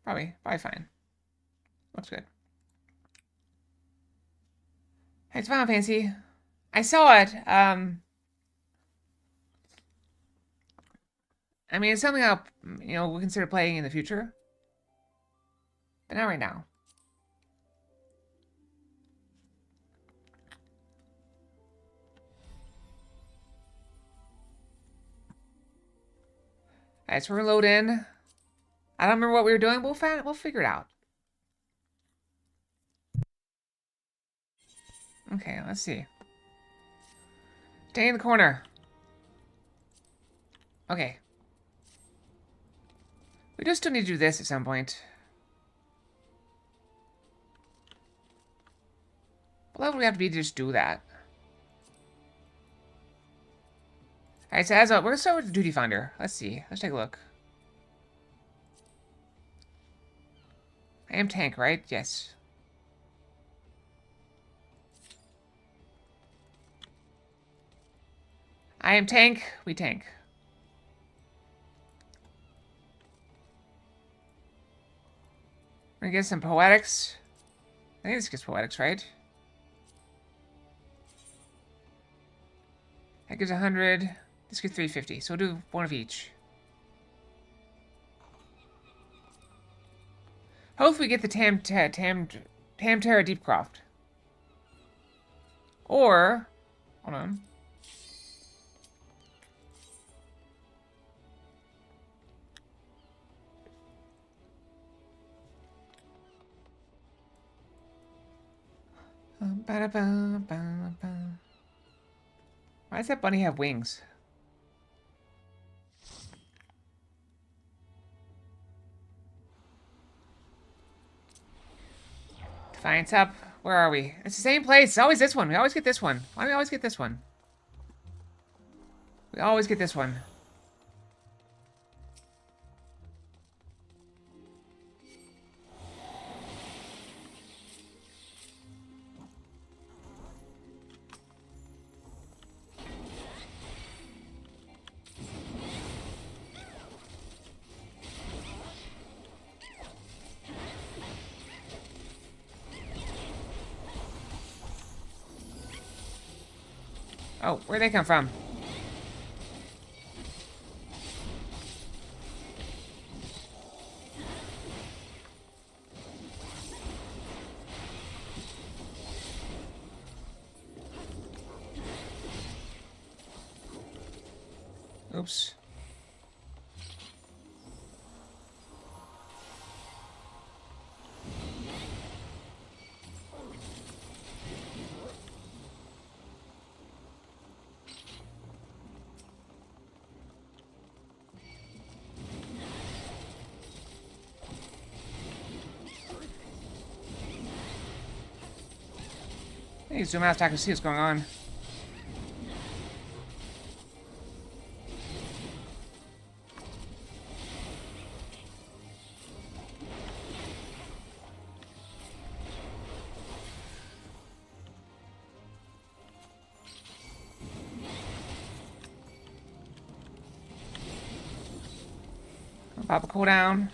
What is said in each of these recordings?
Probably fine. Looks good. Hey, it's Final Fantasy. I saw it. I mean, it's something I'll, we'll consider playing in the future. But not right now. Alright, so we're gonna load in. I don't remember what we were doing. We'll figure it out. Okay, let's see. Stay in the corner. Okay. We do still need to do this at some point. What level do we have to be to just do that? Alright, so we're gonna start with the duty finder. Let's see. Let's take a look. I am tank, right? Yes. I am tank. We tank. We're gonna get some poetics. I think this gets poetics, right? That gives 100. This gives 350. So we'll do one of each. Hopefully we get the Tam-Tara Deepcroft. Or, hold on. Why does that bunny have wings? Defiance up. Where are we? It's the same place. It's always this one. We always get this one. Why do we always get this one? We always get this one. Oh, where'd they come from? Oops. Hey, zoom out so I can see what's going on. I'll pop a cooldown.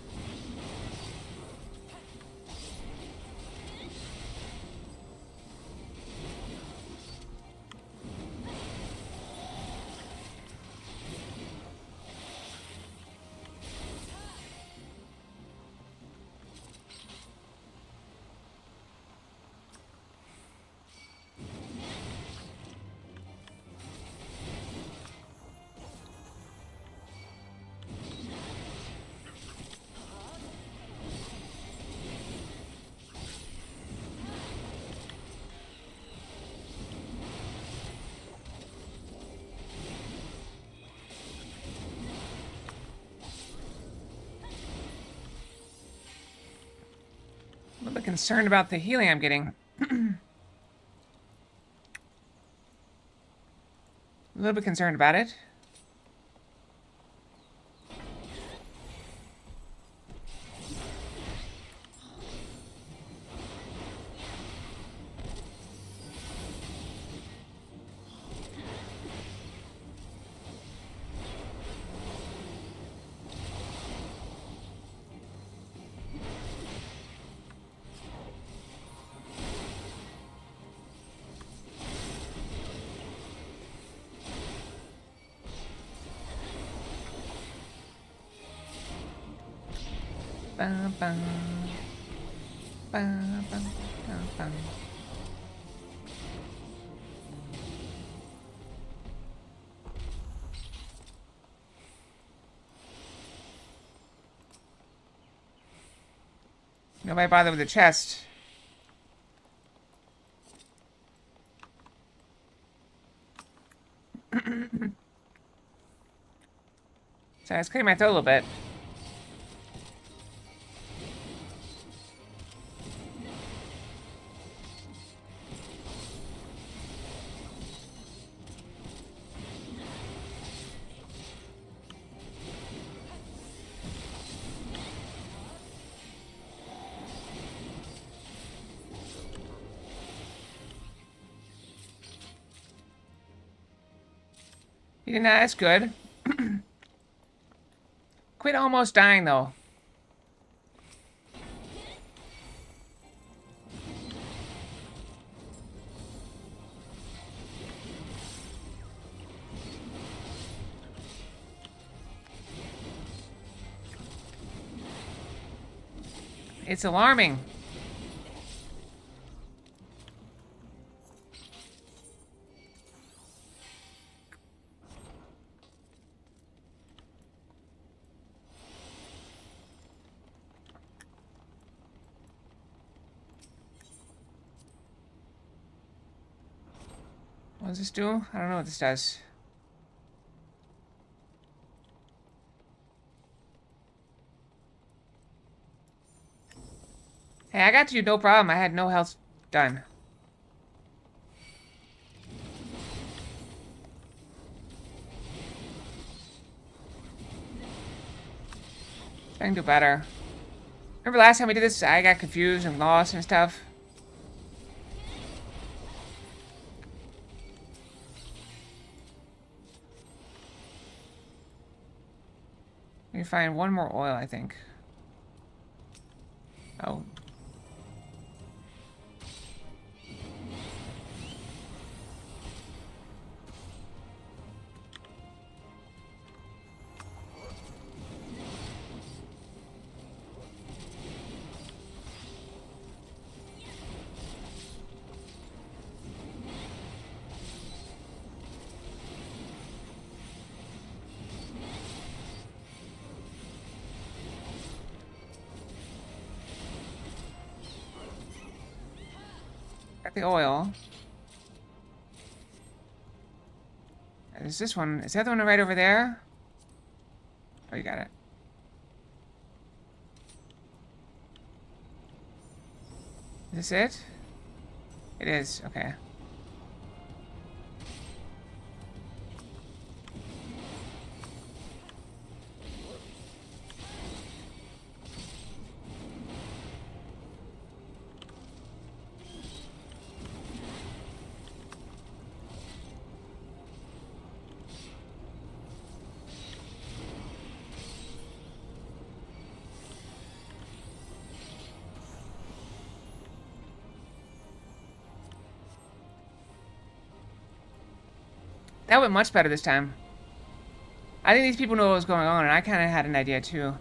A little bit concerned about the healing I'm getting. A little bit concerned about it. Bum, bum. Bum, bum, bum, bum. Nobody bothered with the chest. So I was clearing my throat a little bit. You did not. That's good. Quit almost dying, though. It's alarming. What does this do? I don't know what this does. Hey, I got you, no problem. I had no health done. I can do better. Remember last time we did this, I got confused and lost and stuff? We can find one more oil, I think. Oh. Got the oil. There's this one. Is that the one right over there? Oh, you got it. Is this it? It is. Okay. That went much better this time. I think these people know what was going on, and I kind of had an idea too.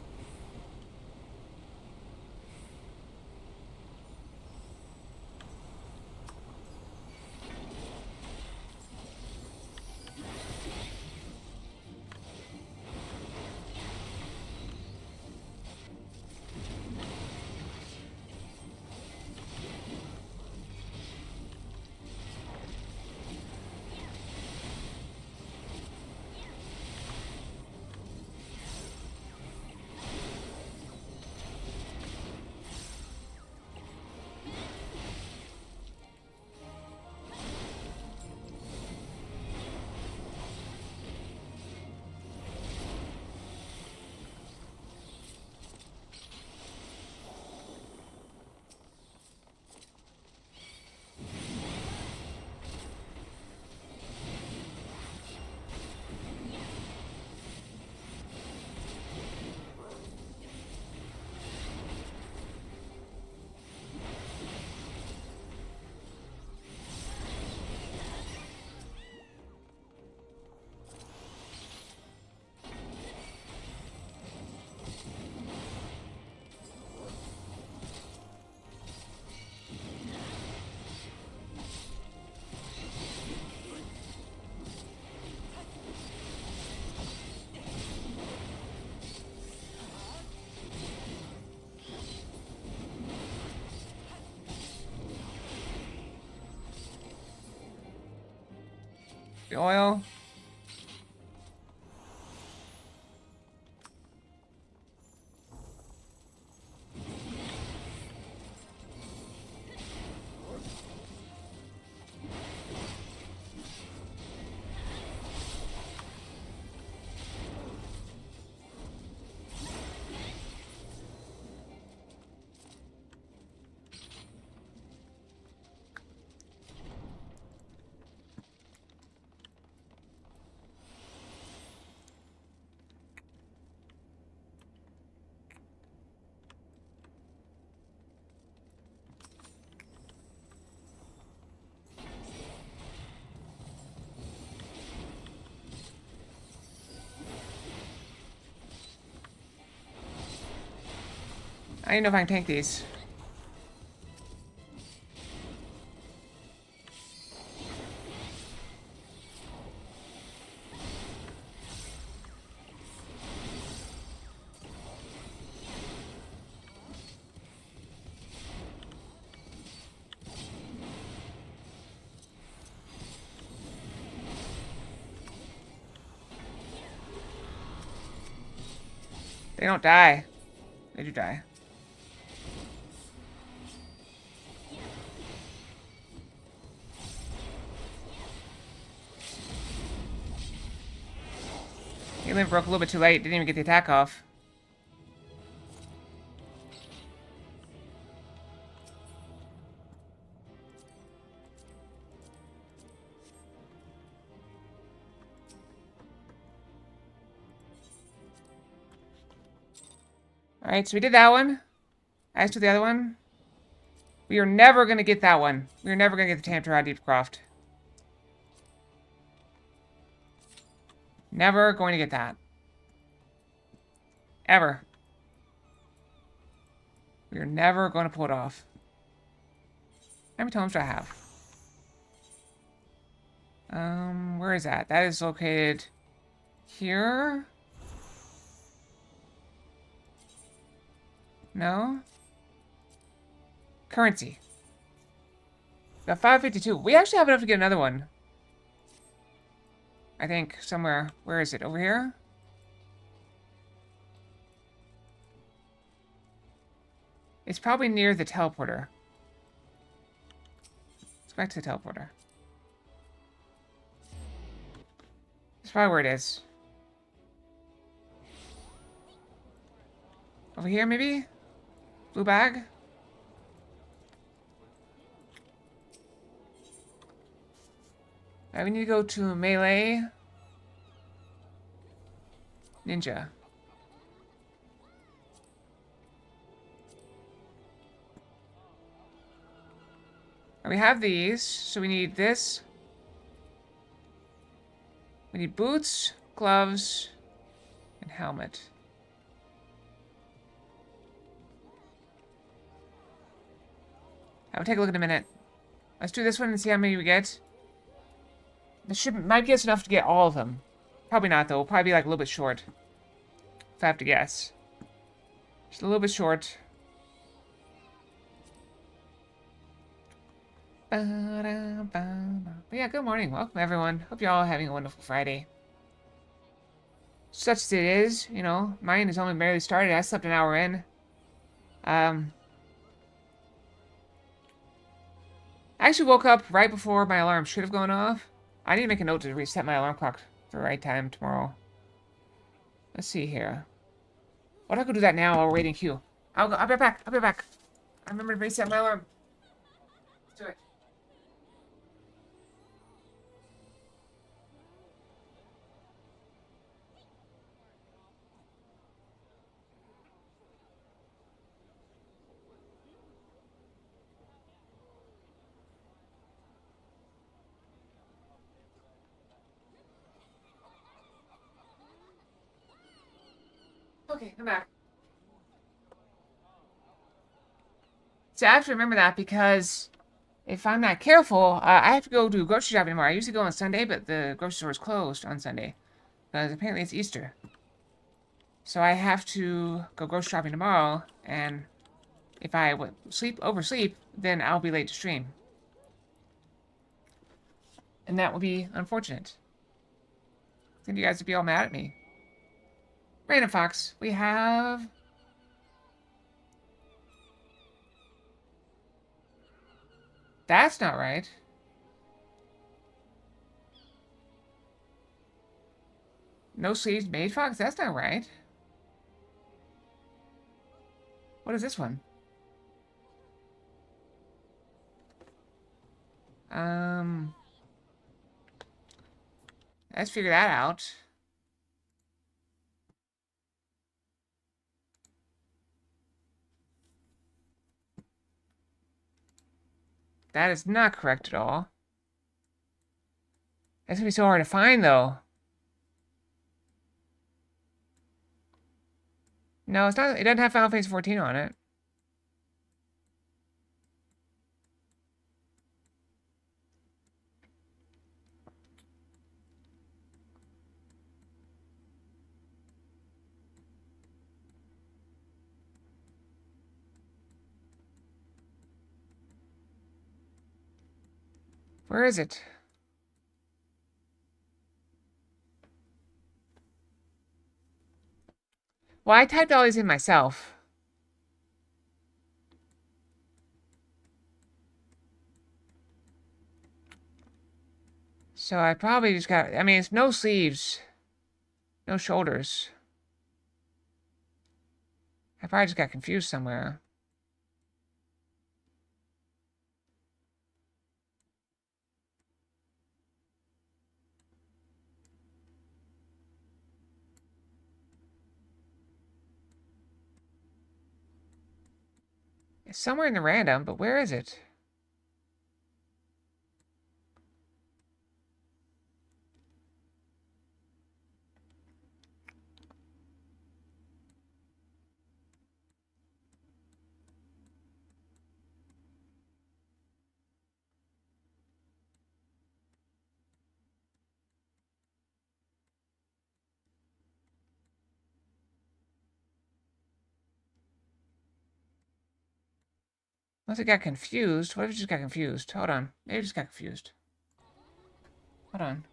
The oil. I don't know if I can tank these. They don't die. They do die. Alien broke a little bit too late. Didn't even get the attack off. Alright, so we did that one. As to the other one, we are never going to get that one. We are never going to get the Tamtra Deepcroft. Never going to get that. Ever. We are never going to pull it off. How many tomes do I have? Where is that? That is located here. No? Currency. Got 552. We actually have enough to get another one. I think somewhere. Where is it? Over here? It's probably near the teleporter. Let's go back to the teleporter. That's probably where it is. Over here, maybe? Blue bag? We need to go to melee. Ninja. We have these, so we need this. We need boots, gloves, and helmet. I'll take a look in a minute. Let's do this one and see how many we get. This might get us enough to get all of them. Probably not, though. We'll probably be like a little bit short. If I have to guess. Just a little bit short. But yeah, good morning. Welcome, everyone. Hope you're all having a wonderful Friday. Such as it is, you know, mine is only barely started. I slept an hour in. I actually woke up right before my alarm should have gone off. I need to make a note to reset my alarm clock for the right time tomorrow. Let's see here. Why don't I go do that now while we're waiting queue? I'll be back. I'll be back. I remember to reset my alarm. Let's do it. Okay, I'm back. So I have to remember that because if I'm not careful, I have to go do grocery shopping tomorrow. I usually go on Sunday, but the grocery store is closed on Sunday because apparently it's Easter. So I have to go grocery shopping tomorrow, and if I oversleep, then I'll be late to stream. And that would be unfortunate. I think you guys would be all mad at me. Random Fox, we have... That's not right. No sleeves made Fox? That's not right. What is this one? Let's figure that out. That is not correct at all. That's gonna be so hard to find, though. No, it's not. It doesn't have Final Fantasy 14 on it. Where is it? Well, I typed all these in myself. So I probably just got... I mean, it's no sleeves. No shoulders. I probably just got confused somewhere. It's somewhere in the random, but where is it? Unless it got confused. What if it just got confused? Hold on. Maybe it just got confused. Hold on.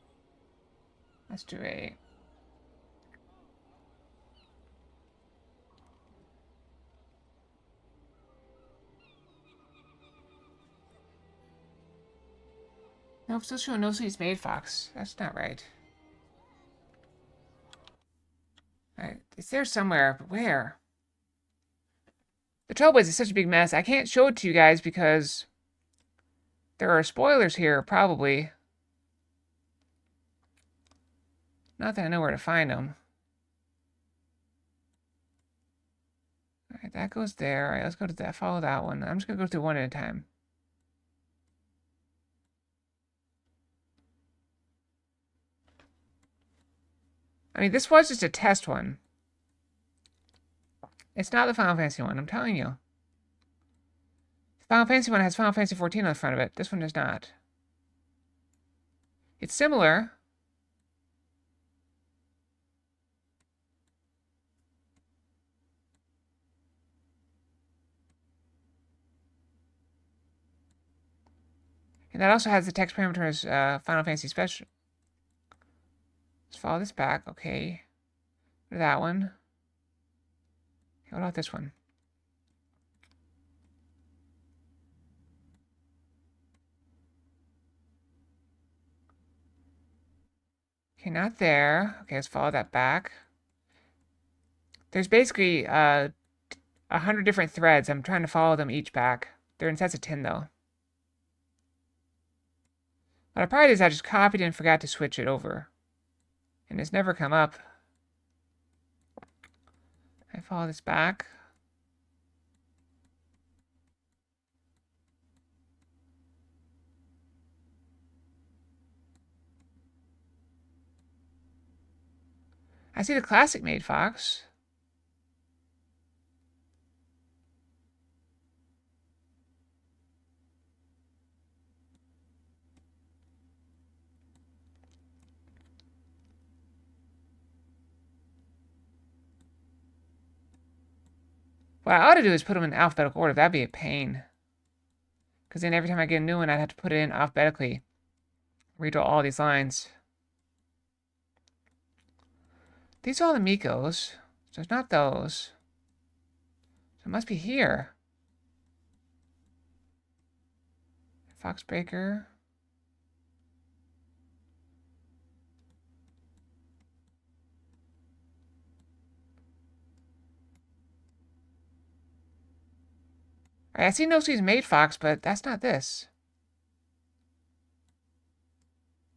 Let's do a... No, it's still showing no sleeves made, Fox. That's not right. Alright, it's there somewhere, but where? The trouble is, it's such a big mess. I can't show it to you guys because there are spoilers here, probably. Not that I know where to find them. Alright, that goes there. Alright, let's go to that. Follow that one. I'm just gonna go through one at a time. I mean, this was just a test one. It's not the Final Fantasy one, I'm telling you. The Final Fantasy one has Final Fantasy 14 on the front of it. This one does not. It's similar. And that also has the text parameters Final Fantasy Special. Let's follow this back. Okay. Go to that one. Okay, what about this one? Okay, not there. Okay, let's follow that back. There's basically 100 different threads. I'm trying to follow them each back. They're in sets of 10, though. What I probably did is I just copied and forgot to switch it over. And it's never come up. I follow this back. I see the classic made Fox. What I ought to do is put them in alphabetical order. That'd be a pain. Because then every time I get a new one, I'd have to put it in alphabetically read all these lines. These are all the Mikos. So it's not those. So it must be here. Foxbreaker. Alright, I see No Seas Made Fox, but that's not this.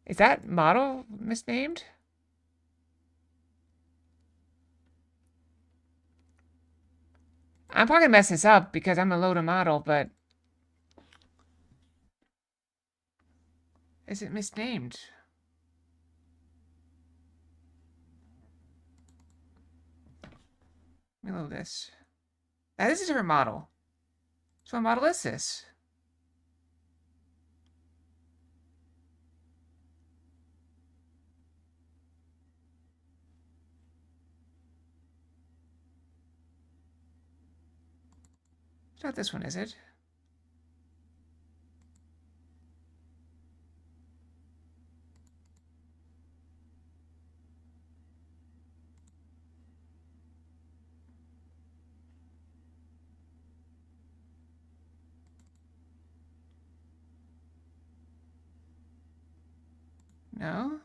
Is that model misnamed? I'm probably gonna mess this up because I'm gonna load a model, but is it misnamed? Let me load this. Now this is a different model. So what model is this? It's not this one, is it? No?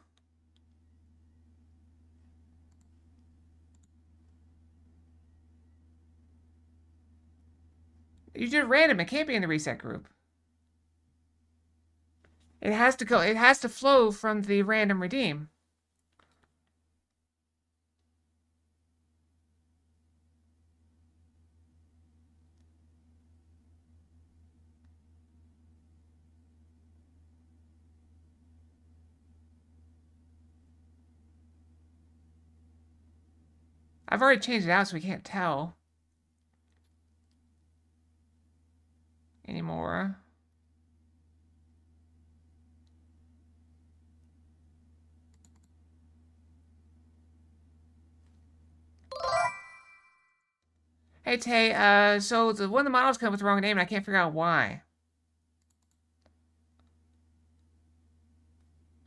You did random. It can't be in the reset group. It has to go. It has to flow from the random redeem. I've already changed it out so we can't tell anymore. Hey Tay, so one of the models come with the wrong name and I can't figure out why.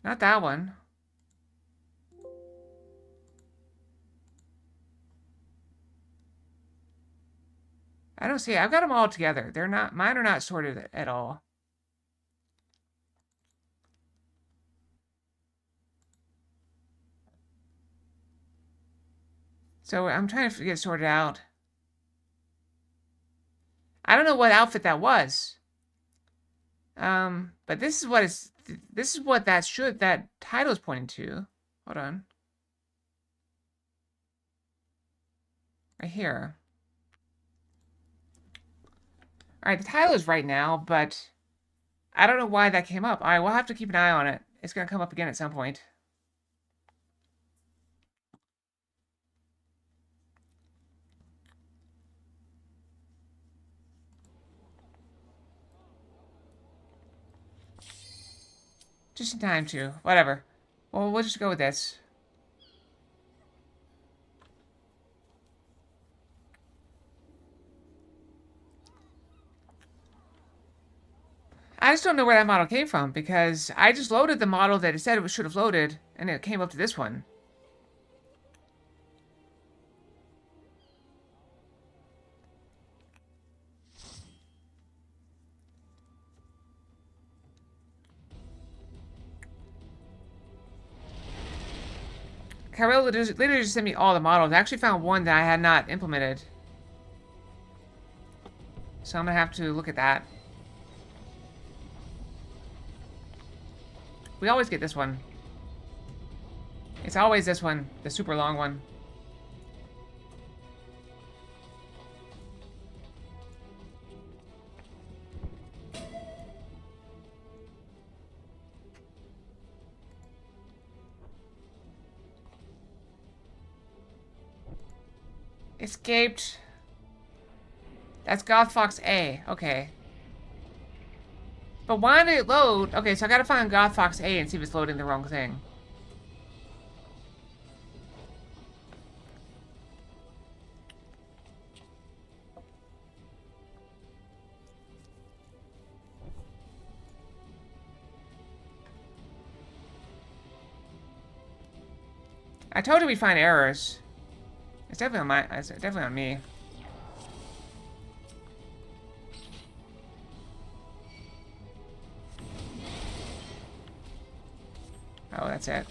Not that one. I don't see it. I've got them all together. They're not, mine are not sorted at all. So I'm trying to get it sorted out. I don't know what outfit that was. But this is what that title is pointing to. Hold on. Right here. Alright, the title is right now, but I don't know why that came up. Alright, we'll have to keep an eye on it. It's gonna come up again at some point. Just in time to. Whatever. Well, we'll just go with this. I just don't know where that model came from, because I just loaded the model that it said it should have loaded, and it came up to this one. Carol literally just sent me all the models. I actually found one that I had not implemented. So I'm gonna have to look at that. We always get this one. It's always this one, the super long one. Escaped. That's Goth Fox A. Okay. But why did it load? Okay, so I gotta find Goth Fox A and see if it's loading the wrong thing. I told you we'd find errors. It's definitely on my. It's definitely on me. Oh, that's it.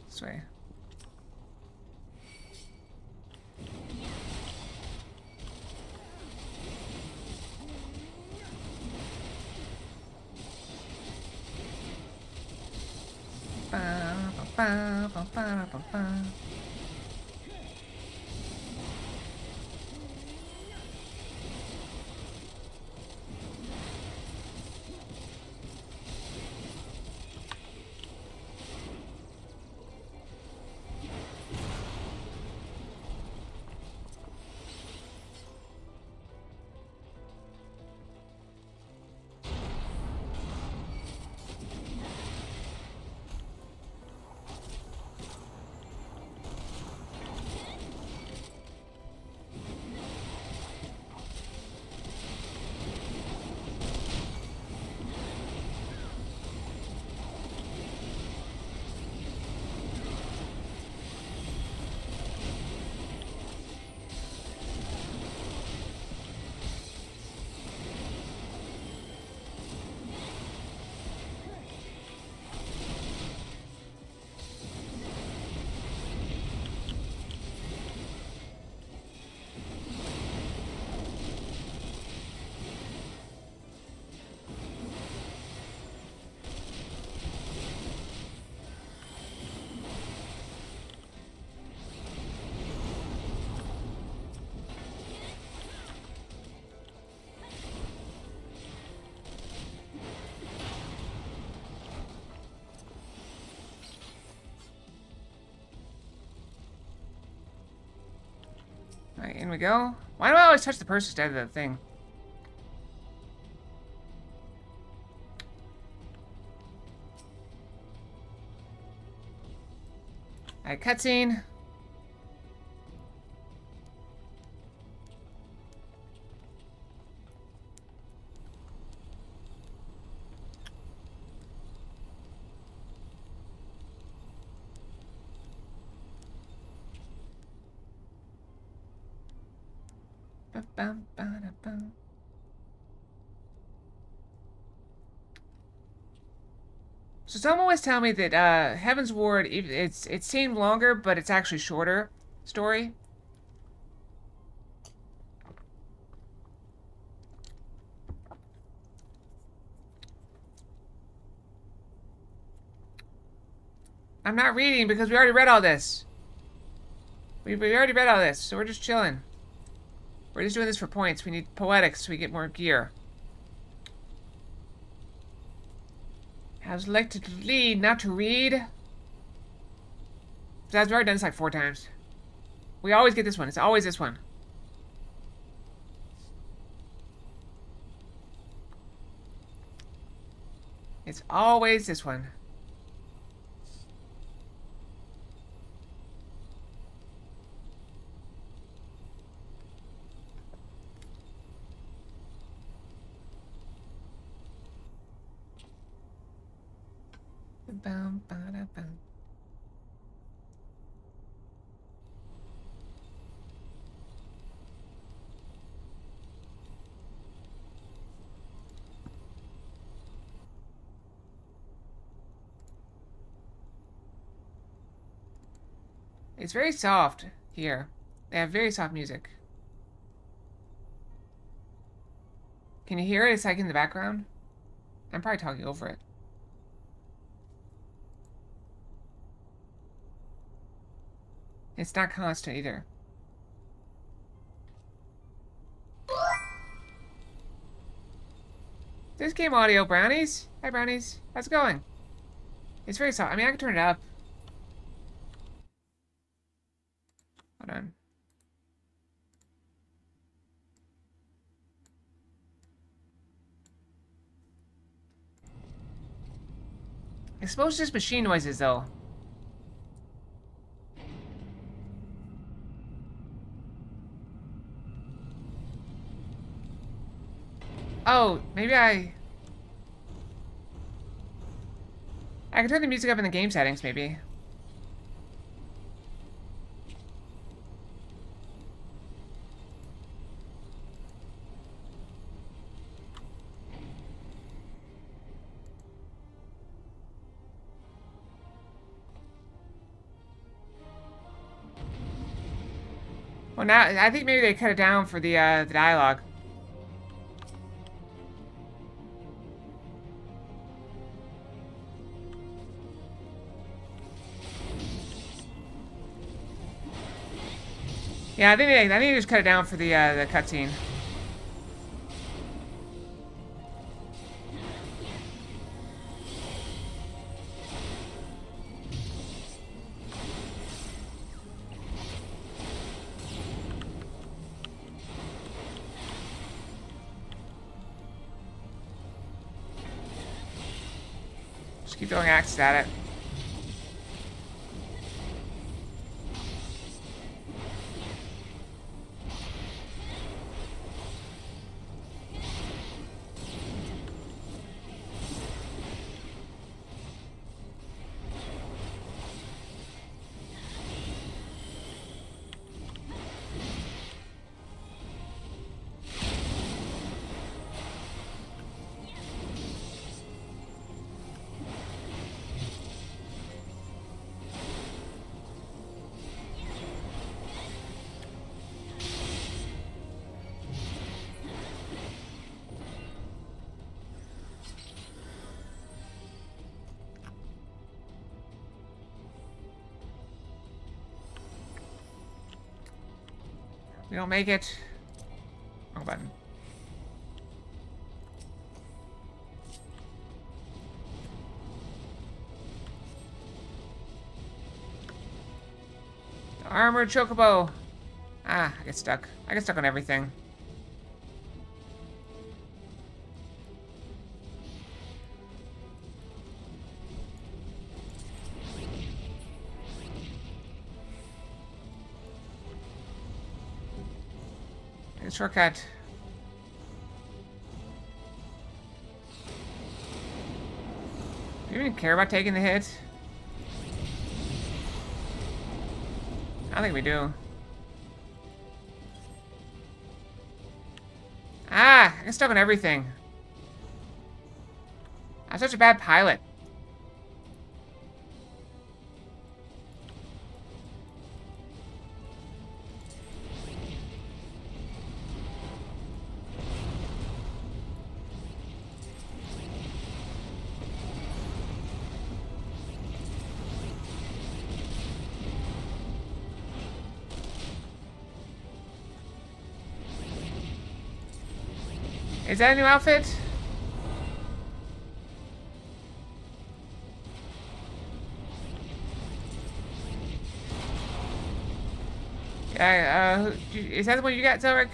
This way. Ba, ba, ba, ba, ba, ba. Alright, in we go. Why do I always touch the purse instead of the thing? Alright, cutscene. Ba-bum-ba-da-bum. So someone always tell me that Heaven's Ward, it seemed longer, but it's actually shorter story. I'm not reading because we already read all this. We already read all this, so we're just chilling. We're just doing this for points. We need poetics so we get more gear. I was elected to lead, not to read. So I've already done this like 4 times. We always get this one. It's always this one. It's always this one. Bum, ba-da, bum. It's very soft here. They have very soft music. Can you hear it? It's like in the background. I'm probably talking over it. It's not constant either. This game audio, brownies. Hi, brownies. How's it going? It's very soft. I mean, I can turn it up. Hold on. I suppose just machine noises, though. Oh, maybe I can turn the music up in the game settings, maybe. Well, now I think maybe they cut it down for the dialogue. Yeah, I think they just cut it down for the cutscene. Just keep throwing axes at it. We don't make it. Wrong button. The armored chocobo. Ah, I get stuck. I get stuck on everything. Take a shortcut. Do you even care about taking the hit? I don't think we do. Ah, I get stuck on everything. I'm such a bad pilot. Is that a new outfit? Yeah, is that the one you got, Zelric?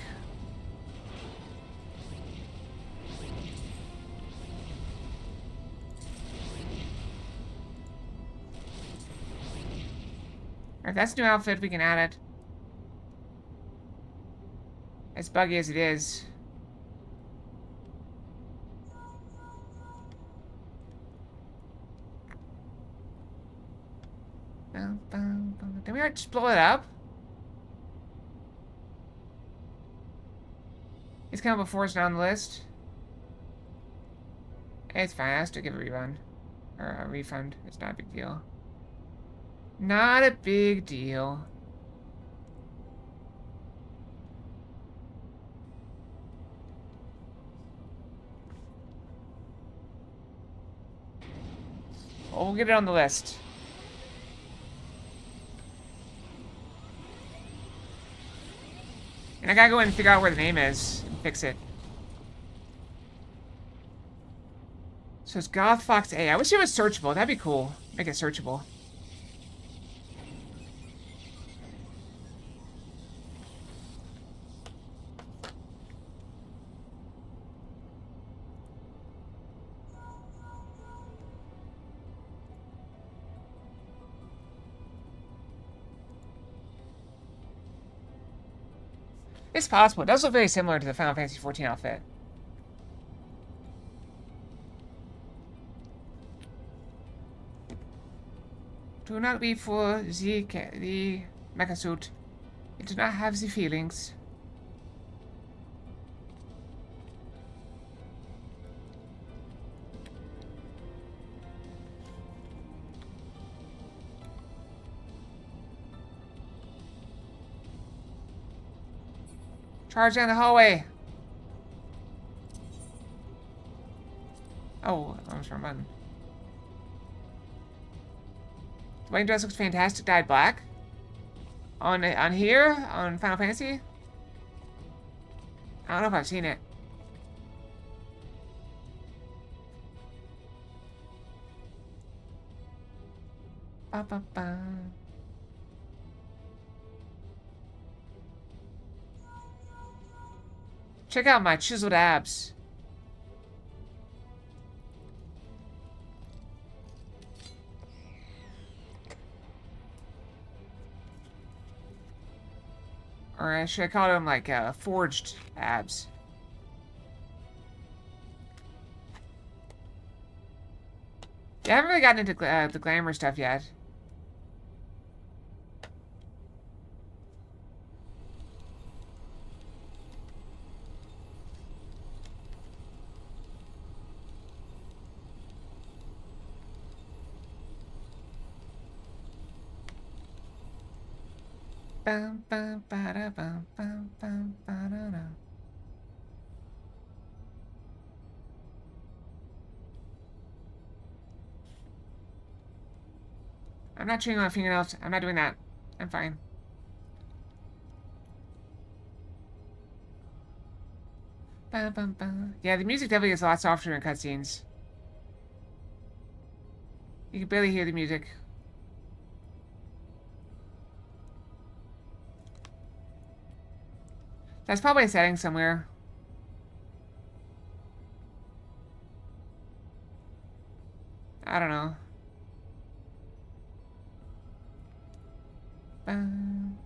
If that's a new outfit, we can add it. As buggy as it is. Did we just blow it up? It's coming before it's not on the list. It's fine, I have to give a refund. Or a refund. It's not a big deal. Not a big deal. Oh, we'll get it on the list. And I gotta go in and figure out where the name is and fix it. So it's Goth Fox A. I wish it was searchable. That'd be cool. Make it searchable. It's possible. It does look very similar to the Final Fantasy XIV outfit. Do not weep for the mecha suit. It does not have the feelings. Charge down the hallway. Oh, that was wrong button. The wedding dress looks fantastic. Dyed black. On here on Final Fantasy. I don't know if I've seen it. Ba, ba, ba. Check out my chiseled abs. Or I should have called them like forged abs. Yeah, I haven't really gotten into the glamour stuff yet. Bum, bum, ba-da, bum, bum, bum, ba-da-da. I'm not chewing on my fingernails. I'm not doing that. I'm fine. Bum, bum, bum. Yeah, the music definitely is a lot softer in cutscenes. You can barely hear the music. That's probably a setting somewhere. I don't know. I'm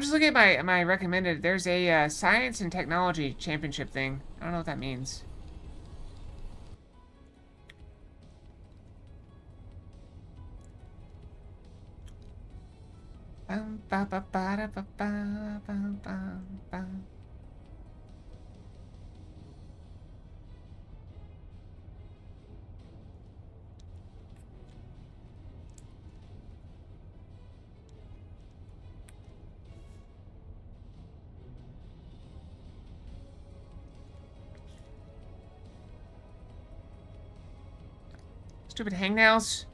just looking at my recommended. There's a science and technology championship thing. I don't know what that means. Bum, ba, ba, ba, da, ba, ba, bum, bum, bum. Stupid hangnails.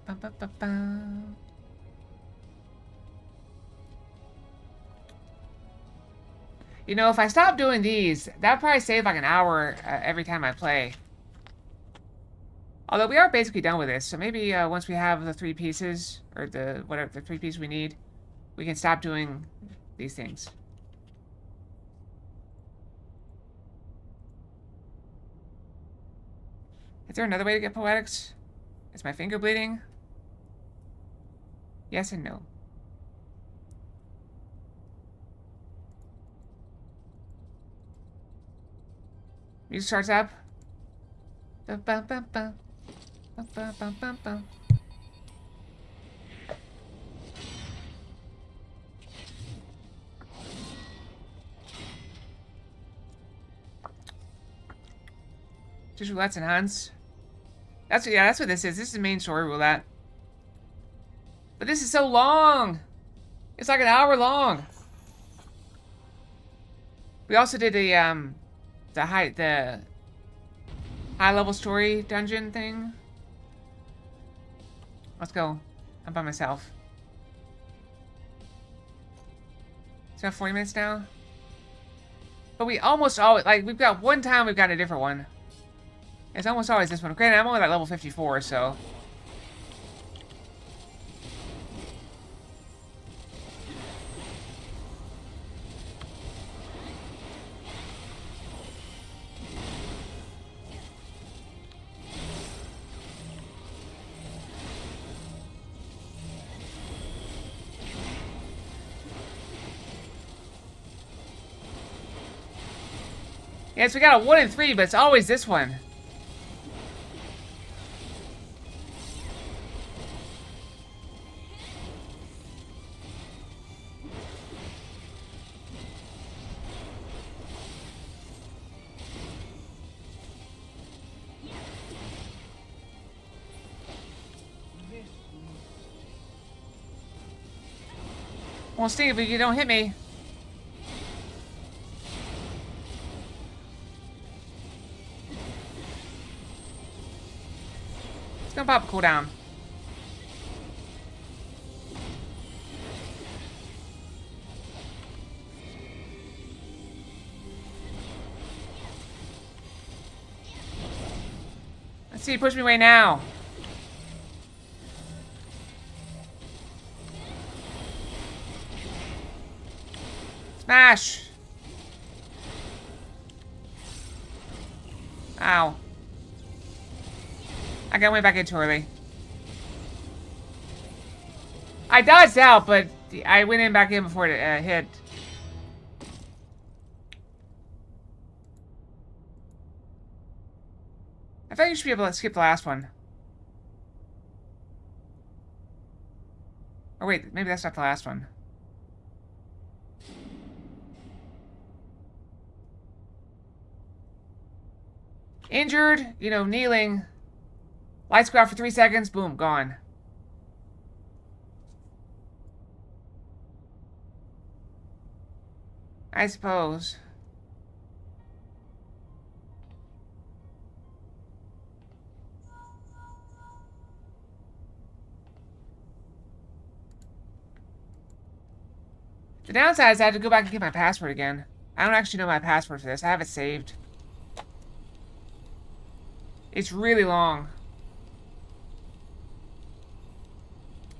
Ba, ba, ba, ba. You know, if I stop doing these, that'd probably save like an hour every time I play. Although we are basically done with this, so maybe once we have the 3 pieces, or the whatever the 3 pieces we need, we can stop doing these things. Is there another way to get poetics? Is my finger bleeding? Yes and no. Music starts up. Ba, ba, ba, ba. Ba, ba, ba, ba, ba. Just roulettes and Hans. That's what this is. This is the main story roulette. But this is so long. It's like an hour long. We also did the high-level story dungeon thing. Let's go. I'm by myself. It's got 40 minutes now. But we almost always, like, we've got one time we've got a different one. It's almost always this one. Granted, I'm only like level 54, so. Yes, we got a 1 in 3, but it's always this one. Won't sting if you don't hit me. It's gonna pop a cooldown. Let's see, push me away now. Smash! Ow. I got way back in too early. I dodged out, but I went in back in before it hit. I thought you should be able to skip the last one. Or wait, maybe that's not the last one. Injured, you know, kneeling. Lights go out for 3 seconds, boom, gone. I suppose. The downside is I have to go back and get my password again. I don't actually know my password for this. I have it saved. It's really long.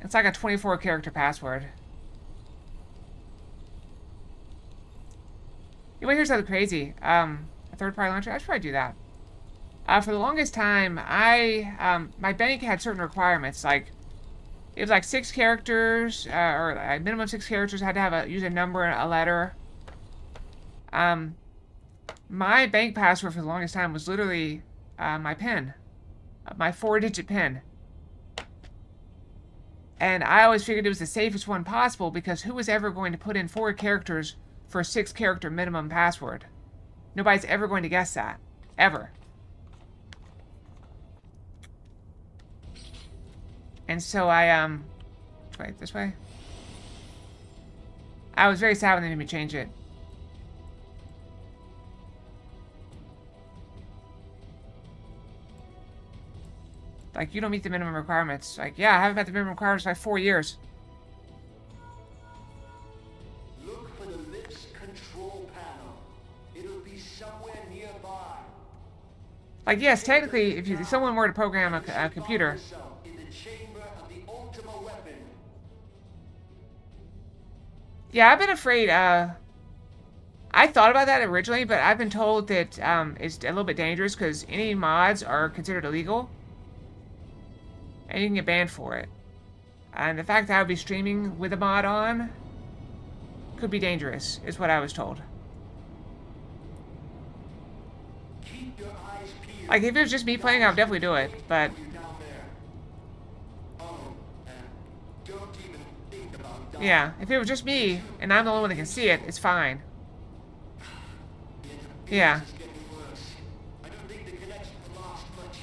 It's like a 24-character password. You want to hear something crazy? A third-party launcher? I should probably do that. For the longest time, my bank had certain requirements. Like, it was like 6 characters, or a minimum of 6 characters. I had to have use a number and a letter. My bank password for the longest time was literally my PIN, my 4-digit PIN. And I always figured it was the safest one possible because who was ever going to put in 4 characters for a 6-character minimum password? Nobody's ever going to guess that. Ever. And so I, wait, this way? I was very sad when they made me change it. Like, you don't meet the minimum requirements. Like, yeah, I haven't met the minimum requirements for like 4 years. Look for the lips control panel. It'll be somewhere nearby. Like, yes, technically, if someone were to program a computer. In the chamber of the Ultima weapon. Yeah, I've been afraid, I thought about that originally, but I've been told that, it's a little bit dangerous because any mods are considered illegal. And you can get banned for it. And the fact that I would be streaming with a mod on could be dangerous, is what I was told. Keep your eyes peeled. Like, if it was just me playing, I would definitely do it, but... Don't even think about dying. Yeah, if it was just me, and I'm the only one that can see it, it's fine. Yeah. It's getting worse. I don't think the connection will last much.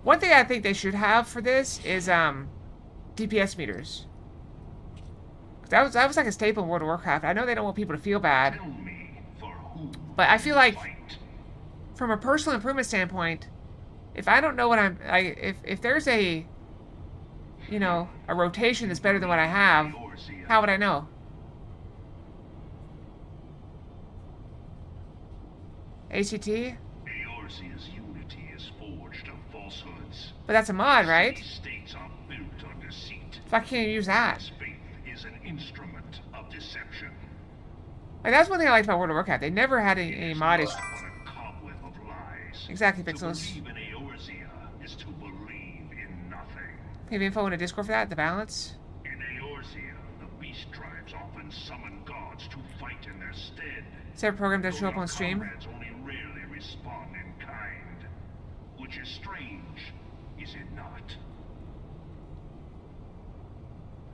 One thing I think they should have for this is, DPS meters. That was like a staple in World of Warcraft. I know they don't want people to feel bad. But I feel like from a personal improvement standpoint, if I don't know what if there's a, you know, a rotation that's better than what I have, how would I know? ACT? Eorzea's unity is forged of falsehoods. But that's a mod, right? States are built on deceit. So I can't use that. This faith is an instrument of deception. Like, that's one thing I liked about World of Warcraft. They never had a mod issue. A cobweb of lies. Exactly, Pixels. To believe in Eorzea is to believe in nothing. Maybe info in a Discord for that, the balance. In Eorzea, the beast tribes often summon gods to fight in their stead. Server program doesn't show up on stream. Comrades only rarely respond in kind, which is strange, is it not?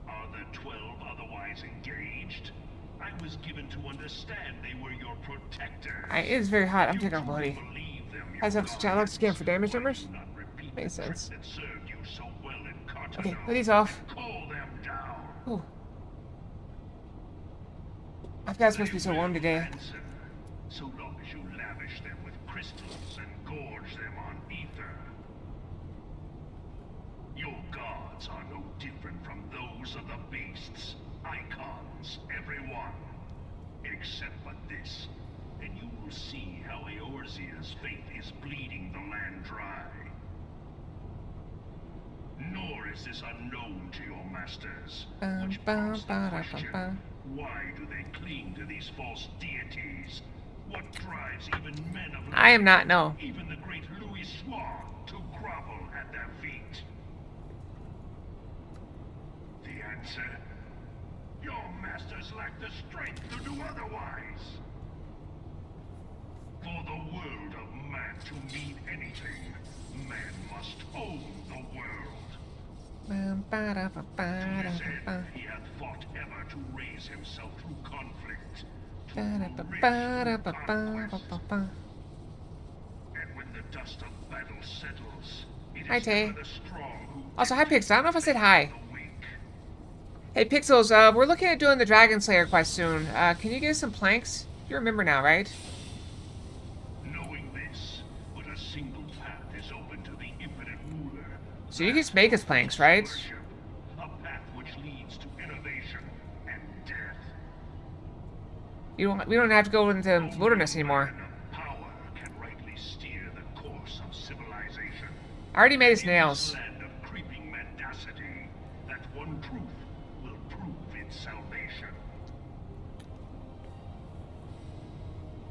Are the 12 otherwise engaged? I was given to understand they were your protectors. It is very hot. I'm taking off a hoodie. Believe them, Has up to scan for damage numbers? not repeat Makes the sense. trick that served you so well in Cartano. Okay, hoodie's off. Call them down. Ooh. I forgot it's supposed to be so warm today. Answer, so long as you lavish them with crystals and gorge them on ether. Your gods are no different from those of the beasts. Icons, everyone. Except for this. And you will see how Eorzea's faith is bleeding the land dry. Nor is this unknown to your masters. Which prompts the question, why do they cling to these false deities? What drives even men of I am not, no. even the great Louis Swan to grovel at their feet? The answer? Your masters lack the strength to do otherwise. For the world of man to mean anything, man must own the world. To this end, he hath fought ever to raise himself through conflict. To and when the dust of battle settles, it Hi, is Tay. ever the strong who Also, hi, Pixels. I don't know if I said hi. the weak. Hey, Pixels, we're looking at doing the Dragon Slayer quest soon. Can you get us some planks? You remember now, right? Knowing this, but a single path is open to the infinite ruler. So you can just make us planks, right? Worship, a path which leads to innovation and death. We don't have to go into the wilderness anymore. Man of power can rightly steer the course of civilization. I already made his In nails. this land of creeping mendacity, that one truth will prove its salvation.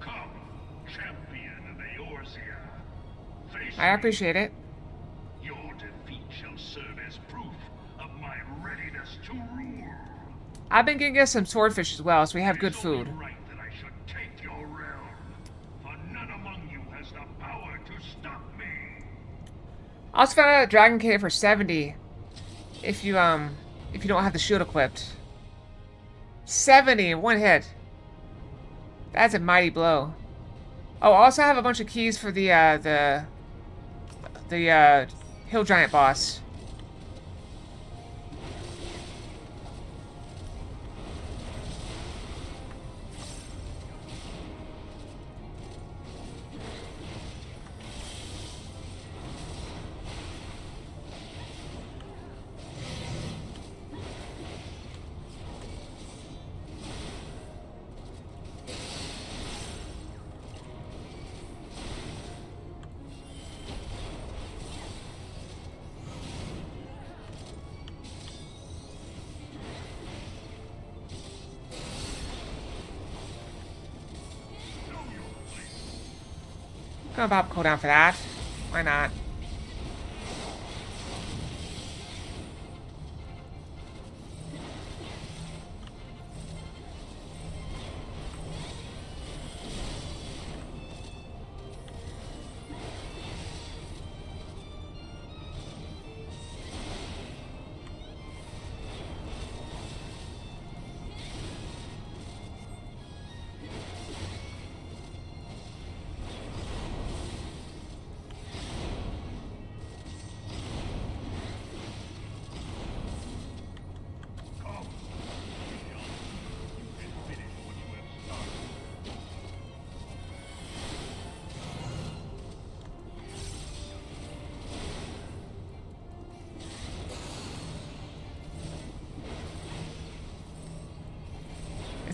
Come, champion of Eorzea. Face I me. appreciate it. Your defeat shall serve as proof of my readiness to rule. I've been getting us some swordfish as well, so we have good It is only food. right that I should take your realm, for none among you has the power to stop me. I also found out a dragon kit for 70 if you don't have the shield equipped. 70 in one hit. That's a mighty blow. Oh, I also have a bunch of keys for the hill giant boss. Gonna pop cooldown for that. Why not?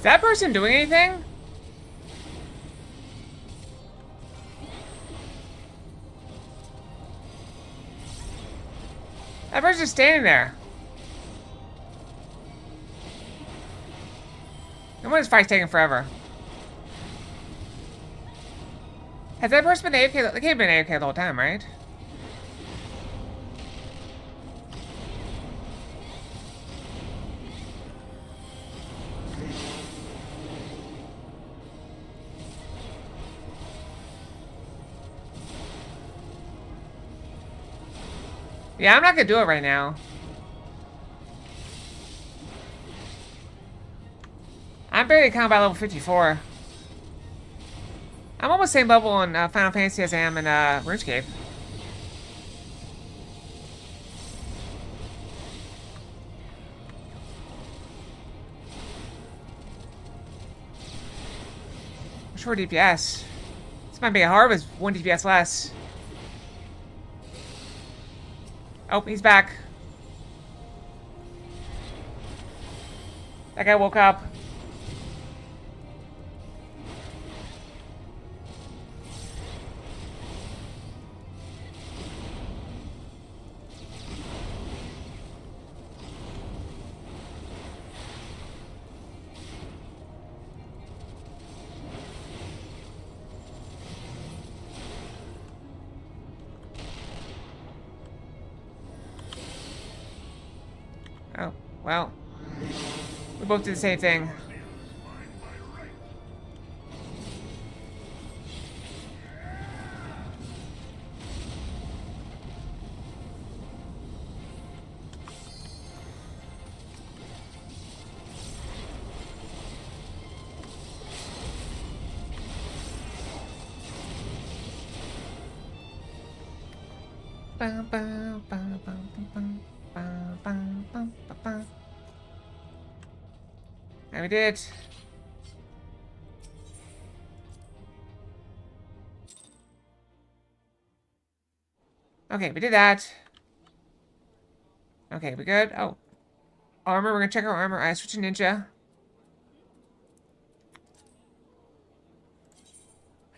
that person doing anything? That person's just standing there. No wonder this fight's taking forever. Has that person been AFK? They can't have been AFK the whole time, right? Yeah, I'm not gonna do it right now. I'm barely combat level 54. I'm almost same level in Final Fantasy as I am in RuneScape. Short DPS. This might be a harvest, 1 DPS less. Oh, he's back. That guy woke up. Oh, well. We both did the same thing. And we did. Okay, we did that. Okay, we good? Oh. Armor, we're gonna check our armor. I switch to ninja.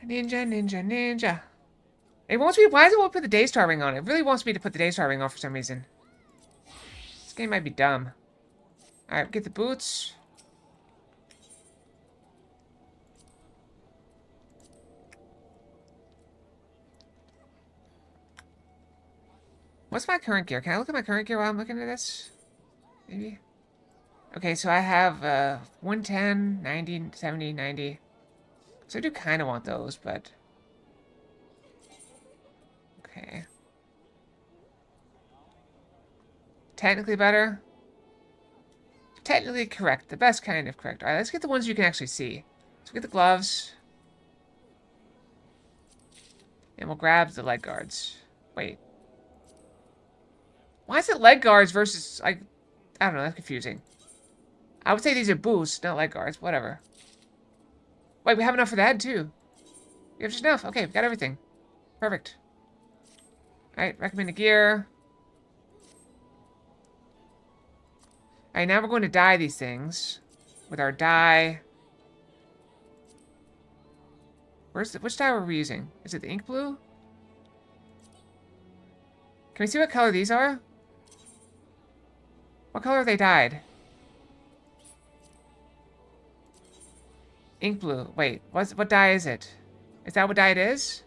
Ninja, ninja, ninja. It wants me. Why does it want to put the Daystar ring on? It really wants me to put the Daystar ring on for some reason. This game might be dumb. Alright, get the boots. What's my current gear? Can I look at my current gear while I'm looking at this? Maybe? Okay, so I have 110, 90, 70, 90. So I do kind of want those, but... Okay. Technically better? Technically correct. The best kind of correct. Alright, let's get the ones you can actually see. So get the gloves. And we'll grab the leg guards. Wait. Why is it leg guards versus, like... I don't know, that's confusing. I would say these are boosts, not leg guards. Whatever. Wait, we have enough for the head, too. We have just enough. Okay, we got everything. Perfect. Alright, recommended gear. Alright, now we're going to dye these things. With our dye. Which dye were we using? Is it the ink blue? Can we see what color these are? What color are they dyed? Ink blue. Wait, what dye is it? Is that what dye it is?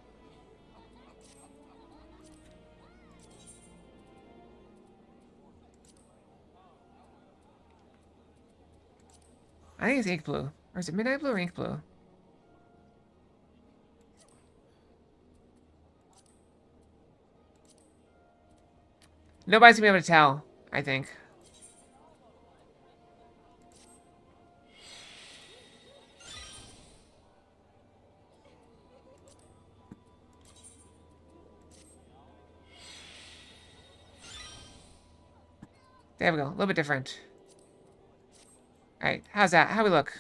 I think it's ink blue. Or is it midnight blue or ink blue? Nobody's gonna be able to tell, I think. There we go. A little bit different. Alright, how's that? How we look?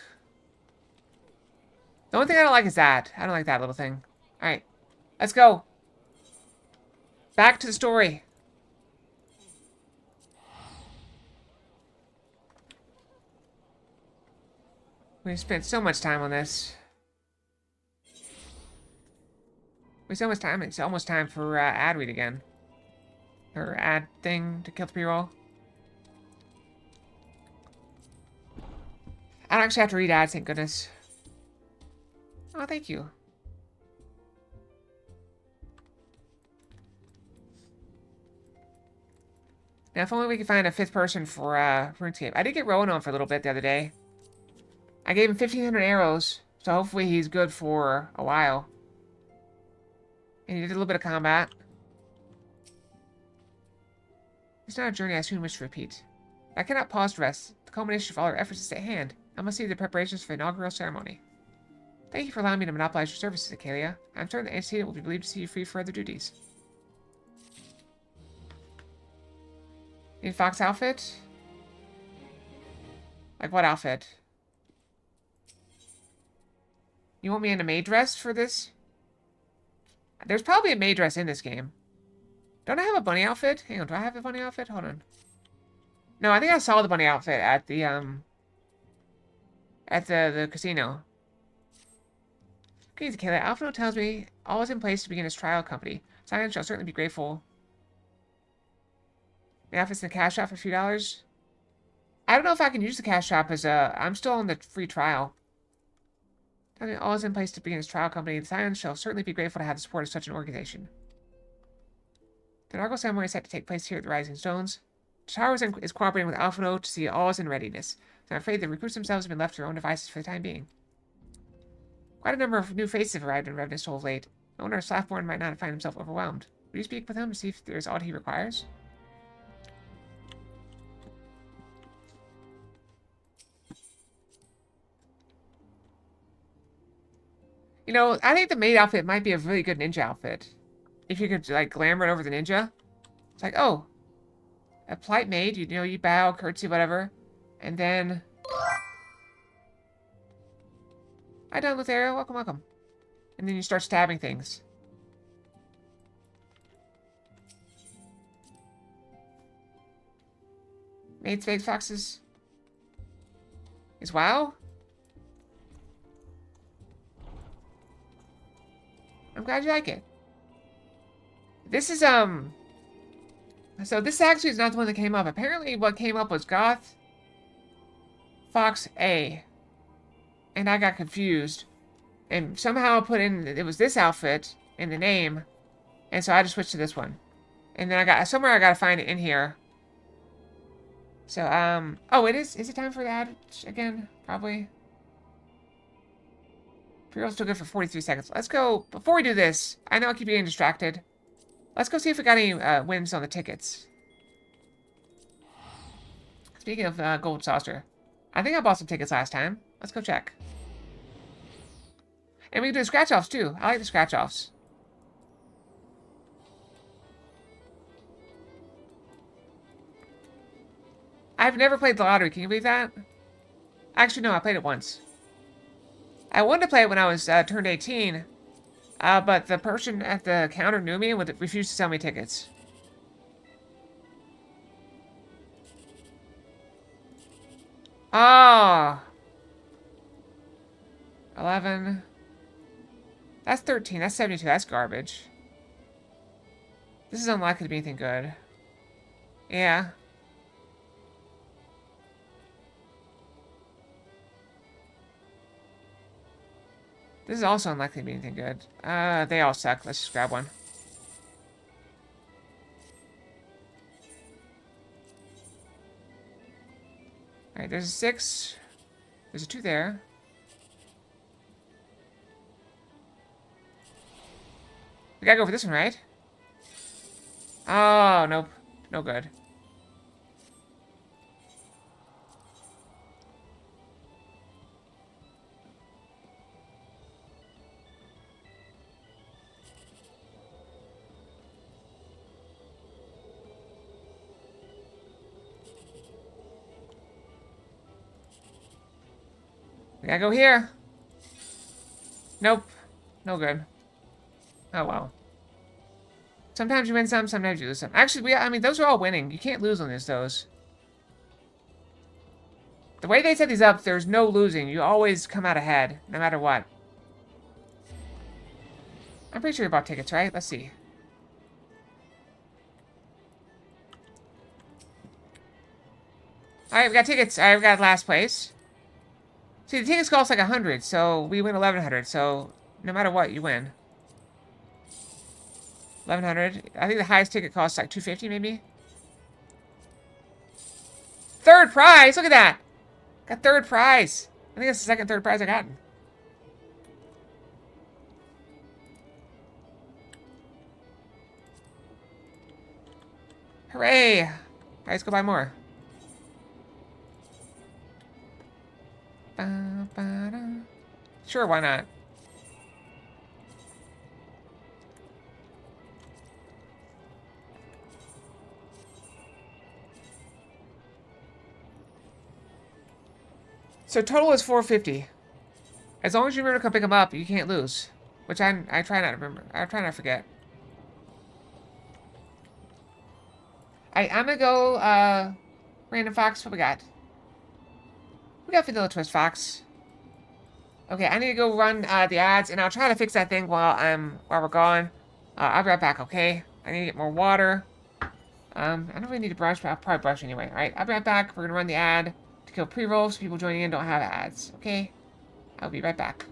The only thing I don't like is that. I don't like that little thing. Alright, let's go. Back to the story. We spent so much time on this. We spent so much time. It's almost time for ad read again. Or ad thing to kill the pre-roll. I don't actually have to read ads, thank goodness. Oh, thank you. Now, if only we could find a 5th person for RuneScape. I did get Rowan on for a little bit the other day. I gave him 1,500 arrows, so hopefully he's good for a while. And he did a little bit of combat. It's not a journey I soon wish to repeat. I cannot pause to rest. The culmination of all our efforts is at hand. I must see the preparations for the inaugural ceremony. Thank you for allowing me to monopolize your services, Acalia. I'm certain the antecedent will be believed to see you free for other duties. Need a fox outfit? Like what outfit? You want me in a maid dress for this? There's probably a maid dress in this game. Don't I have a bunny outfit? Hang on, do I have a bunny outfit? Hold on. No, I think I saw the bunny outfit at the casino. Greetings, Kayla. Alphino tells me all is in place to begin his trial company. Simon shall certainly be grateful. The outfit's in the cash shop for a few dollars. I don't know if I can use the cash shop as a... I'm still on the free trial. Tells me all is in place to begin his trial company. Simon shall certainly be grateful to have the support of such an organization. The inaugural ceremony is set to take place here at the Rising Stones. Taro is cooperating with Alphino to see all is in readiness. I'm afraid the recruits themselves have been left to their own devices for the time being. Quite a number of new faces have arrived in Revenant's Toll of late. I wonder if Slaffborn might not find himself overwhelmed. Would you speak with him to see if there's aught he requires? You know, I think the maid outfit might be a really good ninja outfit. If you could, like, glamour it over the ninja. It's like, oh, a polite maid, you know, you bow, curtsy, whatever. And then... Hi, Don Lothario. Welcome, welcome. And then you start stabbing things. Maids, fake foxes. Is WoW? I'm glad you like it. This is, So this actually is not the one that came up. Apparently what came up was Goth Fox A. And I got confused. And somehow I put in, it was this outfit in the name. And so I just switched to this one. And then somewhere I gotta find it in here. So, oh, it is it time for the ad again? Probably. Pre-roll's still good for 43 seconds. Let's go, before we do this, I know I keep getting distracted. Let's go see if we got any wins on the tickets. Speaking of Gold Saucer, I think I bought some tickets last time. Let's go check. And we can do scratch-offs, too. I like the scratch-offs. I've never played the lottery. Can you believe that? Actually, no. I played it once. I wanted to play it when I was turned 18. But the person at the counter knew me and would refuse to sell me tickets. Oh. 11. That's 13. That's 72. That's garbage. This is unlikely to be anything good. Yeah. This is also unlikely to be anything good. They all suck. Let's just grab one. Alright, there's a 6. There's a 2 there. We gotta go for this one, right? Oh, nope. No good. We gotta go here. Nope. No good. Oh, well. Sometimes you win some, sometimes you lose some. Actually, I mean, those are all winning. You can't lose on those. The way they set these up, there's no losing. You always come out ahead, no matter what. I'm pretty sure you bought tickets, right? Let's see. Alright, we got tickets. Alright, we got last place. See, the tickets cost like 100, so we win 1,100. So, no matter what, you win. 1,100. I think the highest ticket costs like 250, maybe? Third prize! Look at that! Got third prize. I think that's the second third prize I gotten. Hooray! Alright, let's go buy more. Sure, why not? So total is 450. As long as you remember to come pick them up, you can't lose. Which I try not to remember. I try not to forget. I'm gonna go, Random Fox. What we got? We got Vanilla Twist Fox. Okay, I need to go run, the ads, and I'll try to fix that thing while we're gone. I'll be right back, okay? I need to get more water. I don't really need to brush, but I'll probably brush anyway. Alright, I'll be right back. We're gonna run the ad to kill pre-rolls. People joining in don't have ads, okay? I'll be right back.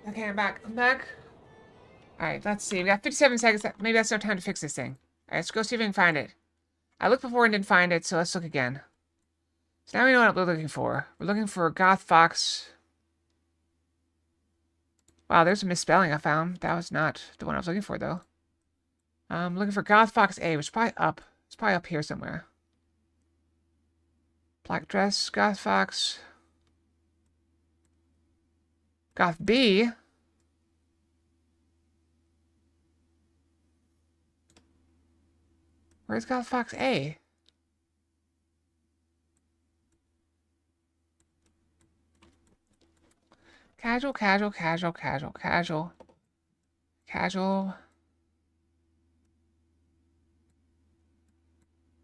Okay, I'm back. I'm back. Alright, let's see. We got 57 seconds. Maybe that's no time to fix this thing. Alright, let's go see if we can find it. I looked before and didn't find it, so let's look again. So now we know what we're looking for. We're looking for Goth Fox. Wow, there's a misspelling I found. That was not the one I was looking for, though. I'm looking for Goth Fox A, which is probably up. It's probably up here somewhere. Black dress, Goth Fox. Goth B. Where's Goth Fox A? Casual, casual, casual, casual, casual. Casual.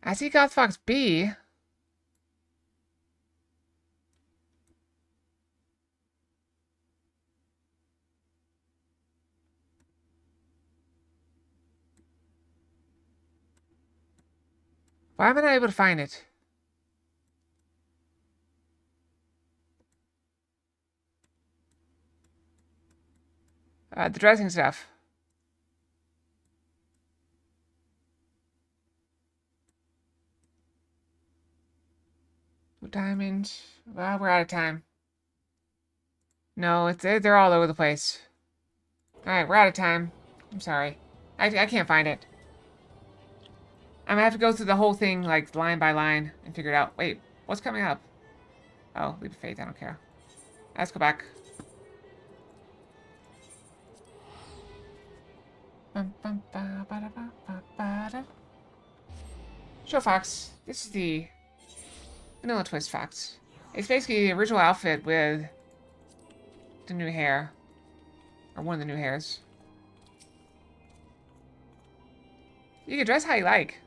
I see Goth Fox B. Why am I not able to find it? The dressing stuff. Diamond. Well, we're out of time. No, they're all over the place. Alright, we're out of time. I'm sorry. I can't find it. I'm gonna have to go through the whole thing, like, line by line, and figure it out. Wait, what's coming up? Oh, Leap of Faith, I don't care. Let's go back. Show Fox. This is the Vanilla Twist Fox. It's basically the original outfit with the new hair. Or one of the new hairs. You can dress how you like.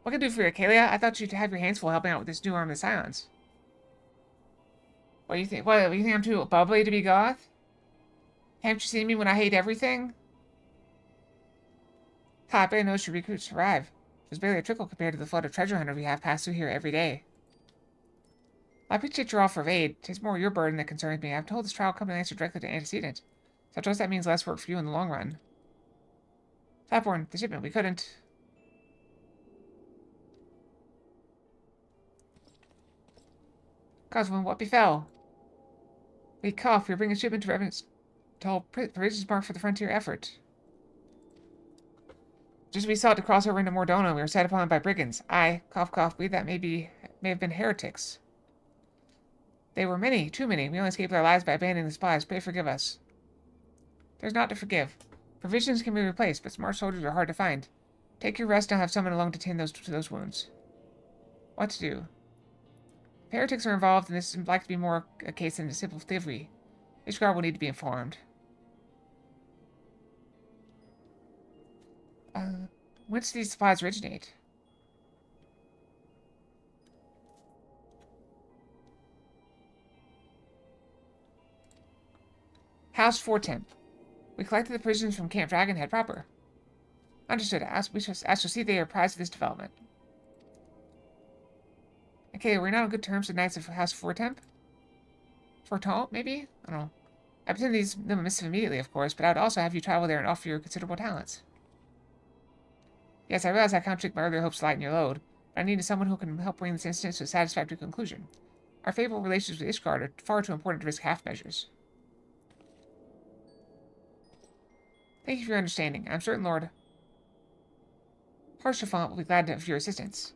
What can I do for you, Kalia? I thought you'd have your hands full helping out with this new arm of the Scions. What do you think? What, you think I'm too bubbly to be goth? Haven't you seen me when I hate everything? Ha, I barely noticed your recruits arrive. There's barely a trickle compared to the flood of treasure hunters we have pass through here every day. I appreciate your offer of aid. It's more your burden that concerns me. I'm told this trial will come to answer directly to antecedent. So I trust that means less work for you in the long run. Flatborn, the shipment, we couldn't. Coswin, what befell? We cough. We're bringing a shipment to Revenant's tall provisions marked for the frontier effort. Just as we sought to cross over into Mordona, we were set upon by brigands. I, cough cough, believe that may have been heretics. They were many, too many. We only escaped our lives by abandoning the spies. Pray forgive us. There's naught to forgive. Provisions can be replaced, but smart soldiers are hard to find. Take your rest and I'll have someone along to tend those wounds. What to do? If heretics are involved, then this is likely to be more a case than a simple thievery. Ishgard will need to be informed. Whence do these supplies originate? House Fortemp. We collected the provisions from Camp Dragonhead proper. Understood. We shall see they are apprised of this development. Okay, we're not on good terms with Knights of House Fortemp? Fortemp, maybe? I don't know. I pretend these them a missive immediately, of course, but I would also have you travel there and offer your considerable talents. Yes, I realize I contradict my earlier hopes to lighten your load, but I needed someone who can help bring this instance to a satisfactory conclusion. Our favorable relations with Ishgard are far too important to risk half measures. Thank you for your understanding. I'm certain Lord Harshafont will be glad of your assistance.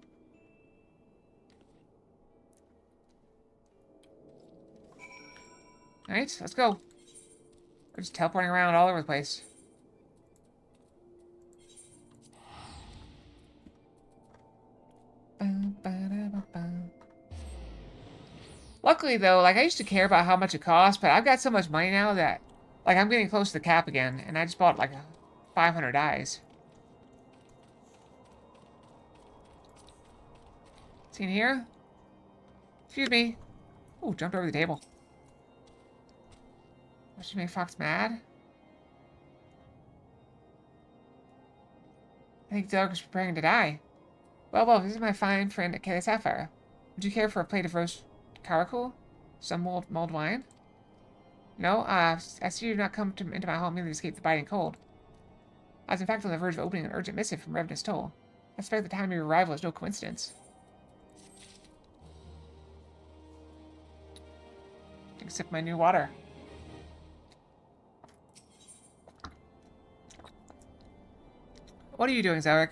Alright, let's go. We're just teleporting around all over the place. Luckily, though, like, I used to care about how much it cost, but I've got so much money now that, like, I'm getting close to the cap again, and I just bought, like, 500 dies. See in here? Excuse me. Ooh, jumped over the table. What should make Fox mad? I think Doug is preparing to die. Well, this is my fine friend Kelly Sapphire. Would you care for a plate of roast caracal? Some mulled wine? No? I see you have not come into my home merely to escape the biting cold. I was in fact on the verge of opening an urgent missive from Revenant's Toll. I suspect the time of your arrival is no coincidence. Take a sip of my new water. What are you doing, Zarek?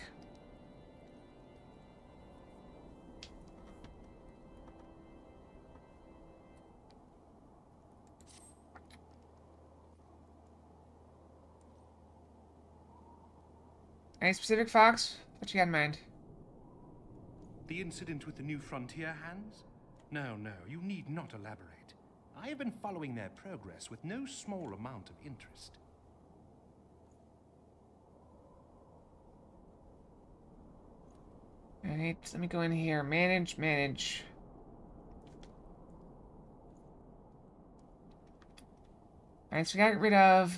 Any specific, Fox? What you got in mind? The incident with the new frontier hands? No, you need not elaborate. I have been following their progress with no small amount of interest. Alright, let me go in here. Manage. Alright, so we gotta get rid of...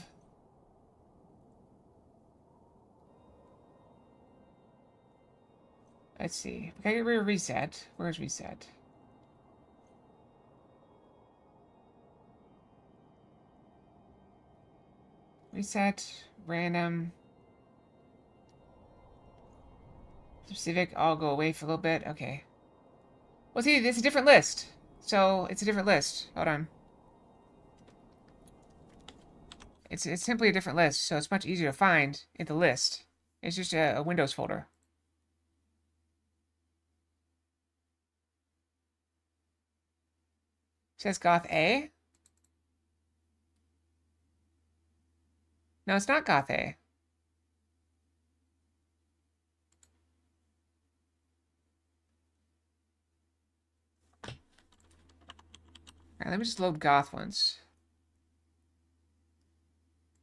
Let's see. We gotta get rid of reset. Where's reset? Reset. Random. Specific, I'll go away for a little bit. Okay. Well, see, it's a different list. So, it's a different list. Hold on. It's simply a different list, so it's much easier to find in the list. It's just a Windows folder. It says Goth A. No, it's not Goth A. Alright, let me just load Goth ones.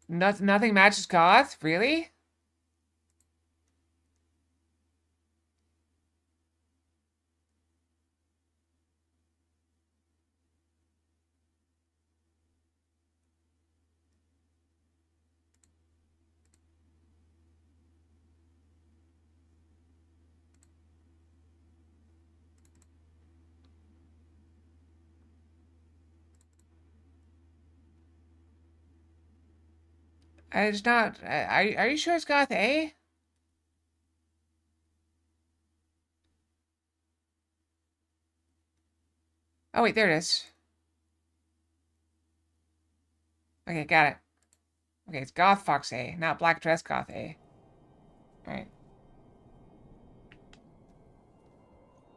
Nothing matches Goth? Really? It's not... Are you sure it's Goth A? Oh, wait, there it is. Okay, got it. Okay, it's Goth Fox A, not Black Dress Goth A. Alright.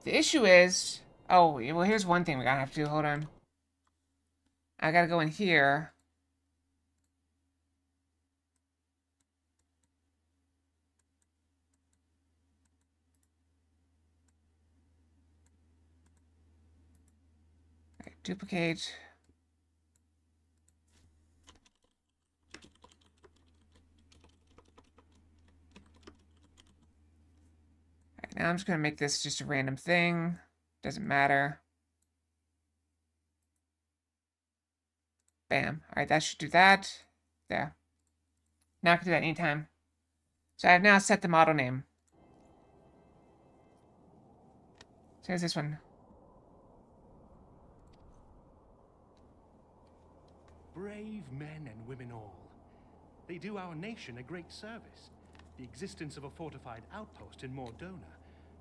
The issue is... Oh, well, here's one thing we're gonna have to do. Hold on. I gotta go in here. Right, duplicate. Right, now I'm just gonna make this just a random thing. Doesn't matter. Bam. Alright, that should do that. There. Now I can do that anytime. So I have now set the model name. So here's this one. Brave men and women all. They do our nation a great service. The existence of a fortified outpost in Mordona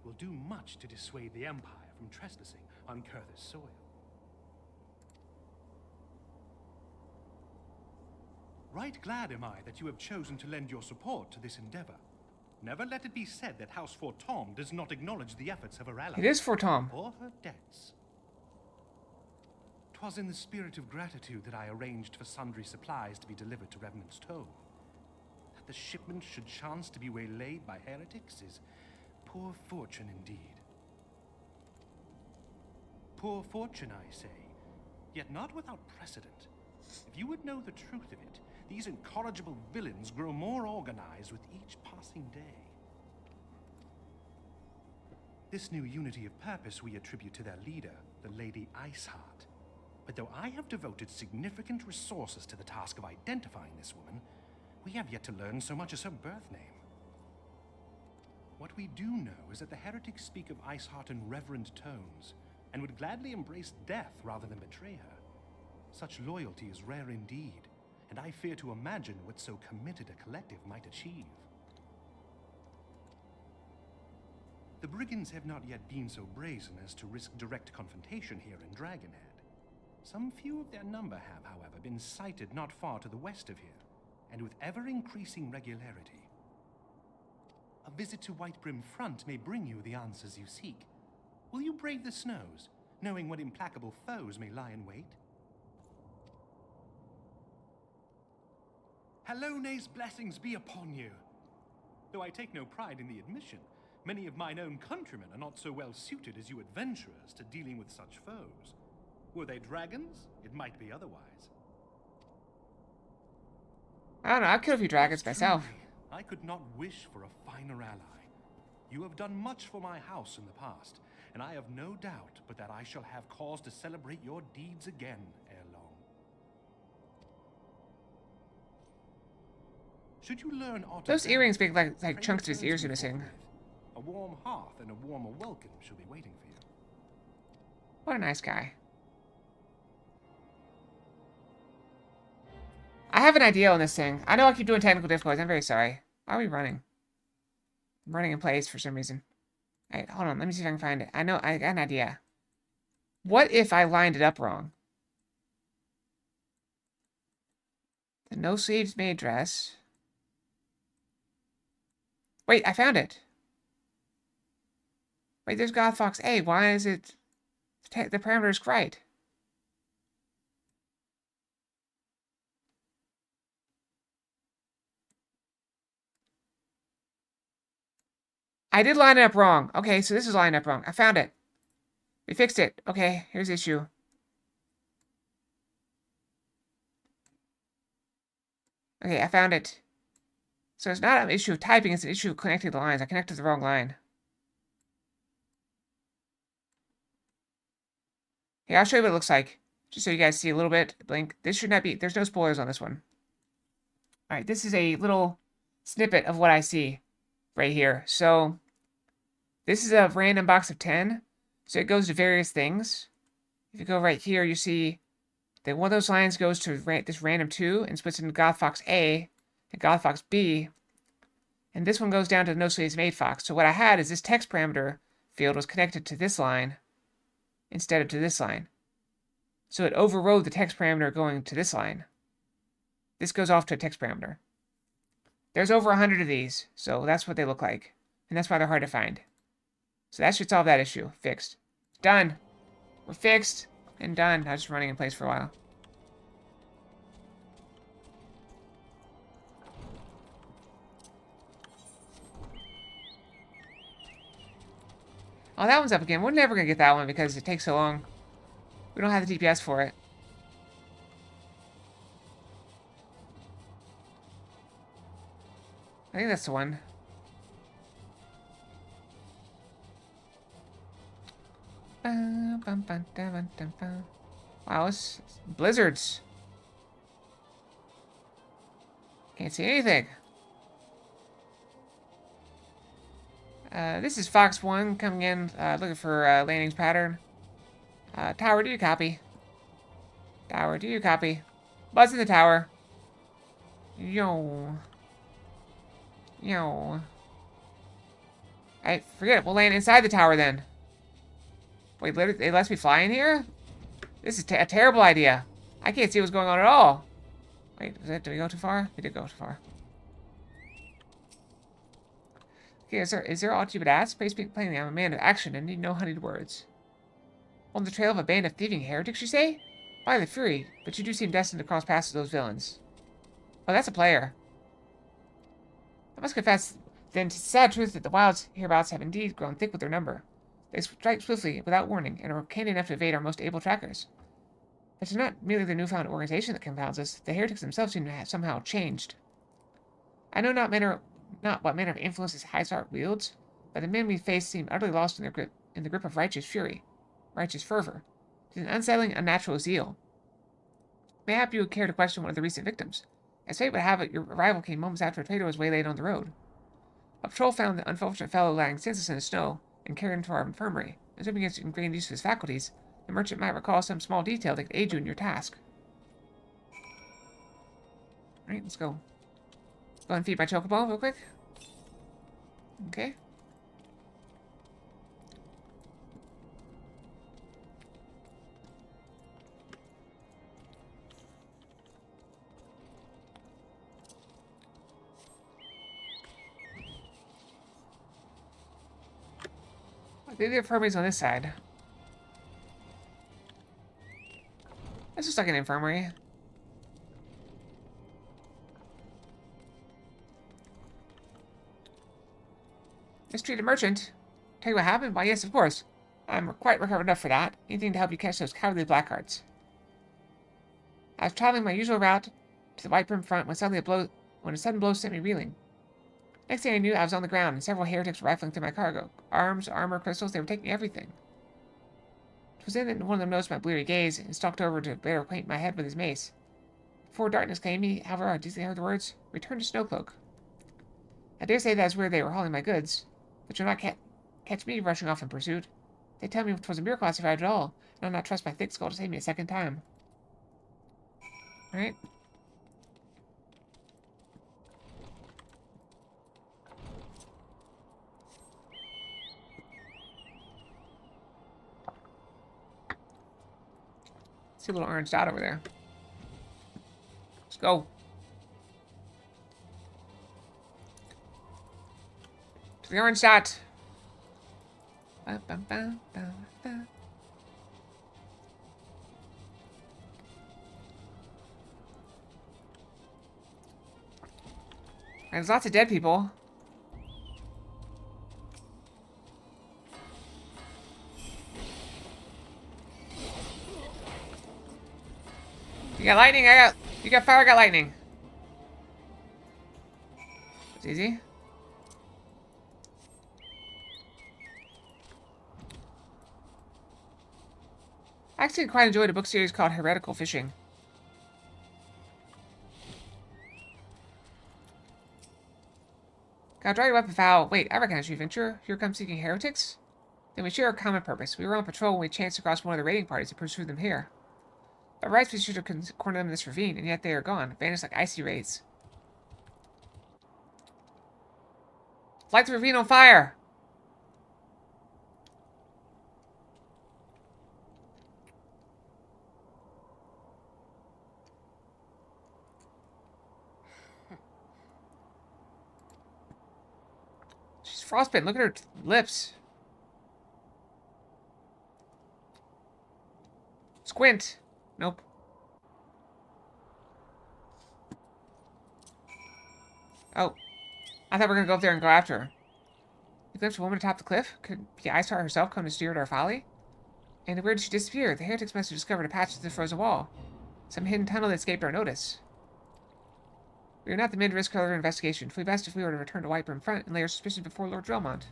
will do much to dissuade the Empire from trespassing on Kurth's soil. Right glad am I that you have chosen to lend your support to this endeavor. Never let it be said that House Fortom does not acknowledge the efforts of her allies. It is Fortom. Or her debts. 'Twas in the spirit of gratitude that I arranged for sundry supplies to be delivered to Revenant's Tomb. That the shipment should chance to be waylaid by heretics is poor fortune indeed. Poor fortune, I say, yet not without precedent. If you would know the truth of it, these incorrigible villains grow more organized with each passing day. This new unity of purpose we attribute to their leader, the Lady Iceheart. But though I have devoted significant resources to the task of identifying this woman, we have yet to learn so much as her birth name. What we do know is that the heretics speak of Iceheart in reverent tones, and would gladly embrace death rather than betray her. Such loyalty is rare indeed, and I fear to imagine what so committed a collective might achieve. The brigands have not yet been so brazen as to risk direct confrontation here in Dragonhead. Some few of their number have, however, been sighted not far to the west of here, and with ever-increasing regularity. A visit to Whitebrim Front may bring you the answers you seek. Will you brave the snows, knowing what implacable foes may lie in wait? Halone's blessings be upon you. Though I take no pride in the admission, many of mine own countrymen are not so well suited as you adventurers to dealing with such foes. Were they dragons, it might be otherwise. I don't know, I'll kill a few dragons myself. Truly, I could not wish for a finer ally. You have done much for my house in the past, and I have no doubt but that I shall have cause to celebrate your deeds again ere long. Should you learn aught Those of earrings them, make like pray chunks of his return ears to are me missing. forthwith. A warm hearth and a warmer welcome shall be waiting for you. What a nice guy. I have an idea on this thing. I know I keep doing technical difficulties. I'm very sorry. Why are we running? I'm running in place for some reason. Alright, hold on. Let me see if I can find it. I know, I got an idea. What if I lined it up wrong? The no sleeves maid dress. Wait, I found it. Wait, there's Goth Fox A. Why is it... The parameter's right. I did line it up wrong. Okay, so this is lined up wrong. I found it. We fixed it. Okay, here's the issue. Okay, I found it. So it's not an issue of typing, it's an issue of connecting the lines. I connected the wrong line. Here, I'll show you what it looks like. Just so you guys see a little bit. Blink. This should not be... There's no spoilers on this one. Alright, this is a little snippet of what I see right here. So, this is a random box of 10. So it goes to various things. If you go right here, you see that one of those lines goes to this random 2 and splits into Goth Fox A and Goth Fox B. And this one goes down to No Sleeves Maid Fox. So what I had is this text parameter field was connected to this line instead of to this line. So it overrode the text parameter going to this line. This goes off to a text parameter. There's over 100 of these, so that's what they look like. And that's why they're hard to find. So that should solve that issue. Fixed. Done. We're fixed and done. I was just running in place for a while. Oh, that one's up again. We're never going to get that one because it takes so long. We don't have the DPS for it. I think that's the one. Wow, it's blizzards. Can't see anything. This is Fox 1 coming in, looking for landings pattern. Tower, do you copy? Tower, do you copy? Buzz in the tower. Yo. Yo. Alright, forget it. We'll land inside the tower then. Wait, they let me fly in here? This is a terrible idea. I can't see what's going on at all. Wait, did we go too far? We did go too far. Okay, is there all you would ask? Space speak plainly, I'm a man of action and need no honeyed words. On the trail of a band of thieving heretics, you say? By the fury, but you do seem destined to cross paths with those villains. Oh, that's a player. I must confess, then, to the sad truth that the wilds hereabouts have indeed grown thick with their number. They strike swiftly, without warning, and are canny enough to evade our most able trackers. It's not merely their newfound organization that confounds us. The heretics themselves seem to have somehow changed. I know not what manner of influence this Highstar wields, but the men we face seem utterly lost in the grip of righteous fury, righteous fervor. It is an unsettling, unnatural zeal. Mayhap you would care to question one of the recent victims. As fate would have it, your arrival came moments after a traitor was waylaid on the road. A patrol found the unfortunate fellow lying senseless in the snow and carried him to our infirmary. Assuming his ingrained use of his faculties, the merchant might recall some small detail that could aid you in your task. Alright, let's go. Go ahead and feed my chocobo real quick. Okay. I think the infirmary's on this side. This looks like an infirmary. Mistreated merchant. Tell you what happened? Why, yes, of course. I'm quite recovered enough for that. Anything to help you catch those cowardly blackguards. I was traveling my usual route to the White Brim front when a sudden blow sent me reeling. Next thing I knew, I was on the ground, and several heretics were rifling through my cargo. Arms, armor, crystals, they were taking everything. It was then that one of them noticed my bleary gaze and stalked over to better acquaint my head with his mace. Before darkness claimed me, however, I distinctly heard the words, "Return to Snowcloak." I dare say that's where they were hauling my goods, but you'll not catch me rushing off in pursuit. They tell me 'twas a miracle I survived at all, and I'll not trust my thick skull to save me a second time. Alright. See a little orange dot over there. Let's go. To the orange dot. Ba, ba, ba, ba, ba. And there's lots of dead people. You got lightning, you got fire, I got lightning. It's easy. I actually quite enjoyed a book series called Heretical Fishing. Gotta draw your weapon foul. Wait, I recognize you, adventurer. Here come seeking heretics? Then we share a common purpose. We were on patrol when we chanced across one of the raiding parties and pursued them here. By rights, we should have cornered them in this ravine, and yet they are gone, vanished like icy raids. Light the ravine on fire! She's frostbitten. Look at her lips. Squint. Nope. Oh. I thought we were going to go up there and go after her. You glimpsed a woman atop the cliff? Could the Ice Heart herself come to steer at our folly? And where did she disappear? The heretics must have discovered a patch to the frozen wall. Some hidden tunnel that escaped our notice. We are not the men to risk further investigation. It would be best if we were to return to Whitebrim Front and lay our suspicions before Lord Drellmont.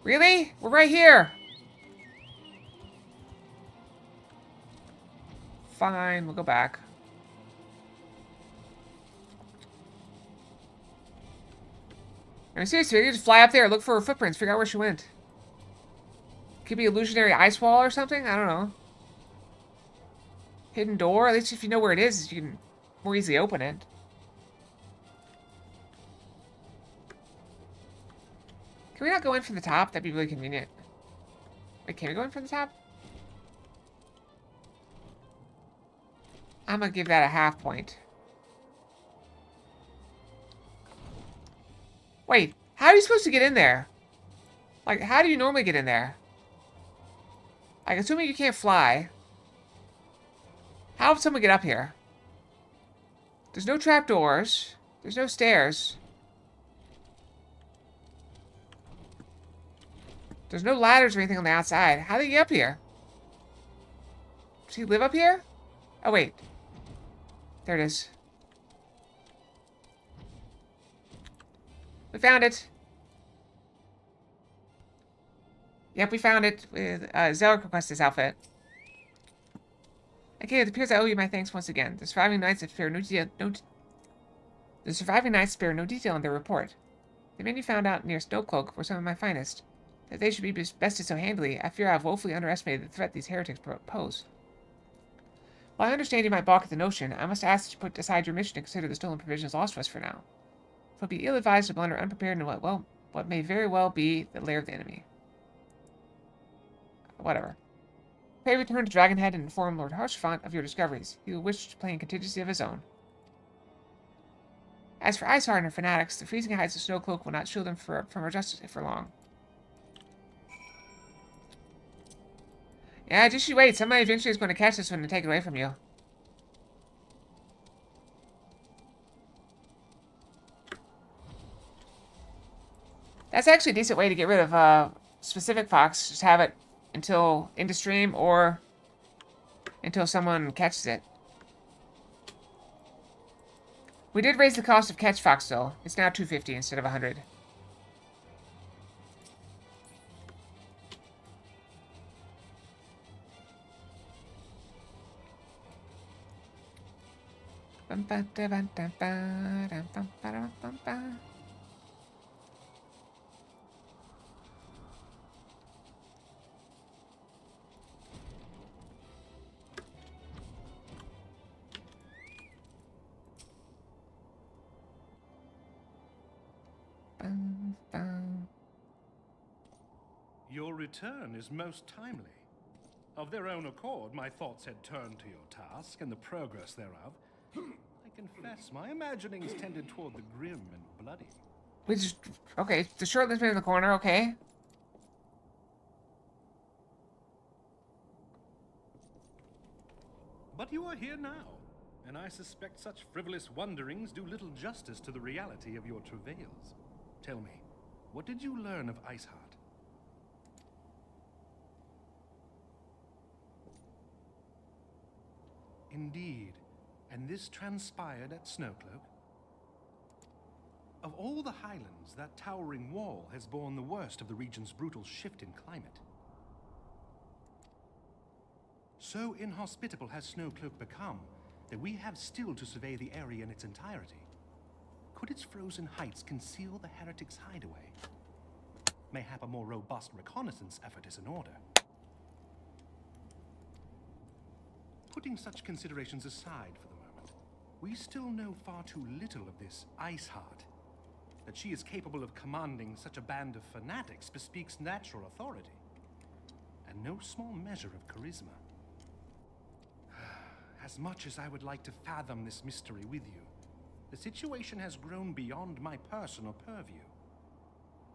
Really? We're right here! Fine, we'll go back. I mean, seriously, we could just fly up there, look for her footprints, figure out where she went. Could be illusionary ice wall or something? I don't know. Hidden door? At least if you know where it is, you can more easily open it. Can we not go in from the top? That'd be really convenient. Wait, can we go in from the top? I'm gonna give that a half point. Wait, how are you supposed to get in there? Like, how do you normally get in there? Like, assuming you can't fly. How would someone get up here? There's no trapdoors. There's no stairs. There's no ladders or anything on the outside. How do you get up here? Does he live up here? Oh, wait. There it is. We found it. Yep, we found it. Zelric requested this outfit. Okay, it appears I owe you my thanks once again. The surviving knights spare no detail in their report. The men you found out near Snowcloak were some of my finest. That they should be bested so handily, I fear I have woefully underestimated the threat these heretics pose. While I understand you might balk at the notion, I must ask that you put aside your mission and consider the stolen provisions lost to us for now. It would be ill-advised to blunder unprepared in what may very well be the lair of the enemy. Whatever. Pray return to Dragonhead and inform Lord Harshfont of your discoveries. He will wish to plan contingency of his own. As for Iceheart and her fanatics, the freezing heights of Snowcloak will not shield them from our justice for long. Yeah, just you wait. Somebody eventually is going to catch this one and take it away from you. That's actually a decent way to get rid of specific Fox. Just have it until end of stream or until someone catches it. We did raise the cost of catch Fox though. It's now $250 instead of $100. Your return is most timely. Of their own accord, my thoughts had turned to your task and the progress thereof. I confess, my imaginings tended toward the grim and bloody. We just... Okay, the shirtless man in the corner, okay. But you are here now, and I suspect such frivolous wonderings do little justice to the reality of your travails. Tell me, what did you learn of Iceheart? Indeed, and this transpired at Snowcloak? Of all the highlands, that towering wall has borne the worst of the region's brutal shift in climate. So inhospitable has Snowcloak become that we have still to survey the area in its entirety. Could its frozen heights conceal the heretics' hideaway? Mayhap a more robust reconnaissance effort is in order. Putting such considerations aside for the moment, we still know far too little of this Iceheart. That she is capable of commanding such a band of fanatics bespeaks natural authority, and no small measure of charisma. As much as I would like to fathom this mystery with you, the situation has grown beyond my personal purview.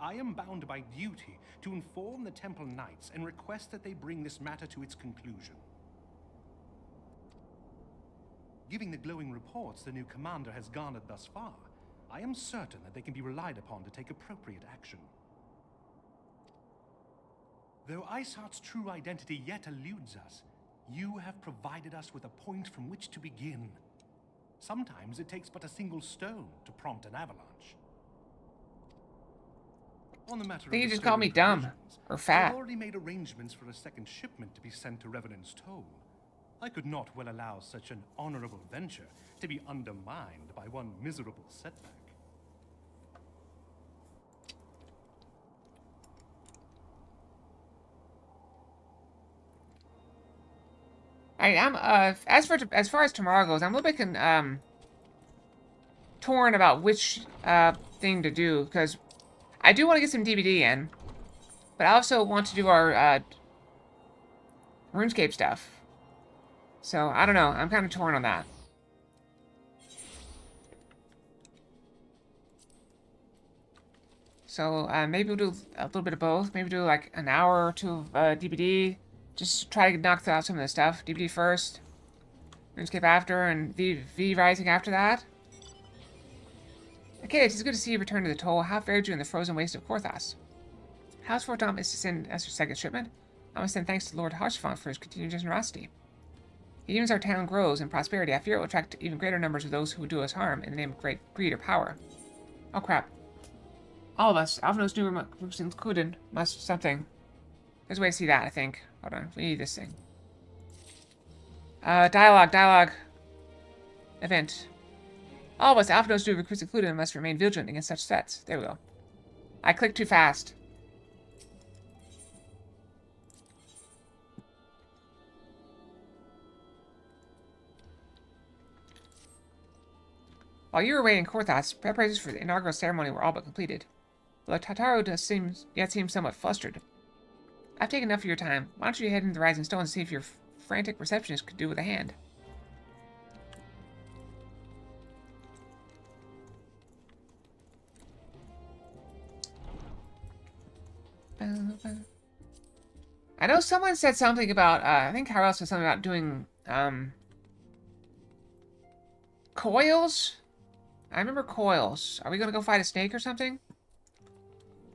I am bound by duty to inform the Temple Knights and request that they bring this matter to its conclusion. Given the glowing reports the new commander has garnered thus far, I am certain that they can be relied upon to take appropriate action. Though Iceheart's true identity yet eludes us, you have provided us with a point from which to begin. Sometimes it takes but a single stone to prompt an avalanche. On the matter I think of you just called me dumb or fat. I've already made arrangements for a second shipment to be sent to Revenant's Toll. I could not well allow such an honorable venture to be undermined by one miserable setback. I'm as far as tomorrow goes, I'm a little bit torn about which thing to do, because I do want to get some DVD in, but I also want to do our RuneScape stuff. So I don't know. I'm kind of torn on that. So maybe we'll do a little bit of both. Maybe do like an hour or two of DVD. Just try to knock out some of this stuff. DVD first, RuneScape after, and V Rising after that. Okay, it's good to see you return to the Toll. How fared you in the frozen waste of Korthos? How's Fort Dom is to send us your second shipment? I must send thanks to Lord Harshfont for his continued generosity. Even as our town grows in prosperity, I fear it will attract even greater numbers of those who would do us harm in the name of great greed or power. Oh crap. All of us, Alphanos new recruits included, must something. There's a way to see that, I think. Hold on, we need this thing. Dialogue. Event. All of us, Alphanos new recruits included, must remain vigilant against such threats. There we go. I clicked too fast. While you were waiting in Korthos, preparations for the inaugural ceremony were all but completed. Though Tataru does seem somewhat flustered. I've taken enough of your time. Why don't you head into the Rising Stone and see if your frantic receptionist could do with a hand? I know someone said something about, I think Kyrell said something about doing, Coils? I remember Coils. Are we gonna go fight a snake or something?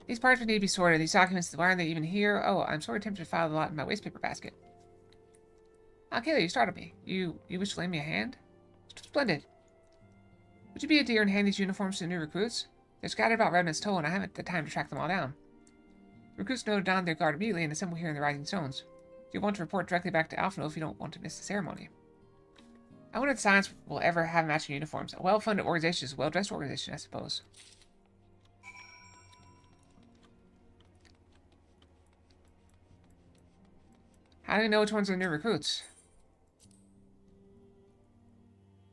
These parts would need to be sorted. These documents, why aren't they even here? Oh, I'm sort of tempted to file a lot in my wastepaper basket. Okay, you startled me. You wish to lend me a hand? Splendid. Would you be a dear and hand these uniforms to the new recruits? They're scattered about Revenant's Toll, and I haven't the time to track them all down. Recruits noted down their guard immediately and assemble here in the Rising Stones. You'll want to report directly back to Alphino if you don't want to miss the ceremony. I wonder if Science will ever have matching uniforms. A well-funded organization is a well-dressed organization, I suppose. How do we know which ones are new recruits?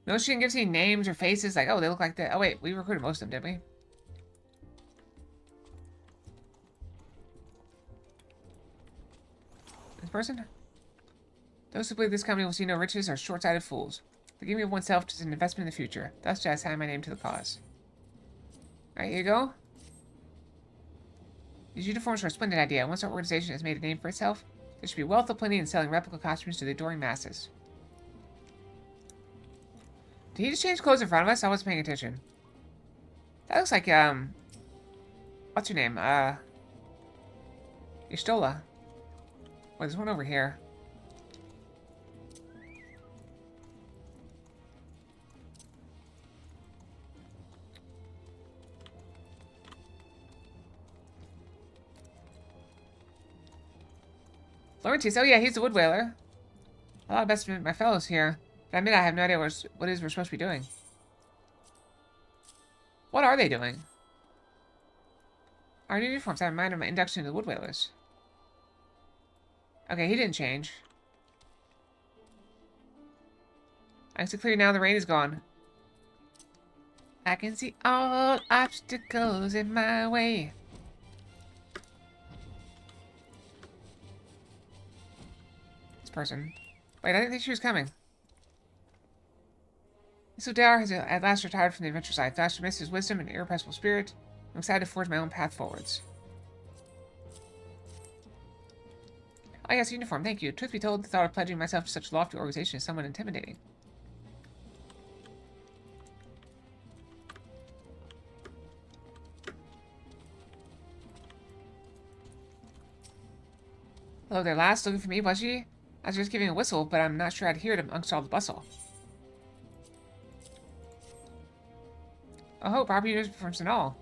No, she didn't give us any names or faces, like, oh, they look like that. Oh, wait, we recruited most of them, didn't we? This person? Those who believe this company will see no riches are short-sighted fools. The giving of oneself is an investment in the future. Thus do I assign my name to the cause. Alright, here you go. These uniforms are a splendid idea. Once our organization has made a name for itself, there should be wealth aplenty in selling replica costumes to the adoring masses. Did he just change clothes in front of us? I wasn't paying attention. That looks like, what's your name? Ishtola. Well, there's one over here. Laurentius, oh yeah, he's the wood whaler. A lot of best of my fellows here. But I admit I have no idea what it is we're supposed to be doing. What are they doing? Our new uniforms have reminded my induction to the wood whalers. Okay, he didn't change. I can see clearly now the rain is gone. I can see all obstacles in my way. This person. Wait, I didn't think she was coming. This O'Dowd has at last retired from the adventure side. Thus, to miss his wisdom and irrepressible spirit, I'm excited to forge my own path forwards. Oh yes, uniform, thank you. Truth be told, the thought of pledging myself to such a lofty organization is somewhat intimidating. Hello there, lass. Looking for me, was she? I was just giving a whistle, but I'm not sure I'd hear it amongst all the bustle. Oh, proper uniforms and all.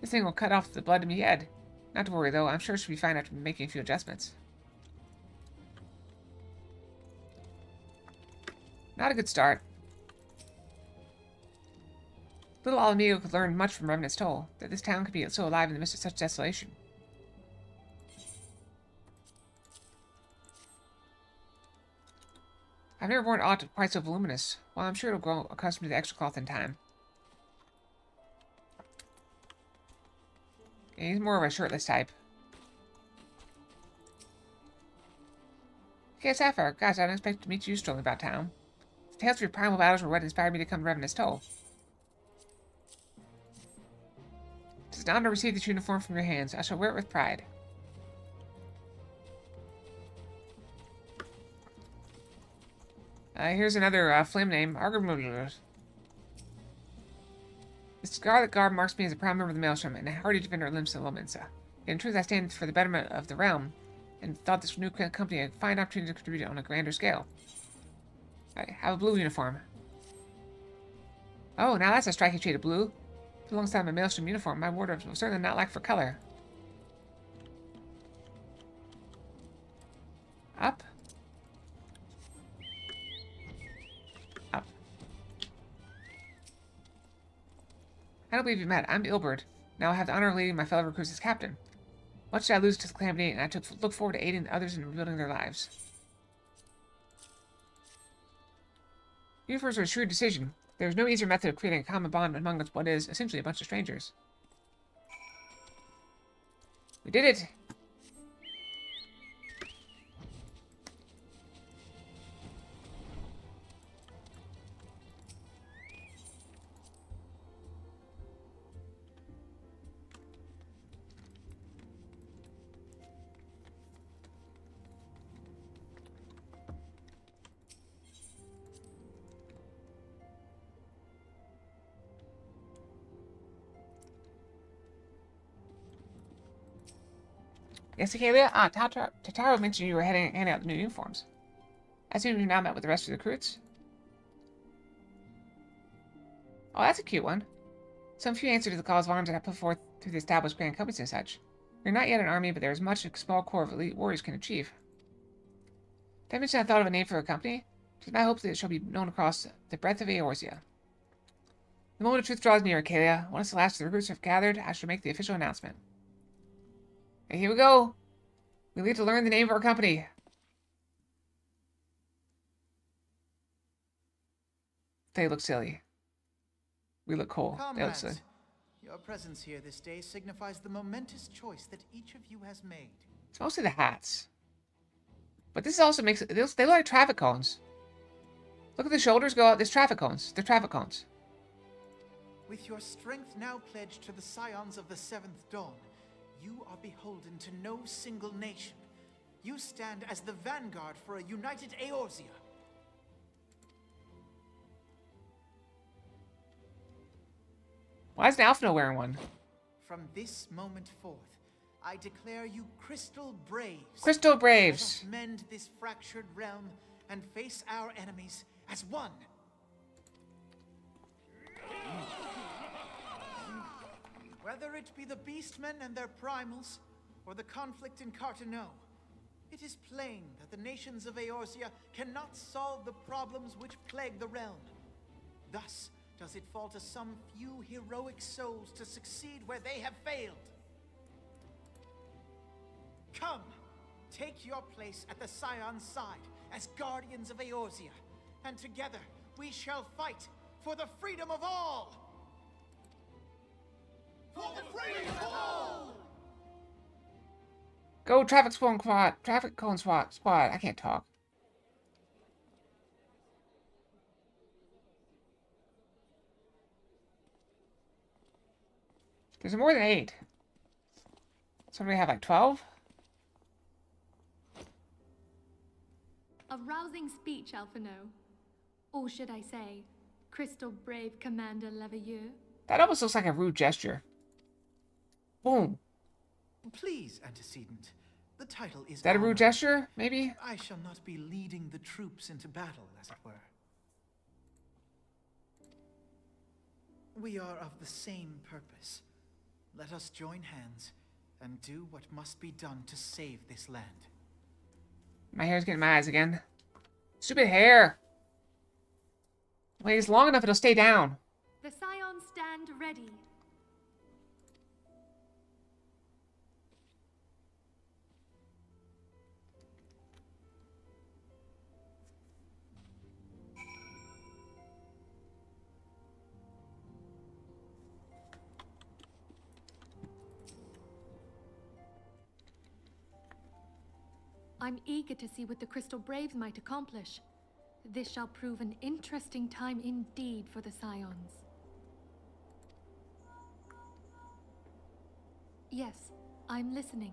This thing will cut off the blood in my head. Not to worry, though. I'm sure it should be fine after making a few adjustments. Not a good start. Little Alamego could learn much from Revenant's Toll, that this town could be so alive in the midst of such desolation. I've never worn aught quite so voluminous. Well, I'm sure it'll grow accustomed to the extra cloth in time. Yeah, he's more of a shirtless type. Okay, Sapphire. Gosh, I didn't expect to meet you strolling about town. The tales of your primal battles were what inspired me to come to Revenant's Toll. It is an honor to receive this uniform from your hands. I shall wear it with pride. Here's another flame name. The scarlet garb marks me as a proud member of the Maelstrom and a hardy defender of Limsa Lominsa. In truth, I stand for the betterment of the realm, and thought this new company a fine opportunity to contribute on a grander scale. I have a blue uniform. Oh, now that's a striking shade of blue. Alongside my Maelstrom uniform, my wardrobe will certainly not lack for color. Up. Up. I don't believe you met. I'm Ilbert. Now I have the honor of leading my fellow recruits as captain. Much did I lose to the calamity, and I look forward to aiding others in rebuilding their lives. Uniforms are a shrewd decision. There is no easier method of creating a common bond among us what is, essentially, a bunch of strangers. We did it! Yes, Acalia? Tataro mentioned you were handing out the new uniforms. I assume you've now met with the rest of the recruits? Oh, that's a cute one. Some few answer to the calls of arms that I put forth through the established grand companies and such. You're not yet an army, but there is much a small corps of elite warriors can achieve. Did I mention I thought of a name for a company? It is my hope that it shall be known across the breadth of Eorzea. The moment of truth draws near, Acalia. Once the last of the recruits have gathered, I shall make the official announcement. Okay, here we go. We need to learn the name of our company. They look silly. We look cool. They look silly. Your presence here this day signifies the momentous choice that each of you has made. It's mostly the hats. But this also makes it... They look like traffic cones. Look at the shoulders go out. There's traffic cones. They're traffic cones. With your strength now pledged to the scions of the Seventh Dawn, you are beholden to no single nation. You stand as the vanguard for a united Eorzea. Why isn't Alphino wearing one? From this moment forth, I declare you Crystal Braves. Crystal Let Braves. us mend this fractured realm and face our enemies as one. Whether it be the Beastmen and their primals, or the conflict in Carteneau, it is plain that the nations of Eorzea cannot solve the problems which plague the realm. Thus, does it fall to some few heroic souls to succeed where they have failed. Come, take your place at the Scion's side as guardians of Eorzea, and together we shall fight for the freedom of all! For the freedom of all! Go traffic spawn squad. Traffic cone squad. I can't talk. There's more than 8. So do we have like 12? A rousing speech, Alphino. Or should I say, Crystal Brave Commander Leveilleur. That almost looks like a rude gesture. Boom. Please, antecedent. The title is Is that a rude honored. gesture? Maybe? I shall not be leading the troops into battle, as it were. We are of the same purpose. Let us join hands and do what must be done to save this land. My hair's getting in my eyes again. Stupid hair. Wait, it's long enough, it'll stay down. The Scions stand ready. I'm eager to see what the Crystal Braves might accomplish. This shall prove an interesting time indeed for the Scions. Yes, I'm listening.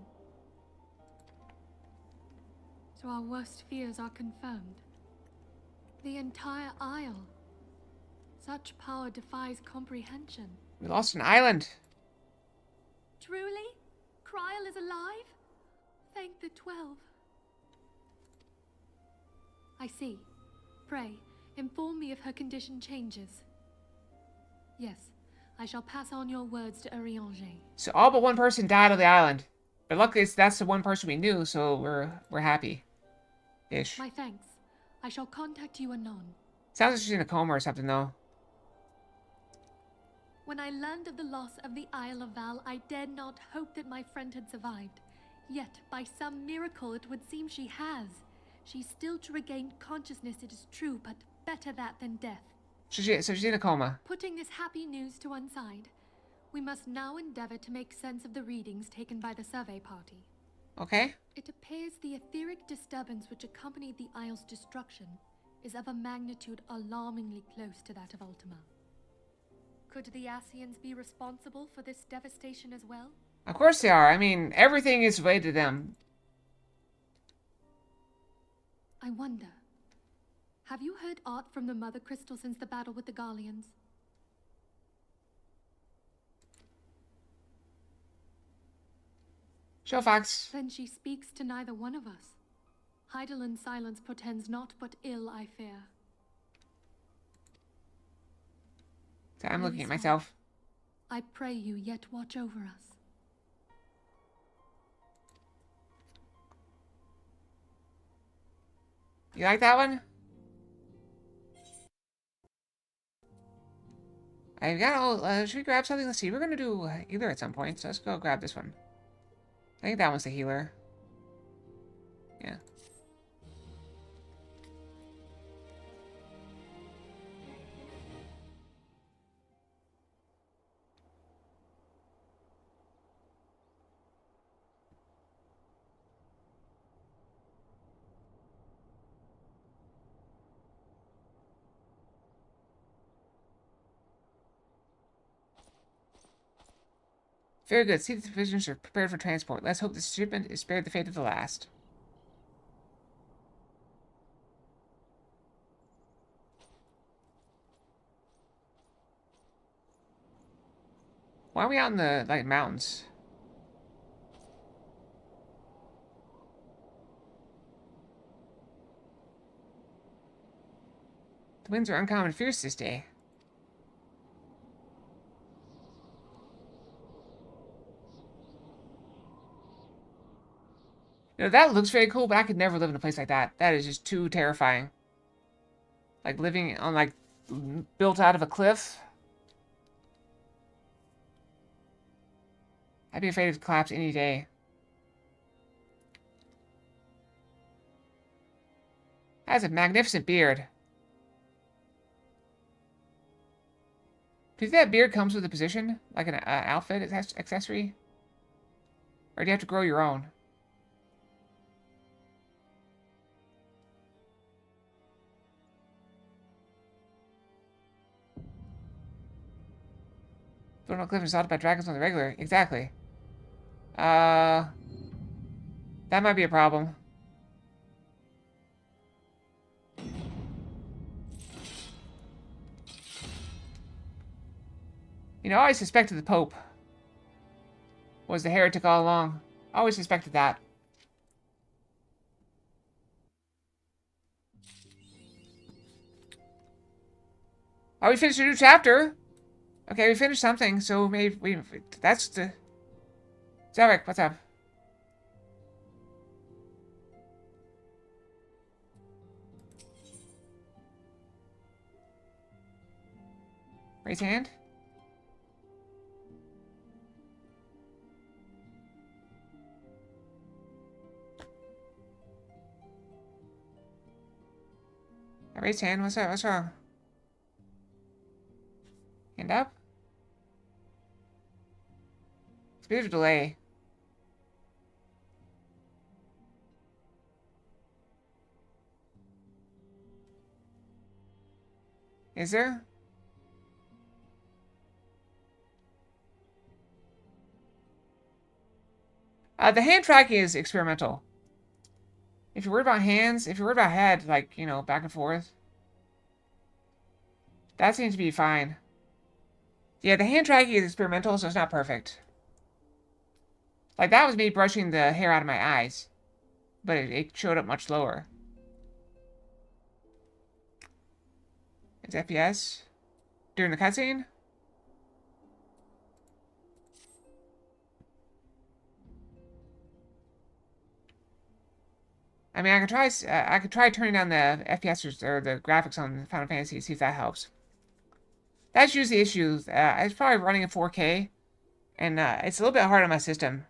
So our worst fears are confirmed. The entire Isle. Such power defies comprehension. We lost an island. Truly? Kryl is alive? Thank the 12. I see. Pray, inform me if her condition changes. Yes, I shall pass on your words to Urianger. So all but one person died on the island. But luckily that's the one person we knew, so we're happy. Ish. My thanks. I shall contact you anon. Sounds like she's in a coma or something though. When I learned of the loss of the Isle of Val, I dared not hope that my friend had survived. Yet, by some miracle, it would seem she has. She's still to regain consciousness, it is true, but better that than death. So she's in a coma. Putting this happy news to one side, we must now endeavor to make sense of the readings taken by the survey party. Okay. It appears the etheric disturbance which accompanied the Isle's destruction is of a magnitude alarmingly close to that of Ultima. Could the Ascians be responsible for this devastation as well? Of course they are. I mean, everything is related to them. I wonder, have you heard aught from the Mother Crystal since the battle with the Garleans? Show Fox. Then she speaks to neither one of us. Heidelind's silence portends naught but ill, I fear. So I'm looking at Please, myself. I pray you yet watch over us. You like that one? I've got all, should we grab something? Let's see, we're gonna do healer at some point, so let's go grab this one. I think that one's the healer. Yeah. Very good. See that the provisions are prepared for transport. Let's hope this shipment is spared the fate of the last. Why are we out in the, like, mountains? The winds are uncommon fierce this day. You know, that looks very cool, but I could never live in a place like that. That is just too terrifying. Like living on, like, built out of a cliff. I'd be afraid of collapse any day. That's a magnificent beard. Do you think that beard comes with a position? Like an outfit accessory? Or do you have to grow your own? Floating on a cliff and assaulted by dragons on the regular. Exactly. That might be a problem. You know, I always suspected the Pope was the heretic all along. I always suspected that. Oh, we finished a new chapter. Okay, we finished something, so maybe that's the... Zarek, what's up? Raise hand. I raised hand. What's up? What's wrong? Hand up. It's a bit of a delay. Is there? The hand tracking is experimental. If you're worried about hands, if you're worried about head, like, you know, back and forth, that seems to be fine. Yeah, the hand tracking is experimental, so it's not perfect. Like, that was me brushing the hair out of my eyes, but it showed up much lower. It's FPS during the cutscene. I mean, I could try turning down the FPS or the graphics on Final Fantasy to see if that helps. That's usually the issue. It's probably running in 4K, and it's a little bit hard on my system.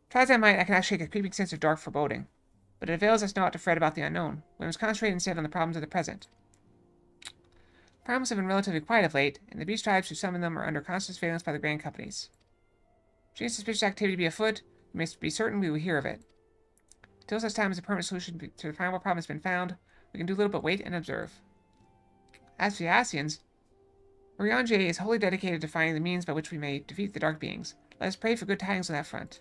Try as I might, I can actually get a creeping sense of dark foreboding, but it avails us not to fret about the unknown. We must concentrate instead on the problems of the present. Problems have been relatively quiet of late, and the beast tribes who summon them are under constant surveillance by the grand companies. Should any suspicious activity be afoot, we must be certain we will hear of it. Until such time as a permanent solution to the final problem has been found, we can do little but wait and observe. As for the Asians, Oriange is wholly dedicated to finding the means by which we may defeat the Dark Beings. Let us pray for good tidings on that front.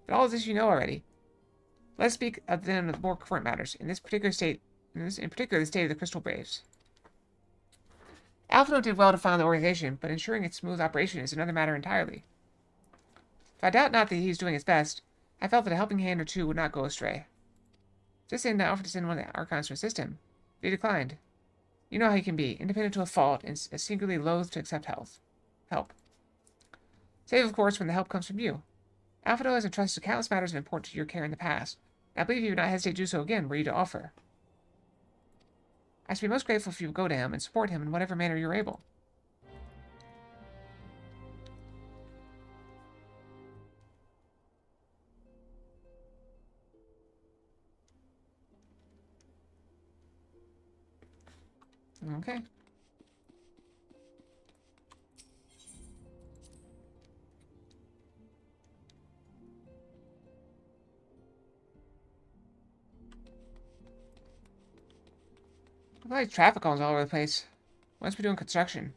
But all of this you know already. Let us speak of then of the more current matters, in particular the state of the Crystal Braves. Alphinaud did well to found the organization, but ensuring its smooth operation is another matter entirely. If I doubt not that he is doing his best, I felt that a helping hand or two would not go astray. This end I offered to send one of the Archons to assist him. But he declined. You know how he can be, independent to a fault, and singularly loath to accept help. Save, of course, when the help comes from you. Alphinaud has entrusted countless matters of importance to your care in the past. I believe you would not hesitate to do so again were you to offer. I should be most grateful if you would go to him and support him in whatever manner you are able. Okay. Like traffic cones all over the place. Must be doing construction.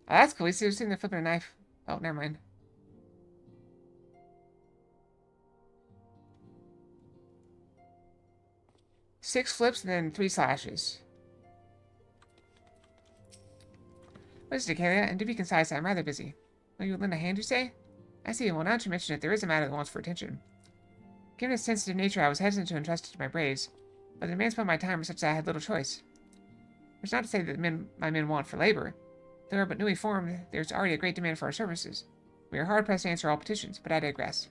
Oh, that's cool. He's sitting there flipping a knife. Oh, never mind. Six flips and then 3 slashes. What is it, Kalia? And to be concise, I'm rather busy. Will you lend a hand, you say? I see. Well, now that you mention it, there is a matter that wants for attention. Given its sensitive nature, I was hesitant to entrust it to my braves, but the demands upon my time were such that I had little choice. It's not to say that my men want for labor. Though we're but newly formed, there's already a great demand for our services. We are hard-pressed to answer all petitions, but I digress.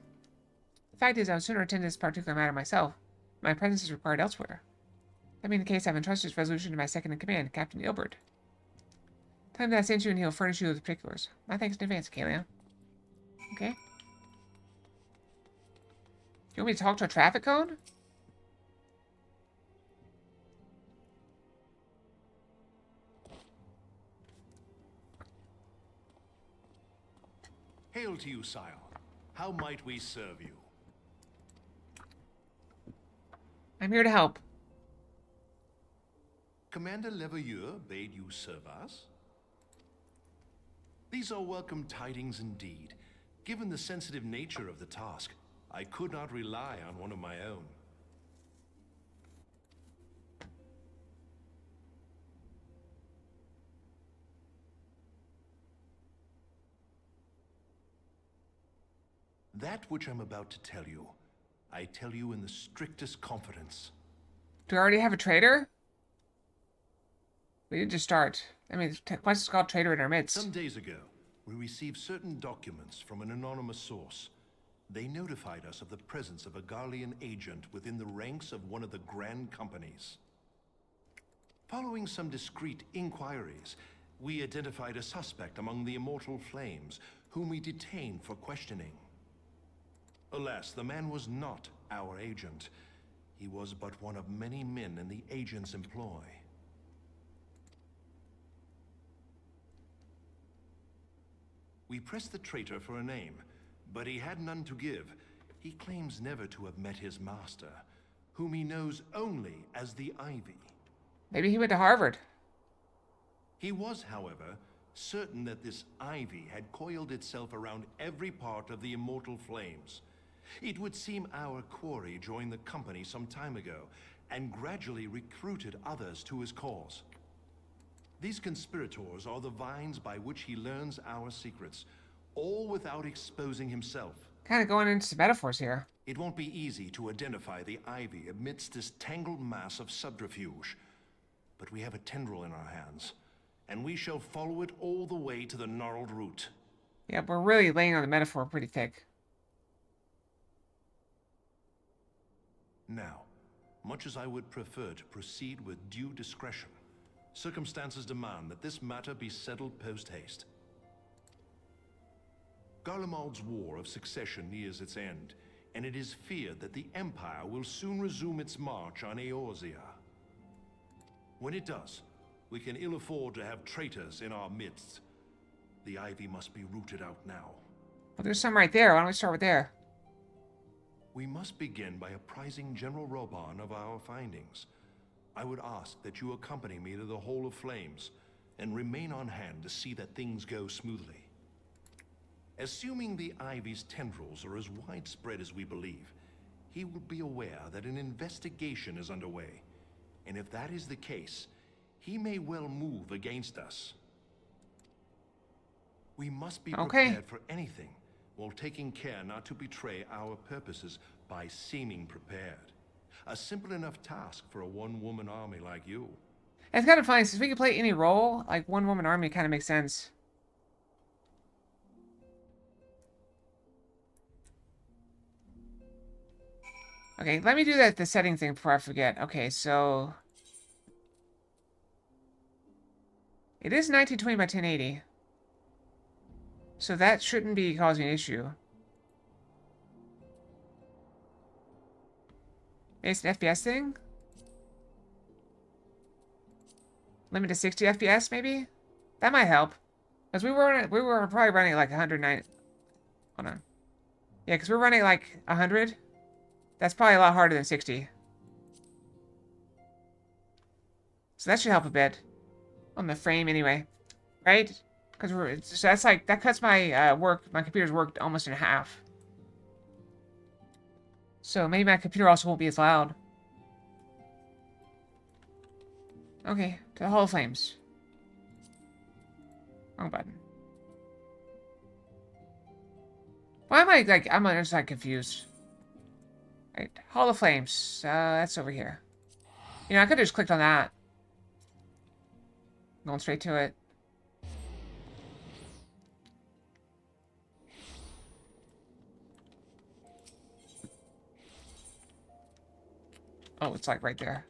The fact is, I would sooner attend to this particular matter myself. My presence is required elsewhere. That being the case, I've entrusted its resolution to my second-in-command, Captain Ilbert. Tell him that I sent you, and he'll furnish you with the particulars. My thanks in advance, Kalia. Okay. You want me to talk to a traffic cone? Hail to you, sire. How might we serve you? I'm here to help. Commander Leveilleur bade you serve us? These are welcome tidings indeed. Given the sensitive nature of the task, I could not rely on one of my own. That which I'm about to tell you, I tell you in the strictest confidence. Do I already have a trader? We did just start. I mean, the quest is called Trader in Our Midst. Some days ago, we received certain documents from an anonymous source. They notified us of the presence of a Garlean agent within the ranks of one of the Grand Companies. Following some discreet inquiries, we identified a suspect among the Immortal Flames, whom we detained for questioning. Alas, the man was not our agent. He was but one of many men in the agent's employ. We pressed the traitor for a name, but he had none to give. He claims never to have met his master, whom he knows only as the Ivy. Maybe he went to Harvard. He was, however, certain that this Ivy had coiled itself around every part of the Immortal Flames. It would seem our quarry joined the company some time ago, and gradually recruited others to his cause. These conspirators are the vines by which he learns our secrets, all without exposing himself. Kind of going into some metaphors here. It won't be easy to identify the Ivy amidst this tangled mass of subterfuge. But we have a tendril in our hands, and we shall follow it all the way to the gnarled root. Yeah, we're really laying on the metaphor pretty thick. Now, much as I would prefer to proceed with due discretion, circumstances demand that this matter be settled post-haste. Garlemald's War of Succession nears its end, and it is feared that the Empire will soon resume its march on Eorzea. When it does, we can ill afford to have traitors in our midst. The Ivy must be rooted out now. Well, there's some right there. Why don't we start with there? We must begin by apprising General Roban of our findings. I would ask that you accompany me to the Hall of Flames, and remain on hand to see that things go smoothly. Assuming the Ivy's tendrils are as widespread as we believe, he will be aware that an investigation is underway, and if that is the case, he may well move against us. We must be prepared for anything, while taking care not to betray our purposes by seeming prepared. A simple enough task for a one-woman army like you. It's kind of funny, since we can play any role, like one-woman army kind of makes sense. Okay, let me do the setting thing before I forget. Okay, so... it is 1920 by 1080. So that shouldn't be causing an issue. It's an FPS thing? Limit to 60 FPS, maybe? That might help. Because we were probably running like 109. Hold on. Yeah, because we're running like 100. That's probably a lot harder than 60. So that should help a bit. On the frame anyway. Right? Because that's like, that cuts my my computer's work almost in half. So maybe my computer also won't be as loud. Okay, to the Hall of Flames. Wrong button. Why am I like, I'm just like confused. Right, Hall of Flames. That's over here. You know, I could have just clicked on that. Going straight to it. Oh, it's like right there.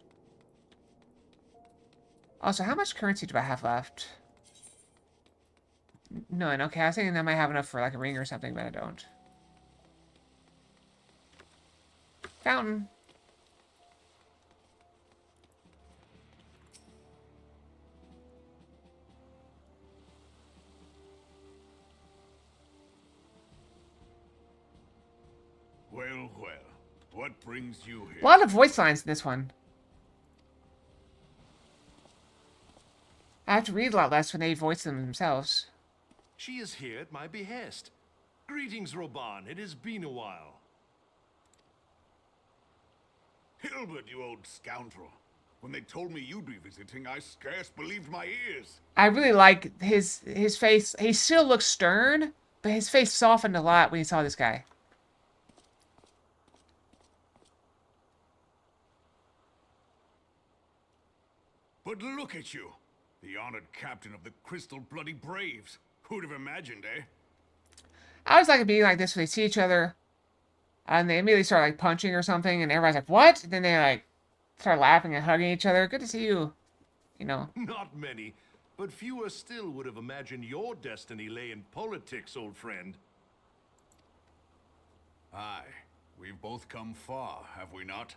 Also, how much currency do I have left? None. Okay, I was thinking I might have enough for like a ring or something, but I don't. Fountain. Well, well. What brings you here? A lot of voice lines in this one. I have to read a lot less when they voice them themselves. She is here at my behest. Greetings, Roban. It has been a while. Hilbert, you old scoundrel. When they told me you'd be visiting, I scarce believed my ears. I really like his face. He still looks stern, but his face softened a lot when he saw this guy. But look at you, the honored captain of the Crystal Bloody Braves. Who'd have imagined, eh? I always like it being like this when they see each other, and they immediately start like punching or something, and everybody's like, "What?" And then they like start laughing and hugging each other. Good to see you. You know. Not many, but fewer still would have imagined your destiny lay in politics, old friend. Aye, we've both come far, have we not?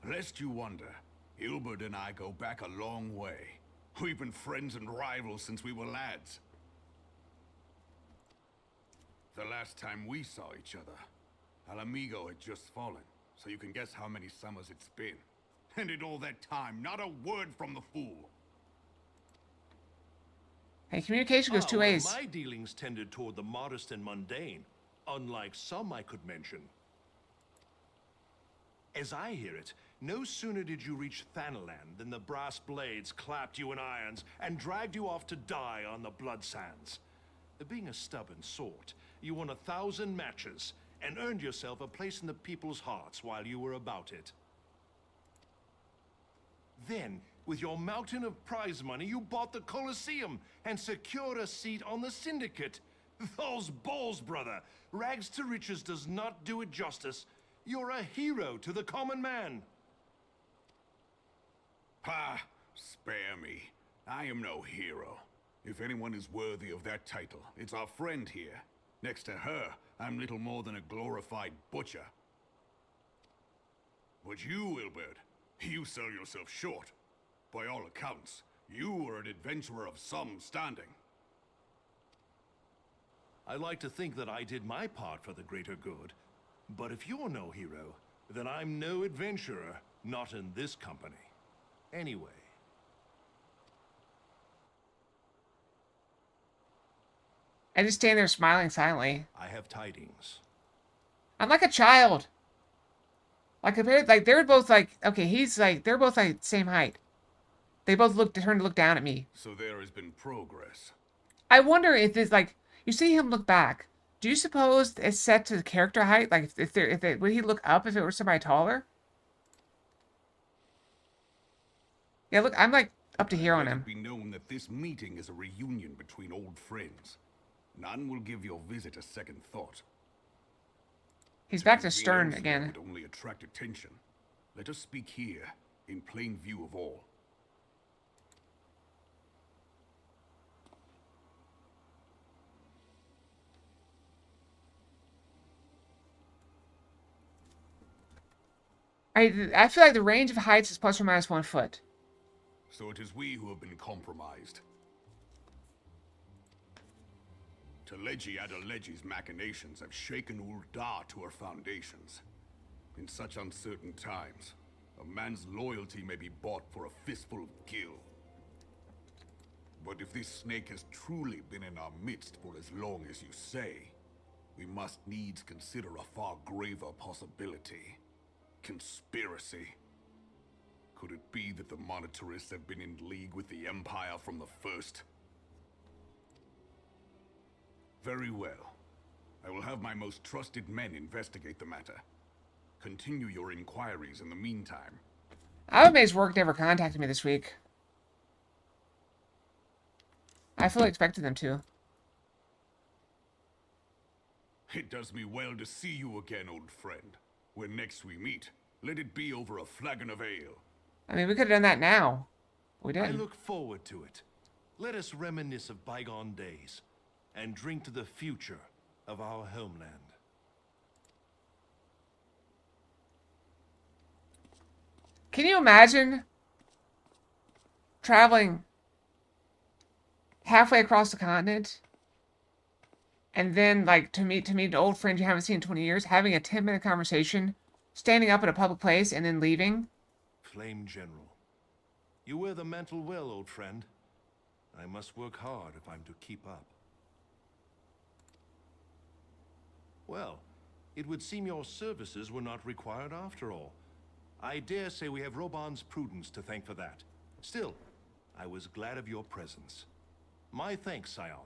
Lest you wonder, Hilbert and I go back a long way. We've been friends and rivals since we were lads. The last time we saw each other, Alamigo had just fallen, so you can guess how many summers it's been. And in all that time, not a word from the fool. Hey, communication goes two well, ways. my dealings tended toward the modest and mundane, unlike some I could mention. As I hear it, no sooner did you reach Thanalan than the brass blades clapped you in irons and dragged you off to die on the blood sands. Being a stubborn sort, you won 1,000 matches and earned yourself a place in the people's hearts while you were about it. Then, with your mountain of prize money, you bought the Colosseum and secured a seat on the Syndicate. Those balls, brother! Rags to riches does not do it justice. You're a hero to the common man. Ha! Spare me. I am no hero. If anyone is worthy of that title, it's our friend here. Next to her, I'm little more than a glorified butcher. But you, Hilbert, you sell yourself short. By all accounts, you are an adventurer of some standing. I like to think that I did my part for the greater good. But if you're no hero, then I'm no adventurer, not in this company. Anyway. I just stand there smiling silently. I have tidings. I'm like a child. Like compared, like they're both like, okay, he's like, they're both like same height. They both turn to look down at me. So there has been progress. I wonder if it's like, you see him look back. Do you suppose it's set to the character height? Like, would he look up if it were somebody taller? Yeah, look, I'm like up to here on him. Let it be known that this meeting is a reunion between old friends. None will give your visit a second thought. He's back to Being stern elsewhere again. would only attract attention. Let us speak here, in plain view of all. I feel like the range of heights is plus or minus 1 foot. So it is we who have been compromised. Teleji Adeleji's machinations have shaken Ul'dah to her foundations. In such uncertain times, a man's loyalty may be bought for a fistful of gil. But if this snake has truly been in our midst for as long as you say, we must needs consider a far graver possibility. Conspiracy. Could it be that the monetarists have been in league with the Empire from the first? Very well. I will have my most trusted men investigate the matter. Continue your inquiries in the meantime. Amame's work never contacted me this week. I fully expected them to. It does me well to see you again, old friend. When next we meet, let it be over a flagon of ale. I mean, we could have done that now. We I didn't. look forward to it. Let us reminisce of bygone days and drink to the future of our homeland. Can you imagine traveling halfway across the continent and then, like, to meet an old friend you haven't seen in 20 years, having a 10-minute conversation, standing up at a public place, and then leaving? Flame General, you wear the mantle well, old friend. I must work hard if I'm to keep up. Well, it would seem your services were not required after all. I dare say we have Roban's prudence to thank for that. Still, I was glad of your presence. My thanks, Scion.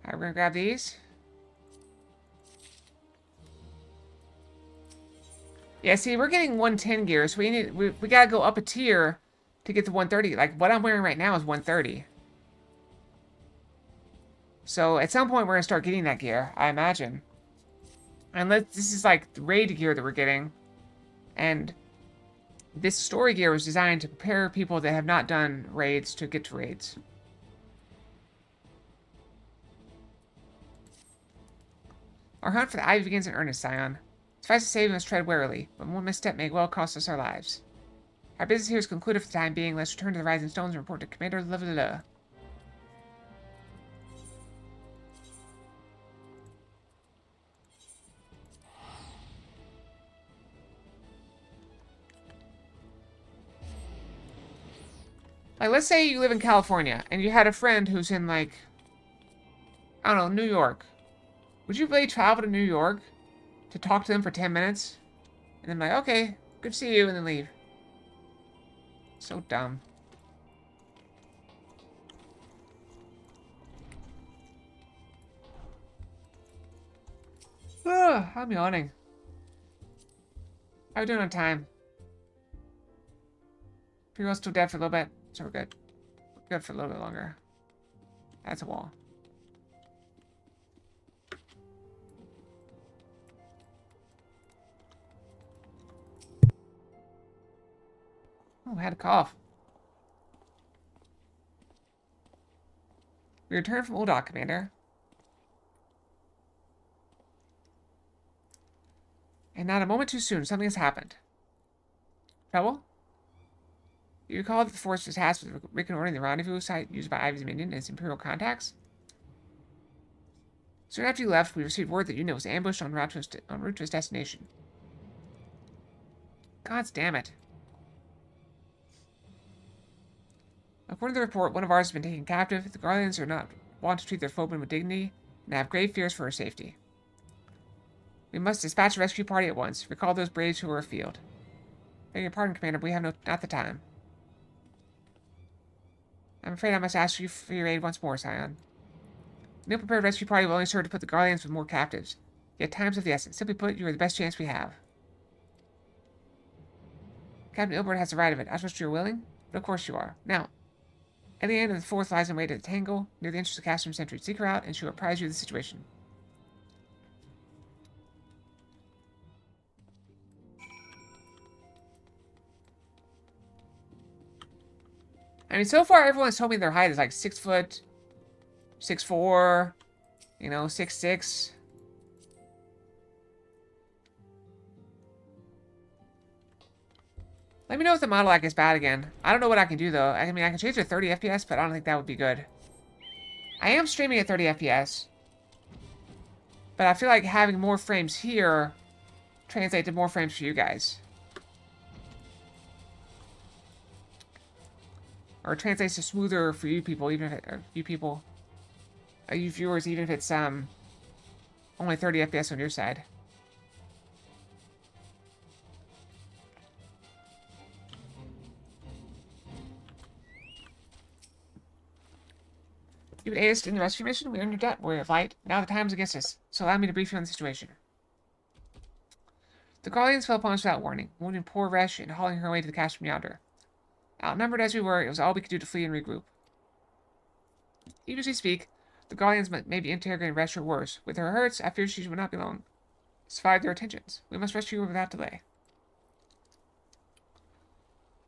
Alright, we're gonna grab these. Yeah, see, we're getting 110 gear, so we gotta go up a tier to get to 130. Like, what I'm wearing right now is 130. So, at some point, we're gonna start getting that gear, I imagine. Unless this is, like, the raid gear that we're getting. And this story gear was designed to prepare people that have not done raids to get to raids. Our hunt for the Ivy begins in earnest, Scion. Suffice to say, we must tread warily, but one misstep may well cost us our lives. Our business here is concluded for the time being. Let's return to the Rising Stones and report to Commander Lavala. Like, let's say you live in California, and you had a friend who's in, like, I don't know, New York. Would you really travel to New York to talk to them for 10 minutes? And then like, okay, good to see you, and then leave. So dumb. Ugh, I'm yawning. How are we doing on time? People still dead for a little bit, so we're good. We're good for a little bit longer. That's a wall. Oh, I had a cough. We returned from Uldok, Commander. And not a moment too soon, something has happened. Trouble? You recall that the force was tasked with reconnoitering the rendezvous site used by Ivy's minion and its Imperial contacts? Soon after you left, we received word that the unit was ambushed en route to its destination. God damn it. According to the report, one of ours has been taken captive. The Guardians are not wont to treat their foemen with dignity, and have grave fears for her safety. We must dispatch a rescue party at once. Recall those braves who were afield. Beg your pardon, Commander, but we have not the time. I'm afraid I must ask you for your aid once more, Scion. An ill-prepared rescue party will only serve to put the Guardians with more captives. Yet time's of the essence. Simply put, you are the best chance we have. Captain Ilbert has the right of it. I trust you're willing, but of course you are. Now, at the end of the fourth lies in wait at the Tangle, near the entrance of Castrum Sentry. Seek her out, and she will apprise you of the situation. I mean, so far everyone's told me their height is like 6 foot, 6'4", you know, 6'6". Let me know if the model lag is bad again. I don't know what I can do though. I mean, I can change to 30 FPS, but I don't think that would be good. I am streaming at 30 FPS. But I feel like having more frames here translates to more frames for you guys. Or it translates to smoother for you people, even if you viewers, even if it's only 30 FPS on your side. You've been aced in the rescue mission. We earned your debt, warrior of light. Now the time is against us, so allow me to brief you on the situation. The Guardians fell upon us without warning, wounding poor Resh and hauling her away to the cache from yonder. Outnumbered as we were, it was all we could do to flee and regroup. Even as we speak, the Guardians may be interrogating Resh or worse. With her hurts, I fear she would not be long survive their attentions. We must rescue her without delay.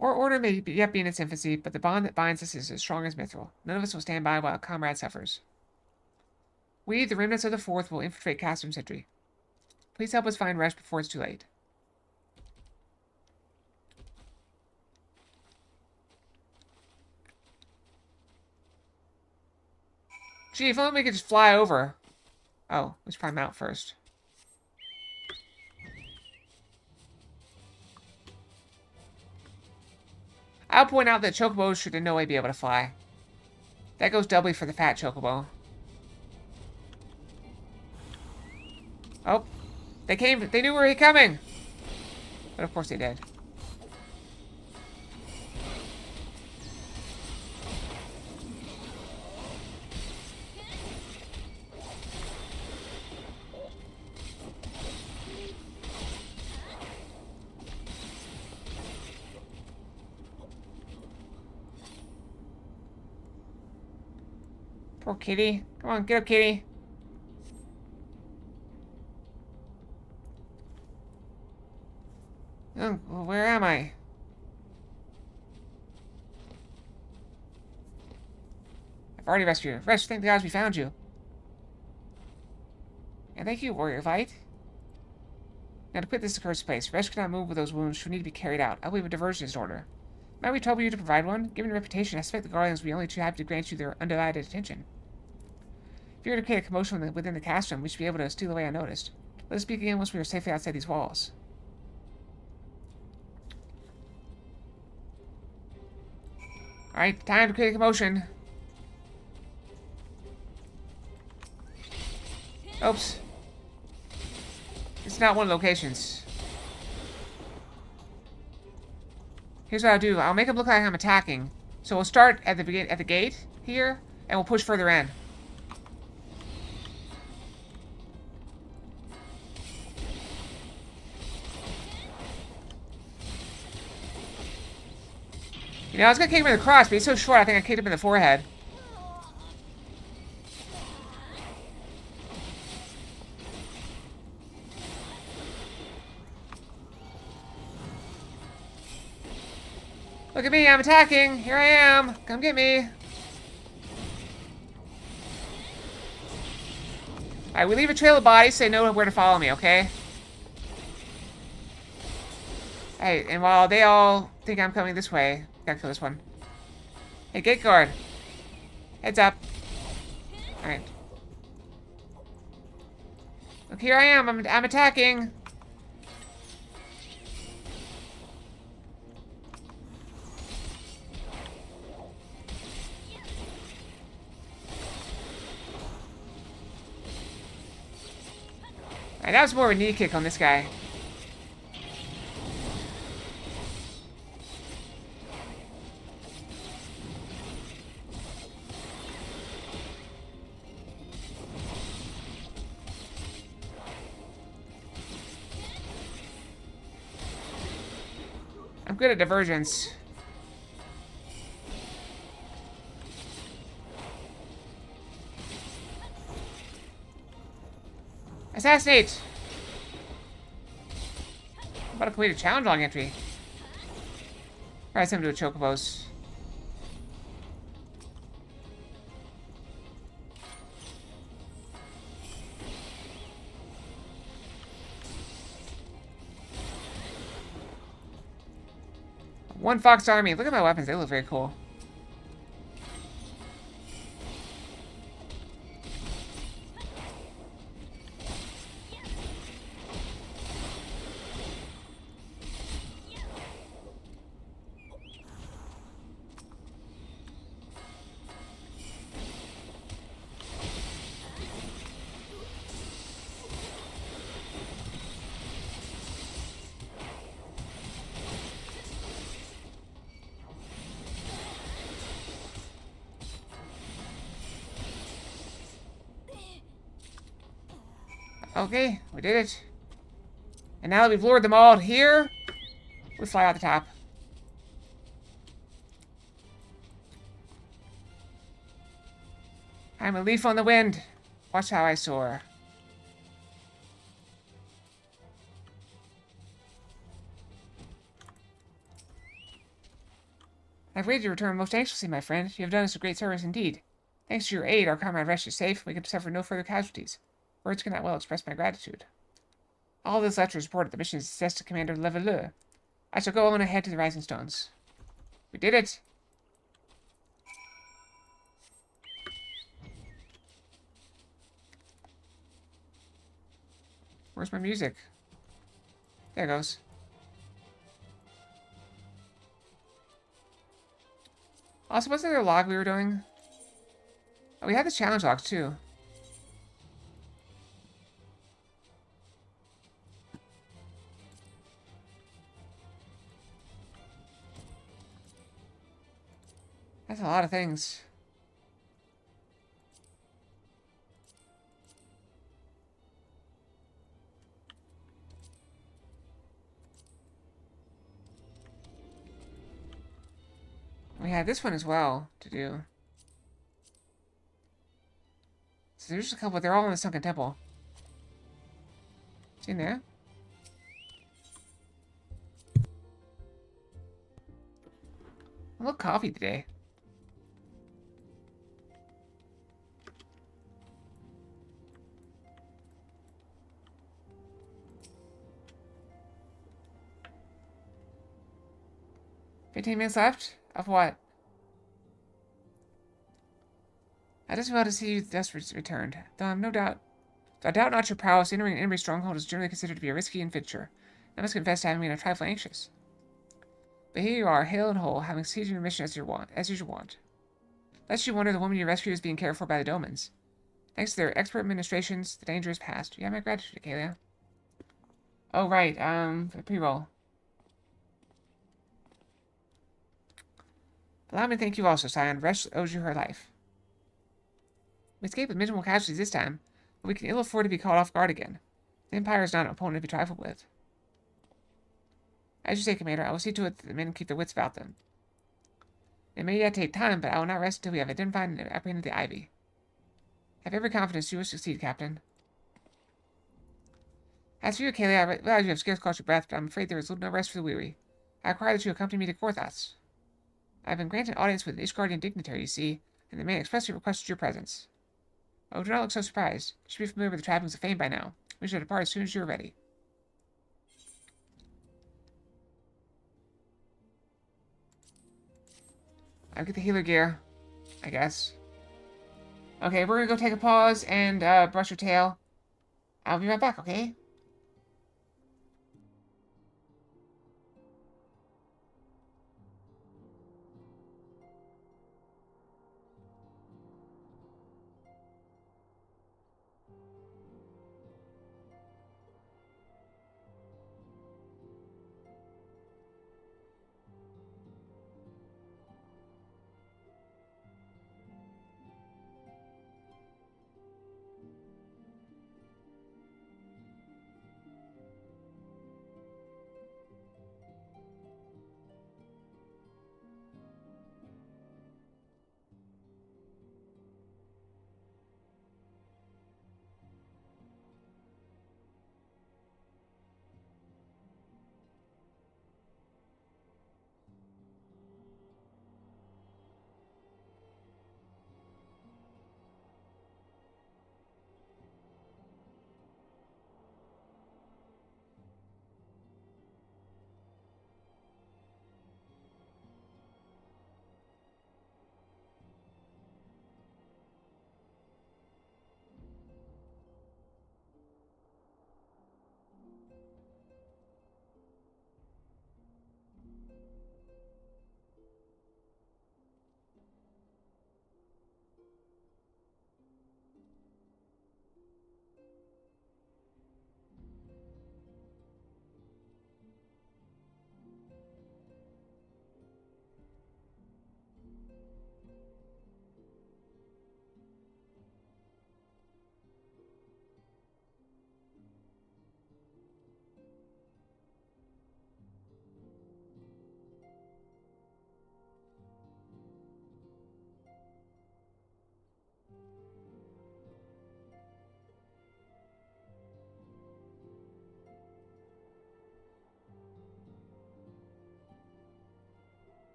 Our order may yet be in its infancy, but the bond that binds us is as strong as mithril. None of us will stand by while a comrade suffers. We, the remnants of the Fourth, will infiltrate Castrum Sentry. Please help us find Resh before it's too late. Gee, if only we could just fly over. Oh, we should probably mount first. I'll point out that chocobos should in no way be able to fly. That goes doubly for the fat chocobo. Oh, they knew we were coming! But of course they did. Poor kitty. Come on, get up, kitty. Oh, well, where am I? I've already rescued you. Resh, thank the gods we found you. And thank you, warrior Vite. Now to quit this accursed place. Resh cannot move with those wounds. She'll need to be carried out. I believe a diversion is in order. Might we trouble you to provide one? Given your reputation, I suspect the Guardians will be only too happy to grant you their undivided attention. If you were to create a commotion within the castrum, we should be able to steal away unnoticed. Let us speak again once we are safely outside these walls. Alright, time to create a commotion. Oops. It's not one of the locations. Here's what I'll do. I'll make it look like I'm attacking. So we'll start at the gate here, and we'll push further in. You know, I was gonna kick him in the cross, but he's so short, I think I kicked him in the forehead. Look at me, I'm attacking! Here I am! Come get me! Alright, we leave a trail of bodies so they know where to follow me, okay? Hey, and while they all think I'm coming this way, gotta kill this one. Hey, gate guard. Heads up. Alright. Look, here I am. I'm attacking. Alright, that was more of a knee kick on this guy. I'm good at divergence. Assassinate! I'm about to complete a challenge log entry. Alright, send him to a chocobos. One Fox Army. Look at my weapons. They look very cool. Okay, we did it. And now that we've lured them all here, we fly out the top. I'm a leaf on the wind. Watch how I soar. I've waited your return most anxiously, my friend. You have done us a great service indeed. Thanks to your aid, our comrade Resh is safe. We can suffer no further casualties. Words cannot well express my gratitude. All this letter is reported. The mission is assessed to Commander Leveleux. I shall go on ahead to the Rising Stones. We did it! Where's my music? There it goes. Also, wasn't there a log we were doing? Oh, we had the challenge logs too. That's a lot of things. We had this one as well to do. So there's just a couple, they're all in the Sunken Temple. See in there? A little coffee today. $15 left? Of what? I just want to see you thus returned. Though I doubt not your prowess, entering an enemy stronghold is generally considered to be a risky adventure. I must confess to having been a trifle anxious. But here you are, hale and whole, having succeeded in your mission as usual want. Lest you wonder, the woman you rescued is being cared for by the Domans. Thanks to their expert administrations, the danger is past. You have my gratitude, Acalia. Oh, right, the pre-roll. Allow me to thank you also, Scion. Resh owes you her life. We escaped with minimal casualties this time, but we can ill afford to be caught off guard again. The Empire is not an opponent to be trifled with. As you say, Commander, I will see to it that the men keep their wits about them. It may yet take time, but I will not rest until we have identified and apprehended the Ivy. I have every confidence you will succeed, Captain. As for you, Acalia, I realize you have scarce caught your breath, but I'm afraid there is no rest for the weary. I require that you accompany me to Korthas. I have been granted audience with an Ishgardian dignitary, you see, and the man expressly requested your presence. Oh, do not look so surprised. You should be familiar with the trappings of fame by now. We shall depart as soon as you are ready. I'll get the healer gear, I guess. Okay, we're gonna go take a pause and brush your tail. I'll be right back, okay?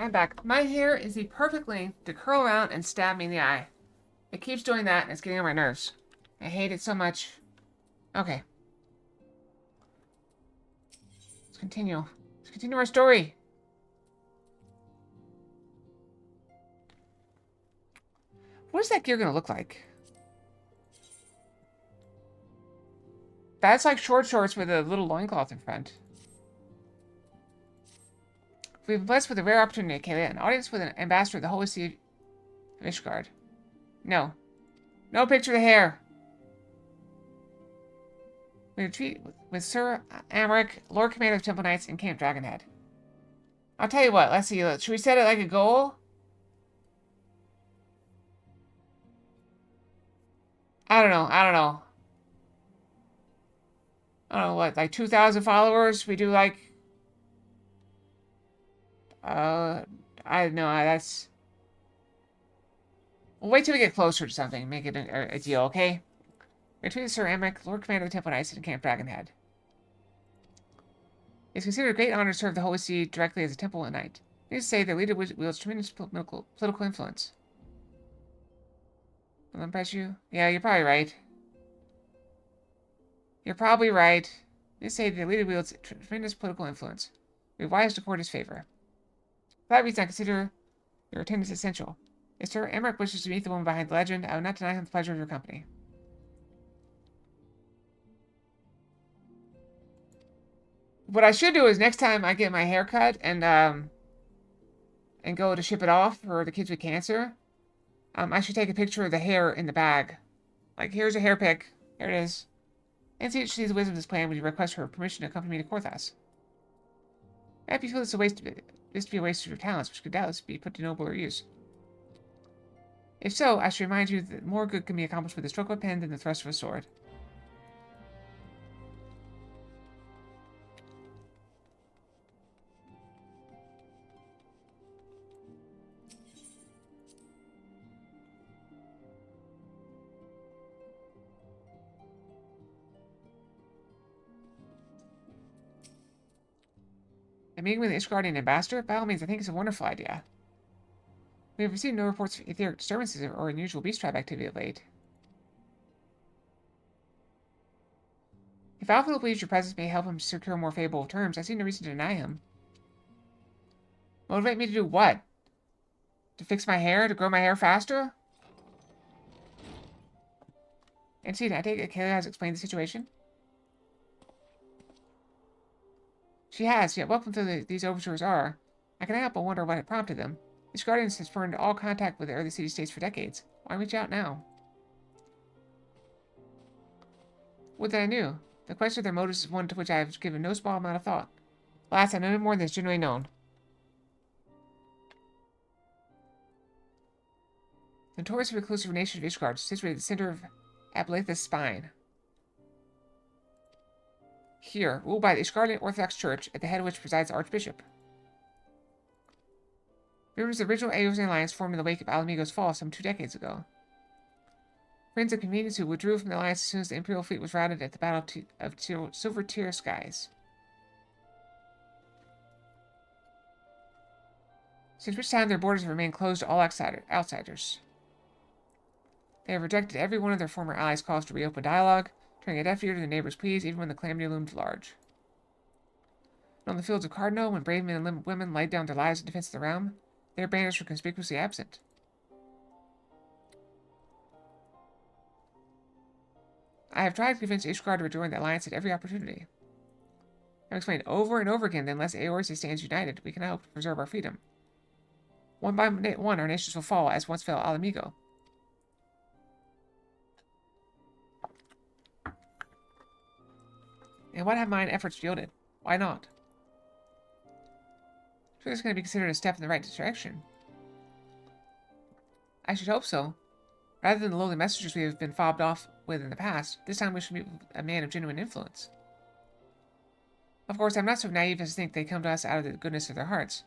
I'm back. My hair is the perfect length to curl around and stab me in the eye. It keeps doing that, and it's getting on my nerves. I hate it so much. Okay. Let's continue. Let's continue our story. What is that gear gonna look like? That's like short shorts with a little loincloth in front. We've been blessed with a rare opportunity, Kayla. An audience with an ambassador of the Holy See of Ishgard. No. No picture of the hair. We retreat with Sir Amric, Lord Commander of Temple Knights, and Camp Dragonhead. I'll tell you what. Let's see. Should we set it like a goal? I don't know. I don't know. I don't know what. Like 2,000 followers? We do like... I don't know. That's... We'll wait till we get closer to something. Make it a deal, okay? Retreat with Sir Amric, Lord Commander of the Temple Knights, and Camp Dragonhead. It's considered a great honor to serve the Holy See directly as a Temple Knight. Needless to say, their leader wields tremendous political influence. Will that impress you? Yeah, you're probably right. You're probably right. Needless to say, their leader wields tremendous political influence. We're wise to court his favor. For that reason, I consider your attendance essential. If Sir Amric wishes to meet the woman behind the legend, I will not deny him the pleasure of your company. What I should do is next time I get my hair cut and go to ship it off for the kids with cancer, I should take a picture of the hair in the bag. Like, here's a hair pick. Here it is. And see if she sees the wisdom of this plan when you request her permission to accompany me to Korthas. If you feel this to be a waste of your talents, which could doubtless be put to nobler use. If so, I should remind you that more good can be accomplished with the stroke of a pen than the thrust of a sword. A meeting with the Ishgardian ambassador? By all means, I think it's a wonderful idea. We have received no reports of etheric disturbances or unusual beast tribe activity of late. If Alpha believes your presence may help him secure more favorable terms, I see no reason to deny him. Motivate me to do what? To fix my hair? To grow my hair faster? And see, I take it Kayla has explained the situation? She has, yet what these overtures are, I cannot help but wonder what had prompted them. These guardians have spurned all contact with the early city-states for decades. Why reach out now? Would that I knew. The question of their motives is one to which I have given no small amount of thought. Alas, I know no more than is generally known. The notorious reclusive nation of Ishgard, situated at the center of Aboleth's spine. Here, ruled by the Ishgardian Orthodox Church, at the head of which presides the Archbishop. Members of the original Eorzean alliance formed in the wake of Alamigo's fall some 2 decades ago. Friends of convenience who withdrew from the alliance as soon as the Imperial fleet was routed at the Battle of Silver Tear Skies. Since which time their borders have remained closed to all outsiders. They have rejected every one of their former allies' calls to reopen dialogue, turning a deaf ear to the neighbors' pleas even when the calamity loomed large. And on the fields of Cardinal, when brave men and women laid down their lives in defense of the realm, their banners were conspicuously absent. I have tried to convince Ishgard to rejoin the alliance at every opportunity. I have explained over and over again that unless Eorzea stands united, we cannot hope to preserve our freedom. One by one, our nations will fall, as once fell Alamigo. And what have mine efforts yielded? Why not? Sure, this is going to be considered a step in the right direction. I should hope so. Rather than the lowly messengers we have been fobbed off with in the past, this time we should meet a man of genuine influence. Of course, I'm not so naive as to think they come to us out of the goodness of their hearts.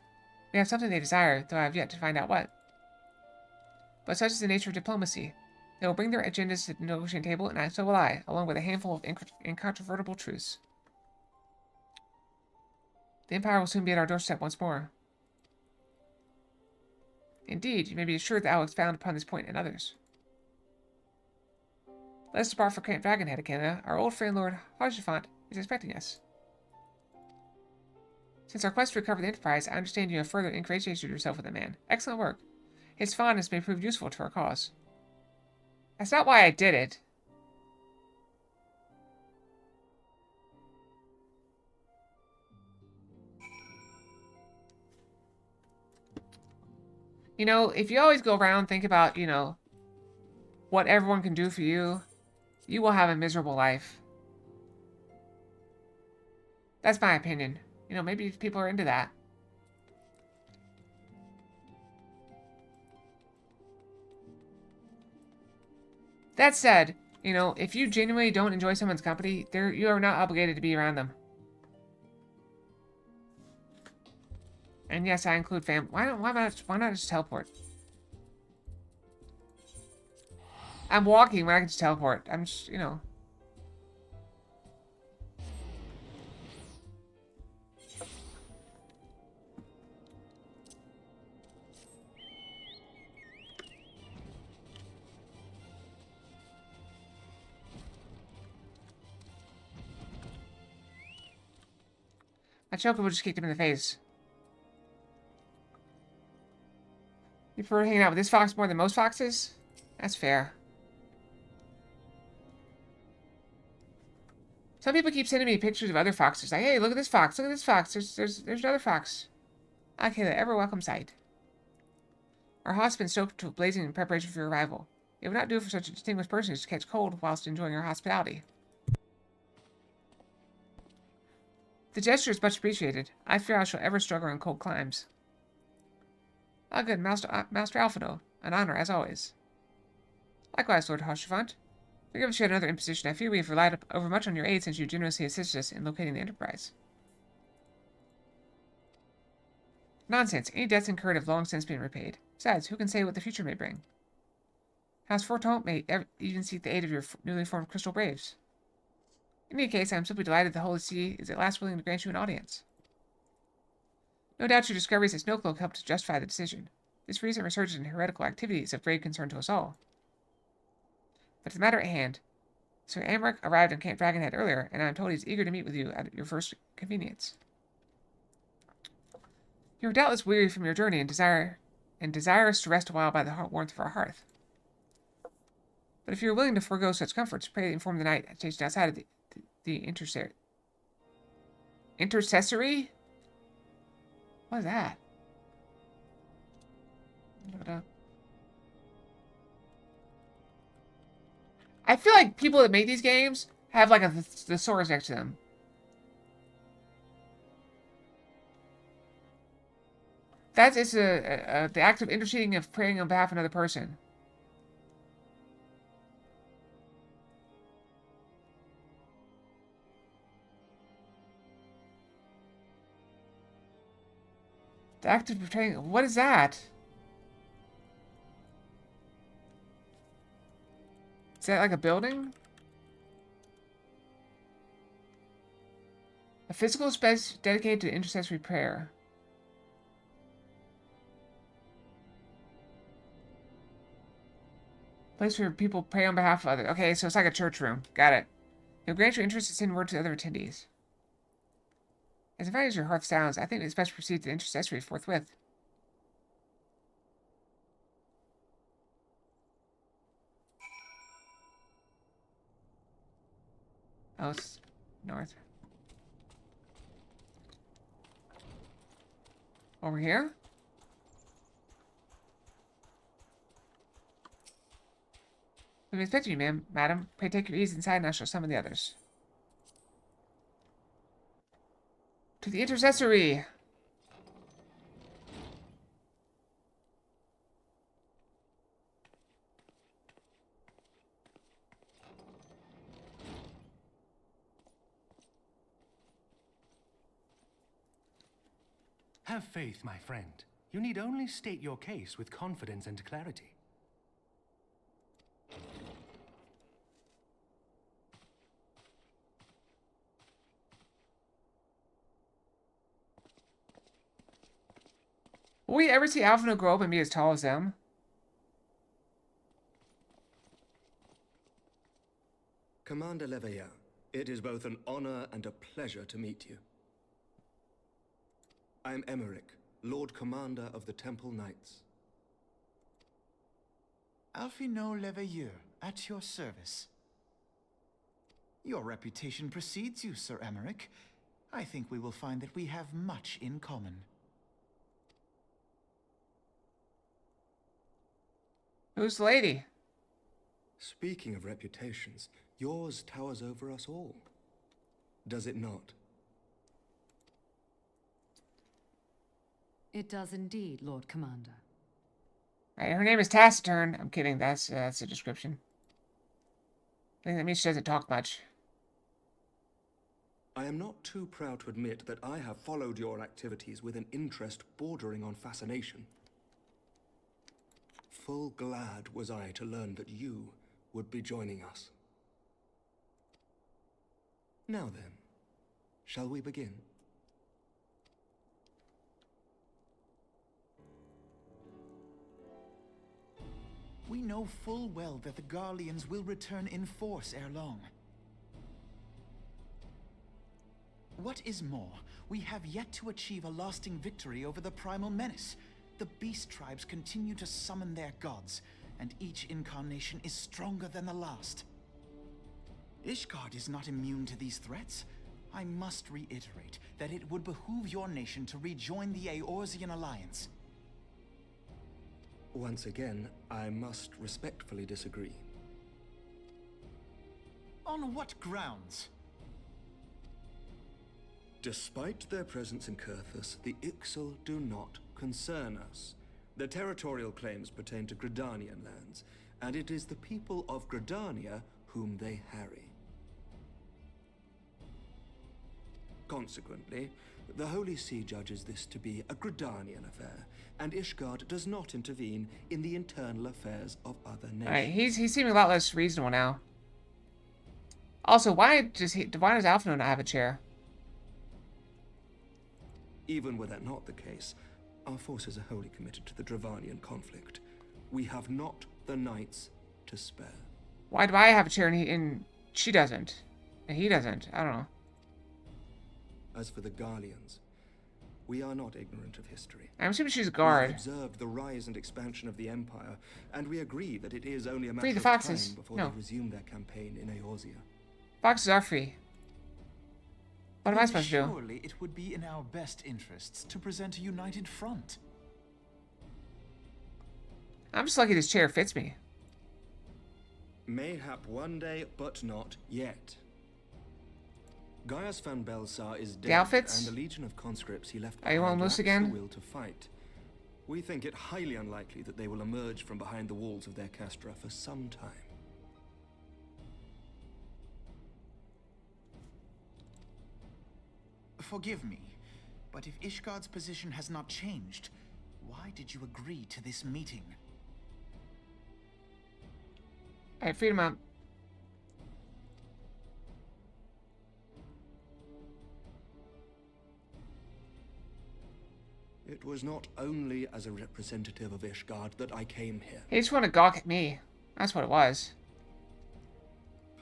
We have something they desire, though I have yet to find out what. But such is the nature of diplomacy. They will bring their agendas to the negotiating table, and so will I, along with a handful of incontrovertible truths. The Empire will soon be at our doorstep once more. Indeed, you may be assured that I will expound upon this point and others. Let us depart for Camp Dragonhead, Akela. Our old friend Lord Hajifant is expecting us. Since our quest to recover the Enterprise, I understand you have further ingratiated yourself with the man. Excellent work. His fondness may prove useful to our cause. That's not why I did it. You know, if you always go around think about, you know, what everyone can do for you, you will have a miserable life. That's my opinion. You know, maybe people are into that. That said, you know, if you genuinely don't enjoy someone's company, you are not obligated to be around them. And yes, I include fam. Why not just teleport? I'm walking when I can just teleport. I'm just, you know. My chocobo just kicked him in the face. You prefer hanging out with this fox more than most foxes? That's fair. Some people keep sending me pictures of other foxes. Like, hey, look at this fox. Look at this fox. There's another fox. Okay, the ever welcome sight. Our house has been stoked to blazing in preparation for your arrival. It would not do for such a distinguished person to catch cold whilst enjoying our hospitality. The gesture is much appreciated. I fear I shall ever struggle in cold climes. Ah, good, Master Alphino. An honor, as always. Likewise, Lord Hoshivant. Forgive us yet another imposition. I fear we have relied overmuch on your aid since you generously assisted us in locating the Enterprise. Nonsense. Any debts incurred have long since been repaid. Besides, who can say what the future may bring? House Fortont may even seek the aid of your newly formed Crystal Braves. In any case, I am simply delighted the Holy See is at last willing to grant you an audience. No doubt your discoveries at Snowcloak helped to justify the decision. This recent resurgence in heretical activity is of grave concern to us all. But to the matter at hand, Sir Amric arrived on Camp Dragonhead earlier, and I am told he is eager to meet with you at your first convenience. You are doubtless weary from your journey and desirous to rest a while by the warmth of our hearth. But if you are willing to forego such comforts, pray inform the knight stationed outside of the intercessory? What is that? I feel like people that make these games have like a thesaurus next to them. That is the act of interceding of praying on behalf of another person. The act of betraying. What is that? Is that like a building? A physical space dedicated to intercessory prayer. Place where people pray on behalf of others. Okay, so it's like a church room. Got it. You'll grant your interest and send word to the other attendees. As inviting as your hearth sounds, I think it's best to proceed to the intercessory forthwith. Oh, it's north. Over here? We've expected you, madam. Pray take your ease inside and I shall summon the others. To the intercessory! Have faith, my friend. You need only state your case with confidence and clarity. Will we ever see Alphinaud grow up and be as tall as them? Commander Leveilleur, it is both an honor and a pleasure to meet you. I am Emmerich, Lord Commander of the Temple Knights. Alphinaud Leveilleur, at your service. Your reputation precedes you, Sir Emmerich. I think we will find that we have much in common. Who's the lady? Speaking of reputations, yours towers over us all. Does it not? It does indeed, Lord Commander. Right, her name is Taciturn. I'm kidding. That's a description. I think that means she doesn't talk much. I am not too proud to admit that I have followed your activities with an interest bordering on fascination. Full glad was I to learn that you would be joining us. Now then, shall we begin? We know full well that the Garleans will return in force ere long. What is more, we have yet to achieve a lasting victory over the primal menace. The beast tribes continue to summon their gods, and each incarnation is stronger than the last. Ishgard is not immune to these threats. I must reiterate that it would behoove your nation to rejoin the Eorzean Alliance. Once again, I must respectfully disagree. On what grounds? Despite their presence in Kurthus, the Ixal do not concern us. Their territorial claims pertain to Gridanian lands, and it is the people of Gridania whom they harry. Consequently, the Holy See judges this to be a Gridanian affair, and Ishgard does not intervene in the internal affairs of other nations. Alright, he's seeming a lot less reasonable now. Also, why does Alphinaud not have a chair? Even were that not the case, our forces are wholly committed to the Dravanian conflict. We have not the knights to spare. Why do I have a chair and she doesn't? And he doesn't? I don't know. As for the Garleans, we are not ignorant of history. I'm assuming she's a We guard. have observed the rise and expansion of the Empire, and we agree that it is only a matter Free the of foxes. time before No. they resume their campaign in Eorzea. Foxes are free. What am I supposed to do? Surely it would be in our best interests to present a united front. I'm just lucky this chair fits me. Mayhap one day, but not yet. Gaius van Belsar is dead, The outfits? and the legion of conscripts he left Are you behind on loose lacks again? the will to fight. We think it highly unlikely that they will emerge from behind the walls of their castra for some time. Forgive me, but if Ishgard's position has not changed, why did you agree to this meeting? Alright, freedom up. It was not only as a representative of Ishgard that I came here. He just wanted to gawk at me. That's what it was.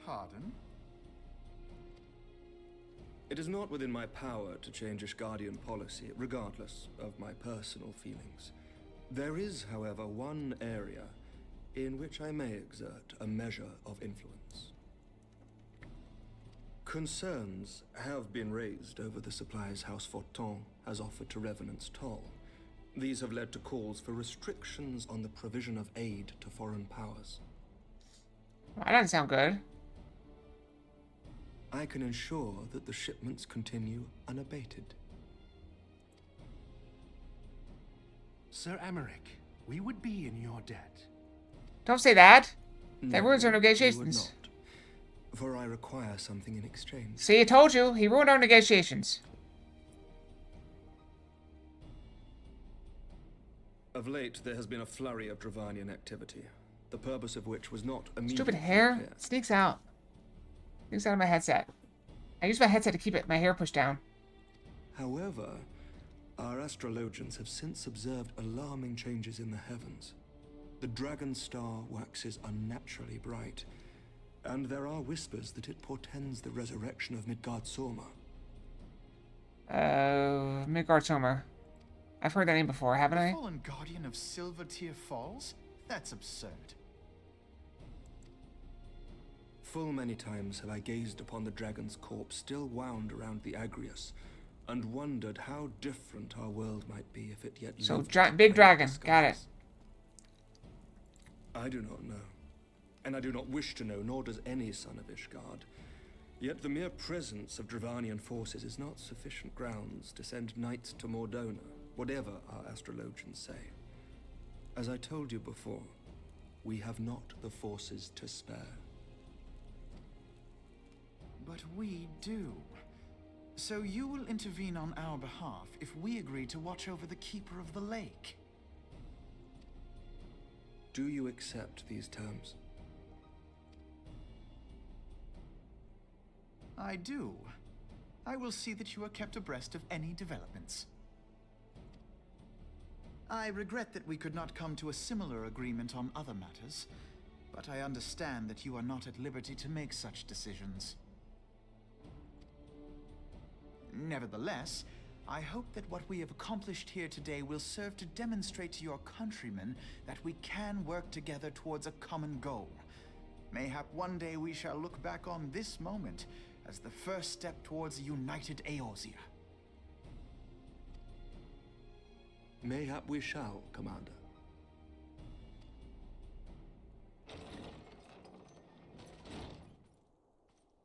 Pardon? It is not within my power to change Ishgardian policy, regardless of my personal feelings. There is, however, one area in which I may exert a measure of influence. Concerns have been raised over the supplies House Fortin has offered to Revenant's Toll. These have led to calls for restrictions on the provision of aid to foreign powers. That doesn't sound good. I can ensure that the shipments continue unabated. Sir Emmerich, we would be in your debt. Don't say that. That No, ruins our you would negotiations. not, for I require something in exchange. See, I told you. He ruined our negotiations. Of late, there has been a flurry of Dravanian activity, the purpose of which was not immediately Stupid hair. clear. It sneaks out. Sneaks out of my headset. I use my headset to keep my hair pushed down. However, Our astrologians have since observed alarming changes in the heavens. The dragon star waxes unnaturally bright, and there are whispers that it portends the resurrection of Midgard Sorma. Midgard Sommer. I've heard that name before, haven't I? Fallen guardian of Silvertear Falls? That's absurd. Full many times have I gazed upon the dragon's corpse still wound around the Agrius, and wondered how different our world might be if it yet So, lived big to dragon. disguise. Got it. I do not know, and I do not wish to know, nor does any son of Ishgard. Yet the mere presence of Dravanian forces is not sufficient grounds to send knights to Mordona, whatever our astrologians say. As I told you before, we have not the forces to spare. But we do. So you will intervene on our behalf if we agree to watch over the Keeper of the Lake. Do you accept these terms? I do. I will see that you are kept abreast of any developments. I regret that we could not come to a similar agreement on other matters, but I understand that you are not at liberty to make such decisions. Nevertheless, I hope that what we have accomplished here today will serve to demonstrate to your countrymen that we can work together towards a common goal. Mayhap one day we shall look back on this moment as the first step towards a united Eorzea. Mayhap we shall, Commander.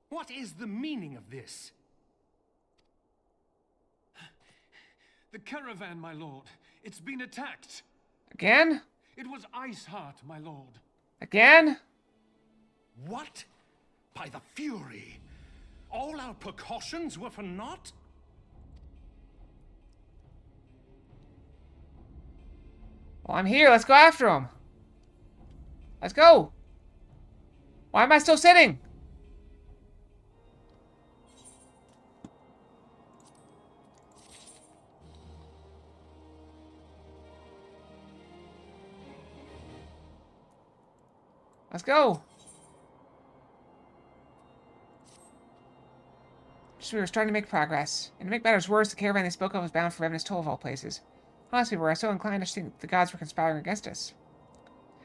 What is the meaning of this? The caravan, my lord. It's been attacked. Again? It was Iceheart, my lord. Again? What? By the Fury! All our precautions were for naught? Well, I'm here. Let's go after him. Let's go. Why am I still sitting? Let's go. Just we were starting to make progress. And to make matters worse, the caravan they spoke of was bound for Revenant's Toll of all places. Honestly, we were so inclined to think the gods were conspiring against us.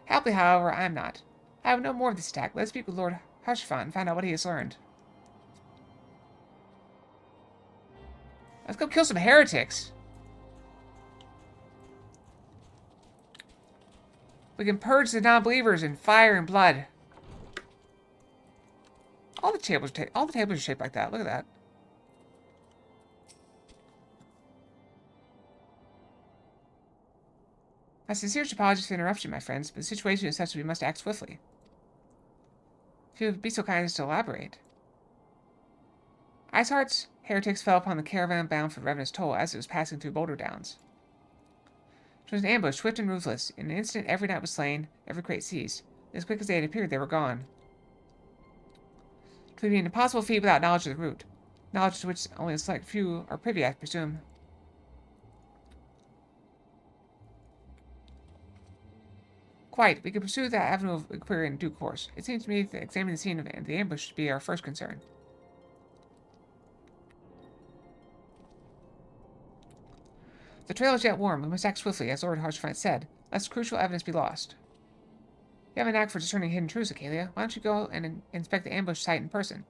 Happily, however, I am not. I have no more of this attack. Let's speak with Lord Hushfont and find out what he has learned. Let's go kill some heretics. We can purge the non-believers in fire and blood. All the tables are shaped like that. Look at that. My sincerest apologies for the interruption, my friends, but the situation is such that we must act swiftly. If you would be so kind as to elaborate. Iceheart's heretics fell upon the caravan bound for Revenant's Toll as it was passing through Boulder Downs. It was an ambush, swift and ruthless. In an instant, every knight was slain, every crate seized. As quick as they had appeared, they were gone. It would be an impossible feat without knowledge of the route. Knowledge to which only a select few are privy, I presume. Quite. We could pursue that avenue of inquiry in due course. It seems to me that examining the scene of the ambush should be our first concern. The trail is yet warm. We must act swiftly, as Lord Harshfront said, lest crucial evidence be lost. You have a knack for discerning hidden truths, Acalia. Why don't you go and inspect the ambush site in person?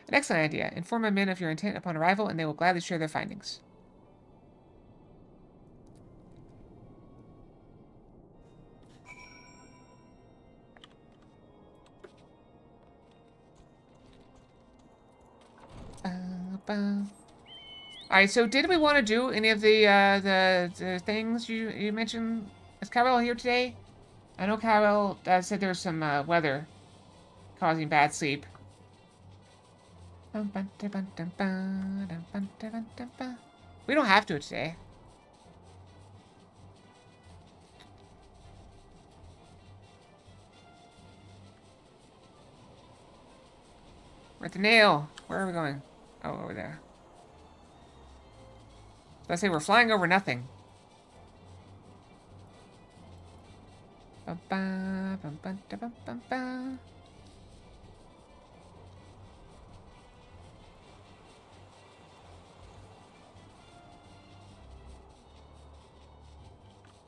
An excellent idea. Inform my men of your intent upon arrival, and they will gladly share their findings. Alright, so did we want to do any of the things you mentioned? Is Kyrell here today? I know Kyrell said there's some weather causing bad sleep. We don't have to today. We're at the nail. Where are we going? Oh, over there. I say we're flying over nothing. Ba-ba, ba-ba-da-ba-ba-ba.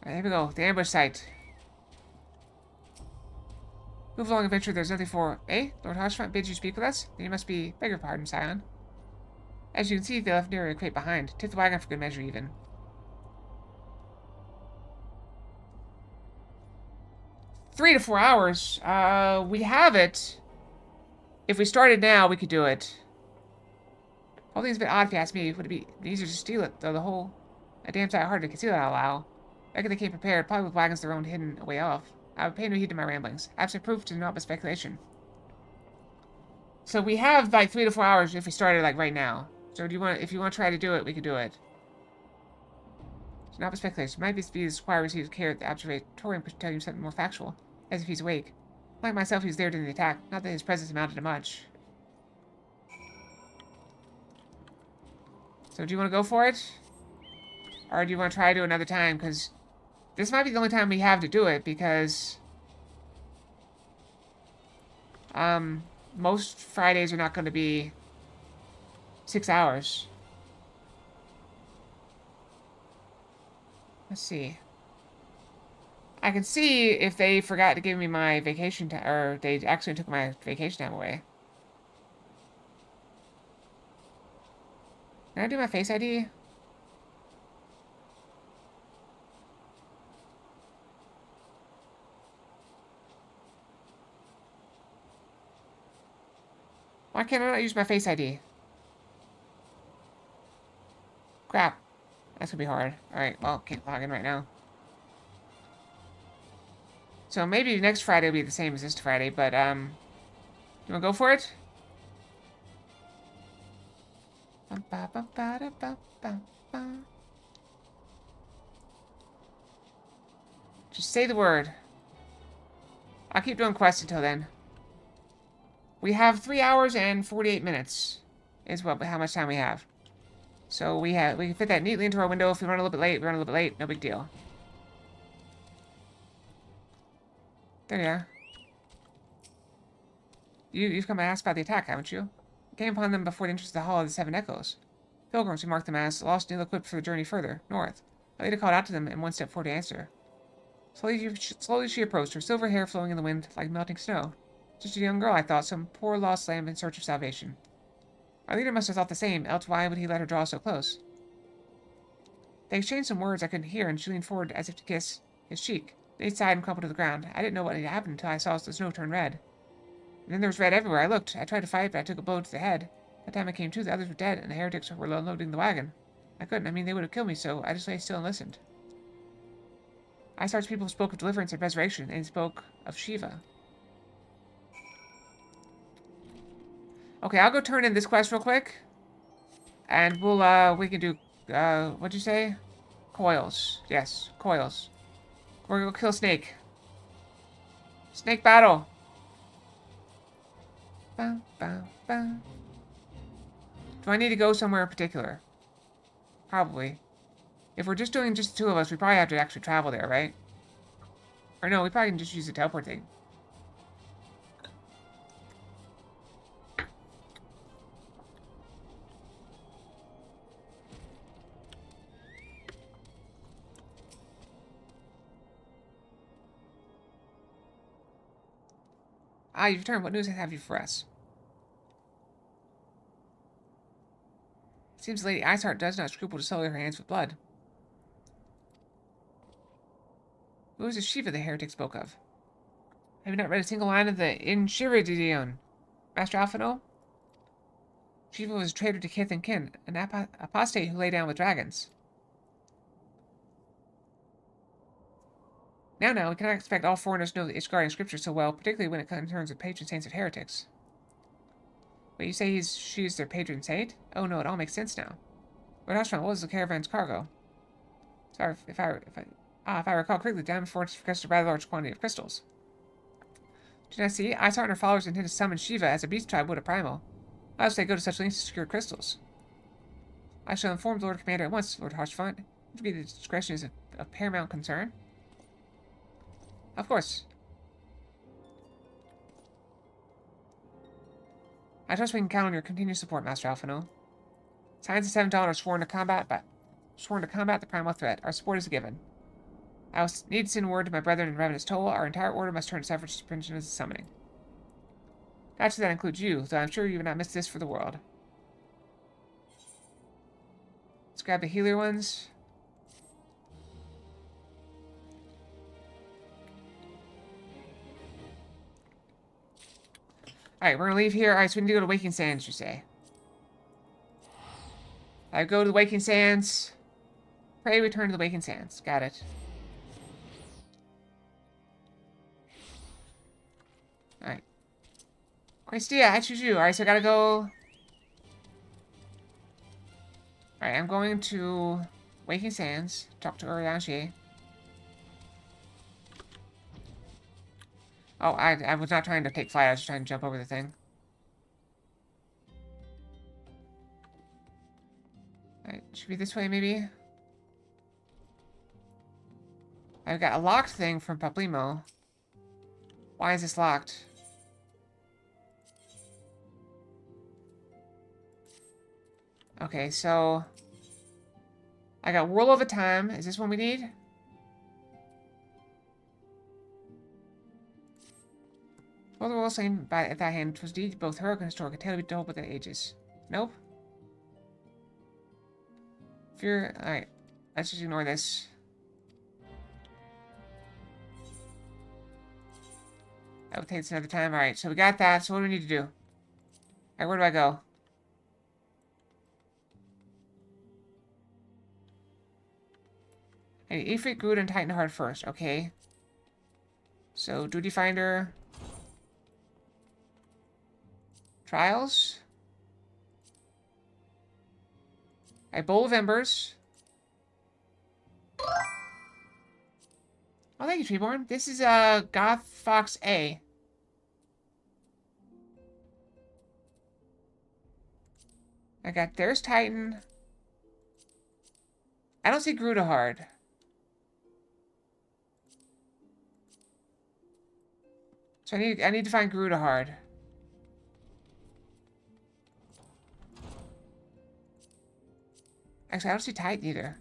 Alright, here we go. The ambush site. Move along, adventure. There's nothing for... Eh? Lord Harshfront bids you speak with us? Then you must be... Beg your pardon, Scion. As you can see, they left near a crate behind. Tip the wagon for good measure, even. 3 to 4 hours. We have it. If we started now, we could do it. Whole thing's a bit odd if you ask me. Would it be easier to steal it, though the whole... A damn sight harder to conceal it, I'll allow. Reckon they came prepared, probably with wagons their own hidden away off. I would pay no heed to my ramblings. Absent proof to not but speculation. So we have like 3 to 4 hours if we started like right now. So do you want, if you want to try to do it, we could do it. So not but speculation. Might be the squire receives care at the observatorium to tell you something more factual, as if he's awake. Like myself, he was there during the attack. Not that his presence amounted to much. So do you want to go for it? Or do you want to try to do it another time? Because this might be the only time we have to do it, because most Fridays are not going to be 6 hours. Let's see. I can see if they forgot to give me my vacation time, or they actually took my vacation time away. Can I do my Face ID? Why can't I not use my Face ID? Crap. That's gonna be hard. Alright, well, can't log in right now. So maybe next Friday will be the same as this Friday, but, you wanna go for it? Just say the word. I'll keep doing quests until then. We have 3 hours and 48 minutes is how much time we have. So we can fit that neatly into our window. If we run a little bit late, we run a little bit late. No big deal. There you are. You've come and asked about the attack, haven't you? We came upon them before the entrance of the Hall of the Seven Echoes. Pilgrims, we marked them as lost and ill-equipped for the journey further, north. A lady called out to them and one stepped forward to answer. Slowly she approached, her silver hair flowing in the wind like melting snow. Just a young girl, I thought, some poor lost lamb in search of salvation. Our leader must have thought the same, else why would he let her draw so close? They exchanged some words I couldn't hear, and she leaned forward as if to kiss his cheek. Then he sighed and crumpled to the ground. I didn't know what had happened until I saw the snow turn red. And then there was red everywhere. I looked. I tried to fight, but I took a blow to the head. By the time I came to, the others were dead, and the heretics were unloading the wagon. I couldn't. I mean, they would have killed me, so I just lay still and listened. Isar's people spoke of deliverance and resurrection, and spoke of Shiva. Okay, I'll go turn in this quest real quick. And we can do, what'd you say? Coils. Yes, Coils. We're gonna go kill Snake. Snake battle! Bow, bow, bow. Do I need to go somewhere in particular? Probably. If we're just doing just the two of us, we probably have to actually travel there, right? Or no, we probably can just use the teleport thing. Ah, you've returned. What news have you for us? It seems Lady Iceheart does not scruple to sully her hands with blood. Who is the Shiva the heretic spoke of? Have you not read a single line of the Enchiridion? Master Alphino? Shiva was a traitor to kith and kin, an apostate who lay down with dragons. Now, we cannot expect all foreigners to know the Ishgarian scripture so well, particularly when it concerns the patron saints of heretics. Wait, you say she's their patron saint? Oh no, it all makes sense now. Lord Ashman, what was the caravan's cargo? Sorry, if I recall correctly, the diamond fortress requested a rather large quantity of crystals. Did I see? Iceheart and her followers intend to summon Shiva as a beast tribe would a primal. Why else they go to such lengths to secure crystals? I shall inform the Lord Commander at once, Lord Harshfont. To be the discretion is of paramount concern. Of course. I trust we can count on your continued support, Master Alphino. Signs of 7 daughters sworn to combat the primal threat. Our support is given. I will need to send word to my brethren in Revenant's Toll. Our entire order must turn its efforts to suspension as a summoning. Actually, that includes you, though I'm sure you would not miss this for the world. Let's grab the healer ones. Alright, we're gonna leave here. Alright, so we need to go to Waking Sands, you say. I go to the Waking Sands. Pray return to the Waking Sands. Got it. Alright. Questia, I choose you. Alright, so I gotta go... Alright, I'm going to Waking Sands. Talk to Urianger. Oh, I was not trying to take flight. I was just trying to jump over the thing. Alright, should be this way, maybe? I've got a locked thing from Paplimo. Why is this locked? Okay, so... I got Whirl of a Time. Is this one we need? Both the worlds slain by that hand was deed both heroic and historic, a tale to be told with the ages. Nope. Fear... Alright. Let's just ignore this. That will take us another time. Alright, so we got that. So what do we need to do? Alright, where do I go? I need Ifrit, Groot, and Titanheart first. Okay. So, Duty Finder... Trials. A Bowl of Embers. Oh, thank you, Treeborn. This is Goth Fox A. I got there's Titan. I don't see Grudahard. So I need to find Grudahard. Actually, I don't see Titan either.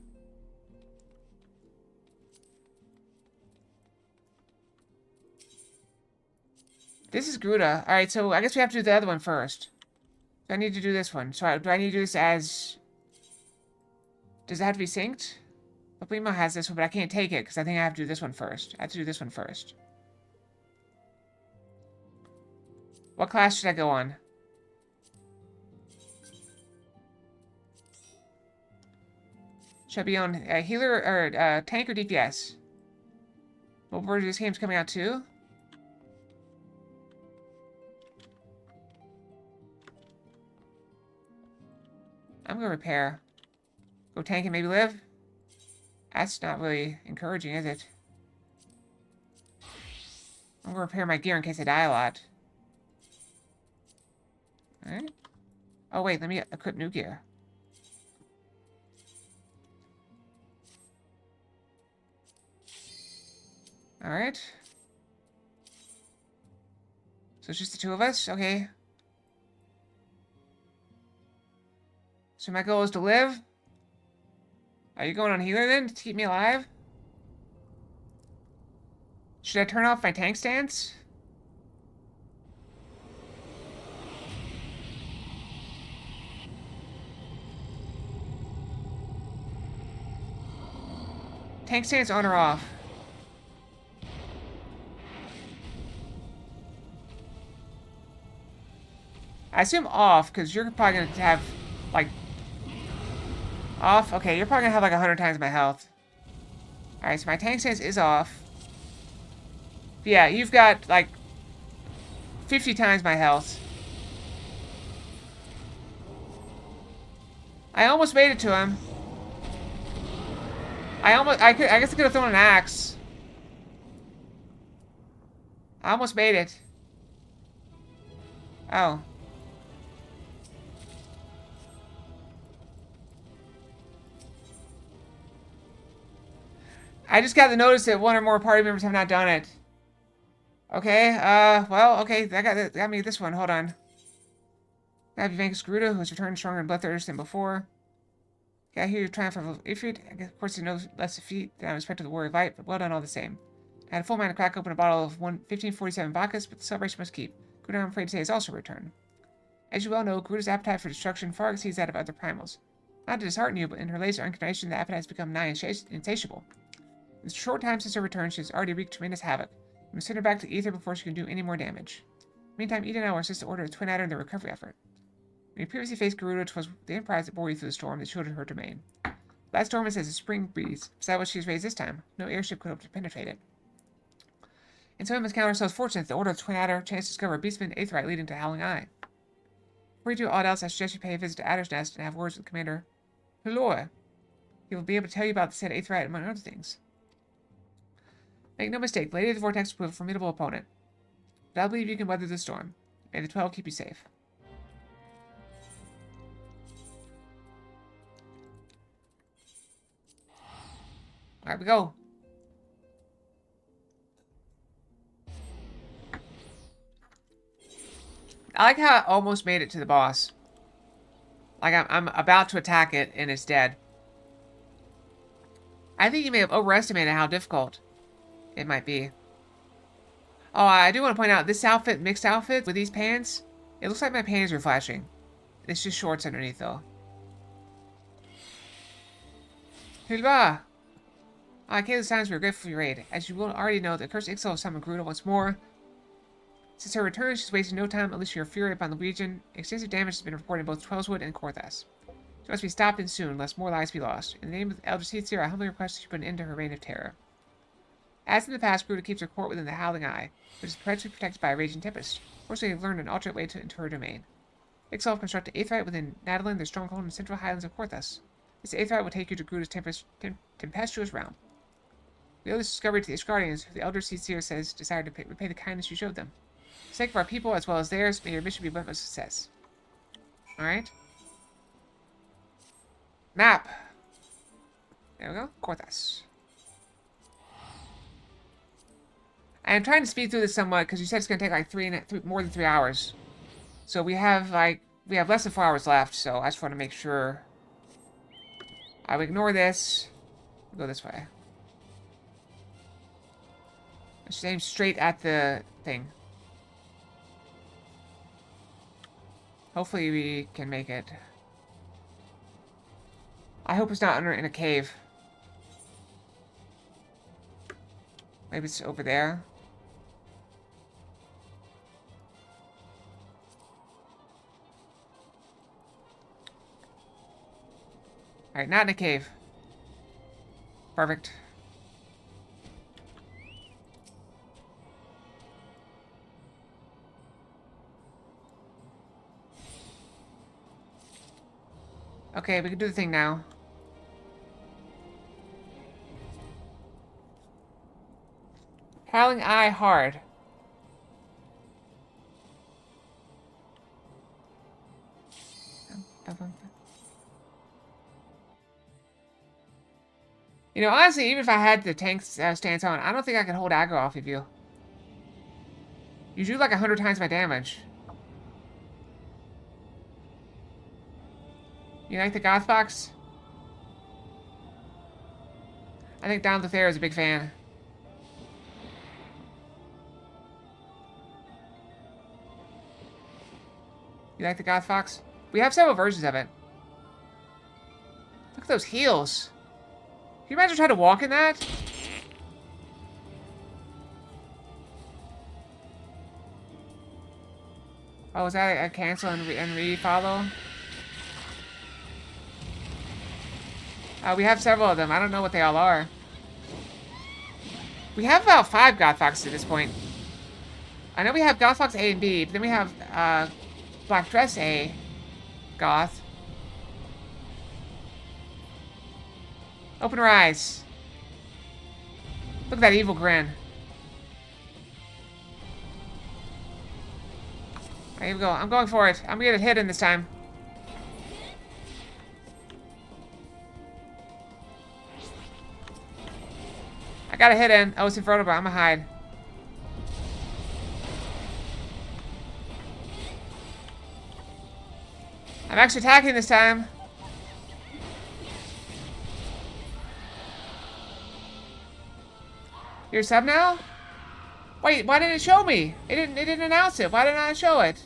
This is Gruda. Alright, so I guess we have to do the other one first. So I need to do this one. So do I need to do this as... Does it have to be synced? Paplimo has this one, but I can't take it because I think I have to do this one first. I have to do this one first. What class should I go on? Should I be on healer or tank or DPS? What version of this game's coming out too? I'm gonna repair. Go tank and maybe live? That's not really encouraging, is it? I'm gonna repair my gear in case I die a lot. Alright. Oh wait, let me equip new gear. Alright. So it's just the two of us? Okay. So my goal is to live? Are you going on healer then to keep me alive? Should I turn off my tank stance? Tank stance on or off? I assume off, because you're probably going to have, like... Off? Okay, you're probably going to have, like, 100 times my health. Alright, so my tank stance is off. But yeah, you've got, like, 50 times my health. I almost made it to him. I guess I could have thrown an axe. I almost made it. Oh. I just got the notice that one or more party members have not done it. Okay, well, okay, that got me this one. Hold on. Have you vanquished Garuda, who has returned stronger and bloodthirsty than before? Yeah, I hear your triumph of Ifrit. I guess, of course, you know less defeat than I expected the Warrior of Light, but well done all the same. I had a full mind to crack open a bottle of 1547 Bacchus, but the celebration must keep. Garuda, I'm afraid to say, has also returned. As you well know, Garuda's appetite for destruction far exceeds that of other primals. Not to dishearten you, but in her laser incarnation, the appetite has become nigh insatiable. In the short time since her return, she has already wreaked tremendous havoc. We must send her back to Ether before she can do any more damage. Meantime, Eden and I will assist to order a twin adder in the recovery effort. When you previously faced Garuda, 'twas the Enterprise that bore you through the storm that shielded her domain. That storm is as a spring breeze, beside what she has raised this time. No airship could hope to penetrate it. And so we must count ourselves fortunate that the order of twin adder chance to discover a beastman aetherite leading to Howling Eye. Before you do aught else, I suggest you pay a visit to Adder's Nest and have words with Commander Huloi. He will be able to tell you about the said aetherite among other things. Make no mistake, Lady of the Vortex will prove a formidable opponent. But I believe you can weather the storm. May the 12 keep you safe. Alright, we go. I like how I almost made it to the boss. Like, I'm about to attack it, and it's dead. I think you may have overestimated how difficult it might be. Oh, I do want to point out, this outfit, mixed outfit, with these pants, it looks like my panties are flashing. It's just shorts underneath, though. Hilva! I came to the signs we are grateful for your aid. As you will already know, the cursed XIV summoned Garuda once more. Since her return, she's wasted no time unleashing her fury upon the Legion. Extensive damage has been reported in both Twellswood and Korthas. She must be stopped and soon, lest more lives be lost. In the name of the Elder Seatsier, I humbly request that you put an end to her reign of terror. As in the past, Garuda keeps her court within the Howling Eye, which is perpetually protected by a raging tempest. Fortunately, they've learned an alternate way to enter her domain. XIV constructed Aetherite within Nadalin, their stronghold in the central highlands of Korthas. This Aetherite will take you to Garuda's tempestuous realm. We owe this discovery to the Guardians, who the Elder Seatsier says desired to repay the kindness you showed them. For the sake of our people, as well as theirs, may your mission be one of success. Alright. Map. There we go. Korthas. I am trying to speed through this somewhat, because you said it's going to take like more than 3 hours. So we have less than 4 hours left, so I just want to make sure I would ignore this. Go this way. Just aim straight at the thing. Hopefully we can make it. I hope it's not in a cave. Maybe it's over there. Alright, not in a cave. Perfect. Okay, we can do the thing now. Howling Eye hard. You know, honestly, even if I had the tank stance on, I don't think I could hold aggro off of you. You do like 100 times my damage. You like the Goth Fox? I think Down the Fair is a big fan. You like the Goth Fox? We have several versions of it. Look at those heels. Can you imagine trying to walk in that? Oh, was that a cancel and re-follow? We have several of them. I don't know what they all are. We have about 5 Goth Foxes at this point. I know we have Goth Fox A and B, but then we have Black Dress A Goth. Open her eyes. Look at that evil grin. Alright, here we go. I'm going for it. I'm gonna get it hidden this time. got a hit in. Oh, it's invertible. I'm gonna hide. I'm actually attacking this time. You're a sub now? Wait, why didn't it show me? It didn't announce it. Why didn't I show it?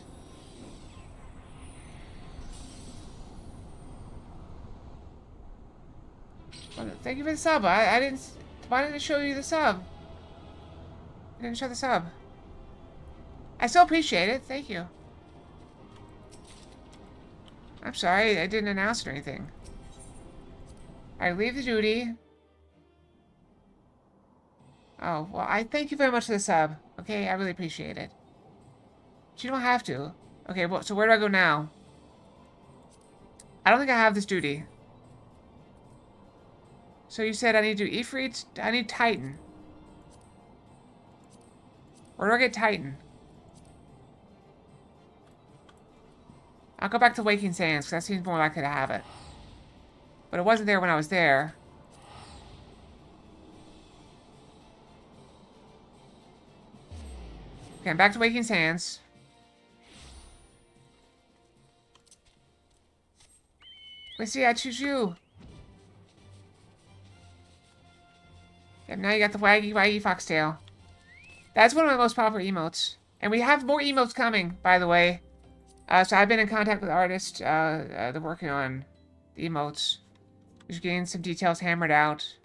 Well, thank you for the sub. I didn't. Why didn't it show you the sub? It didn't show the sub. I still appreciate it. Thank you. I'm sorry, I didn't announce it or anything. I leave the duty. Oh, well, I thank you very much for the sub. Okay, I really appreciate it. But you don't have to. Okay, well, so where do I go now? I don't think I have this duty. So you said I need to do Ifrit? I need Titan. Where do I get Titan? I'll go back to Waking Sands, because that seems more likely to have it. But it wasn't there when I was there. Okay, I'm back to Waking Sands. Let's see, I choose you. Yep, now you got the waggy foxtail. That's one of my most popular emotes. And we have more emotes coming, by the way. So I've been in contact with artists. They're working on the emotes. Just getting some details hammered out.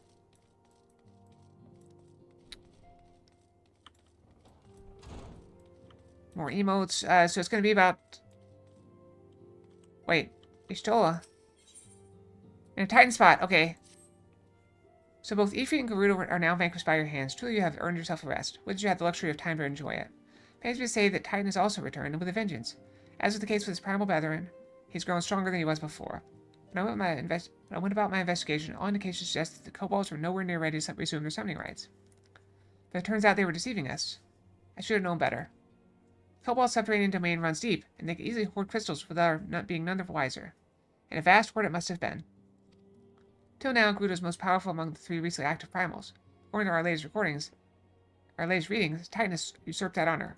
More emotes. So it's going to be about... Wait. Ishtola. In a Titan spot. Okay. So both Ifrit and Gerudo are now vanquished by your hands. Truly you have earned yourself a rest. Would you have the luxury of time to enjoy it? Pains me to say that Titan has also returned, and with a vengeance. As was the case with his primal brethren, he's grown stronger than he was before. When I went about my investigation, all indications suggest that the kobolds were nowhere near ready to resume their summoning rights. But it turns out they were deceiving us. I should have known better. Kobold's subterranean domain runs deep, and they can easily hoard crystals without not being none the wiser. And a vast hoard it must have been. Till now, Gerudo's most powerful among the three recently active primals. According to our latest readings, Titan has usurped that honor.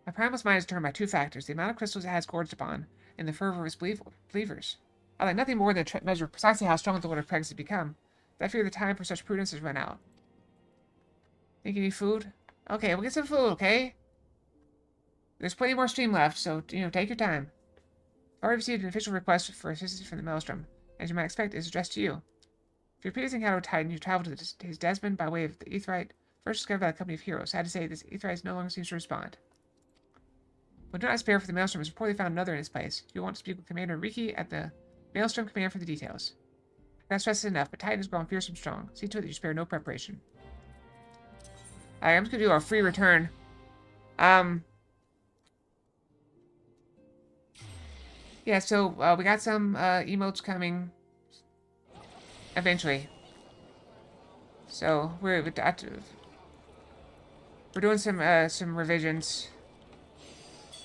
My primal's mind is determined by two factors: the amount of crystals it has gorged upon, and the fervor of its believers. I like nothing more than to measure precisely how strong the Lord of Pregs has become, but I fear the time for such prudence has run out. Think you need food? Okay, we'll get some food, okay? There's plenty more stream left, so, take your time. I've already received an official request for assistance from the Maelstrom. As you might expect, it is addressed to you. If your previous encounter with Titan, you traveled to his Desmond by way of the Aetheryte, first discovered by the Company of Heroes. Sad to say, this Aetheryte no longer seems to respond. But do not despair, for the Maelstrom has reportedly found another in his place. You will want to speak with Commander Riki at the Maelstrom Command for the details. I cannot stress it enough, but Titan has grown fearsome strong. See to it that you spare no preparation. Alright, I'm just going to do our free return. Yeah, so we got some emotes coming eventually. So we're doing some revisions.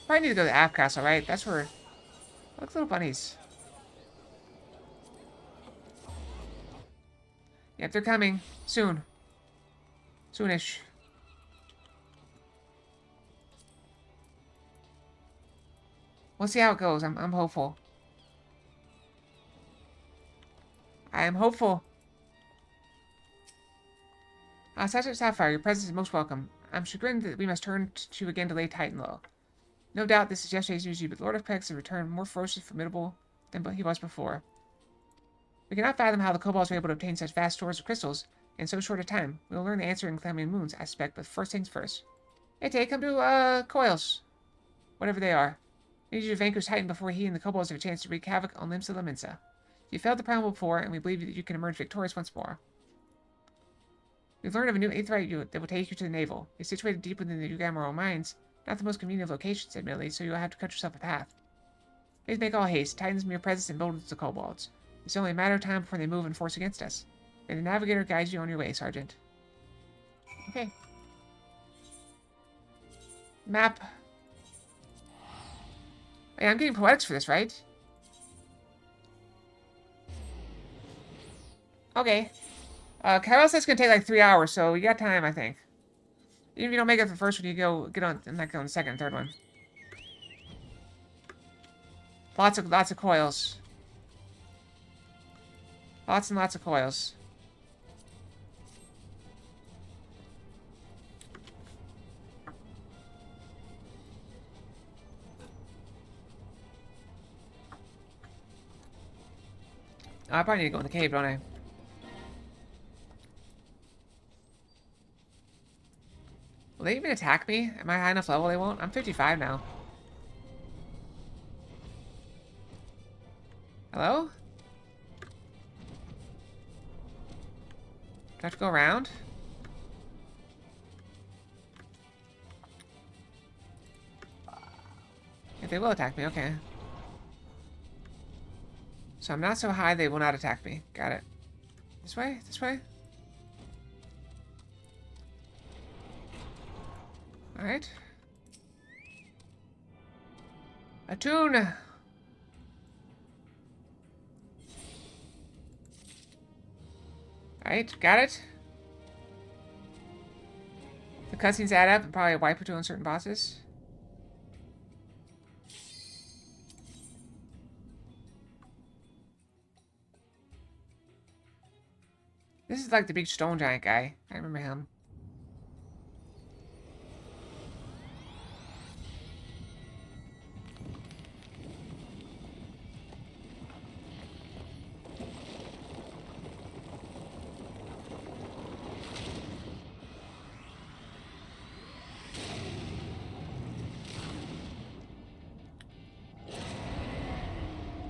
Probably need to go to the Aft Castle, right? That's where... Look, little bunnies. Yep, they're coming. Soon. Soonish. We'll see how it goes. I'm hopeful. I am hopeful. Sergeant Sapphire, your presence is most welcome. I'm chagrined that we must turn to you again to lay Titan low. No doubt this is yesterday's news to you, but Lord of Pregs has returned more ferocious and formidable than he was before. We cannot fathom how the kobolds were able to obtain such vast stores of crystals in so short a time. We will learn the answer in Clamian Moons, I suspect, but first things first. Hey, Tay, come to, Coils. Whatever they are. We need you to vanquish Titan before he and the kobolds have a chance to wreak havoc on Limsa Laminsa. You failed the primal before, and we believe that you can emerge victorious once more. We've learned of a new Aetheryte that will take you to the navel. It's situated deep within the Ugamoral mines. Not the most convenient of locations, admittedly, so you'll have to cut yourself a path. Please make all haste. Titan's mere presence emboldens the kobolds. It's only a matter of time before they move in force against us. May the navigator guide you on your way, Sergeant. Okay. Map. Hey, I'm getting poetics for this, right? Okay. Carol says it's gonna take like 3 hours, so you got time, I think. Even if you don't make it for the first one, you get on like on the second and third one. Lots of coils. Lots and lots of coils. Oh, I probably need to go in the cave, don't I? Will they even attack me? Am I high enough level they won't? I'm 55 now. Hello? Do I have to go around? If they will attack me, okay. So I'm not so high they will not attack me. Got it. This way? This way? Alright. Attune! Alright, got it. The cutscenes add up and probably wipe it on certain bosses. This is like the big stone giant guy. I remember him.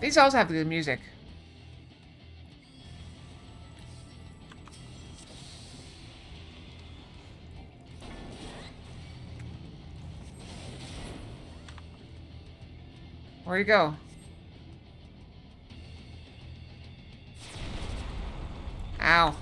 These also have good music. Where you go? Ow.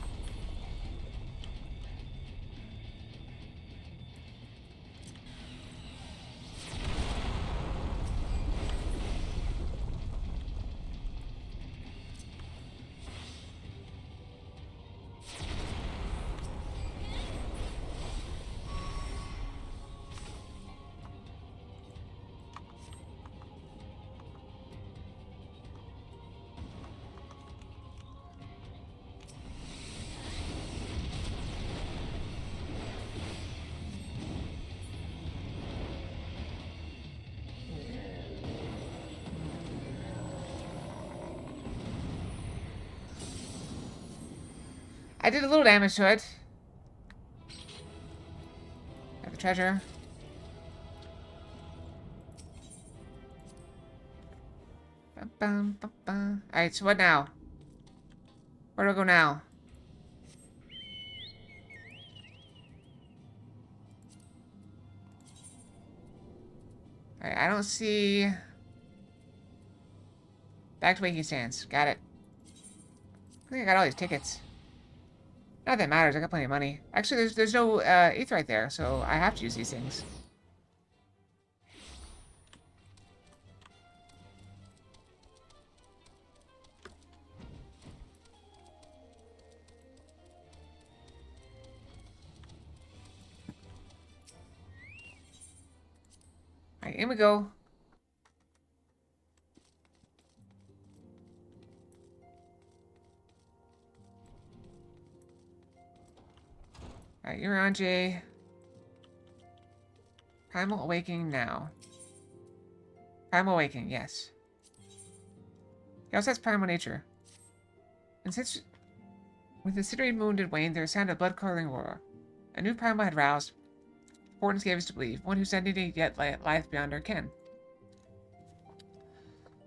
I did a little damage to it. Got the treasure. Alright, so what now? Where do I go now? Alright, I don't see... Back to Waking Stands. Got it. I think I got all these tickets. Not that it matters, I got plenty of money. Actually, there's no ETH right there, so I have to use these things. Alright, in we go. Alright, you're on, Jay. Primal Awakening now. Primal Awakening, yes. He also has Primal Nature. And since... With the Sidering wound had waned, there sounded a blood-curdling roar. A new Primal had roused. Importance gave us to believe. One whose identity yet lieth beyond our ken.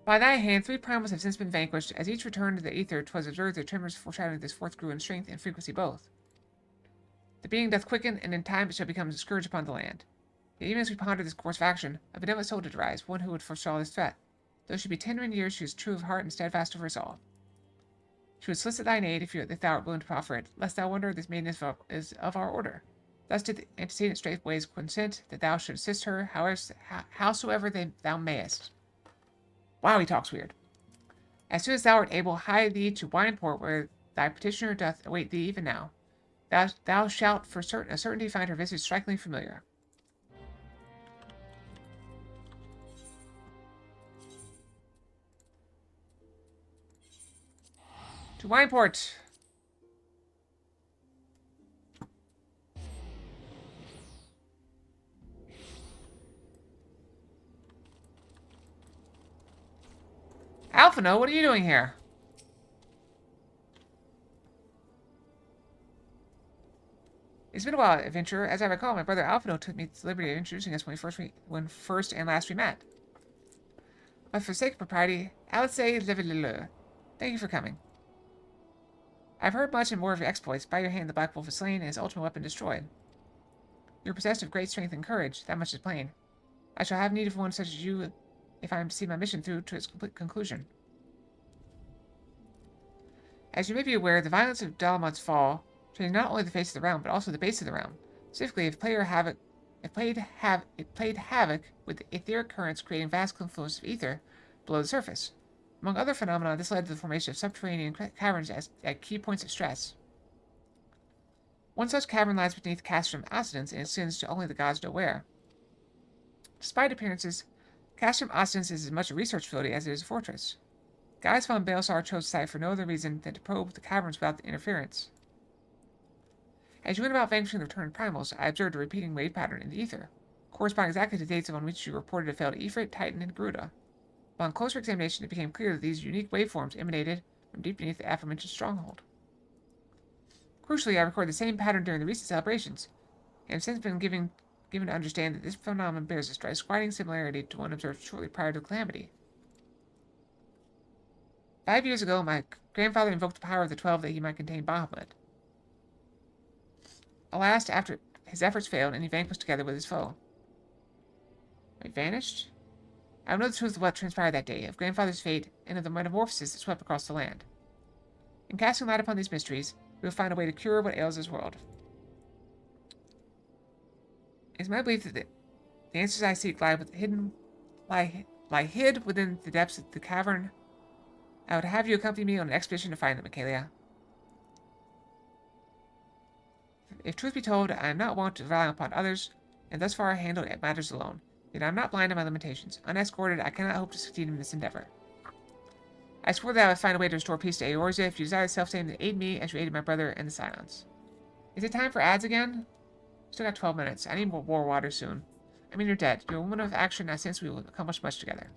By thy hand, 3 Primals have since been vanquished. As each returned to the ether, 'twas observed their tremors foreshadowing this fourth grew in strength and frequency both. The being doth quicken, and in time it shall become a scourge upon the land. Yet even as we ponder this course of action, a benevolent soul did rise, one who would forestall this threat. Though she be tender in years, she is true of heart and steadfast of resolve. She would solicit thine aid if thou art willing to proffer it, lest thou wonder this maiden is of our order. Thus did the antecedent straightways consent that thou shouldst assist her, howsoever thou mayest. Wow, he talks weird. As soon as thou art able, hie thee to Wineport, where Thy petitioner doth await thee even now. Thou shalt for a certainty find her visage strikingly familiar. To Wineport! Alphino, what are you doing here? It's been a while, adventurer. As I recall, my brother Alphino took me to the liberty of introducing us when first and last we met. But for sake of propriety, I would say Levelure. Thank you for coming. I've heard much and more of your exploits. By your hand the Black Wolf is slain and his ultimate weapon destroyed. You're possessed of great strength and courage, that much is plain. I shall have need of one such as you if I am to see my mission through to its complete conclusion. As you may be aware, the violence of Dalamud's fall changed not only the face of the realm, but also the base of the realm. Specifically, it played havoc with the etheric currents, creating vast confluence of ether below the surface. Among other phenomena, this led to the formation of subterranean caverns at key points of stress. One such cavern lies beneath Castrum Occidens and extends to only the gods know where. Despite appearances, Castrum Occidens is as much a research facility as it is a fortress. Guys von Baelsar chose the site for no other reason than to probe the caverns without interference. As you went about vanquishing the returned primals, I observed a repeating wave pattern in the ether, corresponding exactly to the dates on which you reported to failed Ifrit, Titan, and Garuda. Upon closer examination, it became clear that these unique waveforms emanated from deep beneath the aforementioned stronghold. Crucially, I recorded the same pattern during the recent celebrations, and have since been given to understand that this phenomenon bears a striking similarity to one observed shortly prior to the calamity. 5 years ago, my grandfather invoked the power of the 12 that he might contain Bahamut. Alas, after his efforts failed, and he vanquished together with his foe. He vanished? I know the truth of what transpired that day, of grandfather's fate, and of the metamorphosis that swept across the land. In casting light upon these mysteries, we will find a way to cure what ails this world. It is my belief that the answers I seek lie hid within the depths of the cavern. I would have you accompany me on an expedition to find them, Michaelia. If truth be told, I am not wont to rely upon others, and thus far handled matters alone. Yet I am not blind to my limitations. Unescorted, I cannot hope to succeed in this endeavor. I swore that I would find a way to restore peace to Eorzea if you desire the self-same to aid me as you aided my brother and the Scions. Is it time for ads again? Still got 12 minutes. I need more water soon. I mean, you're dead. You're a woman of action, and I sense we will accomplish much together.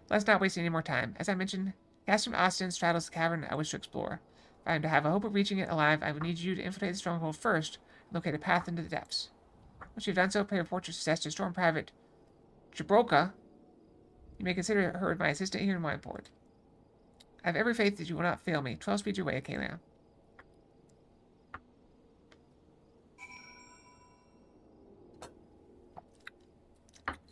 Let's not waste any more time. As I mentioned, Castrum Austin straddles the cavern I wish to explore. If I am to have a hope of reaching it alive, I will need you to infiltrate the stronghold first and locate a path into the depths. Once you've done so, pray report your success to Storm Private Jabroka. You may consider her my assistant here in Wineport. I have every faith that you will not fail me. 12 speed your way, Kalia.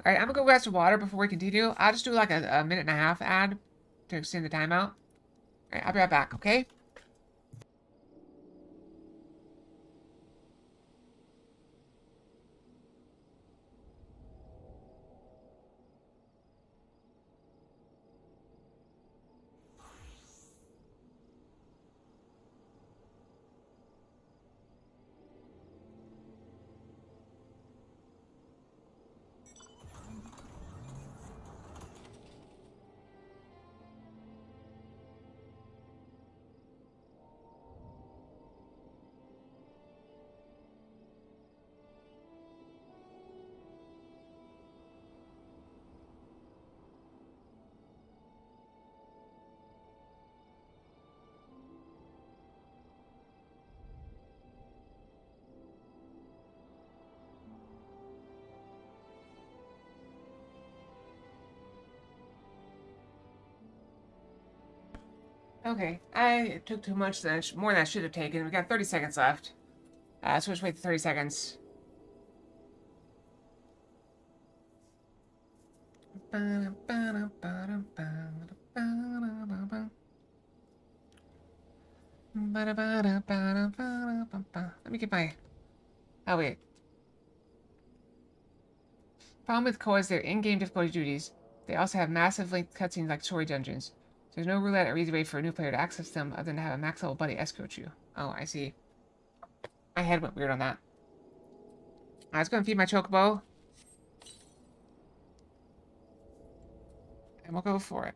Alright, I'm gonna go grab some water before we continue. I'll just do like a minute and a half ad to extend the timeout. Alright, I'll be right back, okay? Okay, I took too much, more than I should have taken. We got 30 seconds left. So we'll just wait 30 seconds. Let me get my... Oh, wait. Problem with Coils, their in-game difficulty duties. They also have massive length cutscenes like story dungeons. There's no roulette or easy way for a new player to access them other than to have a max level buddy escort you. Oh, I see. My head went weird on that. I was going to feed my chocobo. And we'll go for it.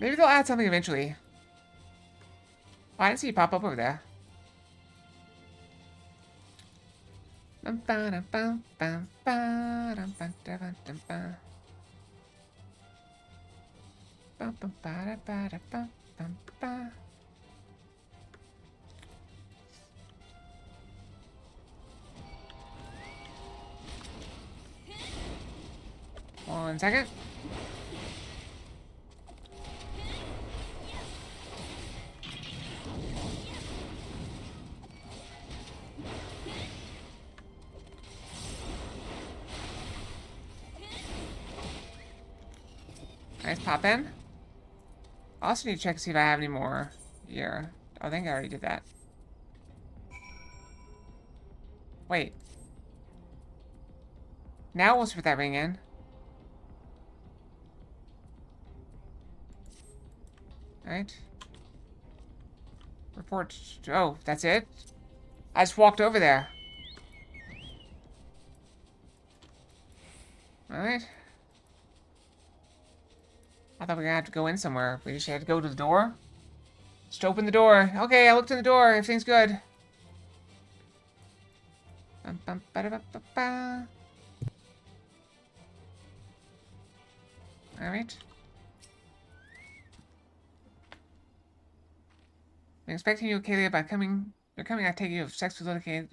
Maybe they'll add something eventually. Oh, I didn't see you pop up over there. One second. Nice pop in. I also need to check to see if I have any more here. I think I already did that. Wait. Now we'll put that ring in. Alright. Report. Oh, that's it? I just walked over there. Alright. I thought we were gonna have to go in somewhere. We just had to go to the door. Just open the door. Okay, I looked in the door. Everything's good. Alright. I'm expecting you, Kalia, by coming. You're coming, I take you of sex located.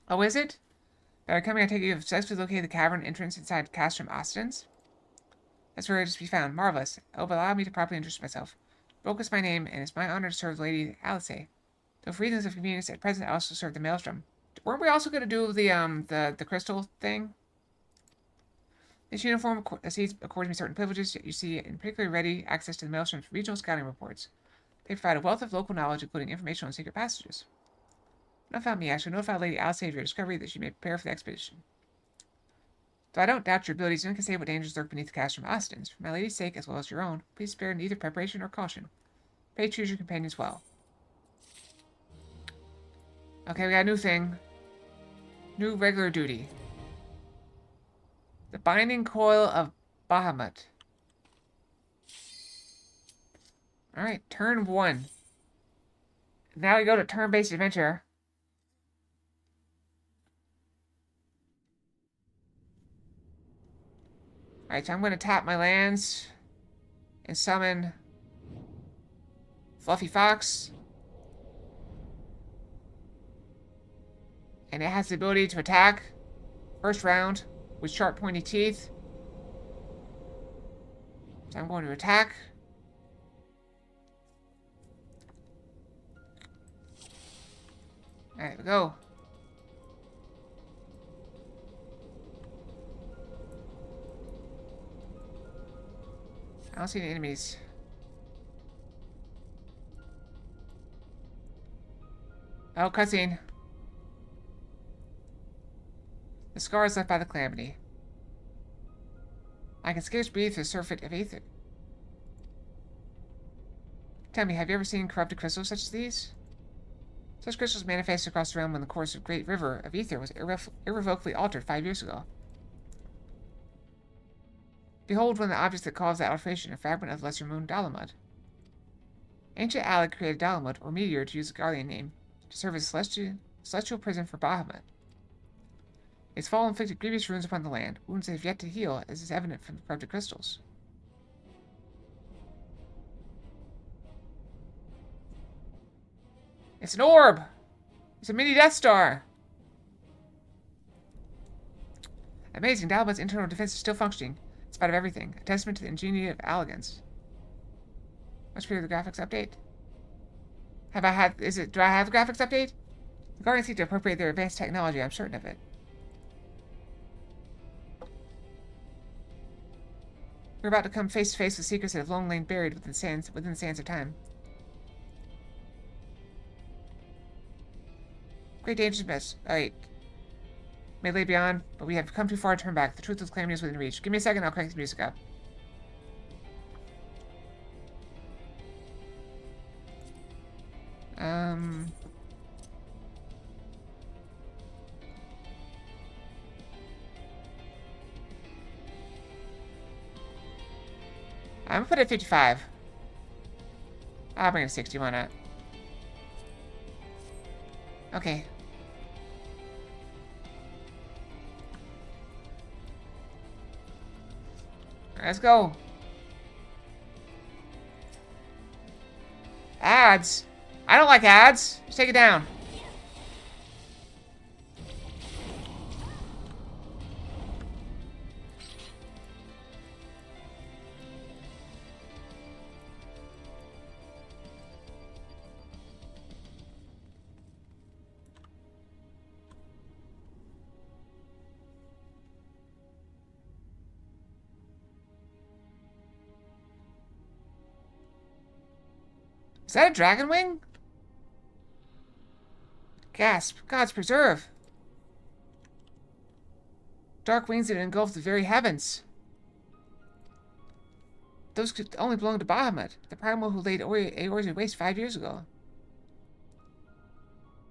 Oh, is it? By coming, I take you of successfully located the cavern entrance inside Castrum Ostens. That's where it is to be found. Marvelous. Oh, but allow me to properly introduce myself. Broke is my name, and it's my honor to serve Lady Alice. Though for reasons of convenience, at present I also serve the Maelstrom. Weren't we also going to do the crystal thing? This uniform accords me certain privileges, yet you see in particularly ready access to the Maelstrom's regional scouting reports. They provide a wealth of local knowledge, including information on secret passages. Notify me, I shall notify Lady Alice of your discovery that she may prepare for the expedition. Though I don't doubt your abilities, none can say what dangers lurk beneath the Castrum Ostens. For my lady's sake, as well as your own, please spare neither preparation or caution. Pray choose your companions well. Okay, we got a new thing. New regular duty. The Binding Coil of Bahamut. Alright, turn 1. Now we go to turn-based adventure. Alright, so I'm going to tap my lands and summon Fluffy Fox. And it has the ability to attack first round with sharp pointy teeth. So I'm going to attack. Alright, we go. I don't see any enemies. Oh, cutscene. The scars left by the calamity. I can scarce breathe through the surfeit of ether. Tell me, have you ever seen corrupted crystals such as these? Such crystals manifested across the realm when the course of great river of ether was irrevocably altered 5 years ago. Behold one of the objects that caused that alteration, a fragment of the lesser moon Dalamud. Ancient Alec created Dalamud, or meteor to use the Guardian name, to serve as a celestial prison for Bahamut. Its fall inflicted grievous wounds upon the land, wounds that have yet to heal, as is evident from the corrupted crystals. It's an orb! It's a mini Death Star! Amazing, Dalamud's internal defense is still functioning, in spite of everything, a testament to the ingenuity of Alligans. Much for the graphics update. Do I have a graphics update? The Guardians seem to appropriate their advanced technology, I'm certain of it. We're about to come face to face with secrets that have long lain buried within the sands of time. Great dangers, miss. Alright. may lay beyond, but we have come too far to turn back. The truth of calamity is within reach. Give me a second, I'll crank the music up. I'm gonna put it at 55. I'll bring it to 60, why not? Okay. Let's go. Ads. I don't like ads. Just take it down. Is that a dragon wing? Gasp. Gods preserve. Dark wings that engulf the very heavens. Those could only belong to Bahamut, the primal who laid Eorzea waste 5 years ago.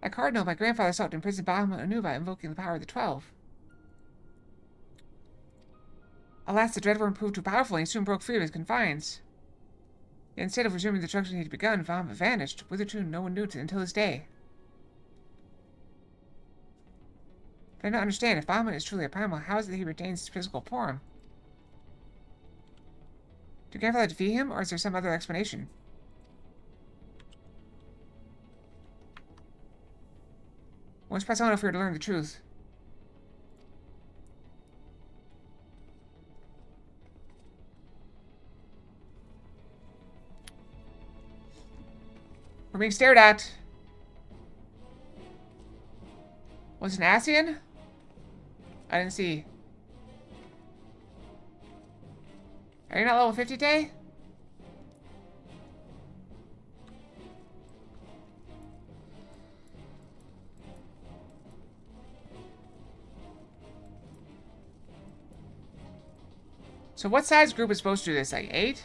At Cardinal, my grandfather sought to imprison Bahamut anew by invoking the power of the 12. Alas, the Dreadworm proved too powerful and he soon broke free of his confines. Yet instead of resuming the destruction he had begun, Bahamut vanished, whitherto no one knew until this day. But I don't understand. If Bahamut is truly a primal, how is it that he retains his physical form? Did Grandfather defeat him, or is there some other explanation? Once press on if we were to learn the truth. We're being stared at. Was it an Ascian? I didn't see. Are you not level 50 today? So what size group is supposed to do this? Like 8?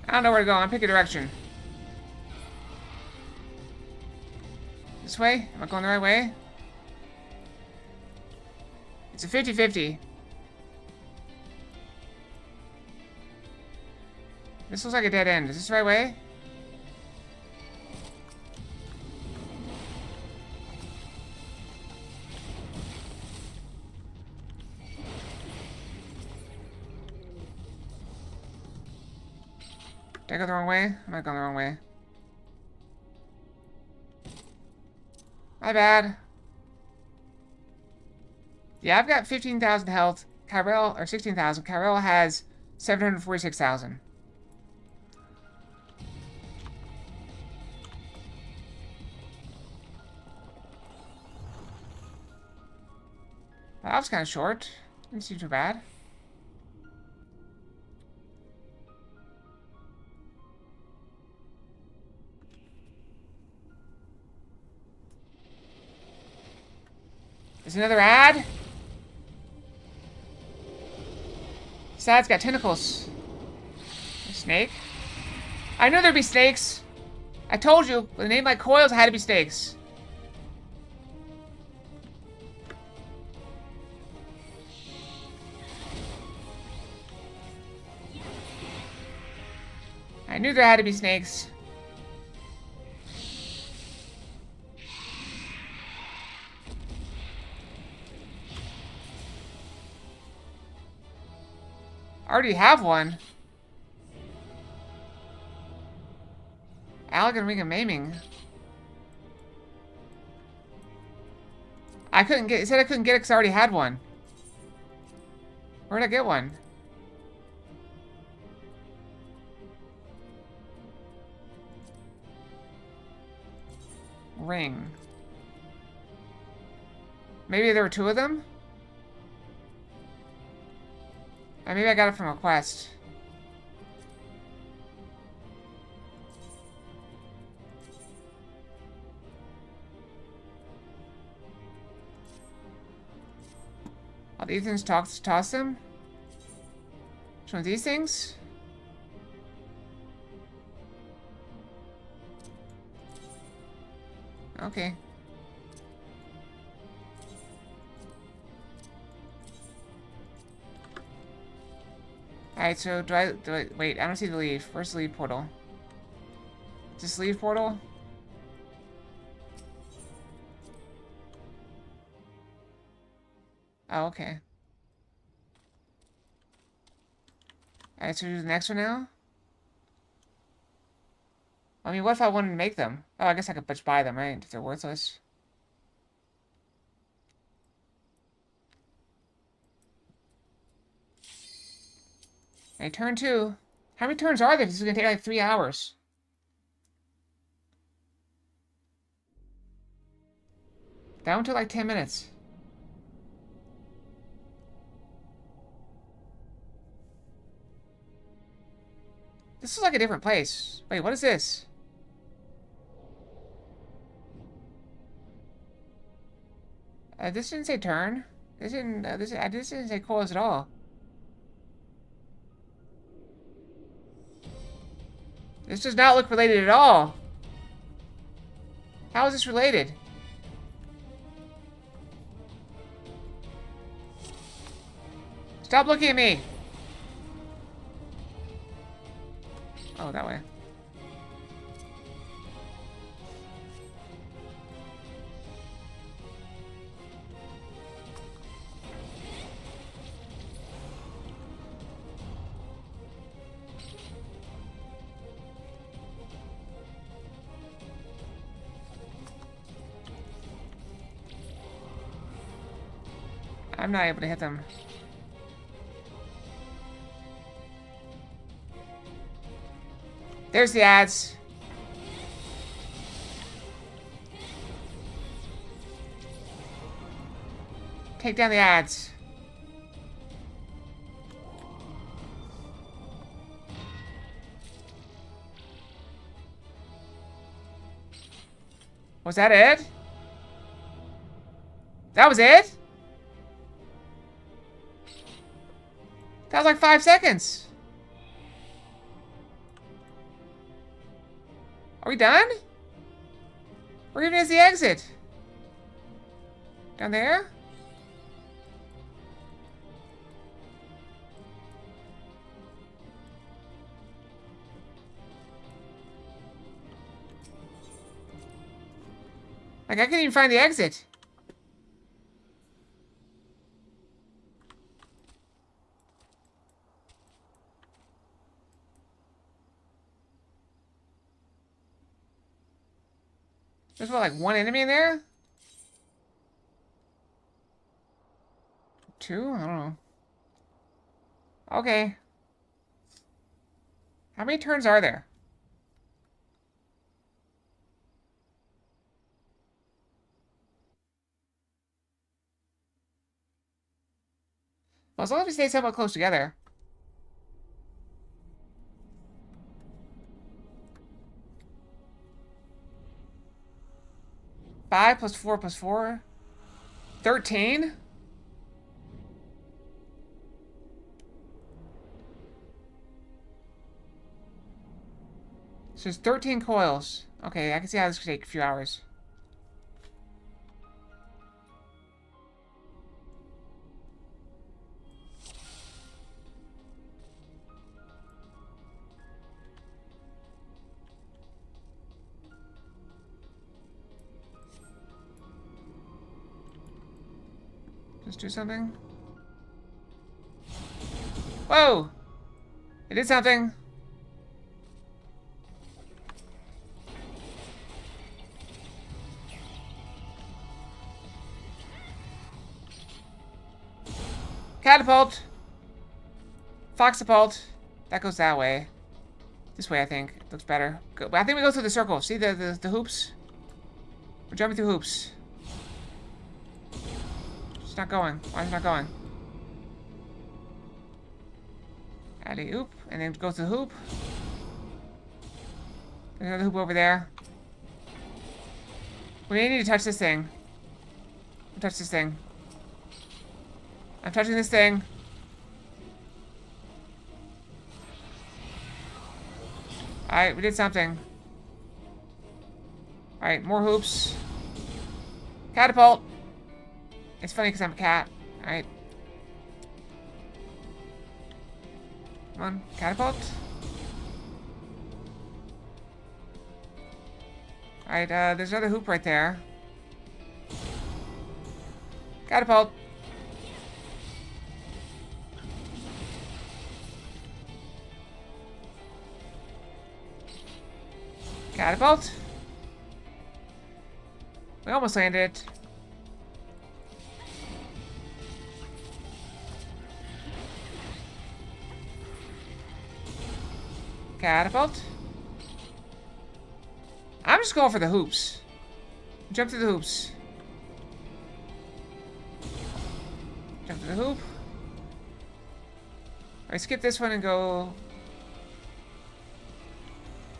I don't know where to go. I'm pick a direction. This way? Am I going the right way? It's a 50-50. This looks like a dead end. Is this the right way? Did I go the wrong way? I might go the wrong way. My bad. Yeah, I've got 15,000 health. Kyrell, or 16,000. Kyrell has 746,000. That was kind of short. Didn't seem too bad. There's another ad. This ad's got tentacles. A snake? I knew there'd be snakes. I told you, with a name like Coils, it had to be snakes. I knew there had to be snakes. already have one. Allegan Ring of Maiming. I couldn't get... It said I couldn't get it because I already had one. Where did I get one? Ring. Maybe there were two of them? Or maybe I got it from a quest. All these things toss them? Which one's these things? Okay. Alright, so do I wait, I don't see the leave. Where's the leave portal? Is this leave portal? Oh, okay. Alright, so do the next one now? I mean, what if I wanted to make them? Oh, I guess I could just buy them, right? If they're worthless. Okay, turn 2. How many turns are there? This is gonna take like 3 hours. That one took like 10 minutes. This is like a different place. Wait, what is this? This didn't say turn. This didn't say coils at all. This does not look related at all. How is this related? Stop looking at me. Oh, that way. I'm not able to hit them. There's the ads. Take down the ads. Was that it? That was it? That was like 5 seconds. Are we done? Where even is the exit? Down there? Like, I can't even find the exit. There's what, like one enemy in there? 2? I don't know. Okay. How many turns are there? Well, as long as we stay somewhat close together. Five plus 4 plus 4. 13? So it's 13 coils. Okay, I can see how this could take a few hours. Just do something. Whoa! It did something. Catapult. Foxapult. That goes that way. This way, I think. Looks better. I think we go through the circle. See the hoops? We're jumping through hoops. It's not going. Why is it not going? Alley-oop. And then go through the hoop. There's another hoop over there. We may need to touch this thing. Touch this thing. I'm touching this thing. Alright, we did something. Alright, more hoops. Catapult. It's funny because I'm a cat. Alright. Come on, catapult. Alright, there's another hoop right there. Catapult. Catapult. We almost landed. Catapult. I'm just going for the hoops. Jump through the hoops. Jump through the hoop. Alright, skip this one and go...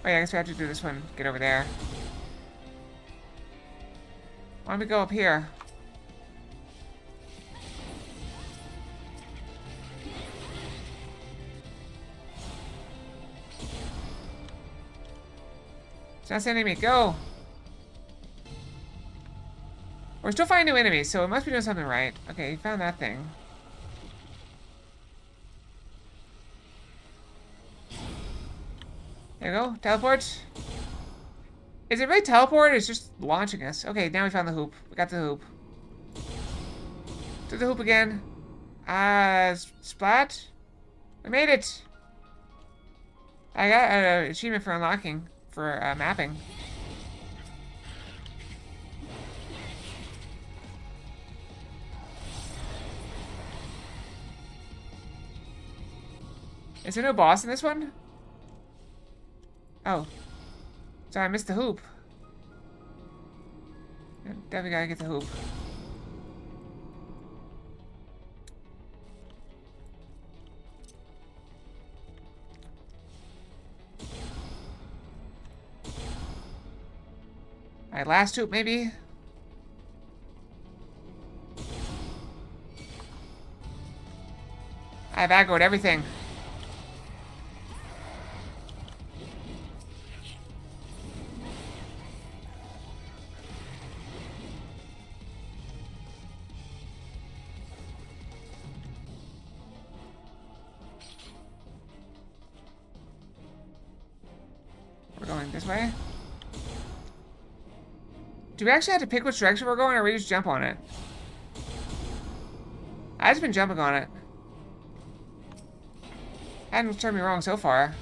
Oh yeah, I guess we have to do this one. Get over there. Why don't we go up here? It's not sending me. Go! We're still finding new enemies, so it must be doing something right. Okay, you found that thing. There you go. Teleport. Is it really teleport or is it just launching us? Okay, now we found the hoop. We got the hoop. Do the hoop again. Splat. We made it. I got an achievement for unlocking, for mapping. Is there no boss in this one? Oh. Sorry, I missed the hoop. Definitely gotta get the hoop. Alright, last hoop maybe? I've aggroed everything. We're going this way. Do we actually have to pick which direction we're going, or we just jump on it? I've just been jumping on it. Hadn't turned me wrong so far.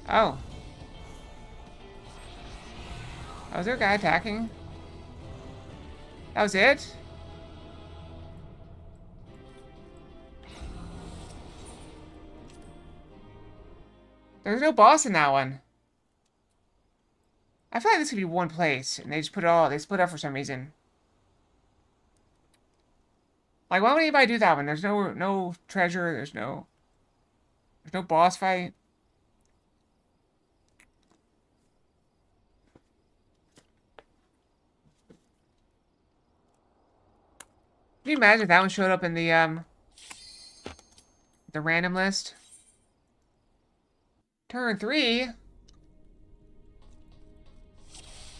Oh. Oh, was there a guy attacking? That was it? There's no boss in that one. I feel like this could be one place, and they just put it all, they split up for some reason. Like, why would anybody do that one? There's no treasure, there's no boss fight. Can you imagine if that one showed up in the random list? Turn 3?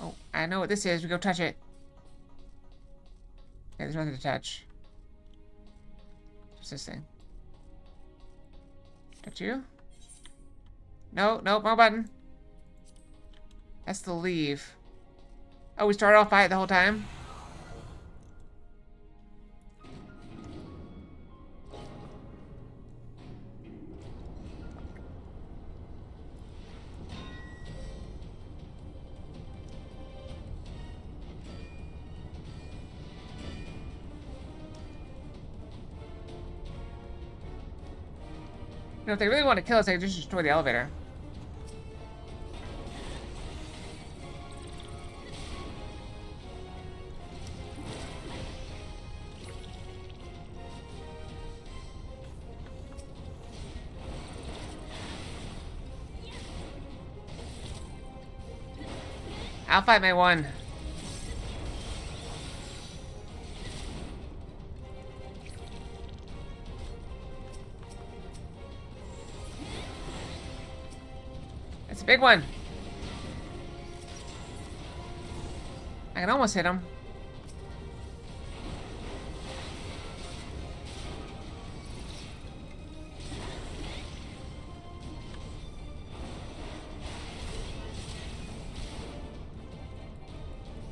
Oh, I know what this is. We go touch it. Okay, there's nothing to touch. What's this thing? Touch you? No, nope, wrong button. That's the leave. Oh, we started off by it the whole time? You know, if they really want to kill us, they could just destroy the elevator. I'll fight my one. It's a big one. I can almost hit him.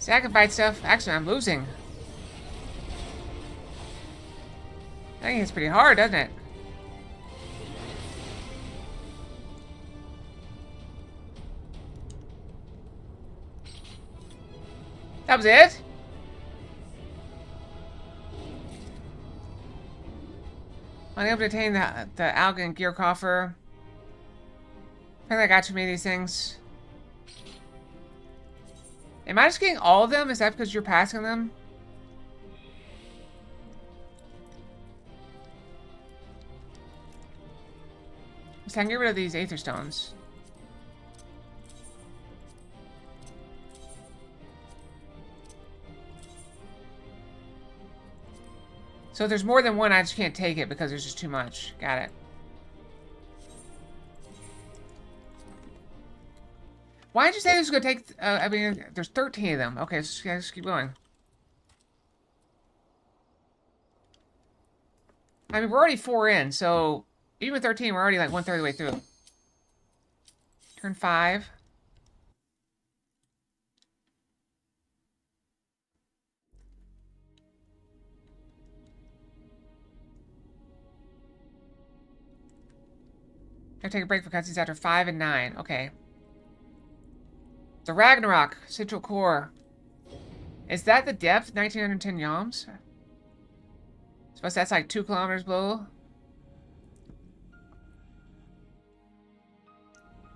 See, I can fight stuff. Actually, I'm losing. I think it's pretty hard, doesn't it? That was it? Unable to attain the Algan gear coffer. I think I got too many of these things. Am I just getting all of them? Is that because you're passing them? So I can get rid of these Aether Stones. So if there's more than one, I just can't take it because there's just too much. Got it. Why did you say this was going to take... I mean, there's 13 of them. Okay, let's just keep going. I mean, we're already 4 in, so... Even with 13, we're already like 1/3 of the way through. Turn 5. I take a break for cutscenes after 5 and 9. Okay. The Ragnarok, Central Core. Is that the depth? 1910 yalms? Suppose that's like 2 kilometers below?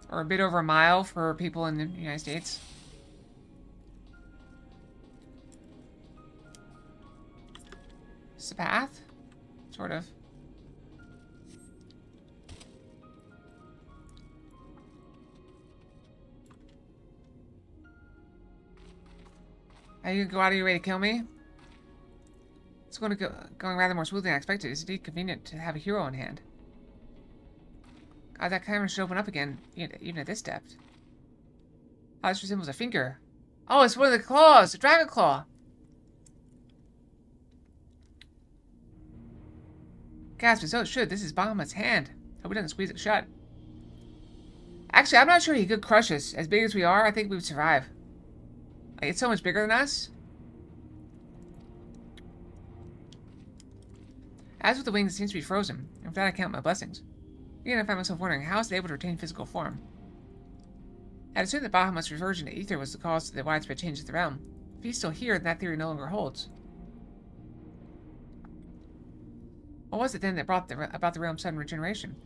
Or a bit over a mile for people in the United States. It's the path? Sort of. Are you going to go out of your way to kill me? It's going rather more smoothly than I expected. It's indeed convenient to have a hero on hand. God, that camera should open up again, even at this depth. Oh, this resembles a finger. Oh, it's one of the claws! The dragon claw! Gasp, so it should. This is Bahamut's hand. Hope we didn't squeeze it shut. Actually, I'm not sure he could crush us. As big as we are, I think we would survive. Like, it's so much bigger than us. As with the wings, it seems to be frozen. And for that, I count my blessings. Again, I find myself wondering, how is it able to retain physical form? I'd assumed that Bahamut's reversion to ether was the cause of the widespread change of the realm. If he's still here, then that theory no longer holds. What was it then that brought about the realm's sudden regeneration?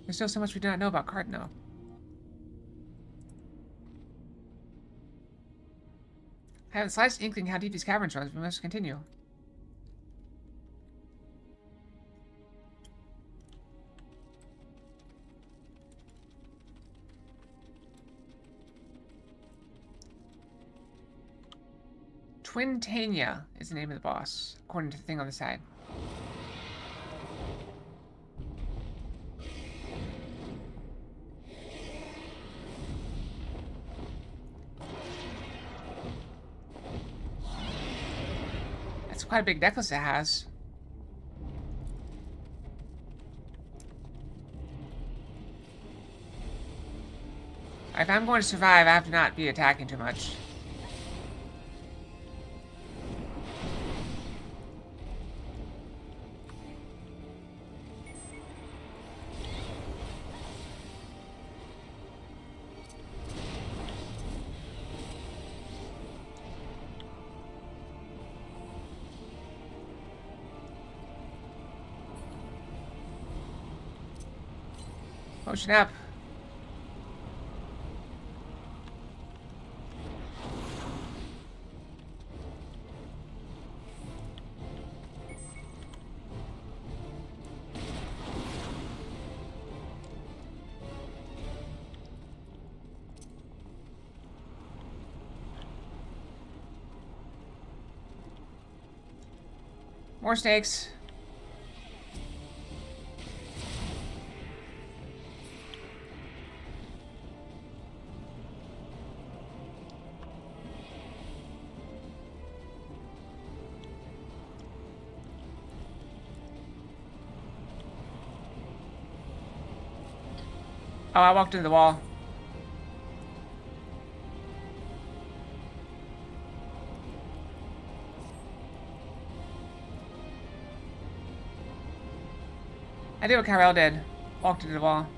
There's still so much we do not know about Cardinal. I have the slightest inkling how deep these caverns run, but we must continue. Twintania is the name of the boss, according to the thing on the side. That's quite a big necklace it has. If I'm going to survive, I have to not be attacking too much. Potion up. More snakes. Oh, I walked into the wall. I did what Kyrell did. Walked into the wall.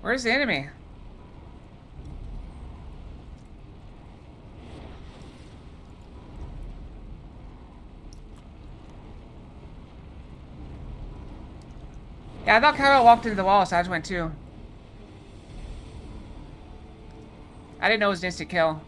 Where's the enemy? Yeah, I thought Kyrell walked into the wall, so I just went too. I didn't know it was an instant kill.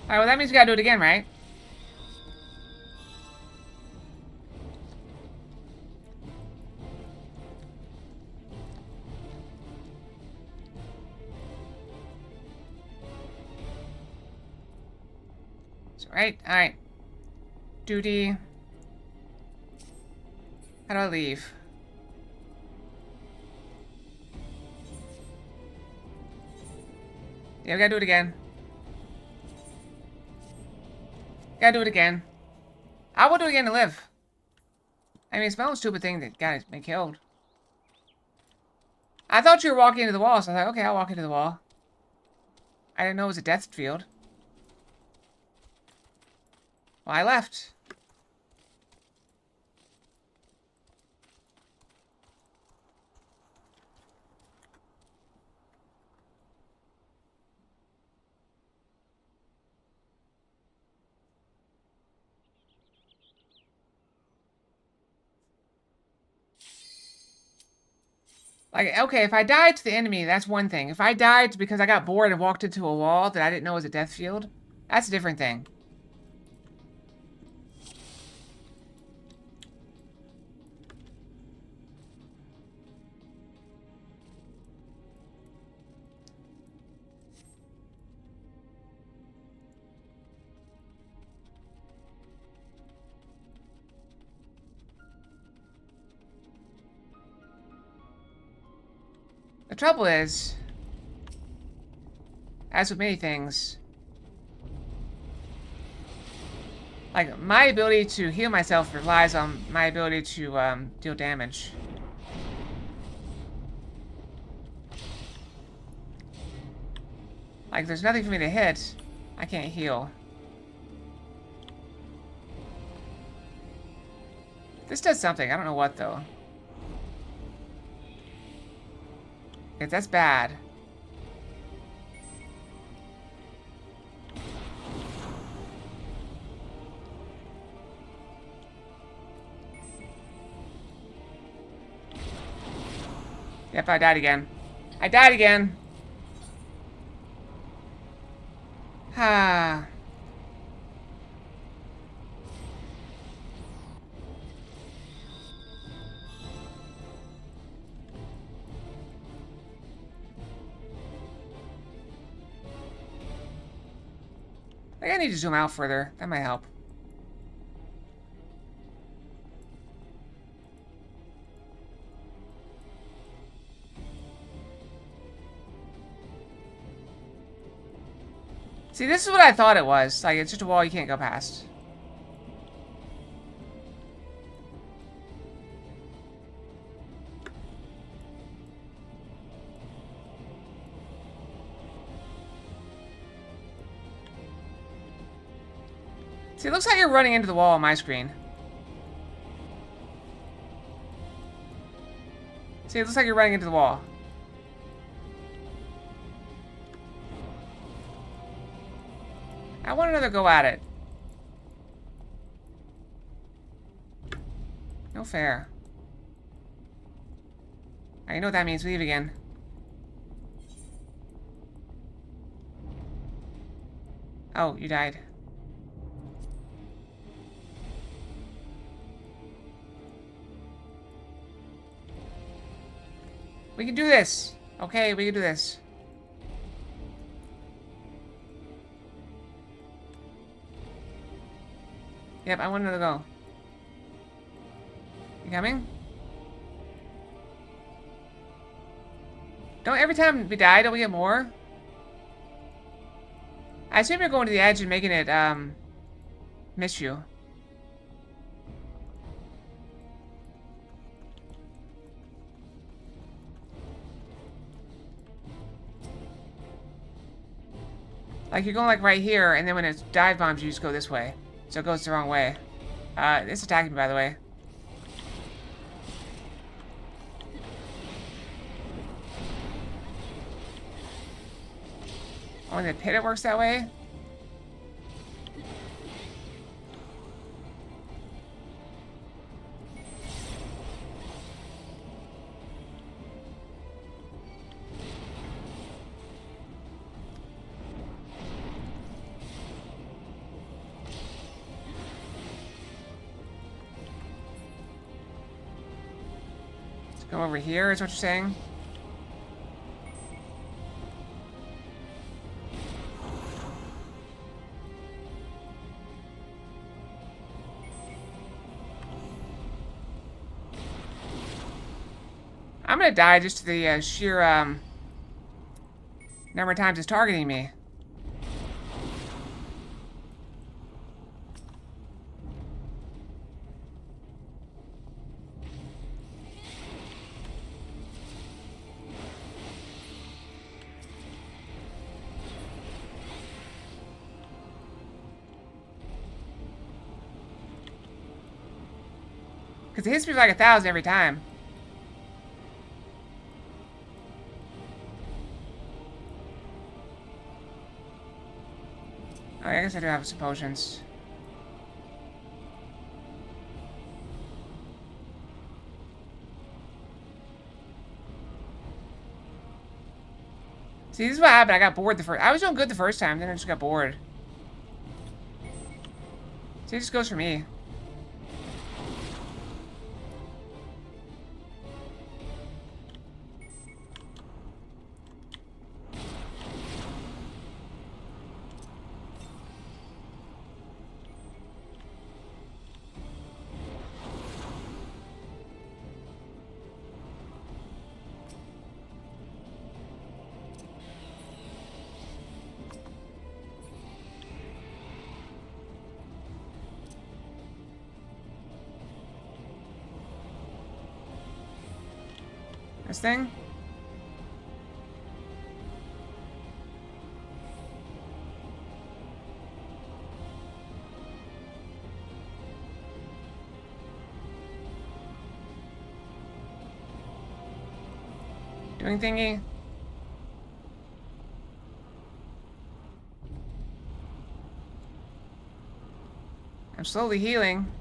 Alright, well that means we gotta do it again, right? So, alright. Duty. How do I leave? Yeah, we gotta do it again. Gotta do it again. I will do it again to live. I mean, it's my own stupid thing that got me killed. I thought you were walking into the wall, so I thought, okay, I'll walk into the wall. I didn't know it was a death field. Well, I left. Like, okay, if I died to the enemy, that's one thing. If I died because I got bored and walked into a wall that I didn't know was a death field, that's a different thing. The trouble is, as with many things, like, my ability to heal myself relies on my ability to deal damage. Like, there's nothing for me to hit. I can't heal. This does something. I don't know what, though. If that's bad. Yep, I died again. I died again. Ah. I need to zoom out further. That might help. See, this is what I thought it was. Like, it's just a wall you can't go past. See, it looks like you're running into the wall on my screen. See, it looks like you're running into the wall. I want another go at it. No fair. I know what that means. Leave again. Oh, you died. We can do this. Okay, we can do this. Yep, I want another go. You coming? Don't every time we die, don't we get more? I assume you're going to the edge and making it, miss you. Like, you're going, like, right here, and then when it dive bombs, you just go this way. So it goes the wrong way. It's attacking me, by the way. Only the pit it works that way? Come over here, is what you're saying? I'm gonna die just to the sheer number of times it's targeting me. Because it hits me like 1,000 every time. Oh, I guess I do have some potions. See, this is what happened. I got bored the first... I was doing good the first time, then I just got bored. See, it just goes for me. This thing? Doing thingy? I'm slowly healing.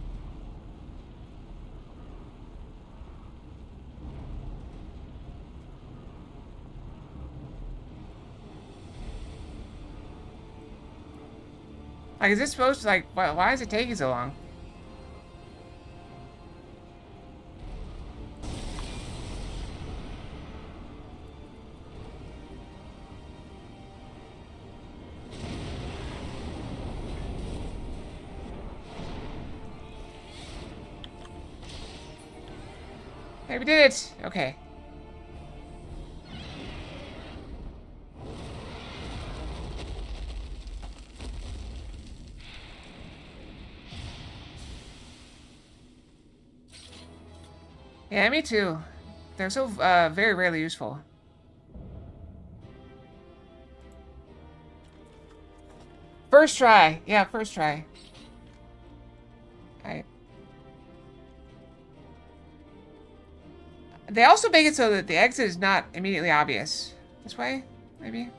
Like, is this supposed to, like, why is it taking so long? Hey, we did it! Okay. Yeah, me too. They're so very rarely useful. First try. Yeah, first try. They also make it so that the exit is not immediately obvious. This way, maybe?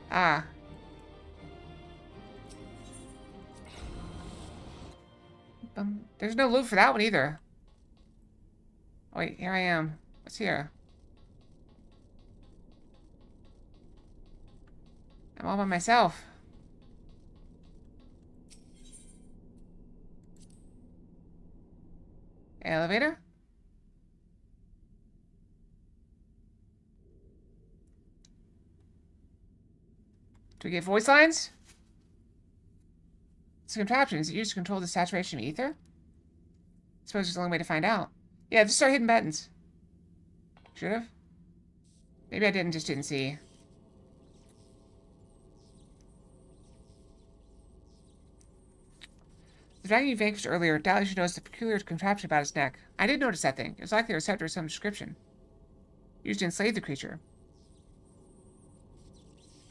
Ah. There's no loot for that one either. Oh, wait, here I am. What's here? I'm all by myself. Elevator? Do we get voice lines? It's a contraption. Is it used to control the saturation of ether? I suppose there's the only way to find out. Yeah, just start hitting buttons. Should've. Maybe I didn't, just didn't see. The dragon you vanquished earlier, doubtless you noticed the peculiar contraption about its neck. I did notice that thing. It was likely a receptor of some description. Used to enslave the creature.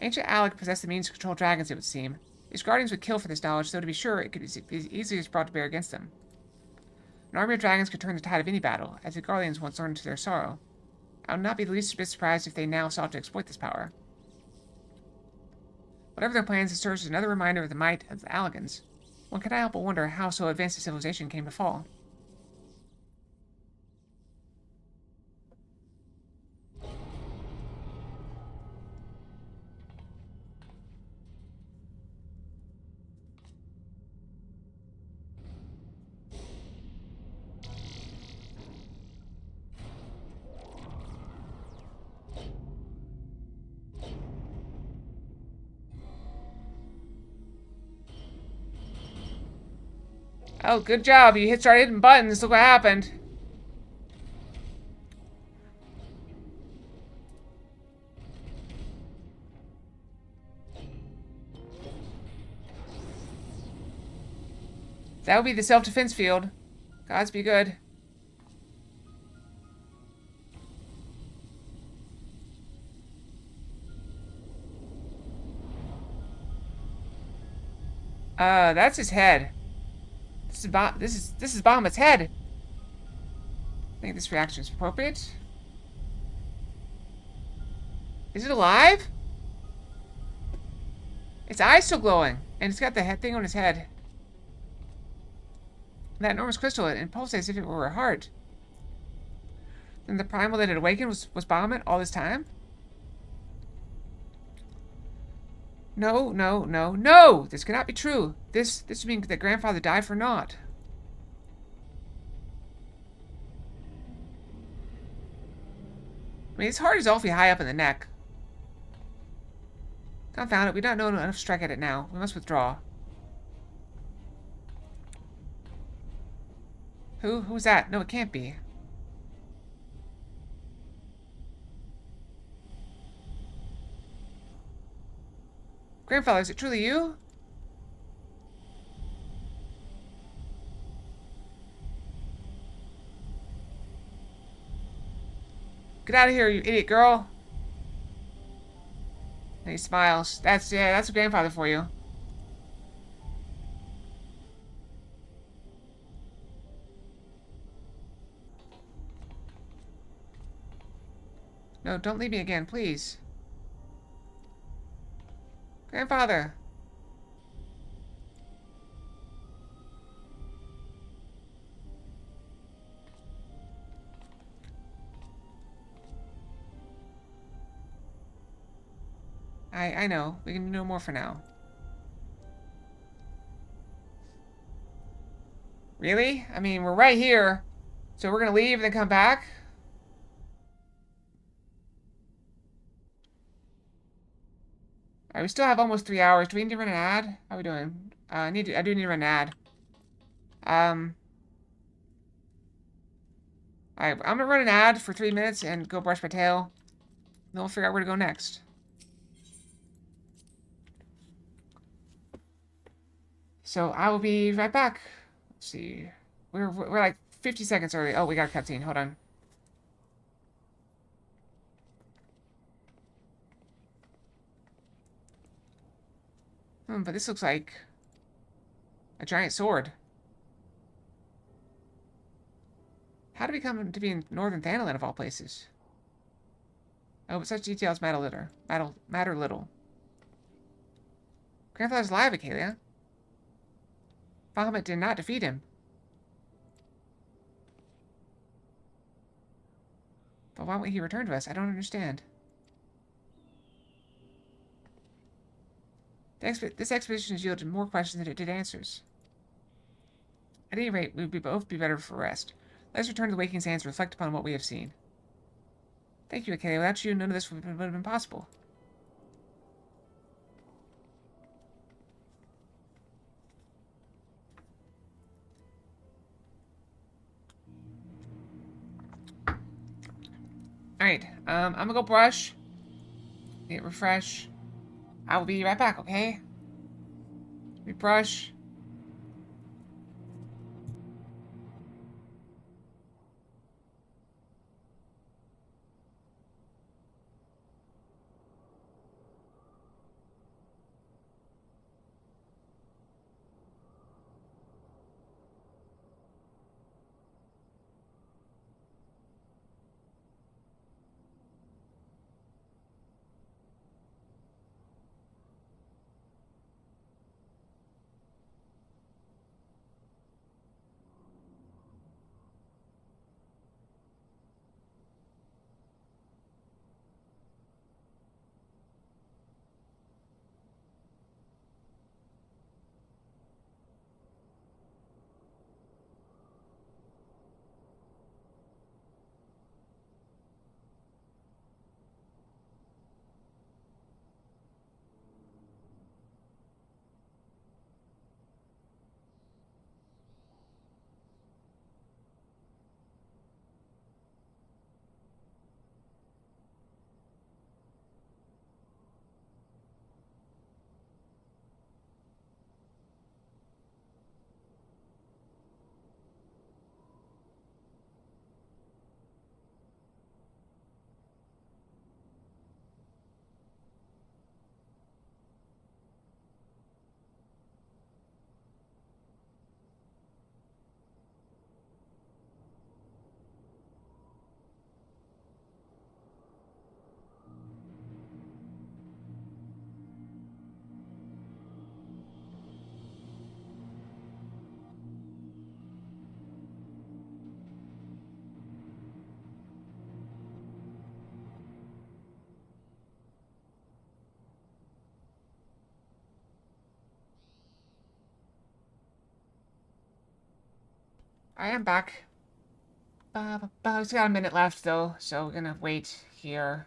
Ancient Alec possessed the means to control dragons, it would seem. His guardians would kill for this knowledge, so to be sure, it could be easily brought to bear against them. An army of dragons could turn the tide of any battle, as the guardians once learned to their sorrow. I would not be the least bit surprised if they now sought to exploit this power. Whatever their plans, it serves as another reminder of the might of the Allegans. One cannot help but wonder how so advanced a civilization came to fall. Oh, good job. You started hitting buttons. Look what happened. That would be the self-defense field. Gods be good. That's his head. This is Bahamut's head. I think this reaction is appropriate. Is it alive? Its eyes still glowing, and it's got the head thing on its head. That enormous crystal, it pulsates as if it were a heart. Then the primal that had awakened was Bahamut all this time? No, no, no, no! This cannot be true. This would mean that grandfather died for naught. I mean, his heart is awfully high up in the neck. Confound it, we don't know enough to strike at it now. We must withdraw. Who's that? No, it can't be. Grandfather, is it truly you? Get out of here, you idiot girl. And he smiles. That's a grandfather for you. No, don't leave me again, please. Grandfather. I know. We can do no more for now. Really? I mean, we're right here. So we're gonna leave and then come back? Alright, we still have almost 3 hours. Do we need to run an ad? How are we doing? I do need to run an ad. Alright, I'm gonna run an ad for 3 minutes and go brush my tail. Then we'll figure out where to go next. So I will be right back. Let's see. We're like 50 seconds early. Oh, we got a cutscene. Hold on. But this looks like a giant sword. How did we come to be in northern Thanalan of all places? Oh, but such details matter little. Grandfather's alive, Acalia. Bahamut did not defeat him. But why won't he return to us? I don't understand. This expedition has yielded more questions than it did answers. At any rate, we would both be better for rest. Let's return to the Waking Sands and reflect upon what we have seen. Thank you, Acalia. Without you, none of this would have been possible. Alright, I'm gonna go brush. Hit refresh. I will be right back, okay? We brush. I am back. We still got a minute left, though, so we're gonna wait here.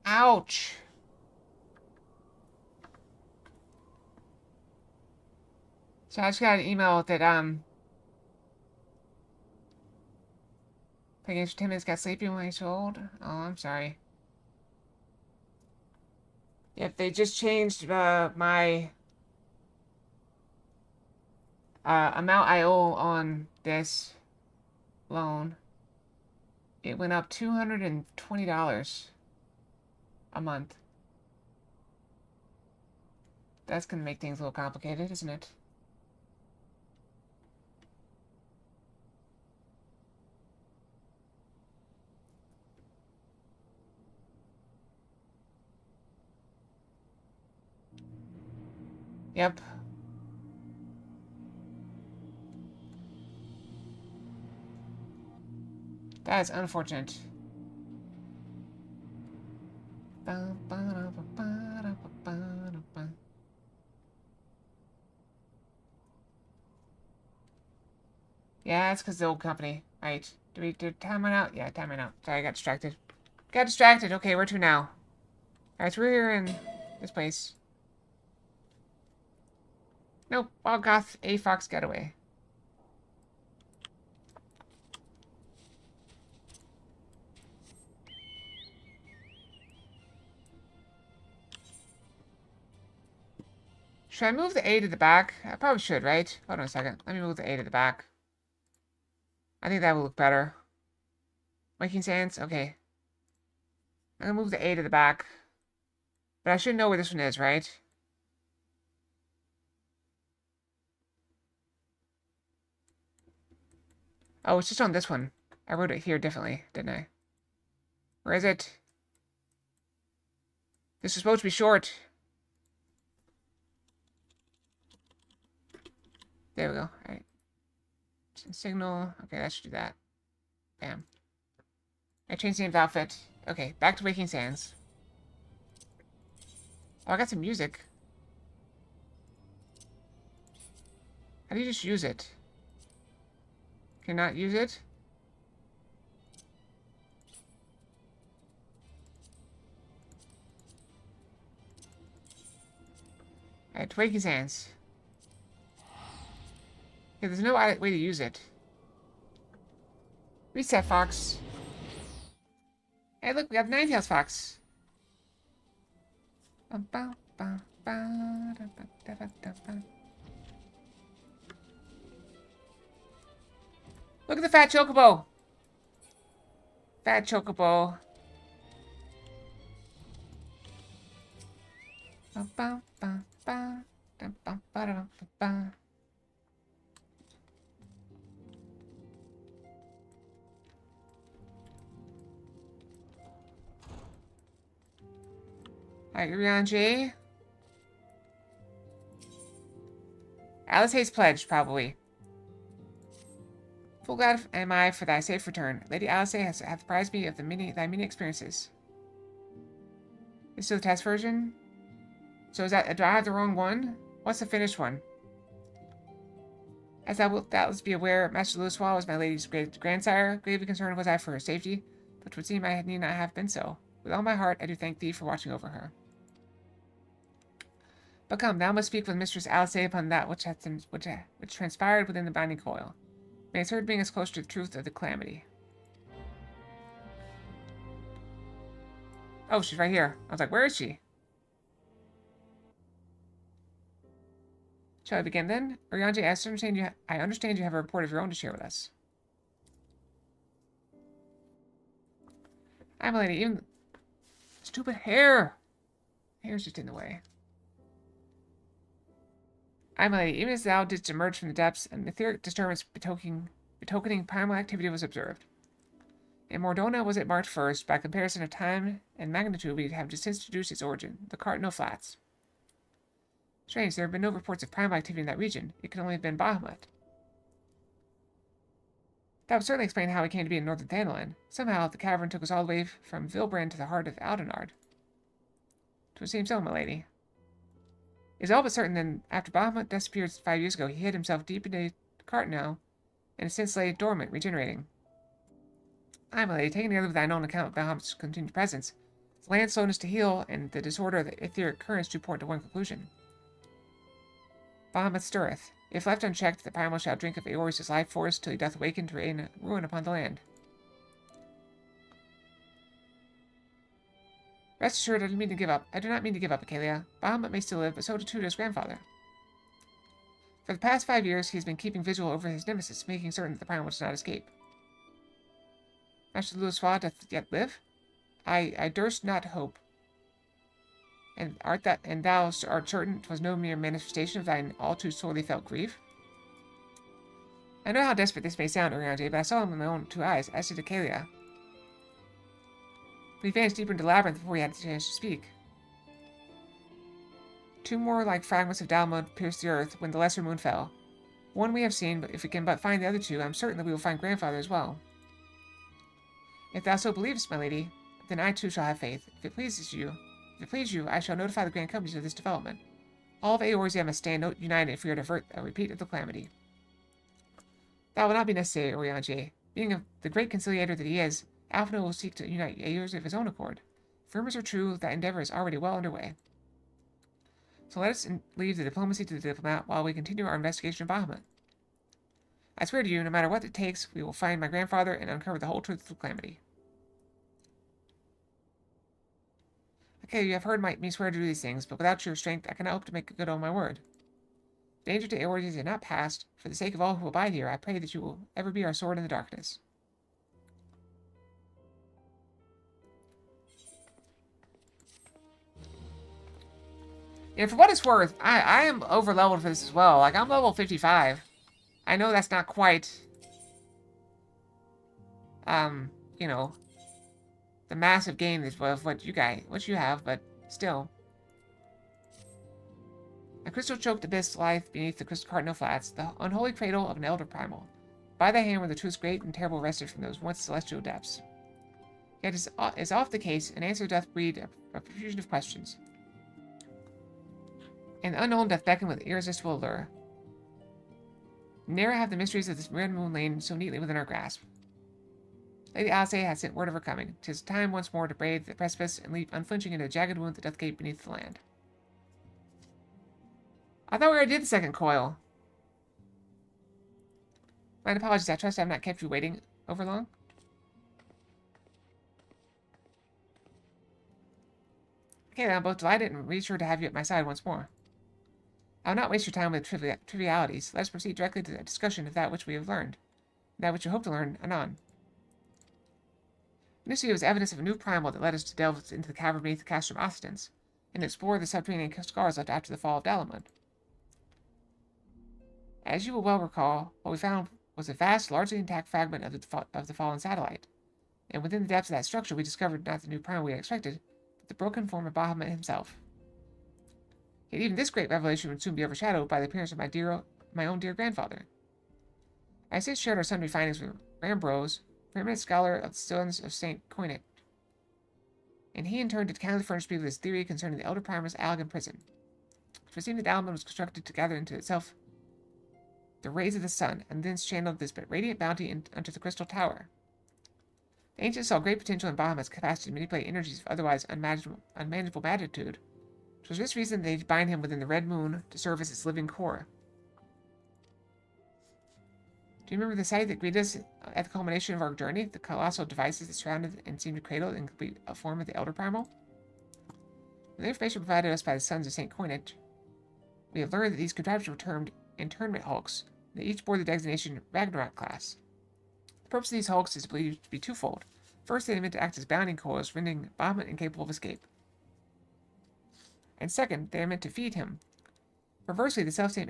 Ouch! So I just got an email that, playing games for 10 minutes, got sleepy when I told. Oh, I'm sorry. Yep, they just changed, my, amount I owe on this loan. It went up $220 a month. That's gonna make things a little complicated, isn't it? Yep. That is unfortunate. Yeah, it's because the old company. Right. Do we do time run out? Yeah, time run out. Sorry, I got distracted. Got distracted. Okay, where to now? Alright, so we're here in This place. Nope. Wild Goth A Fox Getaway. Should I move the A to the back? I probably should, right? Hold on a second. Let me move the A to the back. I think that will look better. Waking Sands? Okay. I'm gonna move the A to the back. But I should know where this one is, right? Oh, it's just on this one. I wrote it here differently, didn't I? Where is it? This is supposed to be short. There we go. Alright. Signal. Okay, that should do that. Bam. I changed Name's outfit. Okay, back to Waking Sands. Oh, I got some music. How do you just use it? Can you not use it? Alright, Waking Sands. Okay, there's no way to use it. Reset, Fox. Hey, look, we got the Ninetales Fox. Look at the fat chocobo. Fat chocobo. Alright, Urianger. Alice's pledge, probably. Full glad am I for thy safe return. Lady Alice hath apprised me of thy many experiences. Is this the test version? So is that, do I have the wrong one? What's the finished one? As thou wilt doubtless be aware, Master Louiswall was my lady's great grandsire. Gravely concerned was I for her safety, but it would seem I need not have been so. With all my heart, I do thank thee for watching over her. But come, thou must speak with Mistress Alice upon that which transpired within the binding coil. May its heard bring us closer to the truth of the calamity. Oh, she's right here. I was like, where is she? Shall I begin then? Urianger, I understand you have a report of your own to share with us. Aye, my lady, even... Stupid hair! Hair's just in the way. Aye, my lady, even as thou didst emerge from the depths, an etheric disturbance betokening primal activity was observed. In Mordona was it marked first. By comparison of time and magnitude, we have just since deduced its origin. The Cardinal Flats. Strange, there have been no reports of primal activity in that region. It could only have been Bahamut. That would certainly explain how we came to be in northern Thanalan. Somehow, the cavern took us all the way from Vilbrand to the heart of Aldenard. It would seem so, my lady. It is all but certain that after Bahamut disappeared 5 years ago, he hid himself deep into Cardinal, and has since lay dormant, regenerating. Aye, my lady, taking together with thine own account of Bahamut's continued presence, the land's slowness to heal and the disorder of the etheric currents do point to one conclusion. Bahamut stirreth. If left unchecked, the primal shall drink of Eor's life force till he doth awaken to rain ruin upon the land. Rest assured, I do not mean to give up. Acalia. Bahamut may still live, but so too does grandfather. For the past 5 years, he has been keeping vigil over his nemesis, making certain that the primal does not escape. Master Louiswa doth yet live? I durst not hope. And thou art certain 'twas no mere manifestation of thine all too sorely felt grief? I know how desperate this may sound, Urianger, but I saw him with my own 2 eyes, as did Acalia. But he vanished deeper into the labyrinth before he had a chance to speak. 2 more like fragments of Dalmud pierced the earth when the lesser moon fell. One we have seen, but if we can but find the other 2, I am certain that we will find grandfather as well. If thou so believest, my lady, then I too shall have faith. If it pleases you, I shall notify the Grand Companies of this development. All of Eorzea must stand united if we are to avert a repeat of the calamity. That will not be necessary, Urianger. Being of the great conciliator that he is, Alphinaud will seek to unite Eorzea of his own accord. If rumors are true, that endeavor is already well underway. So let us leave the diplomacy to the diplomat while we continue our investigation of Bahamut. I swear to you, no matter what it takes, we will find my grandfather and uncover the whole truth of the calamity. Okay, you have heard me swear to do these things, but without your strength, I cannot hope to make good on my word. Danger to Eorzeus is not past. For the sake of all who abide here, I pray that you will ever be our sword in the darkness. And for what it's worth, I am over-leveled for this as well. Like, I'm level 55. I know that's not quite, you know, the massive game of what you have, but still. A crystal choked abyss lieth beneath the crystal cardinal flats, the unholy cradle of an elder primal. By thy hand were the truths great and terrible wrested from those once celestial depths. Yet as oft the case, an answer doth breed a profusion of questions. And the unknown doth beckon with irresistible allure. Ne'er have the mysteries of this red moon lain so neatly within our grasp. Lady Alcé hath sent word of her coming. 'Tis time once more to brave the precipice and leap unflinching into the jagged wound that doth gape beneath the land. I thought we already did the second coil. My apologies, I trust I have not kept you waiting over long. Okay, I'm both delighted and reassured to have you at my side once more. I will not waste your time with trivialities. Let us proceed directly to a discussion of that which we have learned, that which we hope to learn anon. Initially, it was evidence of a new primal that led us to delve into the cavern beneath the Castrum Ostens, and explore the subterranean scars left after the fall of Dalamud. As you will well recall, what we found was a vast, largely intact fragment of the fallen satellite, and within the depths of that structure we discovered not the new primal we had expected, but the broken form of Bahamut himself. Yet even this great revelation would soon be overshadowed by the appearance of my own dear grandfather. I since shared our sundry findings with Rambrose, preeminent scholar of the stones of St. Coinett, and he in turn did kindly furnish me with his theory concerning the Elder Primer's Allegan prison. It would seem that Dalamud was constructed to gather into itself the rays of the sun, and thence channeled this radiant bounty unto the Crystal Tower. The ancients saw great potential in Bahamut's capacity to manipulate energies of otherwise unmanageable magnitude. It was for this reason they bind him within the Red Moon to serve as its living core. Do you remember the sight that greeted us at the culmination of our journey? The colossal devices that surrounded and seemed to cradle in complete form of the Elder Primal? With the information provided us by the sons of St. Coinage, we have learned that these contraptions were termed internment hulks, and they each bore the designation Ragnarok class. The purpose of these hulks is believed to be twofold. First, they are meant to act as bounding coils, rendering Bahamut incapable of escape. And second, they are meant to feed him. Perversely, the self-same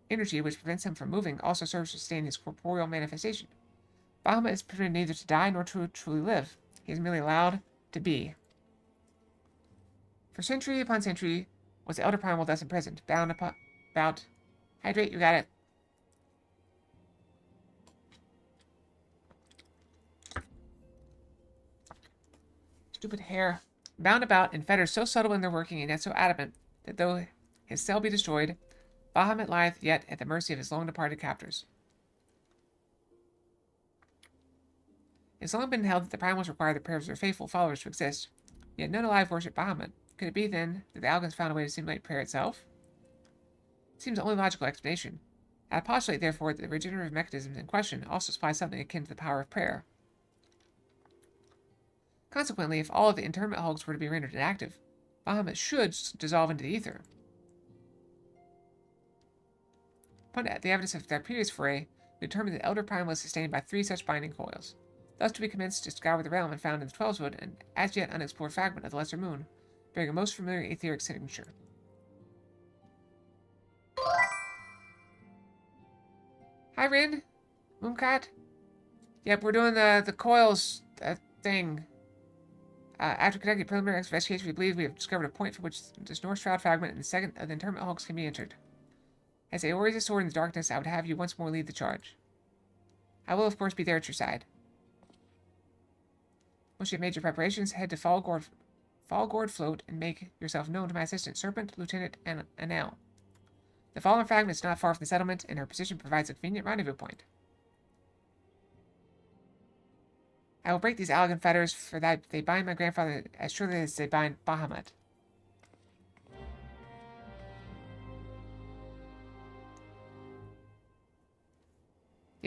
energy which prevents him from moving also serves to sustain his corporeal manifestation. Bahamut is permitted neither to die nor to truly live. He is merely allowed to be. For century upon century was the Elder Primal thus imprisoned, bound about... Hydrate, you got it. Stupid hair. Bound about in fetters so subtle in their working and yet so adamant that though his cell be destroyed, Bahamut lieth yet at the mercy of his long-departed captors. It has long been held that the primals require the prayers of their faithful followers to exist, yet none alive worship Bahamut. Could it be, then, that the Allagans found a way to simulate prayer itself? It seems the only logical explanation. I postulate, therefore, that the regenerative mechanisms in question also supply something akin to the power of prayer. Consequently, if all of the internment hulks were to be rendered inactive, Bahamut should dissolve into the ether. Upon the evidence of their previous foray, we determined that the Elder Primal was sustained by 3 such binding coils. Thus we commenced to scour the realm and found in the 12's an as yet unexplored fragment of the Lesser Moon, bearing a most familiar etheric signature. Hi, Rin. Mooncat. Yep, we're doing the coils thing. After conducting preliminary investigation, we believe we have discovered a point from which this North Shroud fragment and the second of the internment hulks can be entered. As Eorzeus' sword in the darkness, I would have you once more lead the charge. I will, of course, be there at your side. Once you have made your preparations, head to Fallgourd Float and make yourself known to my assistant, Serpent, Lieutenant, and Anel. The fallen fragment is not far from the settlement, and her position provides a convenient rendezvous point. I will break these Allagan fetters, for that they bind my grandfather as surely as they bind Bahamut.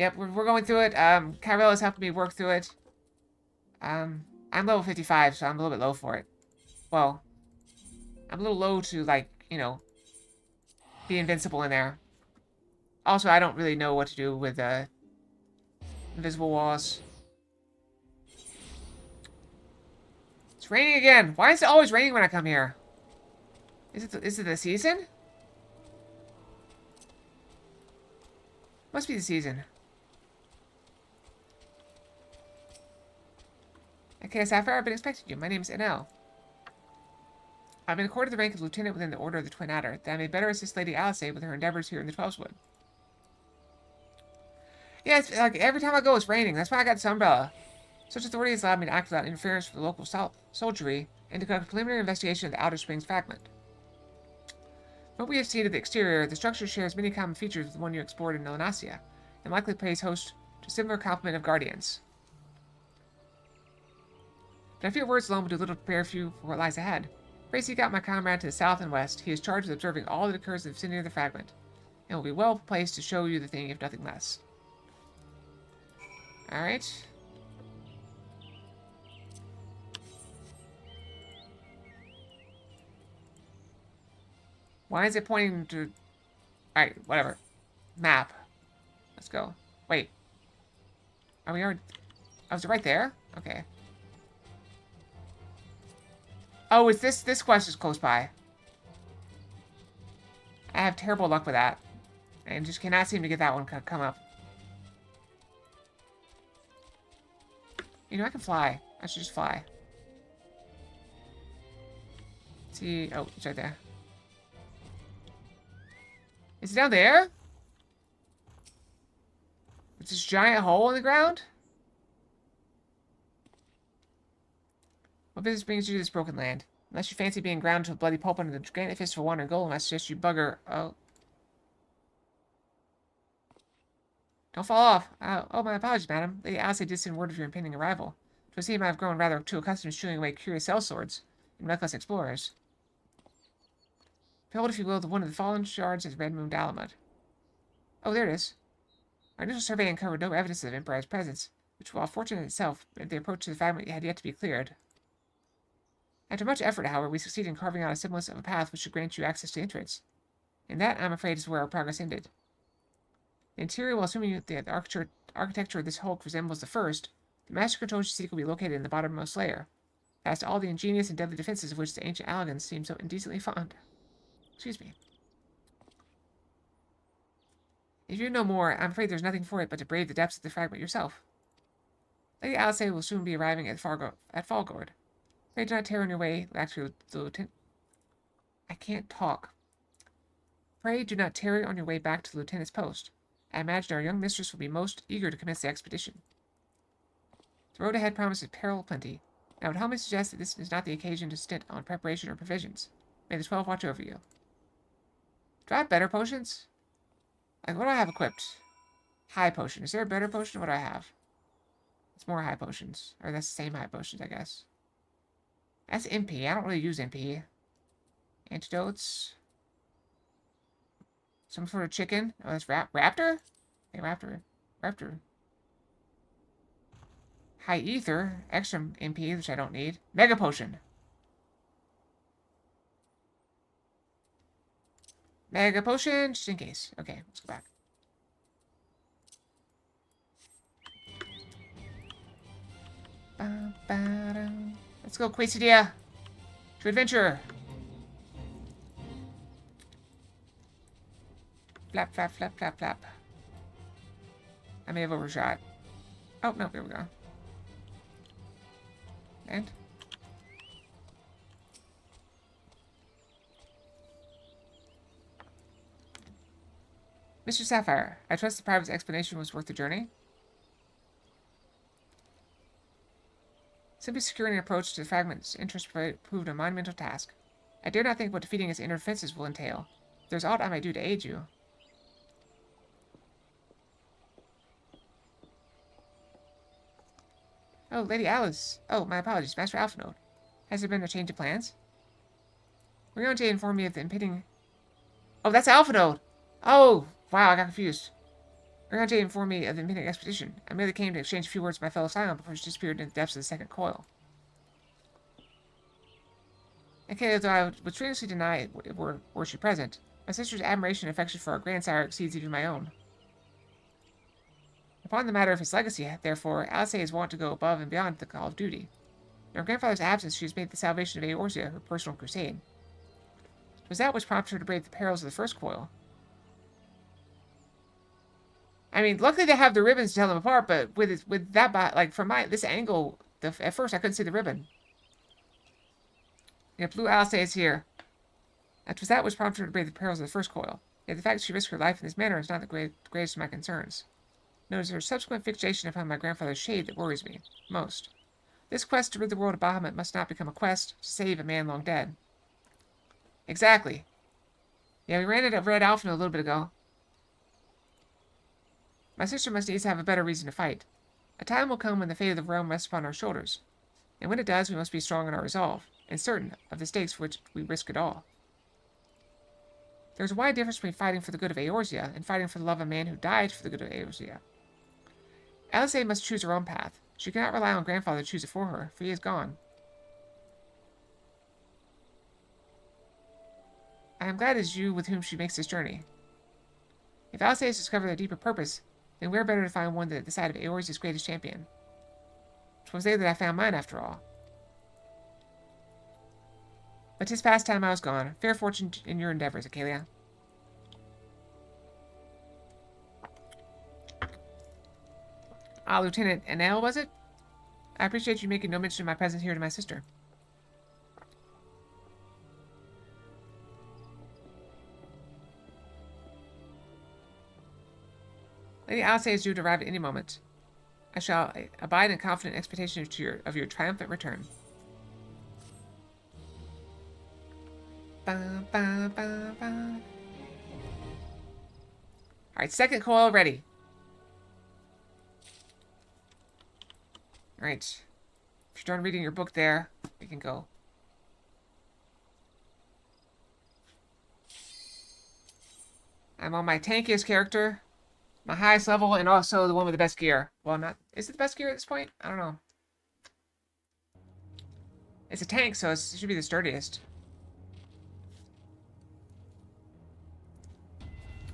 Yep, we're going through it. Kyrella's helping me work through it. I'm level 55, so I'm a little bit low for it. Well, I'm a little low to, like, you know, be invincible in there. Also, I don't really know what to do with, invisible walls. It's raining again. Why is it always raining when I come here? Is it the season? Must be the season. Okay, Sapphire, I've been expecting you. My name is NL. I've been accorded the rank of lieutenant within the Order of the Twin Adder, that I may better assist Lady Alice with her endeavors here in the Twelveswood. Yeah, it's like every time I go, it's raining. That's why I got this umbrella. Such authority has allowed me to act without interference with the local soldiery and to conduct a preliminary investigation of the Outer Springs fragment. From what we have seen of the exterior, the structure shares many common features with the one you explored in Melanasia, and likely plays host to a similar complement of guardians. But I fear words alone will do little to prepare you for what lies ahead. Pray seek out my comrade to the south and west. He is charged with observing all that occurs in the vicinity of the fragment, and will be well placed to show you the thing, if nothing less. Alright. Why is it pointing to... Alright, whatever. Map. Let's go. Wait. Are we already... Oh, is it right there? Okay. Oh, it's this quest is close by. I have terrible luck with that. And just cannot seem to get that one to come up. You know, I can fly. I should just fly. Let's see... Oh, it's right there. Is it down there? It's this giant hole in the ground? What business brings you to this broken land? Unless you fancy being ground to a bloody pulp under the granite fist for wandering golem, I suggest you bugger... Oh. Don't fall off. Oh, my apologies, madam. Lady Alice did send word of your impending arrival. It would seem I have grown rather too accustomed to shooing away curious sellswords and reckless explorers. Behold, if you will, the one of the fallen shards of Red Moon Dalamud. Oh, there it is. Our initial survey uncovered no evidence of the Emperor's presence, which, while fortunate in itself, meant the approach to the fragment had yet to be cleared. After much effort, however, we succeeded in carving out a semblance of a path which should grant you access to the entrance. And that, I'm afraid, is where our progress ended. The interior, while assuming that the architecture of this hulk resembles the first, the master control seek will be located in the bottommost layer, past all the ingenious and deadly defenses of which the ancient Allagans seem so indecently fond. Excuse me. If you know more, I'm afraid there's nothing for it but to brave the depths of the fragment yourself. Lady Alice will soon be arriving at Fallgord. Pray do not tear on your way back to the lieutenant. I can't talk. Pray do not tarry on your way back to the lieutenant's post. I imagine our young mistress will be most eager to commence the expedition. The road ahead promises peril plenty. I would humbly suggest that this is not the occasion to stint on preparation or provisions. May the 12 watch over you. Do I have better potions? Like, what do I have equipped? High potion. Is there a better potion? What do I have? It's more high potions. Or that's the same high potions, I guess. That's MP. I don't really use MP. Antidotes. Some sort of chicken. Oh, that's raptor? Hey, raptor. High ether. Extra MP, which I don't need. Mega potion. Mega potion, just in case. Okay, let's go back. Let's go, Quesadilla. To adventure. Flap, flap, flap, flap, flap. I may have overshot. Oh, no, here we go. And? Mr. Sapphire, I trust the private's explanation was worth the journey. Simply securing an approach to the fragment's interest proved a monumental task. I dare not think what defeating its inner defenses will entail. If there's aught I might do to aid you. Oh, Lady Alice. Oh, my apologies, Master Alphanode. Has there been a change of plans? We're going to inform me of the impending... Oh, that's Alphanode! Oh, wow, I got confused. Urgente informed me of the midnight expedition. I merely came to exchange a few words with my fellow Scion before she disappeared in the depths of the second coil. Okay, though I would strenuously deny it were she present, my sister's admiration and affection for our grandsire exceeds even my own. Upon the matter of his legacy, therefore, Alice is wont to go above and beyond the call of duty. In her grandfather's absence, she has made the salvation of Eorzea her personal crusade. It was that which prompted her to brave the perils of the first coil. I mean, luckily they have the ribbons to tell them apart, but with that, like, from this angle, at first I couldn't see the ribbon. Yeah, Blue Alice is here. It was that which prompted her to brave the perils of the first coil. Yet the fact that she risked her life in this manner is not the greatest of my concerns. No, it is her subsequent fixation upon my grandfather's shade that worries me most. This quest to rid the world of Bahamut must not become a quest to save a man long dead. Exactly. Yeah, we ran into Red Alpha a little bit ago. My sister must needs have a better reason to fight. A time will come when the fate of the realm rests upon our shoulders. And when it does, we must be strong in our resolve, and certain of the stakes for which we risk it all. There is a wide difference between fighting for the good of Eorzea and fighting for the love of a man who died for the good of Eorzea. Alice must choose her own path. She cannot rely on grandfather to choose it for her, for he is gone. I am glad it is you with whom she makes this journey. If Alice has discovered a deeper purpose, then where better to find one at the side of Eorzea's greatest champion? 'Twas there that I found mine, after all. But 'tis past time I was gone. Fair fortune in your endeavors, Acalia. Ah, Lieutenant Anel, was it? I appreciate you making no mention of my presence here to my sister. Lady Alice is due to arrive at any moment. I shall abide in confident expectation of your triumphant return. Ba, ba, ba, ba. Alright, second coil ready. Alright. If you're done reading your book there, we can go. I'm on my tankiest character, my highest level, and also the one with the best gear. Well, not... Is it the best gear at this point? I don't know. It's a tank, so it should be the sturdiest.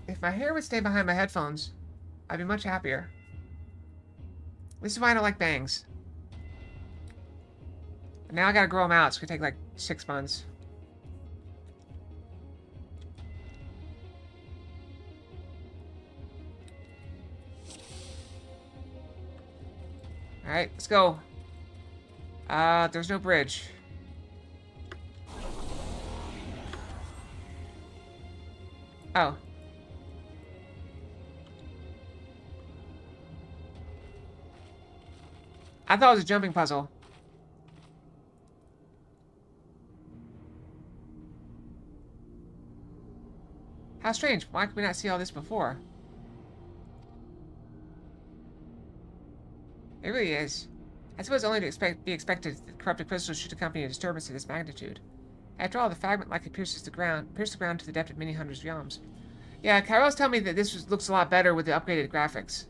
If my hair would stay behind my headphones, I'd be much happier. This is why I don't like bangs. And now I gotta grow them out. It's gonna take like 6 months. Alright, let's go. There's no bridge. Oh. I thought it was a jumping puzzle. How strange. Why could we not see all this before? It really is. I suppose only to be expected that corrupted crystals should accompany a disturbance of this magnitude. After all, the fragment likely pierced the ground to the depth of many hundreds of yalms. Yeah, Kyrell's telling me that this looks a lot better with the upgraded graphics.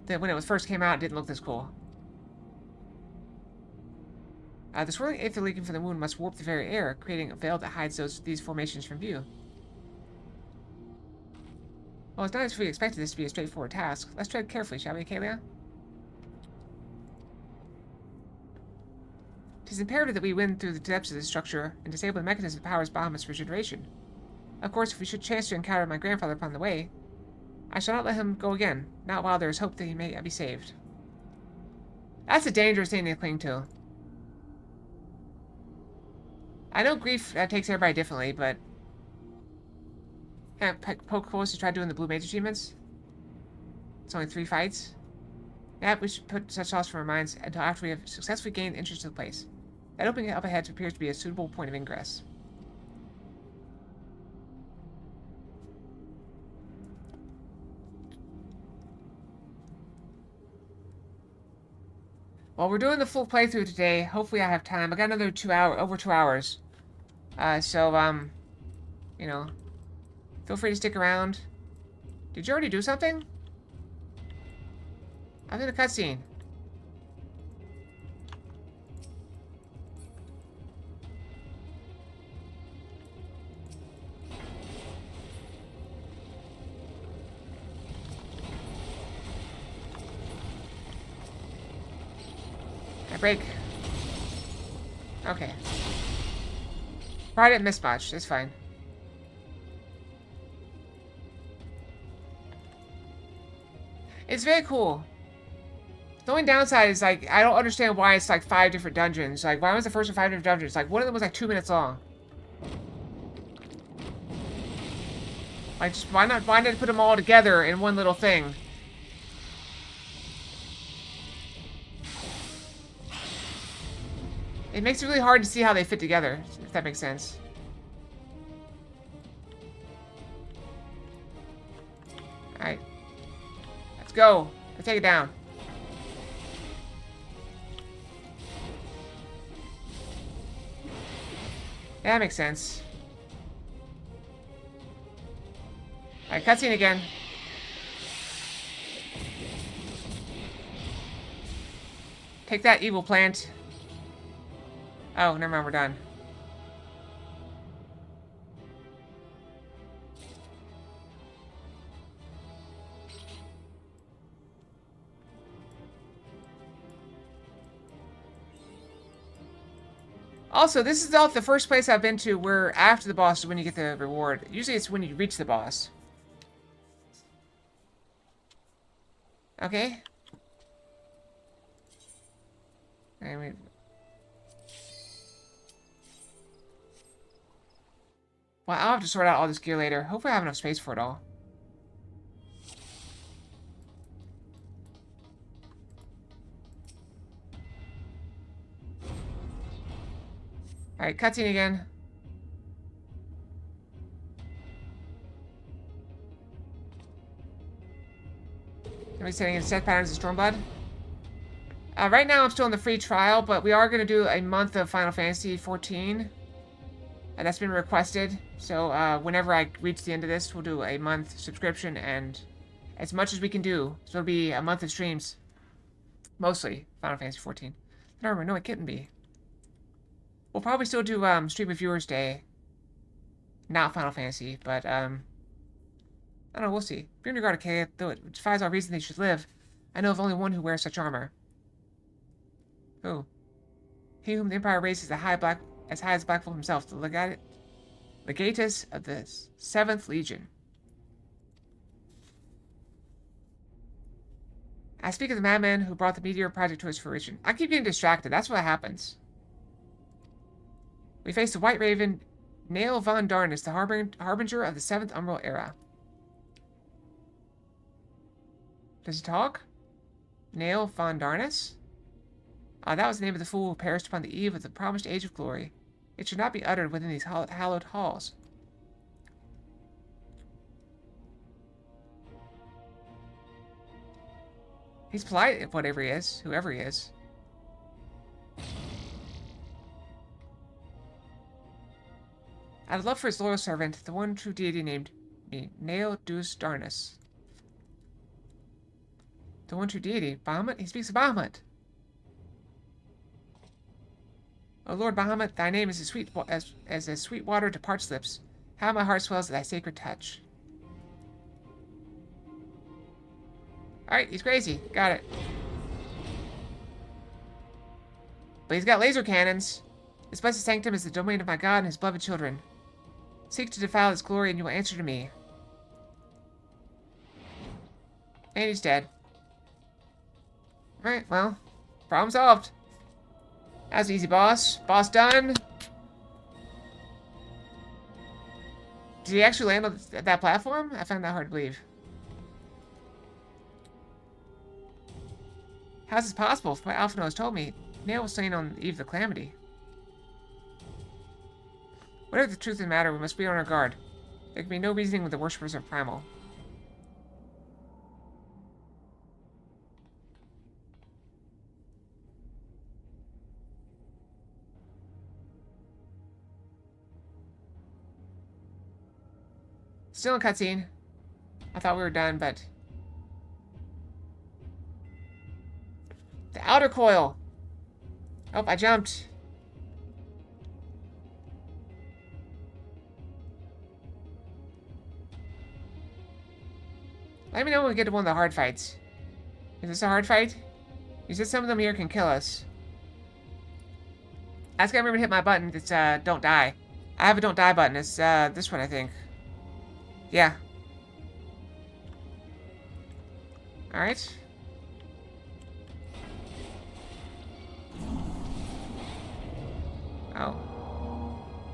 That when it first came out, it didn't look this cool. The swirling aether leaking from the moon must warp the very air, creating a veil that hides these formations from view. Well, it's not as we expected this to be a straightforward task. Let's tread carefully, shall we, Kalia? It is imperative that we win through the depths of this structure and disable the mechanism that powers Bahamut's regeneration. Of course, if we should chance to encounter my grandfather upon the way, I shall not let him go again, not while there is hope that he may be saved. That's a dangerous thing to cling to. I know grief takes everybody differently, but... Can't poke holes to try doing the Blue Mage achievements? It's only 3 fights? Yeah, we should put such thoughts from our minds until after we have successfully gained interest to the place. That opening up ahead appears to be a suitable point of ingress. Well, we're doing the full playthrough today. Hopefully I have time. I got another over 2 hours. You know, feel free to stick around. Did you already do something? I'm in a cutscene. I break. Okay. Probably didn't miss much. It's fine. It's very cool. The only downside is, like, I don't understand why it's, like, 5 different dungeons. Like, why was the first one 5 different dungeons? Like, one of them was, like, 2 minutes long. Like, just, why not put them all together in one little thing? It makes it really hard to see how they fit together, if that makes sense. Alright. Let's go. Let's take it down. Yeah, that makes sense. Alright, cutscene again. Take that, evil plant. Oh, never mind, we're done. Also, this is not the first place I've been to where after the boss is when you get the reward. Usually it's when you reach the boss. Okay. Anyway. Well, I'll have to sort out all this gear later. Hopefully I have enough space for it all. Alright, cutscene again. Are we setting in set patterns of Stormblood? Right now I'm still in the free trial, but we are going to do a month of Final Fantasy XIV. And that's been requested. So whenever I reach the end of this, we'll do a month subscription and as much as we can do. So it'll be a month of streams. Mostly Final Fantasy XIV. No, it couldn't be. We'll probably still do Stream of Viewers Day. Not Final Fantasy, but I don't know, we'll see. Beyond regard to Kay, though it defies all reason they should live, I know of only one who wears such armor. Who? He whom the Empire raised as high as Black Wolf himself, the Legatus of the 7th Legion. I speak of the madman who brought the Meteor Project to its fruition. I keep getting distracted, that's what happens. We face the White Raven, Nail von Darnus, the harbinger of the 7th Umbral Era. Does he talk? Nail von Darnus? Ah, that was the name of the fool who perished upon the eve of the promised Age of Glory. It should not be uttered within these hallowed halls. He's polite, whatever he is, whoever he is. Out of love for his loyal servant, the one true deity named me, Nail dus Darnus. The one true deity? Bahamut? He speaks of Bahamut. O Lord Bahamut, thy name is as sweet water to parched lips. How my heart swells at thy sacred touch. Alright, he's crazy. Got it. But he's got laser cannons. This blessed sanctum is the domain of my God and his beloved children. Seek to defile its glory and you will answer to me. And he's dead. Alright, well, problem solved. That was easy, boss. Boss done. Did he actually land on that platform? I found that hard to believe. How's this possible? My Alphino has told me. Nail was slain on the eve of the calamity. Whatever the truth of the matter, we must be on our guard. There can be no reasoning with the worshippers of Primal. Still in cutscene. I thought we were done, but... The outer coil! Oh, I jumped. Let me know when we get to one of the hard fights. Is this a hard fight? You said some of them here can kill us. I just gotta remember to hit my button. It's, don't die. I have a don't die button. It's, this one, I think. Yeah. Alright. Oh.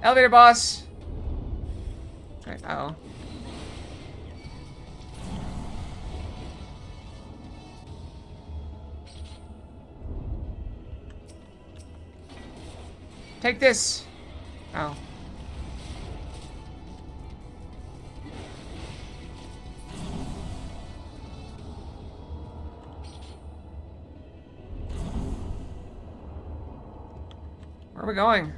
Elevator boss! Right, uh-oh. Take this! Oh. Where are we going?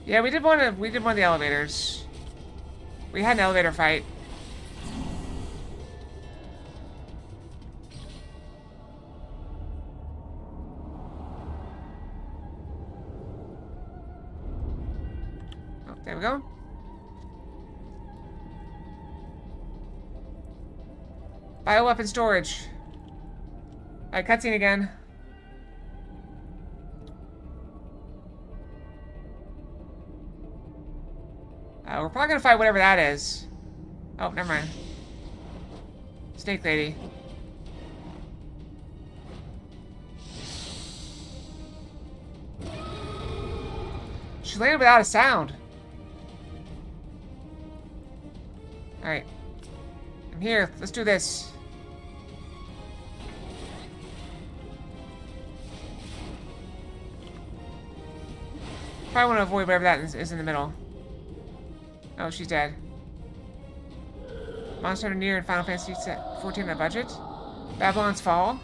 Yeah, we did one of the elevators. We had an elevator fight. Oh, there we go. Bioweapon storage. Alright, cutscene again. We're probably gonna fight whatever that is. Oh, never mind. Snake lady. She landed without a sound. Alright. I'm here. Let's do this. Probably want to avoid whatever that is in the middle. Oh, she's dead. Monster Hunter near in Final Fantasy 14 on budget. Babylon's Fall.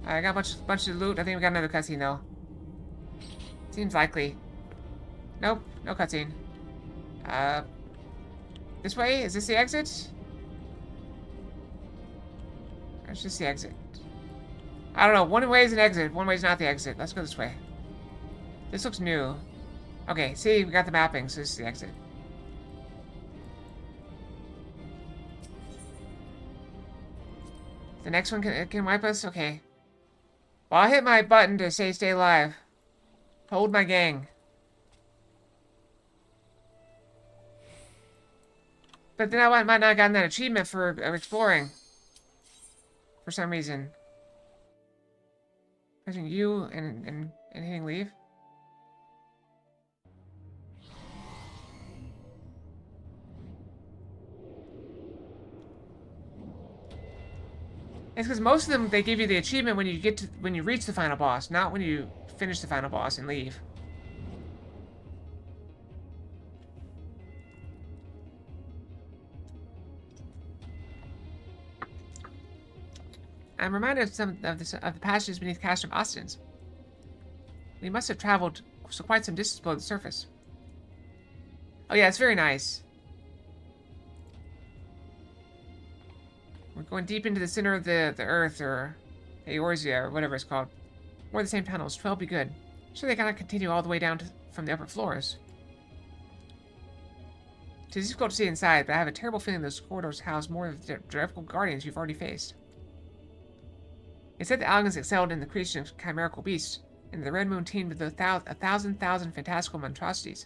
I got a bunch of loot. I think we got another cutscene though. Seems likely. Nope, no cutscene. This way? Is this the exit? It's just the exit. I don't know. One way is an exit. One way is not the exit. Let's go this way. This looks new. Okay, see, we got the mapping, so this is the exit. The next one can wipe us? Okay. Well, I'll hit my button to say stay alive. Hold my gang. But then I might not have gotten that achievement for exploring. For some reason. Pressing U and hitting leave. It's because most of them, they give you the achievement when you reach the final boss, not when you finish the final boss and leave. I'm reminded of some of the passages beneath Castrum Ostens. We must have traveled quite some distance below the surface. Oh yeah, it's very nice. We're going deep into the center of the earth, or Eorzea, or whatever it's called. More of the same tunnels. 12 be good. Sure, they cannot continue all the way down from the upper floors. It is difficult to see inside, but I have a terrible feeling those corridors house more of the dreadful guardians you've already faced. It said the Allagans excelled in the creation of chimerical beasts, and the Red Moon teemed with a thousand fantastical monstrosities,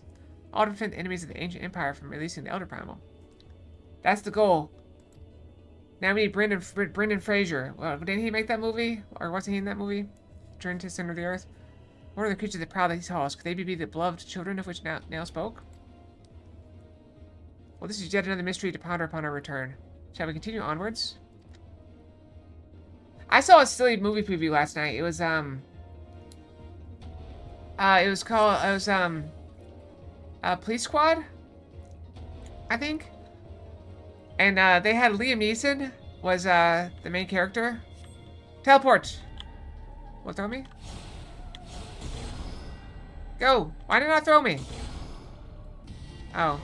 all to prevent the enemies of the ancient empire from releasing the Elder Primal. That's the goal. Now we need Brendan Fraser. Well, didn't he make that movie? Or wasn't he in that movie? Return to the center of the earth? What are the creatures that prowl these halls? Could they be the beloved children of which Nail spoke? Well, this is yet another mystery to ponder upon our return. Shall we continue onwards? I saw a silly movie preview last night. It was Police Squad, I think. And they had Liam Neeson was the main character. Teleport. Will it throw me? Go. Why did it not throw me? Oh.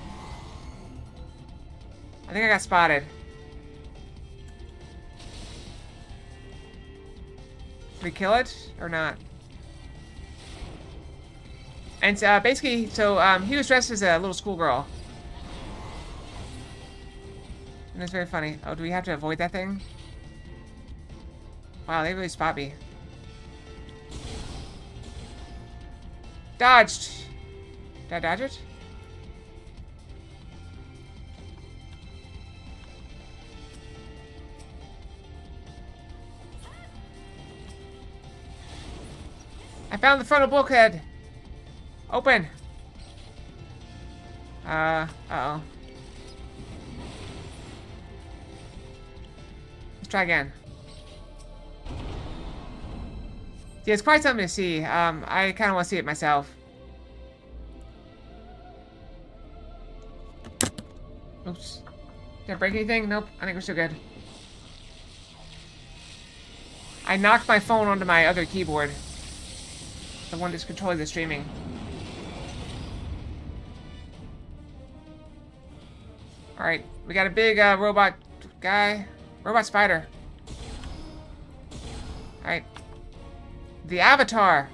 I think I got spotted. Did we kill it or not? And basically, so he was dressed as a little schoolgirl. And it's very funny. Oh, do we have to avoid that thing? Wow, they really spot me. Dodged! Did I dodge it? I found the frontal bulkhead! Open! Uh-oh. Let's try again. Yeah, it's quite something to see. I kind of want to see it myself. Oops. Did I break anything? Nope. I think we're still good. I knocked my phone onto my other keyboard. The one that's controlling the streaming. Alright, we got a big robot guy. Robot spider. Alright. The Avatar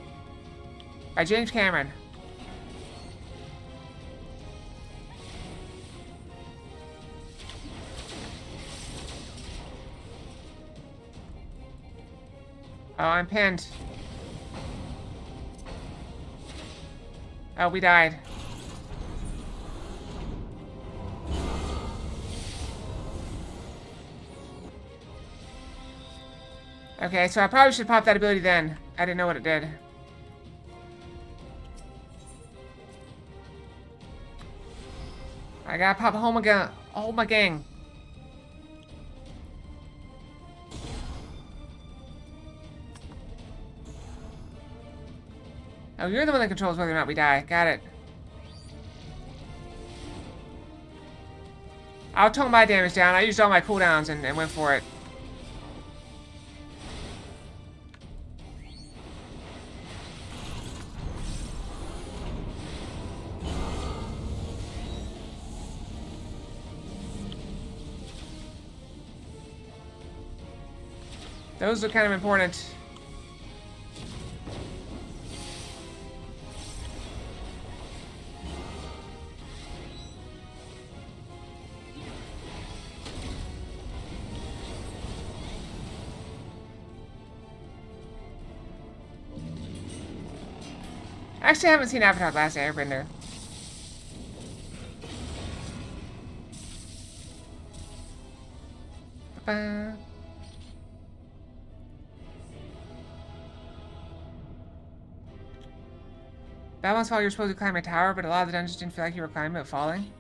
by James Cameron. Oh, I'm pinned. Oh, we died. Okay, so I probably should pop that ability then. I didn't know what it did. I gotta pop home again. Oh my gang. Oh, you're the one that controls whether or not we die. Got it. I'll tone my damage down. I used all my cooldowns and went for it. Those are kind of important. Actually, I haven't seen Avatar: The Last Airbender. Ba-ba. Babylon's Fall, you're supposed to climb a tower, but a lot of the dungeons didn't feel like you were climbing, but falling.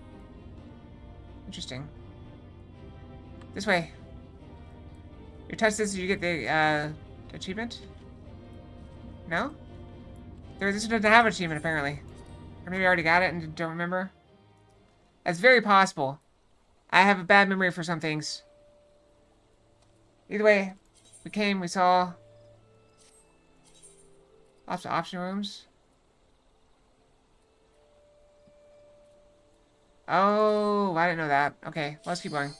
Interesting. This way. You touch this, you get the achievement? No? This doesn't have an achievement, apparently. Or maybe I already got it and don't remember. That's very possible. I have a bad memory for some things. Either way, we came, we saw lots of option rooms. Oh, I didn't know that. Okay, let's keep going.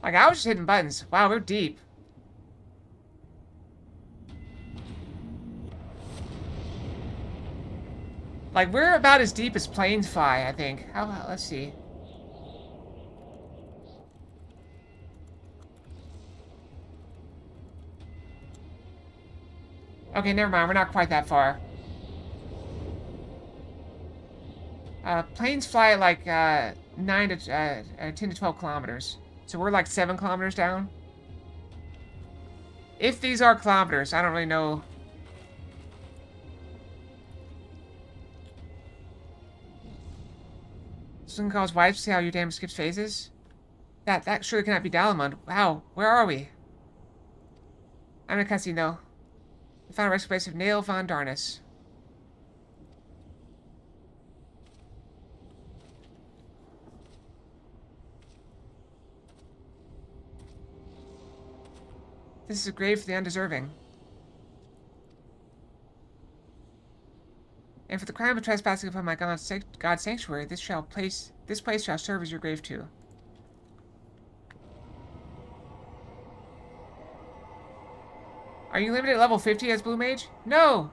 Like, I was just hitting buttons. Wow, we're deep. Like, we're about as deep as planes fly, I think. Let's see. Okay, never mind. We're not quite that far. Planes fly at like 10 to 12 kilometers. So we're like 7 kilometers down. If these are kilometers, I don't really know. Someone calls wife to see how your dam skips phases? That surely cannot be Dalamud. Wow, where are we? I'm in a cutscene though. We found a rescue place of Nail von Darnus. This is a grave for the undeserving. And for the crime of trespassing upon my God's sanctuary, this place shall serve as your grave too. Are you limited at level 50 as Blue Mage? No!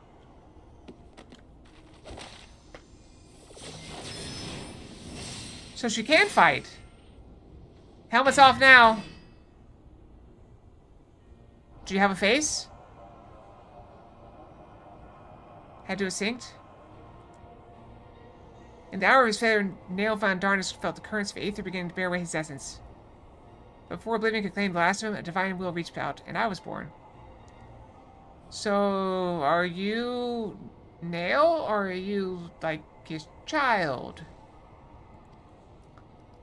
So she can fight. Helmet's off now. Do you have a face? Head to a synced? In the hour of his failure, Nail von Darnus felt the currents of Aether beginning to bear away his essence. Before Oblivion could claim the last of him, a divine will reached out, and I was born. So, are you Nail, or are you, like, his child?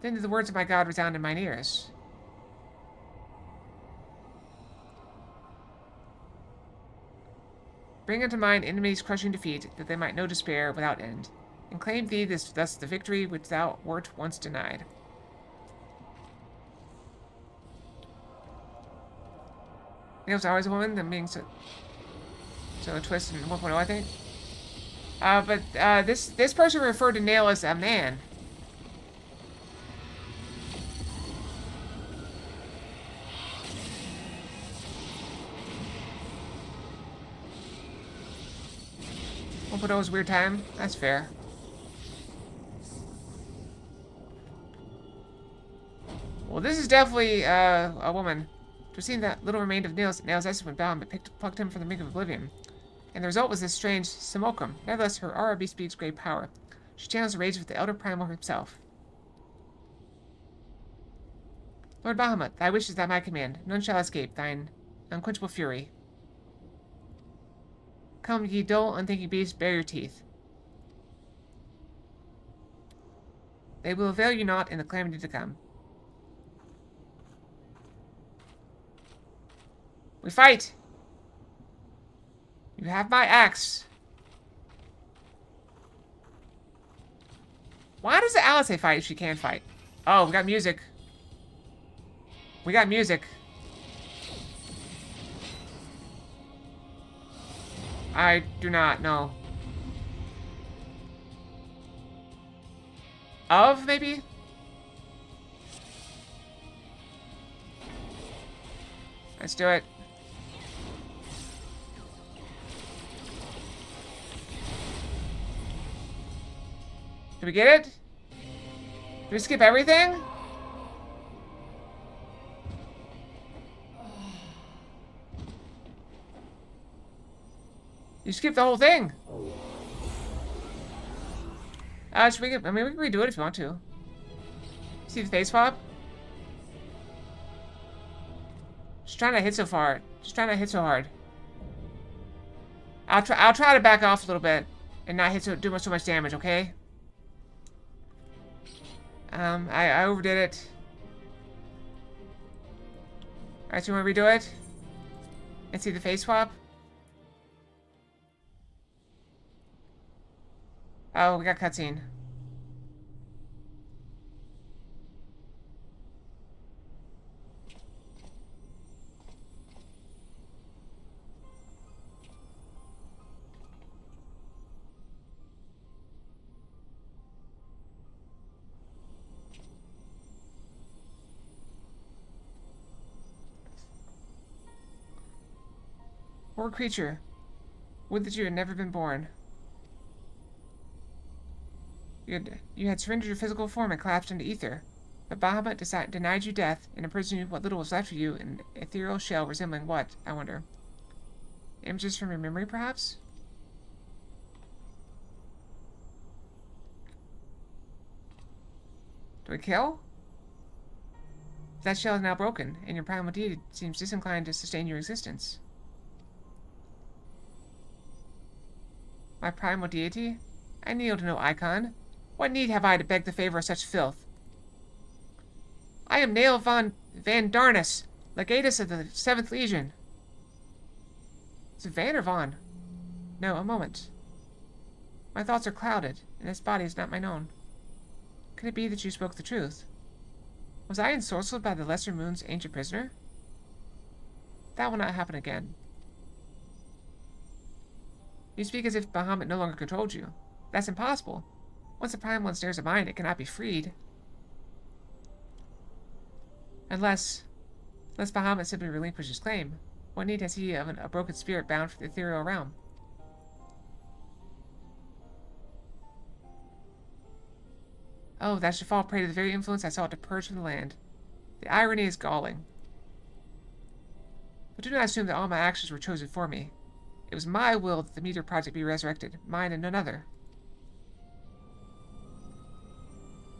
Then did the words of my God resound in mine ears. Bring unto mind enemies' crushing defeat, that they might know despair without end, and claim thee thus the victory which thou wert once denied. Nail's always a woman, that being so a twist in 1.0, I think. But this person referred to Nail as a man. But it was a weird time. That's fair. Well, this is definitely a woman. To have seen that little remained of Nail's essence when bound, but plucked him from the brink of oblivion. And the result was this strange simulacrum. Nevertheless, her aura bespeaks great power. She channels the rage of the elder primal himself. Lord Bahamut, thy wish is at my command. None shall escape thine unquenchable fury. Come, ye dull, unthinking beasts, bare your teeth. They will avail you not in the calamity to come. We fight! You have my axe. Why does the Alice say fight if she can't fight? Oh, we got music. We got music. I do not know. Of, maybe? Let's do it. Did we get it? Did we skip everything? You skipped the whole thing. Should we get, I mean, we can redo it if you want to. See the face swap? Just trying to hit so far. Just trying to hit so hard. I'll try to back off a little bit and not hit do so much damage, okay? I overdid it. Alright, so you want to redo it? And see the face swap? Oh, we got cutscene. Poor creature. Would that you had never been born. You had surrendered your physical form and collapsed into ether. But Bahamut denied you death and imprisoned you what little was left of you in an ethereal shell resembling what, I wonder? Images from your memory, perhaps? Do we kill? That shell is now broken, and your primal deity seems disinclined to sustain your existence. My primal deity? I kneel to no icon. What need have I to beg the favor of such filth? I am Nail van Darnus, legatus of the 7th Legion. Is it Van or Von? No, a moment. My thoughts are clouded, and this body is not mine own. Could it be that you spoke the truth? Was I ensorcelled by the Lesser Moon's ancient prisoner? That will not happen again. You speak as if Bahamut no longer controlled you. That's impossible. Once the Primal ensnares a mind, it cannot be freed. Unless Bahamut simply relinquished his claim. What need has he of a broken spirit bound for the ethereal realm? Oh, that should fall prey to the very influence I sought to purge from the land. The irony is galling. But do not assume that all my actions were chosen for me. It was my will that the Meteor Project be resurrected, mine and none other.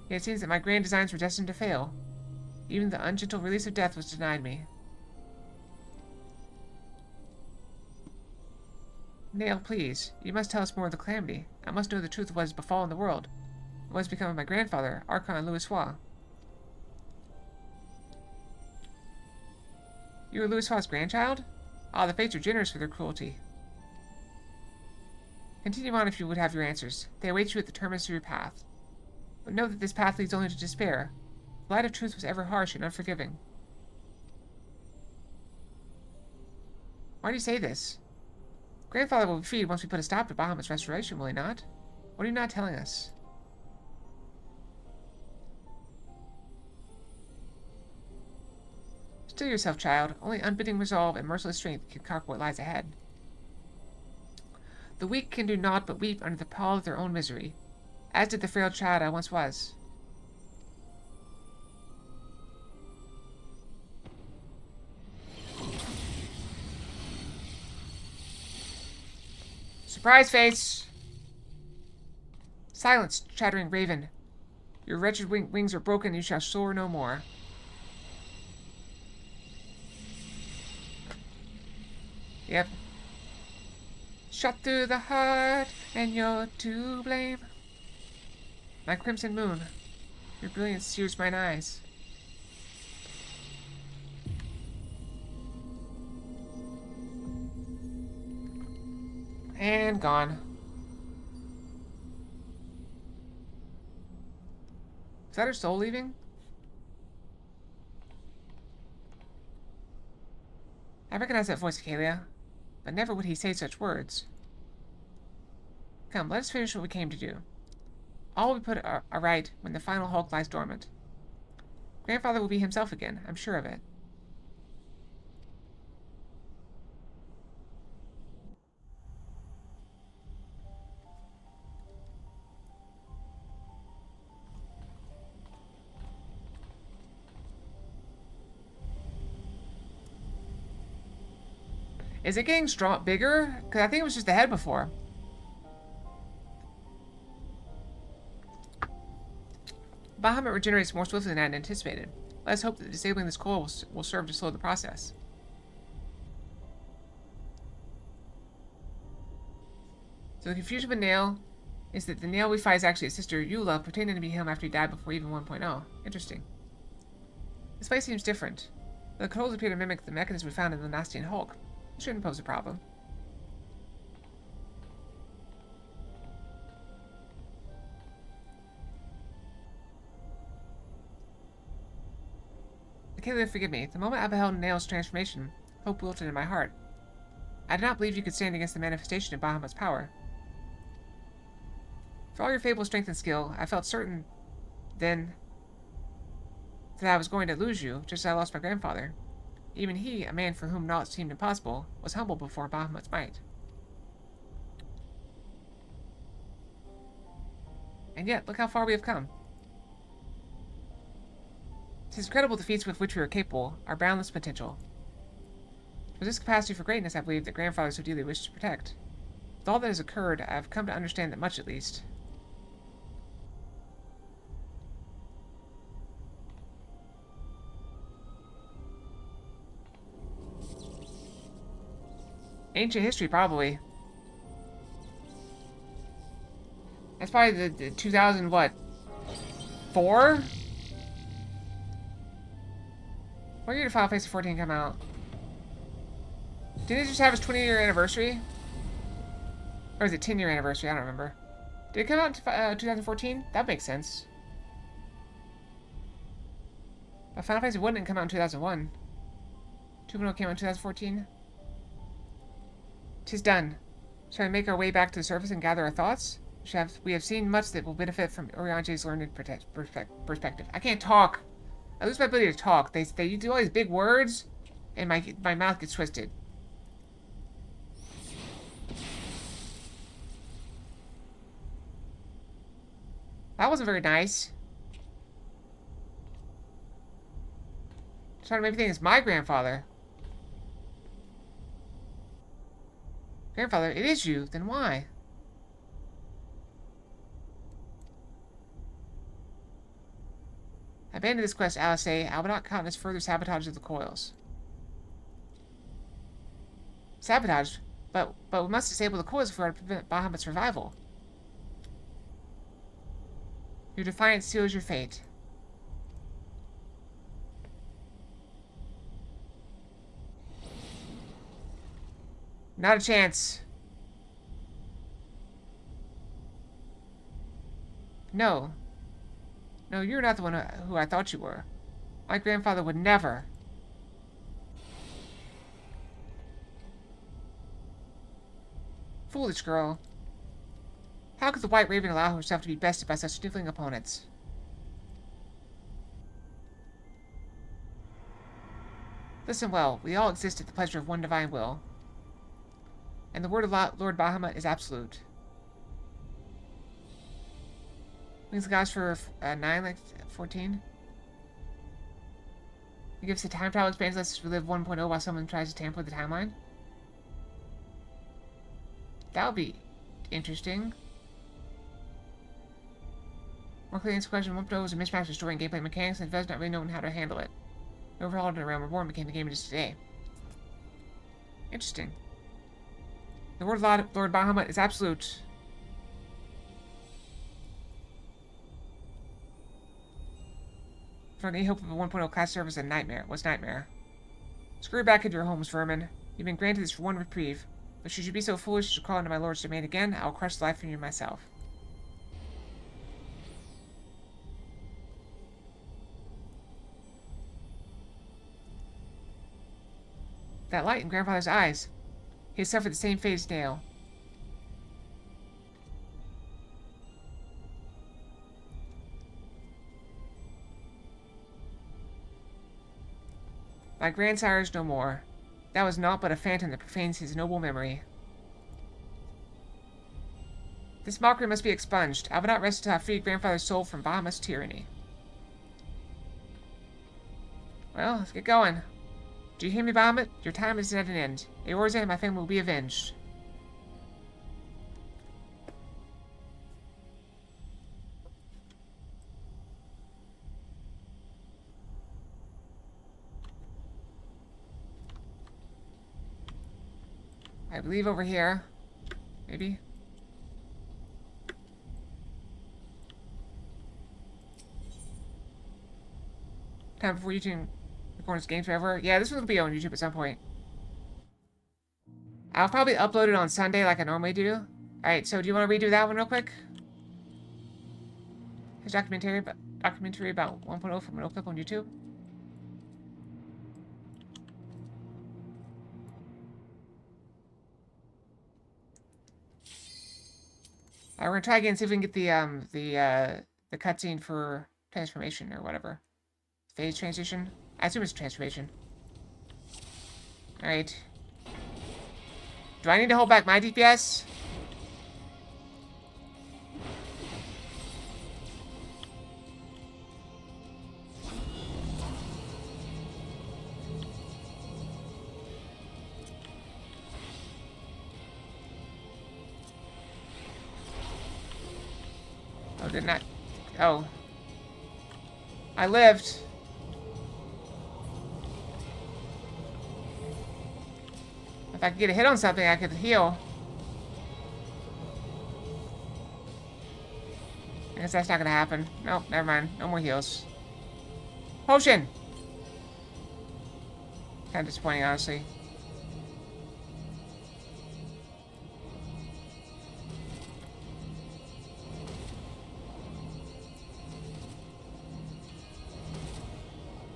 Yet it seems that my grand designs were destined to fail. Even the ungentle release of death was denied me. Nail, please, you must tell us more of the calamity. I must know the truth of what has befallen the world. What has become of my grandfather, Archon Louisoix? You are Louisoix's grandchild? Ah, the fates are generous for their cruelty. Continue on if you would have your answers. They await you at the terminus of your path. But know that this path leads only to despair. The light of truth was ever harsh and unforgiving. Why do you say this? Grandfather will be freed once we put a stop to Bahamut's restoration, will he not? What are you not telling us? Still yourself, child. Only unbending resolve and merciless strength can conquer what lies ahead. The weak can do naught but weep under the pall of their own misery, as did the frail child I once was. Surprise face! Silence, chattering raven. Your wretched wings are broken, you shall soar no more. Yep. Shot through the heart, and you're to blame. My crimson moon, your brilliance sears mine eyes. And gone. Is that her soul leaving? I recognize that voice, Kalia, but never would he say such words. Come, let us finish what we came to do. All will be put aright when the final hulk lies dormant. Grandfather will be himself again, I'm sure of it. Is it getting bigger? Because I think it was just the head before. Bahamut regenerates more swiftly than I had anticipated. Let us hope that disabling this coil will serve to slow the process. So the confusion with Nail is that the Nail we fight is actually his sister Eula, pretending to be him after he died before even 1.0. Interesting. This place seems different. The controls appear to mimic the mechanism we found in the Nastian Hulk. It shouldn't pose a problem. Kalia, forgive me. The moment I beheld Nail's transformation, hope wilted in my heart. I did not believe you could stand against the manifestation of Bahamut's power. For all your fable strength and skill, I felt certain then that I was going to lose you, just as I lost my grandfather. Even he, a man for whom naught seemed impossible, was humble before Bahamut's might. And yet, look how far we have come. 'Tis incredible the feats with which we are capable, our boundless potential. For this capacity for greatness I believe that grandfather so dearly wished to protect. With all that has occurred, I have come to understand that much at least. Ancient history, probably. That's probably the 2000, what? 4? What year did Final Fantasy 14 come out? Didn't it just have its 20-year anniversary? Or is it 10-year anniversary? I don't remember. Did it come out in 2014? That makes sense. But Final Fantasy 1 didn't come out in 2001. 2.0 came out in 2014. 'Tis done. Shall we make our way back to the surface and gather our thoughts? We have seen much that will benefit from Oriange's learned perspective. I can't talk. I lose my ability to talk. They do all these big words, and my mouth gets twisted. That wasn't very nice. Trying to make me think it's my grandfather. Grandfather, it is you. Then why? Abandon this quest, Alice. I will not countenance further sabotage of the Coils. Sabotage? But we must disable the Coils if we are to prevent Bahamut's survival. Your defiance seals your fate. Not a chance. No. No, you're not the one who I thought you were. My grandfather would never. Foolish girl. How could the White Raven allow herself to be bested by such sniveling opponents? Listen well, we all exist at the pleasure of one divine will. And the word of Lord Bahamut is absolute. Wings of Gods for 9, like 14. It gives the time travel experience lets us relive 1.0 while someone tries to tamper with the timeline. That would be interesting. More clearly answer question, 1.0 was a mismatch of story and gameplay mechanics, and devs not really known how to handle it. The overhauled and Realm Reborn became the game it is today. Interesting. The word of Lord Bahamut is absolute. For any hope of a 1.0 class service a nightmare was nightmare. Scurry back into your homes, vermin. You've been granted this for one reprieve. But should you be so foolish as to call into my lord's domain again, I will crush life from you myself. That light in grandfather's eyes. He has suffered the same fate as Dale. My grandsire is no more. That was naught but a phantom that profanes his noble memory. This mockery must be expunged. I will not rest until I free grandfather's soul from Bahamut's tyranny. Well, let's get going. Do you hear me, Bahamut? Your time is at an end. Eorzea and my family will be avenged. I believe over here. Maybe. Time before YouTube records games forever. Yeah, this one will be on YouTube at some point. I'll probably upload it on Sunday like I normally do. Alright, so do you want to redo that one real quick? His documentary about 1.0 from an old clip on YouTube. We're gonna try again and see if we can get the cutscene for transformation or whatever. Phase transition. I assume it's transformation. Alright. Do I need to hold back my DPS? Oh, did not. Oh. I lived. If I could get a hit on something, I could heal. I guess that's not gonna happen. Nope, never mind. No more heals. Potion! Kind of disappointing, honestly.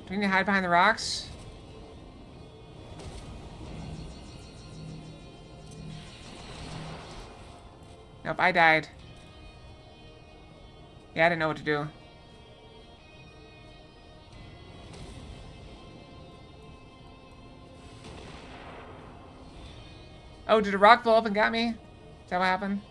Do we need to hide behind the rocks? Nope, I died. Yeah, I didn't know what to do. Oh, did a rock blow up and got me? Is that what happened?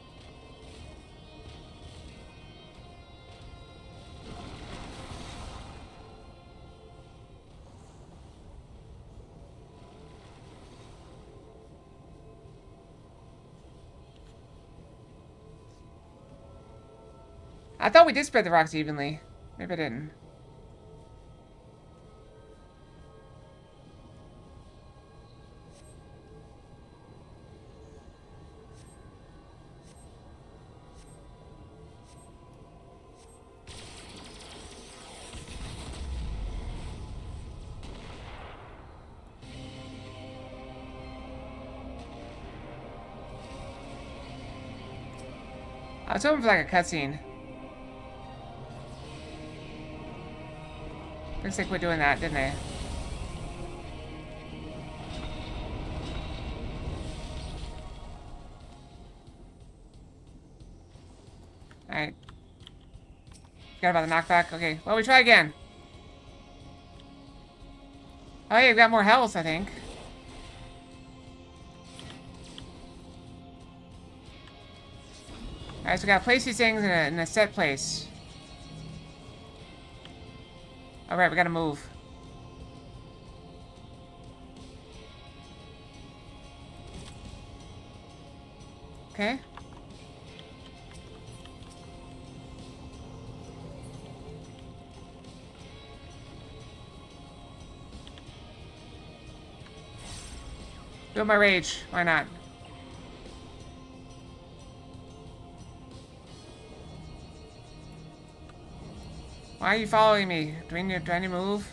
I thought we did spread the rocks evenly. Maybe I didn't. I was hoping for like a cutscene. Looks like we're doing that, didn't they? Alright. Forgot about the knockback. Okay, well, we try again. Oh, yeah, we got more health, I think. Alright, so we gotta place these things in a set place. Alright, we gotta move. Okay. Feel my rage. Why not? Why are you following me? Do I need to move?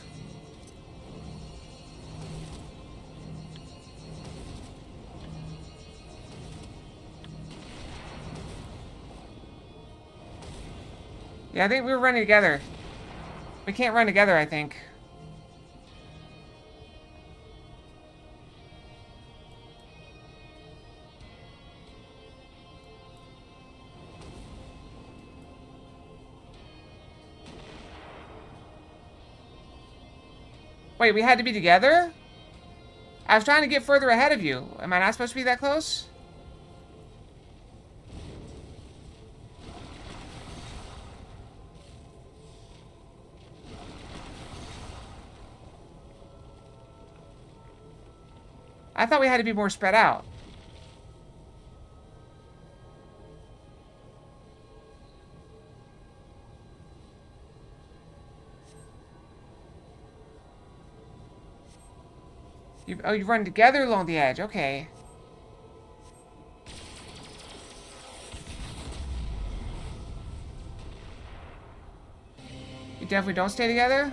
Yeah, I think we were running together. We can't run together, I think. Wait, we had to be together? I was trying to get further ahead of you. Am I not supposed to be that close? I thought we had to be more spread out. You run together along the edge. Okay. You definitely don't stay together?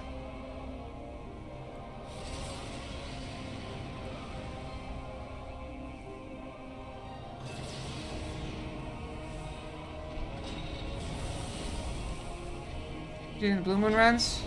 Doing the Blue Moon runs?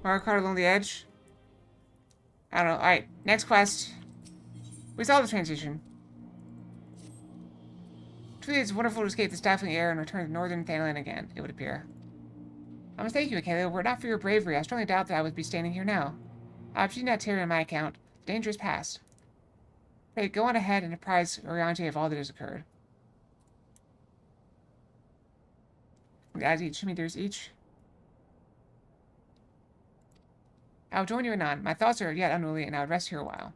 Mario Kart along the edge? I don't know. Alright, next quest. We saw the transition. Truly, it's wonderful to escape the stifling air and return to northern Thanalan again, it would appear. I must thank you, Michaela. Were it not for your bravery, I strongly doubt that I would be standing here now. I've seen that tear on my account. The danger is past. Pray, go on ahead and apprise Oriente of all that has occurred. Guys, each meters each. I'll join you anon. My thoughts are yet unruly, and I'll rest here a while.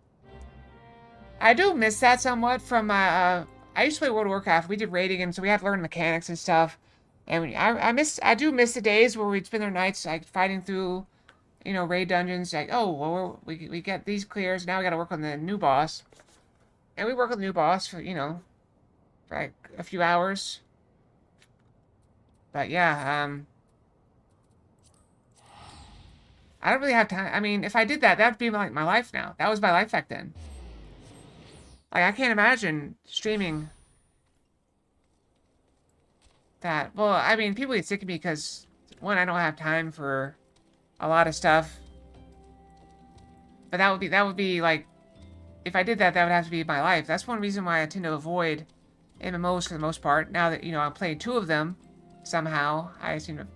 I do miss that somewhat from my, I used to play World of Warcraft. We did raiding, and so we had to learn mechanics and stuff. And I do miss the days where we'd spend our nights, like, fighting through, you know, raid dungeons. Like, oh, well, we get these clears. Now we gotta work on the new boss. And we work on the new boss for, you know, for, like, a few hours. But, yeah, I don't really have time. I mean, if I did that, that'd be like my life now. That was my life back then. Like, I can't imagine streaming that. Well, I mean, people get sick of me because, one, I don't have time for a lot of stuff. But that would be like, if I did that, that would have to be my life. That's one reason why I tend to avoid MMOs for the most part. Now that, you know, I'm playing 2 of them, somehow, I seem to...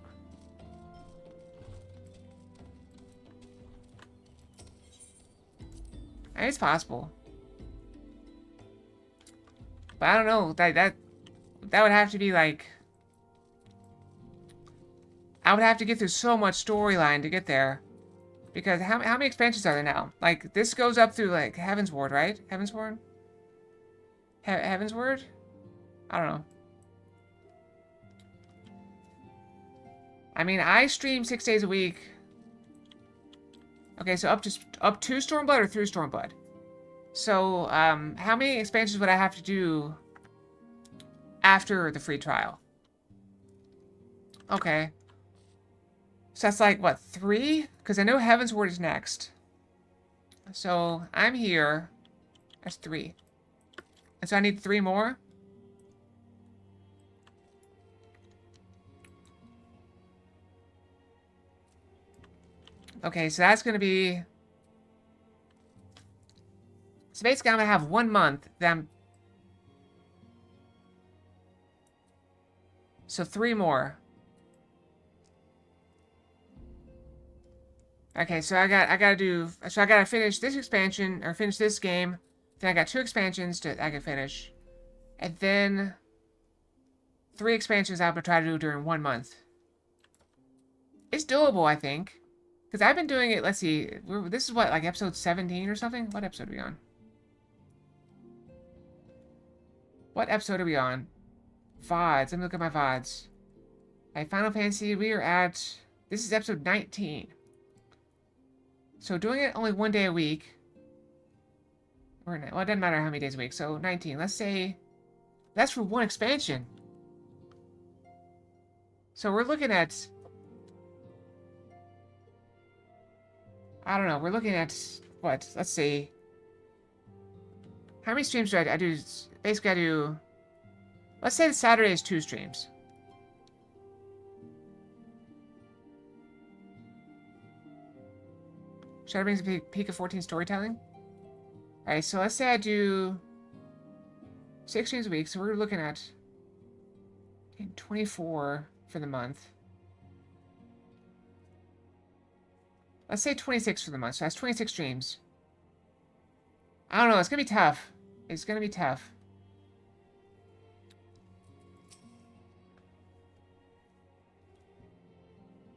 It's possible. But I don't know, that would have to be like... I would have to get through so much storyline to get there. Because how many expansions are there now? Like, this goes up through, like, Heaven's Ward, right? Heaven's Ward? Heaven's Ward? I don't know. I mean, I stream 6 days a week. Okay, so up to Stormblood or through Stormblood? So, how many expansions would I have to do after the free trial? Okay. So that's like, what, 3? Because I know Heaven's Ward is next. So, I'm here. That's 3. And so I need 3 more? Okay, so that's going to be... So basically I'm going to have 1 month that I'm... So 3 more. Okay, so I gotta finish this expansion, or finish this game. Then I got 2 expansions I can finish. And then 3 expansions I'm gonna try to do during 1 month. It's doable, I think. Because I've been doing it, let's see, this is what, like episode 17 or something? What episode are we on? What episode are we on? VODs, let me look at my VODs. Like Final Fantasy, we are at, this is episode 19. So doing it only 1 day a week, well, it doesn't matter how many days a week, so 19. Let's say, that's for 1 expansion. So we're looking at, I don't know, we're looking at, what, let's see. How many streams do I do? Basically I do, let's say that Saturday is 2 streams. Shadow brings a peak of 14 storytelling. Alright, so let's say I do 6 streams a week, so we're looking at 24 for the month. Let's say 26 for the month, so that's 26 streams. I don't know, it's gonna be tough. It's gonna be tough.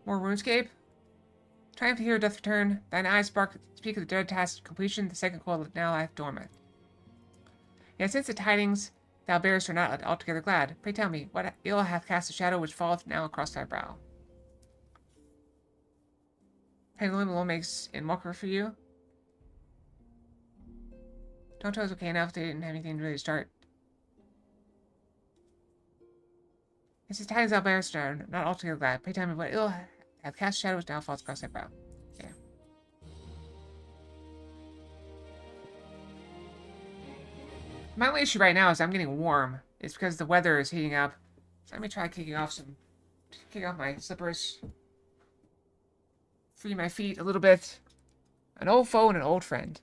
More RuneScape? Triumph here doth return. Thine eyes speak of the dread task of completion. The second coil now lieth dormant. Yet since the tidings thou bearest are not altogether glad, pray tell me, what ill hath cast a shadow which falleth now across thy brow? Pendulum alone makes in mockery for you. Tonto is okay enough. They didn't have anything to really start. Since the tidings thou bearest are not altogether glad, pray tell me, what ill hath cast shadows now falls across thy brow. Yeah. My only issue right now is I'm getting warm. It's because the weather is heating up. So let me try kicking off my slippers. Free my feet a little bit. An old foe and an old friend.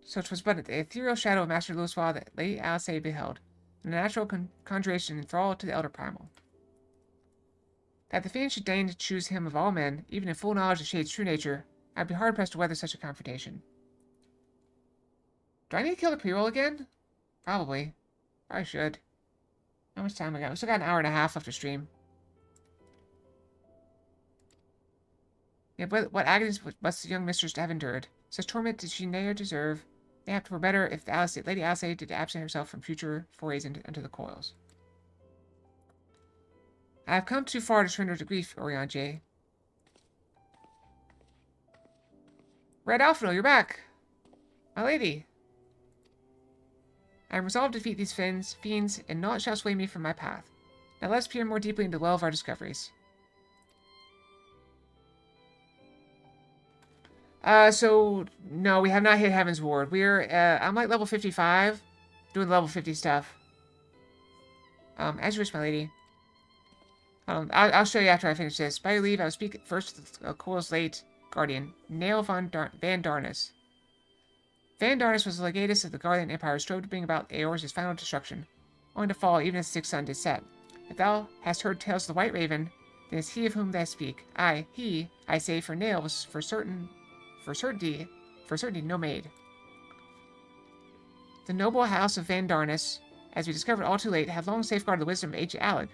So 'twas but the ethereal shadow of Master Louiswald that Lady Alice beheld, and a natural conjuration enthralled to the elder primal. That the fiend should deign to choose him of all men, even in full knowledge of Shade's true nature, I'd be hard-pressed to weather such a confrontation. Do I need to kill the pre-roll again? Probably. I should. How much time we got? We still got an hour and a half left to stream. Yet what agonies must the young mistress have endured? Such torment did she ne'er deserve. Mayhap 'twere better if Lady Alice did absent herself from future forays into the coils. I have come too far to surrender to grief, Oriange. Red Alphino, you're back! My lady! I am resolved to defeat these fiends, and naught shall sway me from my path. Now let us peer more deeply into the well of our discoveries. So, no, we have not hit Heaven's Ward. I'm like level 55, doing level 50 stuff. As you wish, my lady. I'll show you after I finish this. By your leave, I will speak first to the Coils' late guardian, Nail Van Darnus. Van Darnus was the legatus of the Guardian Empire who strove to bring about Eorzea's final destruction, only to fall even as the sixth sun did set. If thou hast heard tales of the White Raven, then it's he of whom thou speak. He, I say, for Nail was for certainty no maid. The noble house of Van Darnus, as we discovered all too late, had long safeguarded the wisdom of ancient Alec.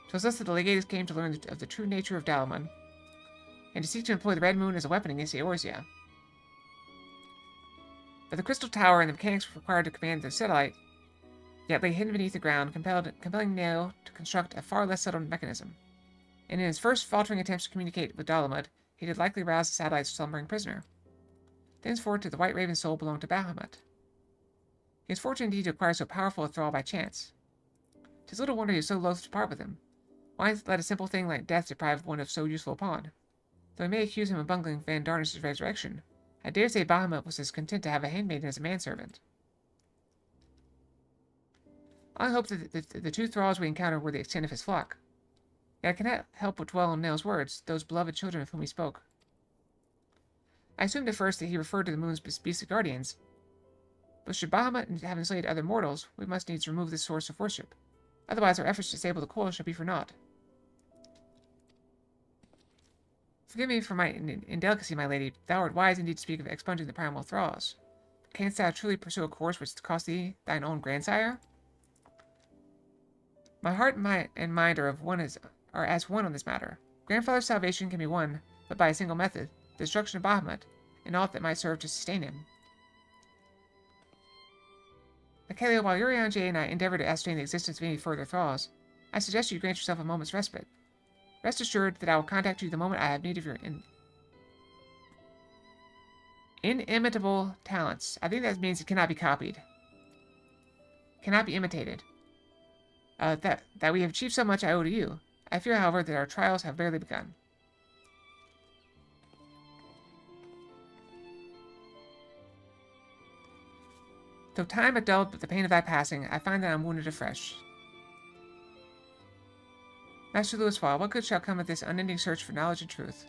'Twas thus that the legatus came to learn of the true nature of Dalaman, and to seek to employ the Red Moon as a weapon against Eorzea. But the crystal tower and the mechanics required to command the satellite yet lay hidden beneath the ground, compelling Nail to construct a far less settled mechanism. And in his first faltering attempts to communicate with Dalamud, he did likely rouse the satellite's slumbering prisoner. Thenceforth did the White Raven's soul belong to Bahamut. He was fortunate indeed to acquire so powerful a thrall by chance. 'Tis little wonder he was so loath to part with him. Why let a simple thing like death deprive one of so useful a pawn? Though I may accuse him of bungling Van Darnus' resurrection, I dare say Bahamut was as content to have a handmaiden as a manservant. I hope that the two thralls we encountered were the extent of his flock. Yet I cannot help but dwell on Nail's words, those beloved children of whom he spoke. I assumed at first that he referred to the moon's beastly guardians, but should Bahamut have enslaved other mortals, we must needs remove this source of worship. Otherwise our efforts to disable the coil shall be for naught. Forgive me for my indelicacy, my lady. Thou art wise indeed to speak of expunging the primal thralls. Canst thou truly pursue a course which cost thee thine own grandsire? My heart and mind are as one on this matter. Grandfather's salvation can be won, but by a single method, the destruction of Bahamut, and aught that might serve to sustain him. Michaela, while Urianger and I endeavor to ascertain the existence of any further thralls, I suggest you grant yourself a moment's respite. Rest assured that I will contact you the moment I have need of your inimitable talents. I think that means it cannot be copied. Cannot be imitated. That we have achieved so much I owe to you. I fear, however, that our trials have barely begun. Though time hath dulled but the pain of thy passing, I find that I am wounded afresh. Master Louisfall, what good shall come of this unending search for knowledge and truth?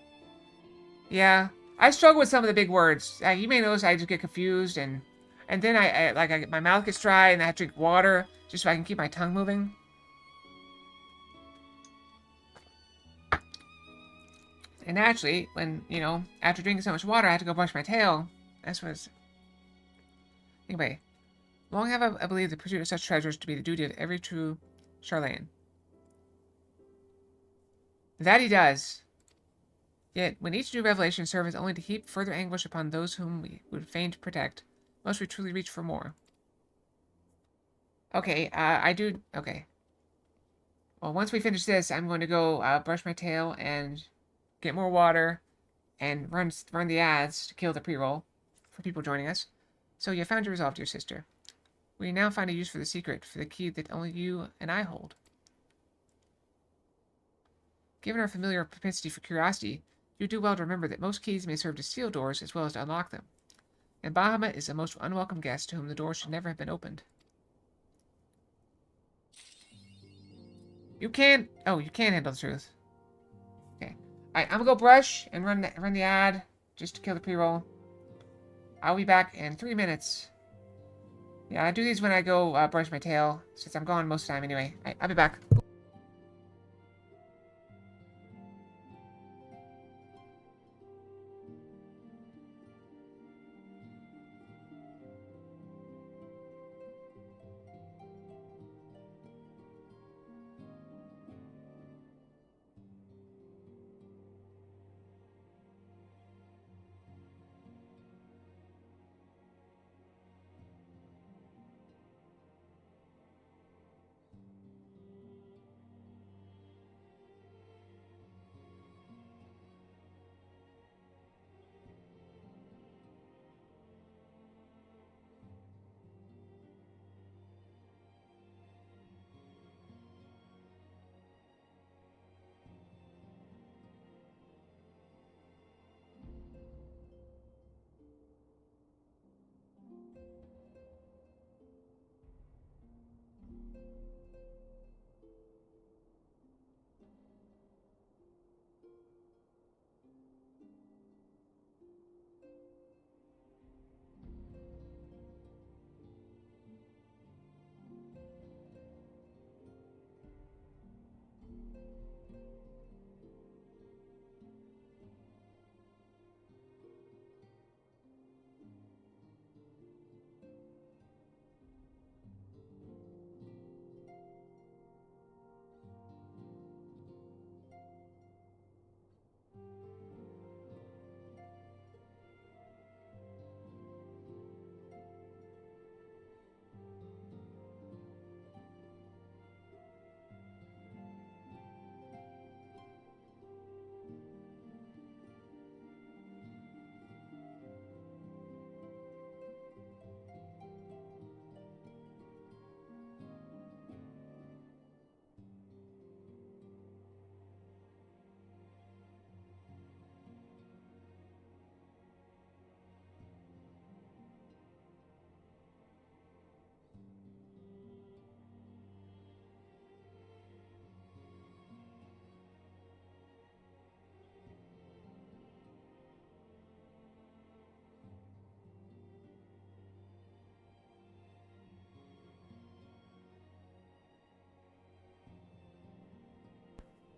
Yeah, I struggle with some of the big words. You may notice I just get confused, and then my mouth gets dry, and I have to drink water just so I can keep my tongue moving. And naturally, when, after drinking so much water, I had to go brush my tail. That's what it's... Anyway, long have I believed the pursuit of such treasures to be the duty of every true Charlatan. That he does. Yet, when each new revelation serves only to heap further anguish upon those whom we would fain protect, must we truly reach for more. Okay, okay. Well, once we finish this, I'm going to go brush my tail and get more water and run the ads to kill the pre-roll for people joining us. So you found your resolve, dear sister. We now find a use for the secret, for the key that only you and I hold. Given our familiar propensity for curiosity, you do well to remember that most keys may serve to seal doors as well as to unlock them. And Bahamut is a most unwelcome guest to whom the door should never have been opened. You can handle the truth. Okay. Alright, I'm gonna go brush and run the ad just to kill the pre-roll. I'll be back in 3 minutes. Yeah, I do these when I go brush my tail, since I'm gone most of the time anyway. I'll be back.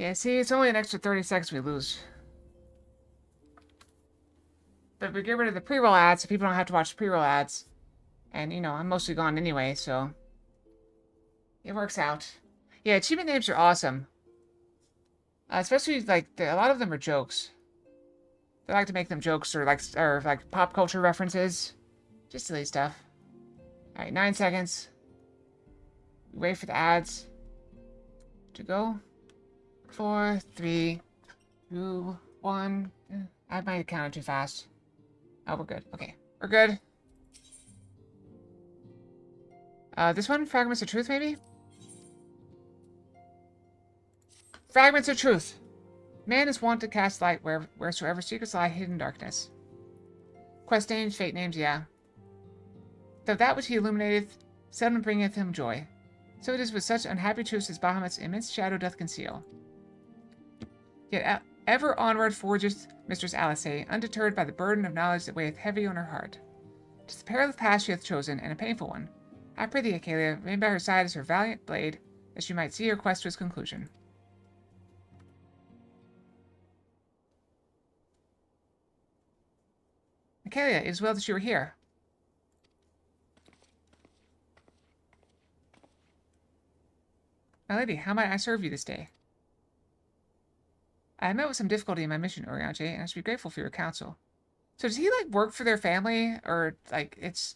Yeah, see, it's only an extra 30 seconds we lose. But we get rid of the pre-roll ads so people don't have to watch pre-roll ads. And, you know, I'm mostly gone anyway, so... It works out. Yeah, achievement names are awesome. Especially, like, a lot of them are jokes. They like to make them jokes or like pop culture references. Just silly stuff. Alright, 9 seconds. Wait for the ads to go. 4, 3, 2, 1. I might have counted too fast. Oh, we're good. Okay, we're good. This one? Fragments of Truth, maybe? Fragments of Truth. Man is wont to cast light wheresoever secrets lie hidden in darkness. Quest names, fate names, yeah. Though that which he illuminateth seldom bringeth him joy. So it is with such unhappy truths as Bahamut's immense shadow doth conceal. Yet ever onward forgeth Mistress Alice, undeterred by the burden of knowledge that weigheth heavy on her heart. 'Tis the perilous path she hath chosen, and a painful one. I pray thee, Achalia, remain by her side as her valiant blade, that she might see her quest to its conclusion. Achalia, it is well that you are here. My lady, how might I serve you this day? I have met with some difficulty in my mission, Orianche, and I should be grateful for your counsel. So does he, like, work for their family? Or, like, it's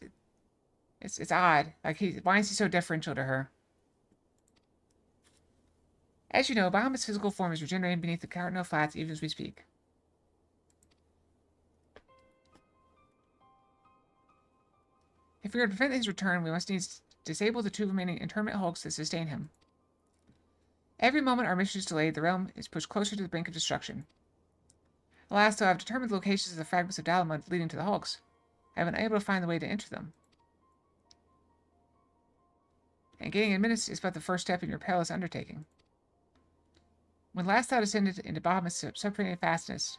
odd. Like, why is he so deferential to her? As you know, Bahamut's physical form is regenerating beneath the Cardinal Flats even as we speak. If we are to prevent his return, we must needs disable the 2 remaining internment hulks that sustain him. Every moment our mission is delayed, the realm is pushed closer to the brink of destruction. Alas, though I have determined the locations of the fragments of Dalamud leading to the hulks, I have been unable to find the way to enter them. And gaining admittance is but the first step in your perilous undertaking. When last thou descended into Bahamut's subterranean fastness,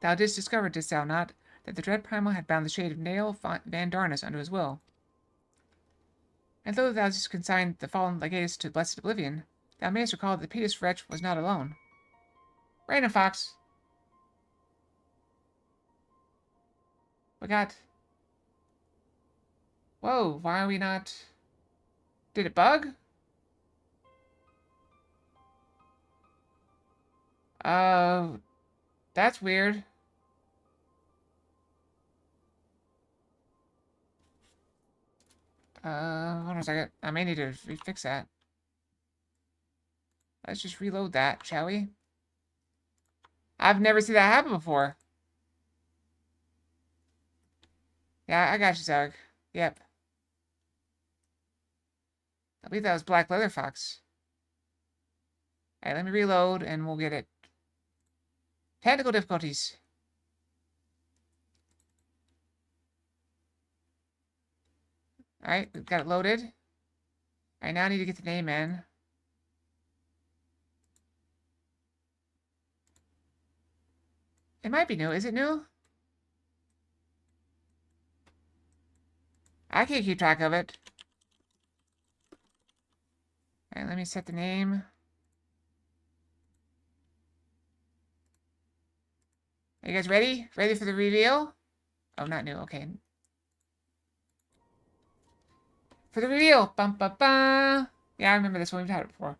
thou didst discover, didst thou not, that the dread primal had bound the shade of Nael Van Darnus unto his will. And though thou didst consign the fallen legatus to blessed oblivion, thou mayest recall that the pitiless wretch was not alone. Random Fox. We got... Whoa, why are we not... Did it bug? That's weird. Hold on a second. I may need to fix that. Let's just reload that, shall we? I've never seen that happen before. Yeah, I got you, Zog. Yep. I believe that was Black Leather Fox. Alright, let me reload and we'll get it. Technical difficulties. Alright, we've got it loaded. I now need to get the name in. It might be new. Is it new? I can't keep track of it. Alright, let me set the name. Are you guys ready? Ready for the reveal? Oh, not new. Okay. For the reveal! Bum, ba, ba. Yeah, I remember this one. We've had it before.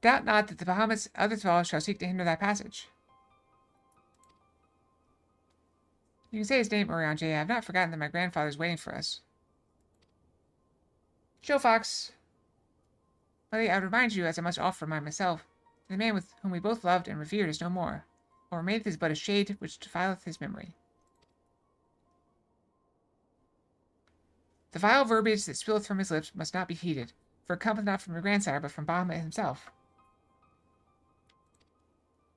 Doubt not that the Bahamut's other thralls shall seek to hinder thy passage. You can say his name, Orianche. I have not forgotten that my grandfather is waiting for us. Joe Fox. Well, I would remind you, as I must offer myself, that the man with whom we both loved and revered is no more. What remaineth is but a shade which defileth his memory. The vile verbiage that spilleth from his lips must not be heeded, for it cometh not from your grandsire, but from Bahamut himself.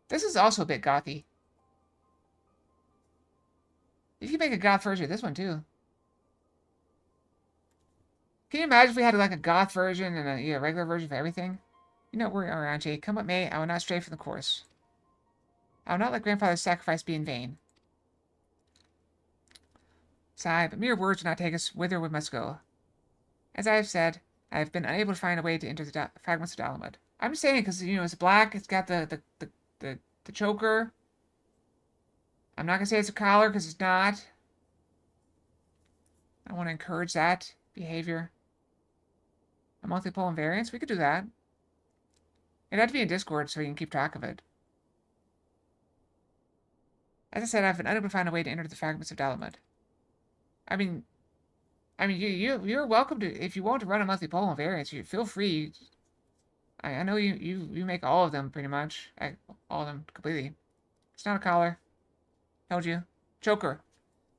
This is also a bit gothy. You can make a goth version of this one, too. Can you imagine if we had, like, a goth version and a regular version for everything? You know, worry, Orianche. Come what may, I will not stray from the course. I will not let grandfather's sacrifice be in vain. Sigh, but mere words do not take us whither we must go. As I have said, I have been unable to find a way to enter the fragments of Dalamud. I'm just saying because, you know, it's black. It's got the choker. I'm not going to say it's a collar because it's not. I want to encourage that behavior. A monthly poll and variance? We could do that. It'd have to be in Discord so we can keep track of it. As I said, I've been unable to find a way to enter the fragments of Dalamud. I mean, you're welcome to, if you want to run a monthly poll and variance, you feel free. I know you make all of them pretty much. All of them completely. It's not a collar. Told you. Choker.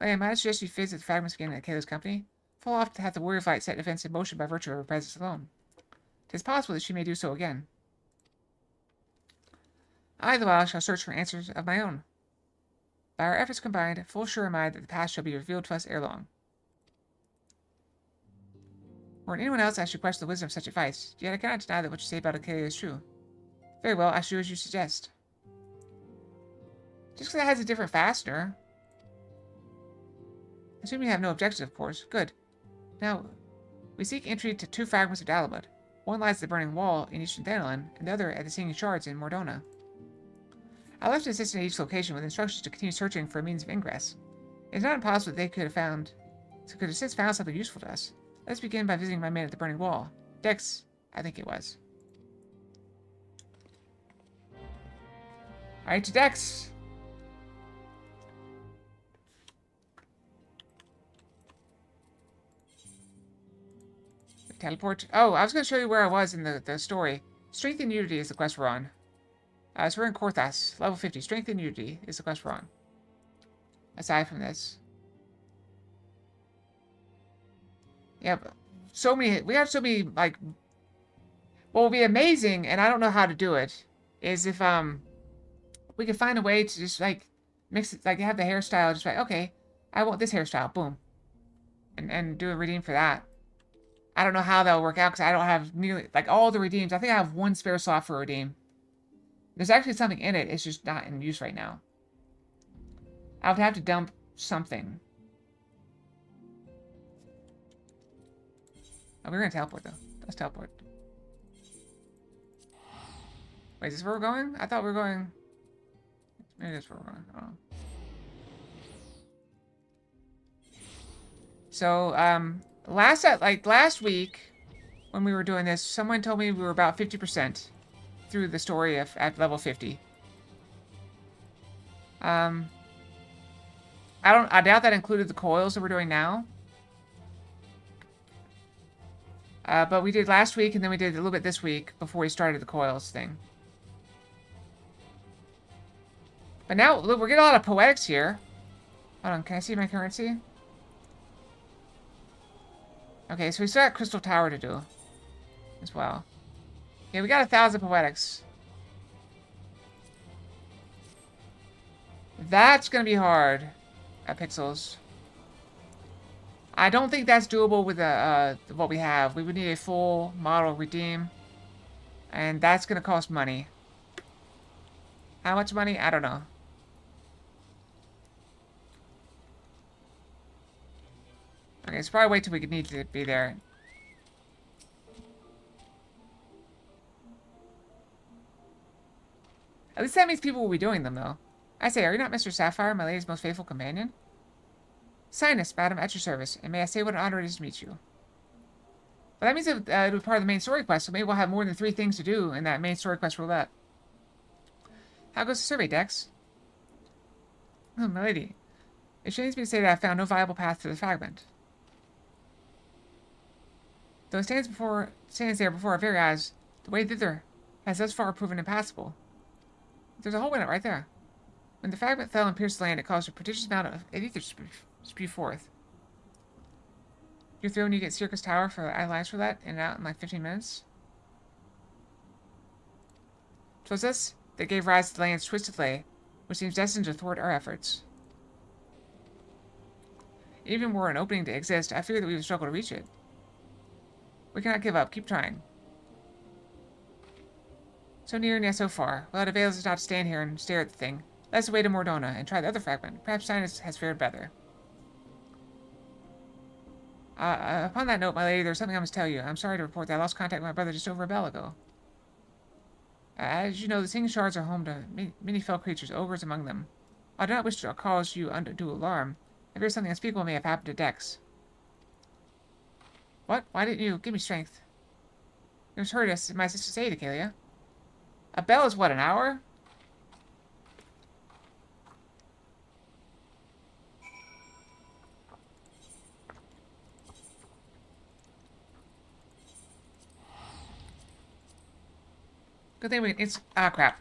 Hey, might I suggest you visit the fragments again at Kayla's company? Full off to have the warrior fight set events in motion by virtue of her presence alone. It is possible that she may do so again. I, the while, shall search for answers of my own. By our efforts combined, full sure am I that the past shall be revealed to us ere long. Or in anyone else I should question the wisdom of such advice, yet I cannot deny that what you say about Acadia is true. Very well, I shall do as you suggest. Just because it has a different fastener. Assuming you have no objections, of course. Good. Now, we seek entry to 2 fragments of Dalamud. One lies at the Burning Wall in Eastern Thanalan, and the other at the Singing Shards in Mordona. I left an assistant at each location with instructions to continue searching for a means of ingress. It is not impossible that they could have since found something useful to us. Let's begin by visiting my men at the Burning Wall. Dex, I think it was. Alright, to Dex. Teleport. Oh, I was going to show you where I was in the story. Strength and Unity is the quest we're on. So we're in Korthas, level 50. Strength and Unity is the quest we're on. Aside from this. Yeah, so many, we have so many, like, what will be amazing, and I don't know how to do it, is if, we could find a way to just, like, mix it, like, have the hairstyle, just like, okay, I want this hairstyle, boom. And do a redeem for that. I don't know how that'll work out, because I don't have nearly, like, all the redeems. I think I have 1 spare slot for a redeem. There's actually something in it, it's just not in use right now. I would have to dump something. Oh, we're gonna teleport, though. Let's teleport. Wait, is this where we're going? I thought we were going... Maybe that's where we're going. I don't know. So, last week, when we were doing this, someone told me we were about 50% through the story at level 50. I doubt that included the coils that we're doing now. But we did last week, and then we did a little bit this week before we started the coils thing. But now, look, we're getting a lot of poetics here. Hold on, can I see my currency? Okay, so we still got Crystal Tower to do as well. Yeah, we got 1,000 poetics. That's gonna be hard at Pixels. I don't think that's doable with what we have. We would need a full model redeem. And that's gonna cost money. How much money? I don't know. Okay, so probably wait till we need to be there. At least that means people will be doing them, though. I say, are you not Mr. Sapphire, my lady's most faithful companion? Sinus, madam, at your service, and may I say what an honor it is to meet you. Well, that means it would be part of the main story quest, so maybe we'll have more than 3 things to do in that main story quest roulette. How goes the survey, Dex? Oh, my lady. It shames me to say that I found no viable path to the fragment. Though it stands there before our very eyes, the way thither has thus far proven impassable. There's a hole in it right there. When the fragment fell and pierced the land, it caused a prodigious amount of ether to spew forth. You're through when you get Circus Tower for Alliance Roulette in and out in like 15 minutes? 'Twas this that gave rise to the land's twisted lay, which seems destined to thwart our efforts. Even were an opening to exist, I fear that we would struggle to reach it. We cannot give up. Keep trying. So near and yet so far. Well, it avails us not to stand here and stare at the thing. Let's away to Mordona and try the other fragment. Perhaps Sinus has fared better. Upon that note, my lady, there's something I must tell you. I'm sorry to report that I lost contact with my brother just over a bell ago. As you know, the singing shards are home to many fell creatures, ogres among them. I do not wish to cause you undue alarm. I fear something unspeakable may have happened to Dex. What? Why didn't you give me strength? You was heard my sister say to Kalia. A bell is what, an hour? Good thing we can ah, crap.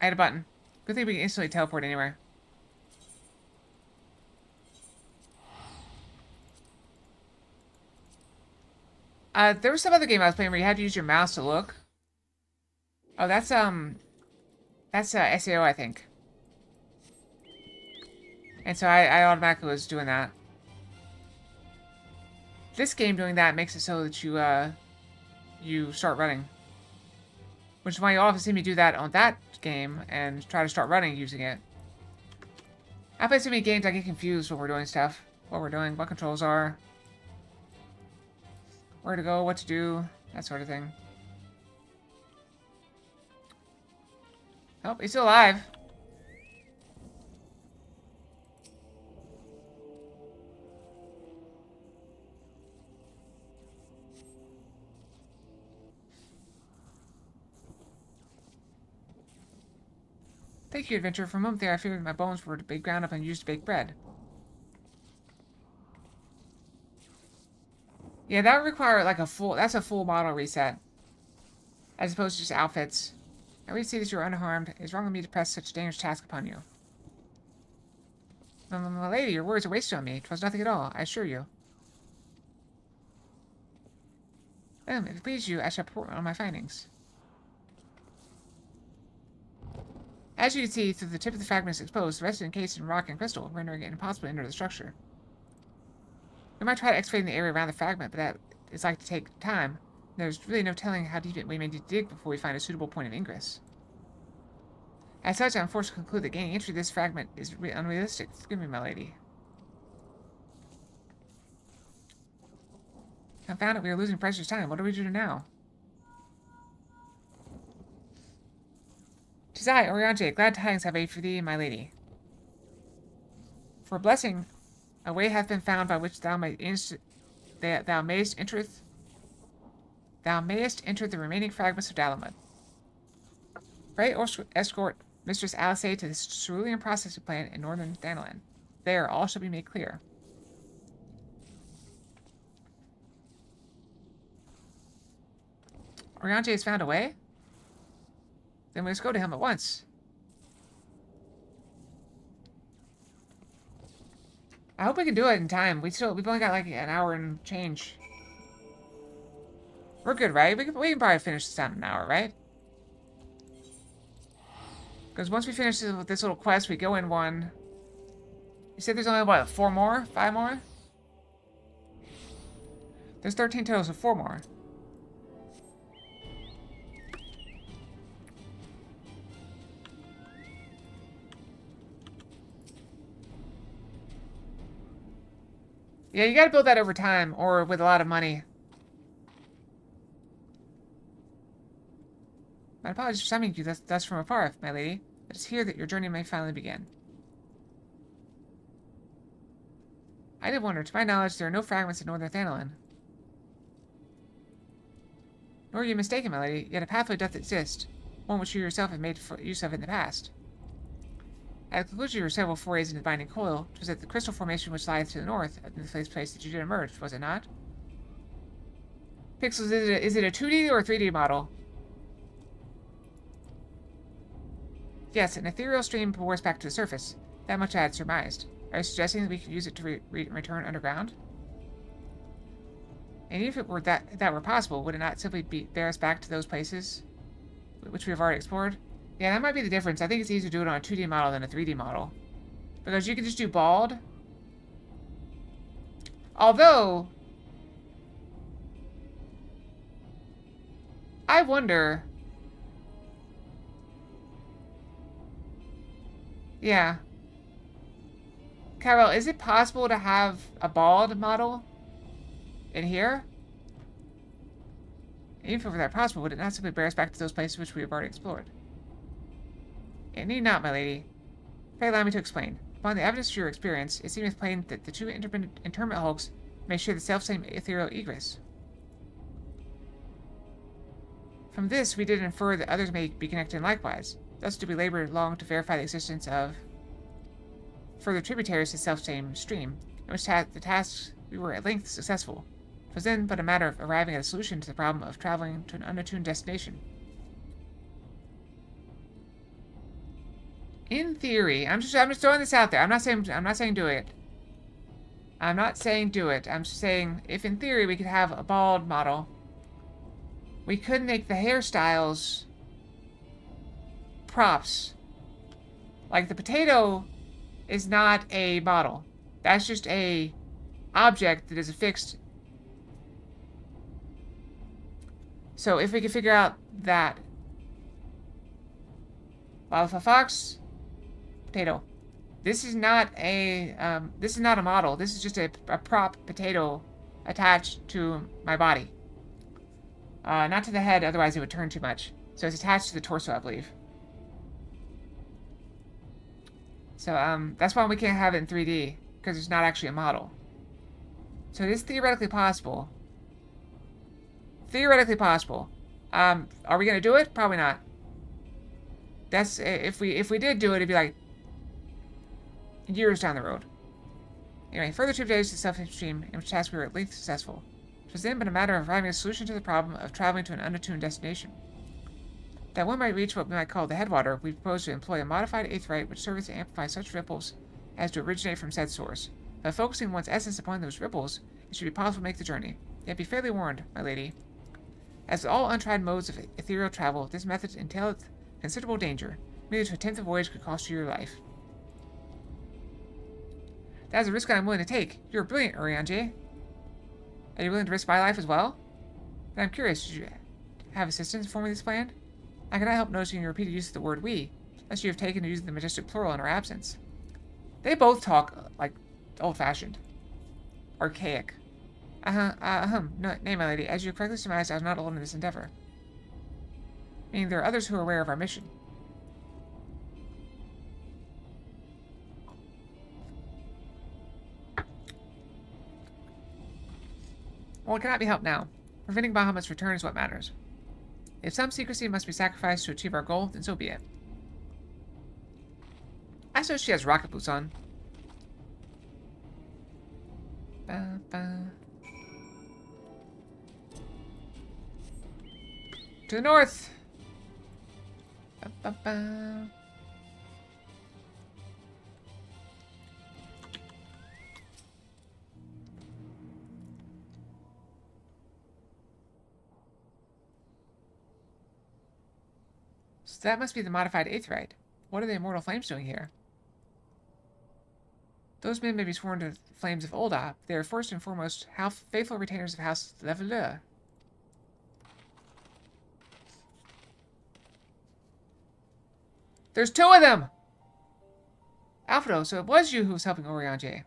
I had a button. Good thing we can instantly teleport anywhere. There was some other game I was playing where you had to use your mouse to look. Oh, that's SAO, I think. And so I automatically was doing that. This game doing that makes it so that you start running. Which is why you often see me do that on that game and try to start running using it. I play so many games I get confused when we're doing stuff. What we're doing, what controls are. Where to go, what to do, that sort of thing. Oh, he's still alive. Thank you, adventurer. For a moment there, I feared my bones were to be ground up and used to bake bread. Yeah, that would require like that's a full model reset. As opposed to just outfits. I really see that you are unharmed. It is wrong of me to press such a dangerous task upon you. My lady, your words are wasted on me. 'Twas nothing at all, I assure you. If it pleases you, I shall report on my findings. As you can see, through the tip of the fragment is exposed, the rest is encased in rock and crystal, rendering it impossible to enter the structure. We might try to excavate the area around the fragment, but that is like to take time. There's really no telling how deep we may need to dig before we find a suitable point of ingress. As such, I'm forced to conclude that gaining entry to this fragment is unrealistic. Forgive me, my lady. Confound it, we are losing precious time. What do we do now? 'Tis I, Oriante. Glad tidings have I for thee, my lady. For a blessing, a way hath been found by which thou mayest enter the remaining fragments of Dalamud. Pray escort Mistress Alice to the cerulean processing plant in northern Thanalan. There, all shall be made clear. Oriante has found a way? Then we must go to him at once. I hope we can do it in time. We've only got like an hour and change. We're good, right? We can probably finish this out in an hour, right? Because once we finish this little quest, we go in one. You said there's only, what, 4 more? 5 more? There's 13 total, so 4 more. Yeah, you gotta build that over time, or with a lot of money. My apologies for summoning you thus from afar, my lady. It is here that your journey may finally begin. I did wonder. To my knowledge, there are no fragments in northern Thanalan. Nor are you mistaken, my lady, yet a pathway doth exist, one which you yourself have made use of in the past. At the conclusion of your several forays into the binding coil, it was at the crystal formation which lieth to the north, in the place that you did emerge, was it not? Pixels, is it a 2D or a 3D model? Yes, an ethereal stream pours back to the surface. That much I had surmised. Are you suggesting that we could use it to return underground? And even if it were that were possible, would it not simply bear us back to those places which we have already explored? Yeah, that might be the difference. I think it's easier to do it on a 2D model than a 3D model. Because you can just do bald. Although, I wonder... Yeah. Carol, is it possible to have a bald model in here? Even if that possible, would it not simply bear us back to those places which we have already explored? It need not, my lady. Pray allow me to explain. Upon the evidence of your experience, it seems plain that the two intermittent hulks may share the self-same ethereal egress. From this, we did infer that others may be connected likewise. Thus do we labor long to verify the existence of further tributaries to the self-same stream, in which the tasks we were at length successful. It was then but a matter of arriving at a solution to the problem of traveling to an unattuned destination. In theory, I'm just throwing this out there. I'm not saying do it. I'm not saying do it. I'm just saying if in theory we could have a bald model, we could make the hairstyles props. Like the potato is not a model. That's just a object that is affixed. So if we could figure out that Alpha Fox, potato. This is not a model. This is just a prop potato attached to my body. Not to the head, otherwise it would turn too much. So it's attached to the torso, I believe. So that's why we can't have it in 3D, because it's not actually a model. So it is theoretically possible. Theoretically possible. Are we gonna do it? Probably not. That's if we did do it, it'd be like years down the road. Anyway, further 2 days to the self-stream, in which task we were at least successful. It was then but a matter of arriving at a solution to the problem of traveling to an unattuned destination. That one might reach what we might call the headwater, we propose to employ a modified aetheryte which serves to amplify such ripples as to originate from said source. By focusing one's essence upon those ripples, it should be possible to make the journey. Yet be fairly warned, my lady. As with all untried modes of ethereal travel, this method entails considerable danger. Merely to attempt the voyage could cost you your life. That is a risk I'm willing to take. You're brilliant, Urianger. Are you willing to risk my life as well? But I'm curious, did you have assistance in forming this plan? I cannot help noticing your repeated use of the word we, unless you have taken to use the majestic plural in our absence. They both talk like old-fashioned. Archaic. No, nay, my lady, as you correctly surmised, I was not alone in this endeavor. Meaning there are others who are aware of our mission. Well, it cannot be helped now. Preventing Bahamut's return is what matters. If some secrecy must be sacrificed to achieve our goal, then so be it. I suppose she has rocket boots on. Ba, ba. To the north! Ba, ba, ba. So that must be the modified aetheryte. What are the immortal flames doing here? Those men may be sworn to the flames of Ul'dah. They are first and foremost faithful retainers of House Leveleur. There's 2 of them! Alfredo, so it was you who was helping Urianger.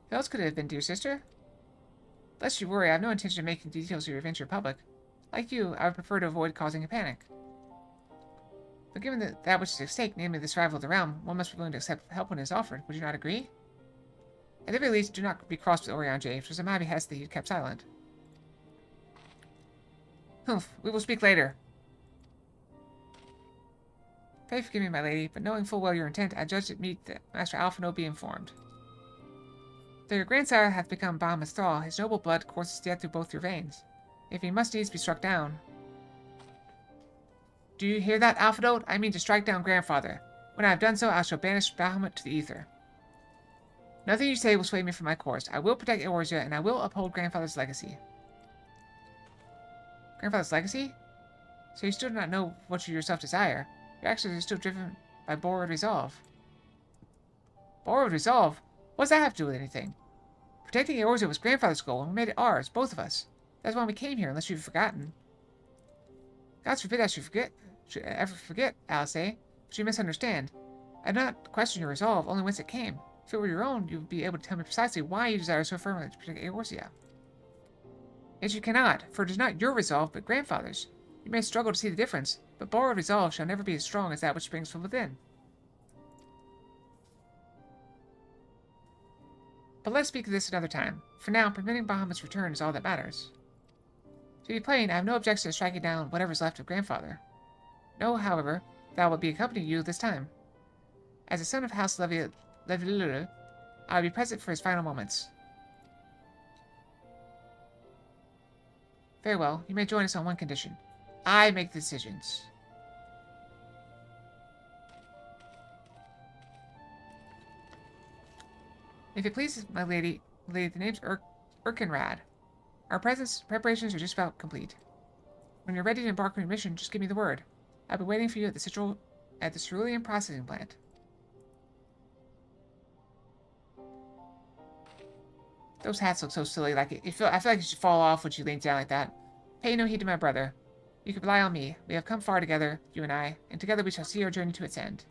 Who else could it have been, dear sister? Lest you worry, I have no intention of making the details of your adventure public. Like you, I would prefer to avoid causing a panic. But given that which is at stake, namely the survival of the realm, one must be willing to accept help when it is offered. Would you not agree? At the very least, do not be cross with Urianger. It was at my behest that he kept silent. Humph, we will speak later. Pray forgive me, my lady, but knowing full well your intent, I judged it meet that Master Alphino be informed. Though your grandsire hath become Bahamut's thrall, his noble blood courses yet through both your veins. If he must needs be struck down... Do you hear that, Alphino? I mean to strike down grandfather. When I have done so, I shall banish Bahamut to the ether. Nothing you say will sway me from my course. I will protect Eorzea, and I will uphold grandfather's legacy. Grandfather's legacy? So you still do not know what you yourself desire. Your actions are still driven by borrowed resolve. Borrowed resolve? What does that have to do with anything? Protecting Eorzea was grandfather's goal, and we made it ours, both of us. That's why we came here, unless you've forgotten. God forbid I should ever forget, Alice, but you misunderstand. I do not question your resolve, only whence it came. If it were your own, you would be able to tell me precisely why you desire so firmly to protect Eorzea. Yet you cannot, for it is not your resolve, but grandfather's. You may struggle to see the difference, but borrowed resolve shall never be as strong as that which springs from within. But let's speak of this another time. For now, preventing Bahamut's return is all that matters. To be plain, I have no objection to striking down whatever's left of grandfather. Know, however, that I will be accompanying you this time. As a son of House I will be present for his final moments. Very well, you may join us on one condition. I make the decisions. If it pleases my lady, the name's Erkenrad. Our preparations are just about complete. When you're ready to embark on your mission, just give me the word. I'll be waiting for you at the cerulean processing plant. Those hats look so silly. I feel like you should fall off when you lean down like that. Pay no heed to my brother. You can rely on me. We have come far together, you and I, and together we shall see our journey to its end.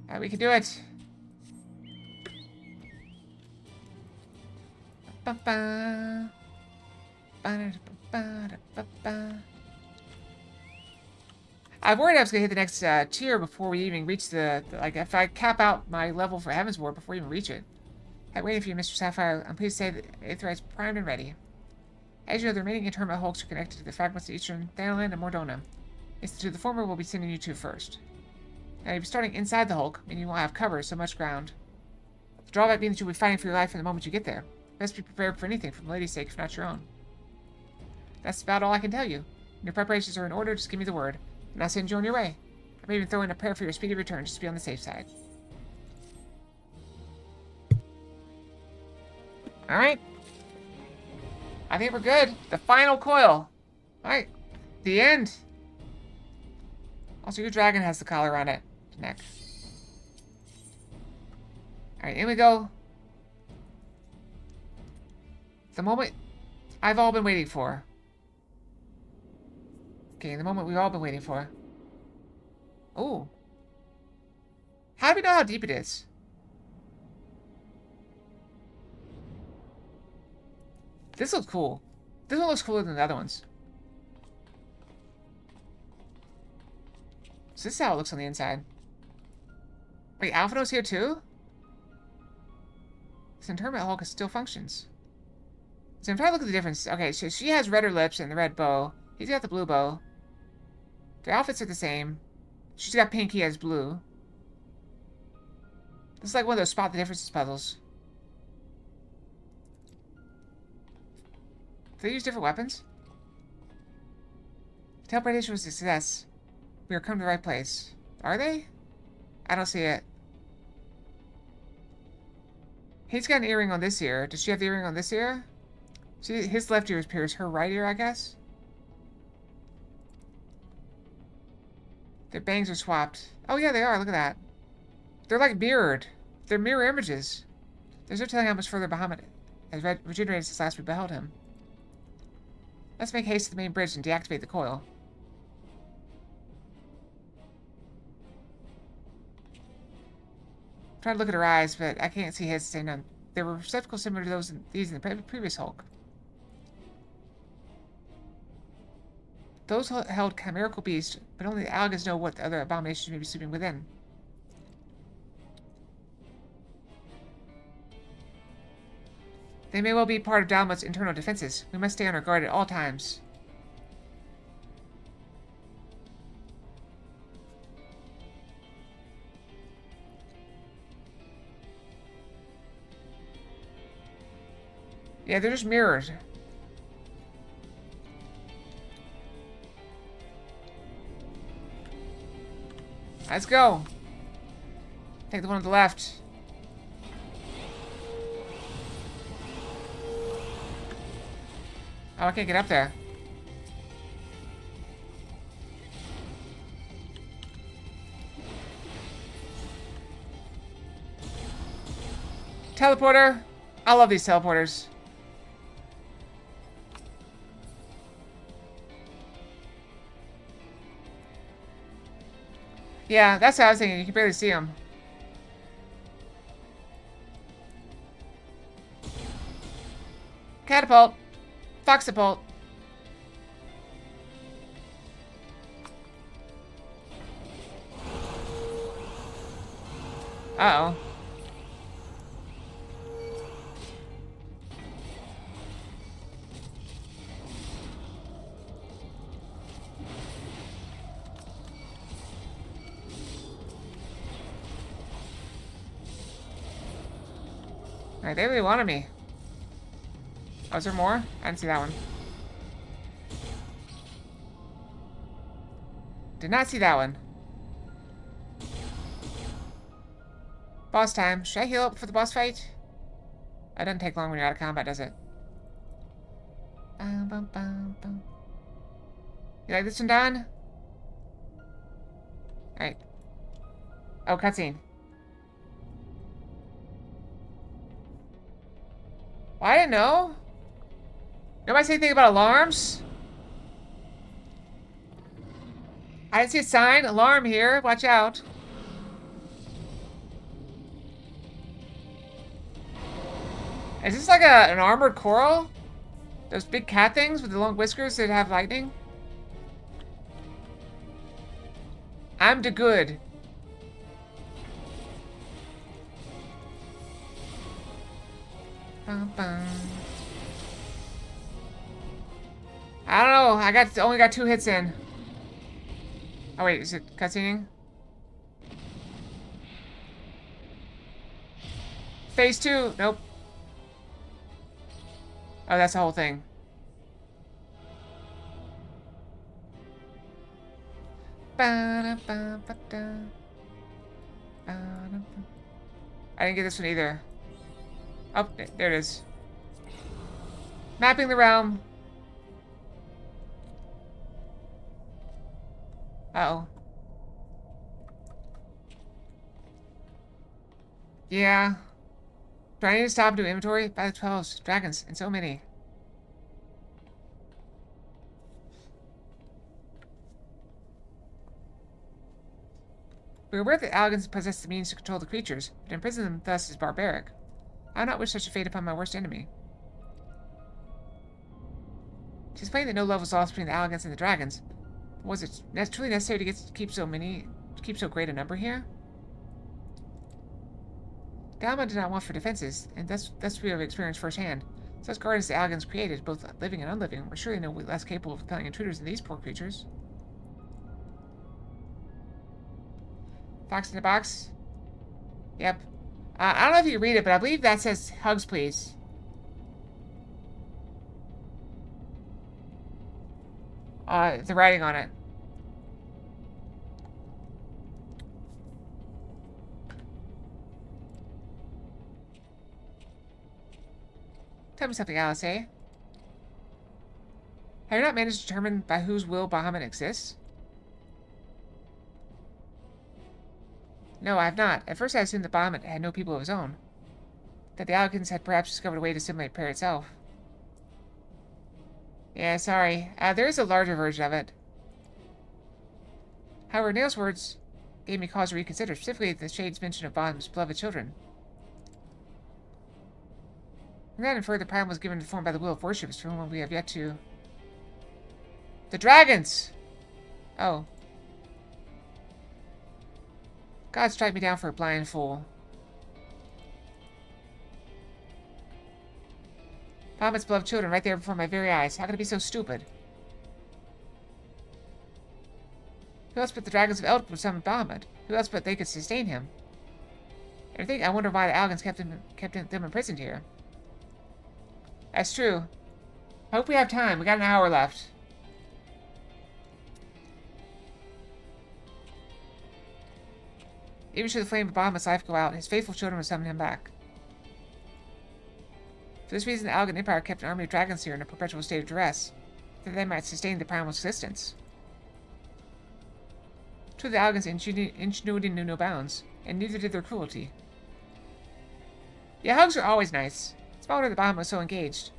Alright, we can do it. Ba-ba. Ba-da-ba-ba-da-ba-ba. I worried I was going to hit the next tier before we even reach like, if I cap out my level for Heaven's Ward before we even reach it. I'm waiting for you, Mr. Sapphire. I'm pleased to say that Aetherite's primed and ready. As you know, the remaining interment hulks are connected to the fragments of Eastern Thanaland and Mordona. It's to the former we'll be sending you to first. Now, you'll be starting inside the Hulk, meaning you won't have cover so much ground. The drawback being that you'll be fighting for your life in the moment you get there. Best be prepared for anything from the lady's sake, if not your own. That's about all I can tell you. When your preparations are in order, just give me the word, and I'll send you on your way. I may even throw in a prayer for your speedy return, just to be on the safe side. Alright. I think we're good. The final coil. Alright. The end. Also, your dragon has the collar on it. Neck. Alright, in we go. The moment I've all been waiting for. Okay, the moment we've all been waiting for. Ooh. How do we know how deep it is? This looks cool. This one looks cooler than the other ones. So this is how it looks on the inside. Wait, Alphino's here too? This interment hulk still functions. So I'm trying to look at the difference. Okay, so she has redder lips and the red bow. He's got the blue bow. Their outfits are the same. She's got pink, he has blue. This is like one of those spot the differences puzzles. Do they use different weapons? Teleportation was a success. We are come to the right place. Are they? I don't see it. He's got an earring on this ear. Does she have the earring on this ear? See, his left ear is pierced. Her right ear, I guess? Their bangs are swapped. Oh yeah, they are. Look at that. They're like mirrored. They're mirror images. There's no telling how much further Bahamut has regenerated since last we beheld him. Let's make haste to the main bridge and deactivate the coil. I'm trying to look at her eyes, but I can't see his to say none. They were receptacles similar to these in the previous Hulk. Those held chimerical beasts, but only the Algas know what other abominations may be sleeping within. They may well be part of Dalmut's internal defenses. We must stay on our guard at all times. Yeah, they're just mirrors. Let's go. Take the one on the left. Oh, I can't get up there. Teleporter. I love these teleporters. Yeah, that's what I was thinking. You can barely see them. Catapult. Foxapult. Uh-oh. Alright, they really wanted me. Oh, is there more? I didn't see that one. Did not see that one. Boss time. Should I heal up for the boss fight? It doesn't take long when you're out of combat, does it? Bum, bum, bum, bum. You like this one, Don? Alright. Oh, cutscene. Well, I didn't know. Nobody say anything about alarms? I didn't see a sign. Alarm here. Watch out. Is this like an armored coral? Those big cat things with the long whiskers that have lightning? I'm the good. Bum, bum. I don't know. I only got 2 hits in. Oh wait, is it cutscening? Phase 2. Nope. Oh, that's the whole thing. I didn't get this one either. Oh, there it is. Mapping the realm. Uh-oh. Yeah. Do I need to stop and do inventory? By the 12s, dragons, and so many. We were aware that Algans possess the means to control the creatures, but to imprison them thus is barbaric. I would not wish such a fate upon my worst enemy. It is plain that no love was lost between the Algans and the dragons. Was it truly necessary to keep so great a number here? Dalma did not want for defenses, and thus we have experienced firsthand. Such guards the Algans created, both living and unliving, were surely no less capable of repelling intruders than these poor creatures. Fox in the box? Yep. I don't know if you can read it, but I believe that says hugs, please. The writing on it. Tell me something, Alice, eh? Have you not managed to determine by whose will Bahamut exists? No, I have not. At first I assumed that Bahamut had no people of his own. That the Alkins had perhaps discovered a way to simulate prayer itself. Yeah, sorry. There is a larger version of it. However, Nail's words gave me cause to reconsider, specifically the Shade's mention of Bahamut's beloved children. From that inferred the prime was given to form by the will of worshippers for whom we have yet to... The dragons! Oh. God strike me down for a blind fool. Bahamut's beloved children right there before my very eyes. How could it be so stupid? Who else but the dragons of Eldritch would summon Bahamut? Who else but they could sustain him? I wonder why the Algans kept them imprisoned here. That's true. I hope we have time. We got an hour left. Even should the flame of Bahamut's life go out, his faithful children would summon him back. For this reason, the Algan Empire kept an army of dragons here in a perpetual state of duress, that they might sustain the primal existence. True, the Algan's ingenuity knew no bounds, and neither did their cruelty. Yeah, hugs are always nice. It's about that Bahamut was so enraged,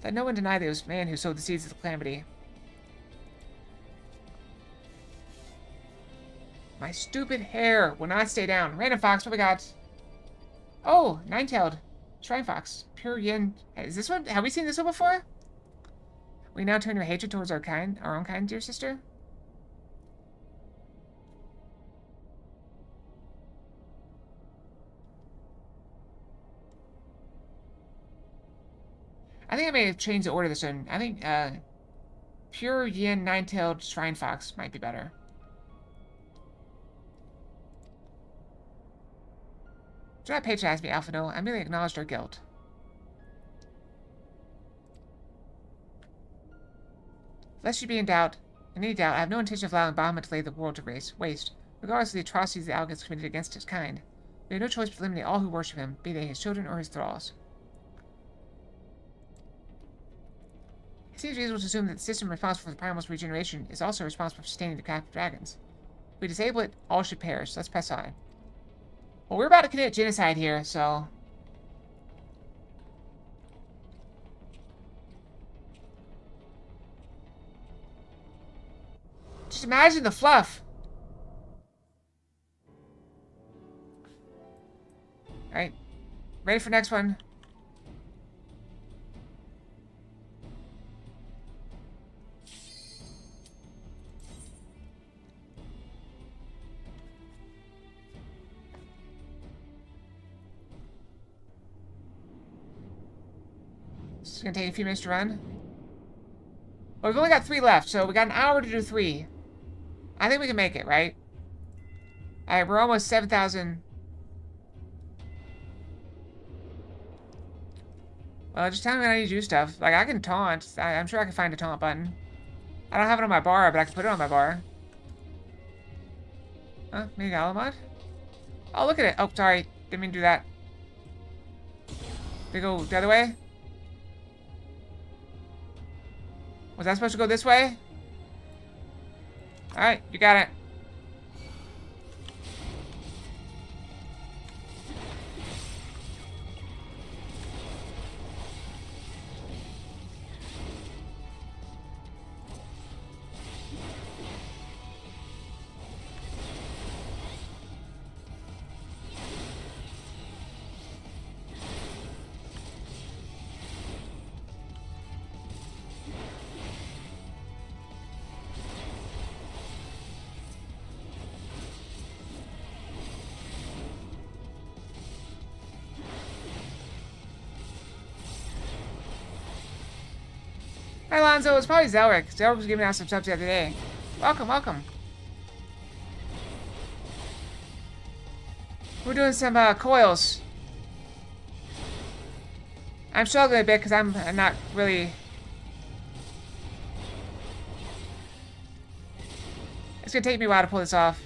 that no one denied that it was man who sowed the seeds of the calamity. My stupid hair will not stay down. Random Fox, what we got? Oh, Nine-tailed. Shrine Fox. Pure Yin. Is this one? Have we seen this one before? We now turn your hatred towards our own kind, dear sister. I think I may have changed the order of this one. I think, Pure Yin Nine-Tailed Shrine Fox might be better. Do not patronize me, Alphino. I merely acknowledged our guilt. Lest you be in any doubt, I have no intention of allowing Bahamut to lay the world to waste, regardless of the atrocities the Algans committed against his kind. We have no choice but to eliminate all who worship him, be they his children or his thralls. It seems reasonable to assume that the system responsible for the Primal's regeneration is also responsible for sustaining the craft of dragons. If we disable it, all should perish. Let's press on. Well, we're about to commit genocide here, so... Just imagine the fluff. Alright. Ready for next one. It's gonna take a few minutes to run. Well, we've only got 3 left, so we got an hour to do 3. I think we can make it, right? Alright, we're almost 7,000. Well, just tell me when I need to do stuff. Like, I can taunt. I'm sure I can find a taunt button. I don't have it on my bar, but I can put it on my bar. Huh? Maybe Alamod? Oh, look at it. Oh, sorry. Didn't mean to do that. Did it go the other way? Was I supposed to go this way? Alright, you got it. Hi, Alonzo. It's probably Zelric. Zelric was giving out some subs the other day. Welcome, welcome. We're doing some coils. I'm struggling a bit because I'm not really... It's going to take me a while to pull this off.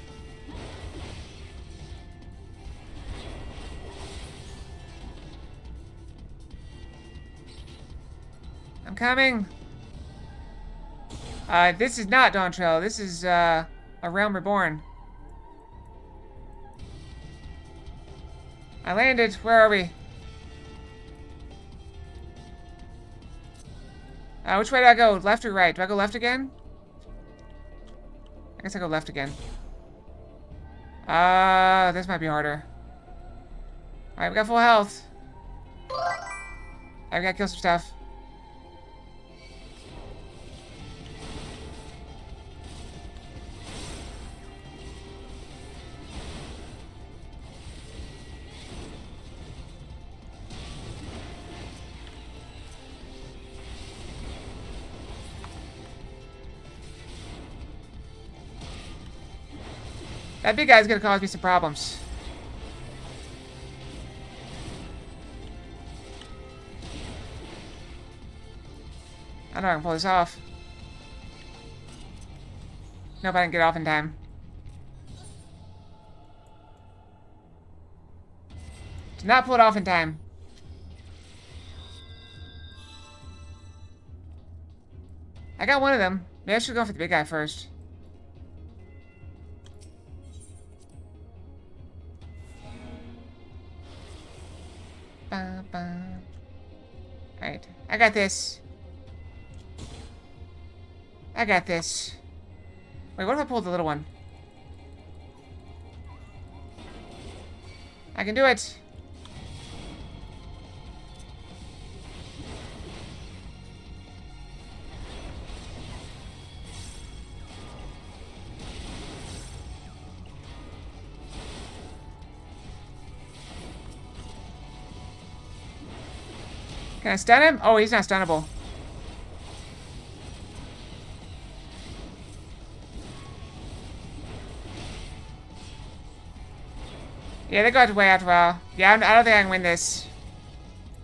I'm coming. This is not Dawn Trail. This is, A Realm Reborn. I landed. Where are we? Which way do I go? Left or right? Do I go left again? I guess I go left again. This might be harder. Alright, we got full health. Alright, we gotta kill some stuff. That big guy's gonna cause me some problems. I know I can pull this off. Nope, I didn't get off in time. Did not pull it off in time. I got one of them. Maybe I should go for the big guy first. Alright, I got this. I got this. Wait, what if I pull the little one? I can do it. Can I stun him? Oh, he's not stunnable. Yeah, they got away after a while. Yeah, I don't think I can win this.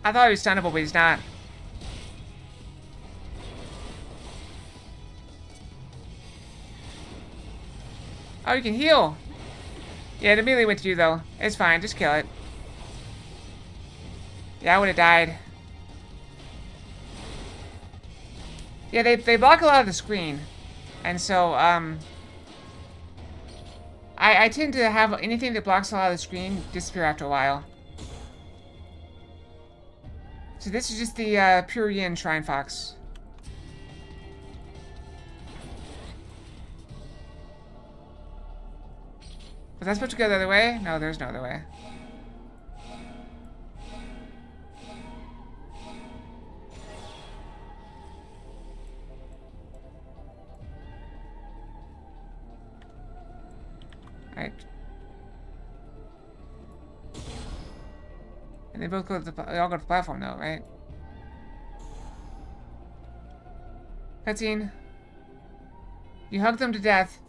I thought he was stunnable, but he's not. Oh, you can heal. Yeah, it immediately went to you, though. It's fine. Just kill it. Yeah, I would have died. Yeah, they block a lot of the screen. And so, I tend to have anything that blocks a lot of the screen disappear after a while. So this is just the pure yin Shrine Fox. Was I supposed to go the other way? No, there's no other way. Alright. And they both go to they all go to the platform though, right? Cutscene. You hug them to death.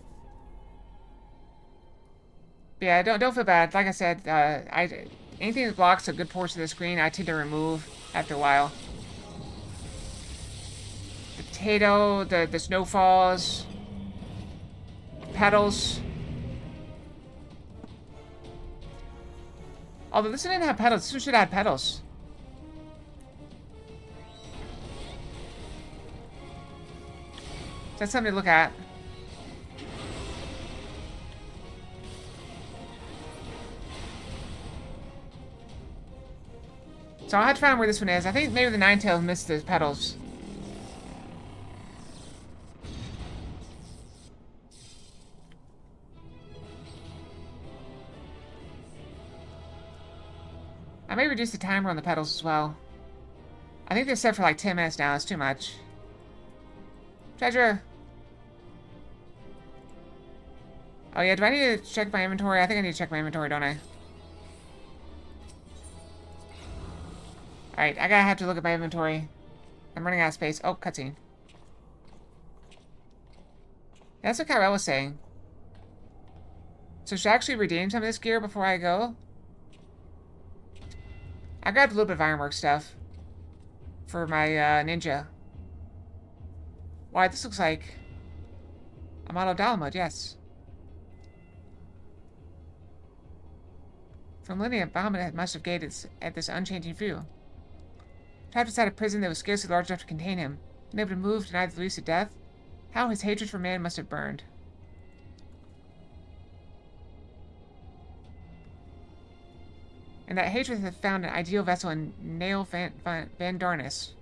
But yeah, don't feel bad. Like I said, anything that blocks a good portion of the screen, I tend to remove after a while. The potato, the snowfalls, petals. Although this one didn't have petals, this one should have had petals. That's something to look at. So I'll have to find where this one is. I think maybe the Ninetales missed the petals. I may reduce the timer on the petals as well. I think they're set for like 10 minutes now. It's too much. Treasure! Oh yeah, do I need to check my inventory? I think I need to check my inventory, don't I? Alright, I gotta have to look at my inventory. I'm running out of space. Oh, cutscene. That's what Kyrell was saying. So should I actually redeem some of this gear before I go? I grabbed a little bit of ironwork stuff for my ninja. Why, this looks like a model of Dalamud, yes. For millennia, Bahamut must have gazed at this unchanging view. Trapped inside a prison that was scarcely large enough to contain him, unable to move, denied the release of death, how his hatred for man must have burned. And that hatred had found an ideal vessel in Nail Van Darnus.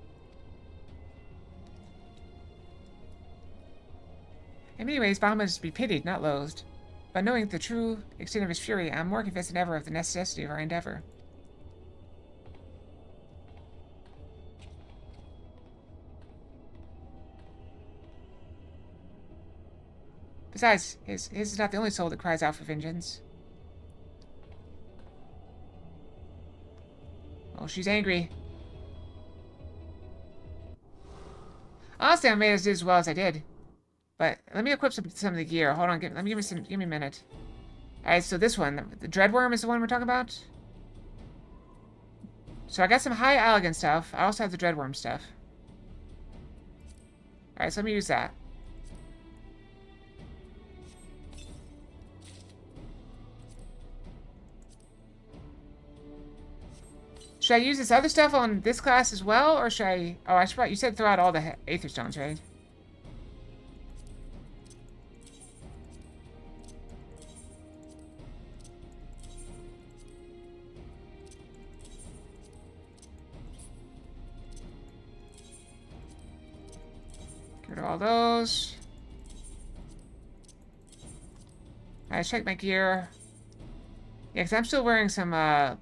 In many ways, Bahamut is to be pitied, not loathed. But knowing the true extent of his fury, I am more convinced than ever of the necessity of our endeavor. Besides, his is not the only soul that cries out for vengeance. Oh, she's angry. Honestly, I made as well as I did. But let me equip some of the gear. Hold on, give me a minute. Alright, so this one, the Dreadworm is the one we're talking about. So I got some high elegant stuff. I also have the Dreadworm stuff. Alright, so let me use that. Should I use this other stuff on this class as well, or should I... Oh, I should probably... You said throw out all the Aether Stones, right? Get rid of all those. Alright, check my gear. Yeah, because I'm still wearing some,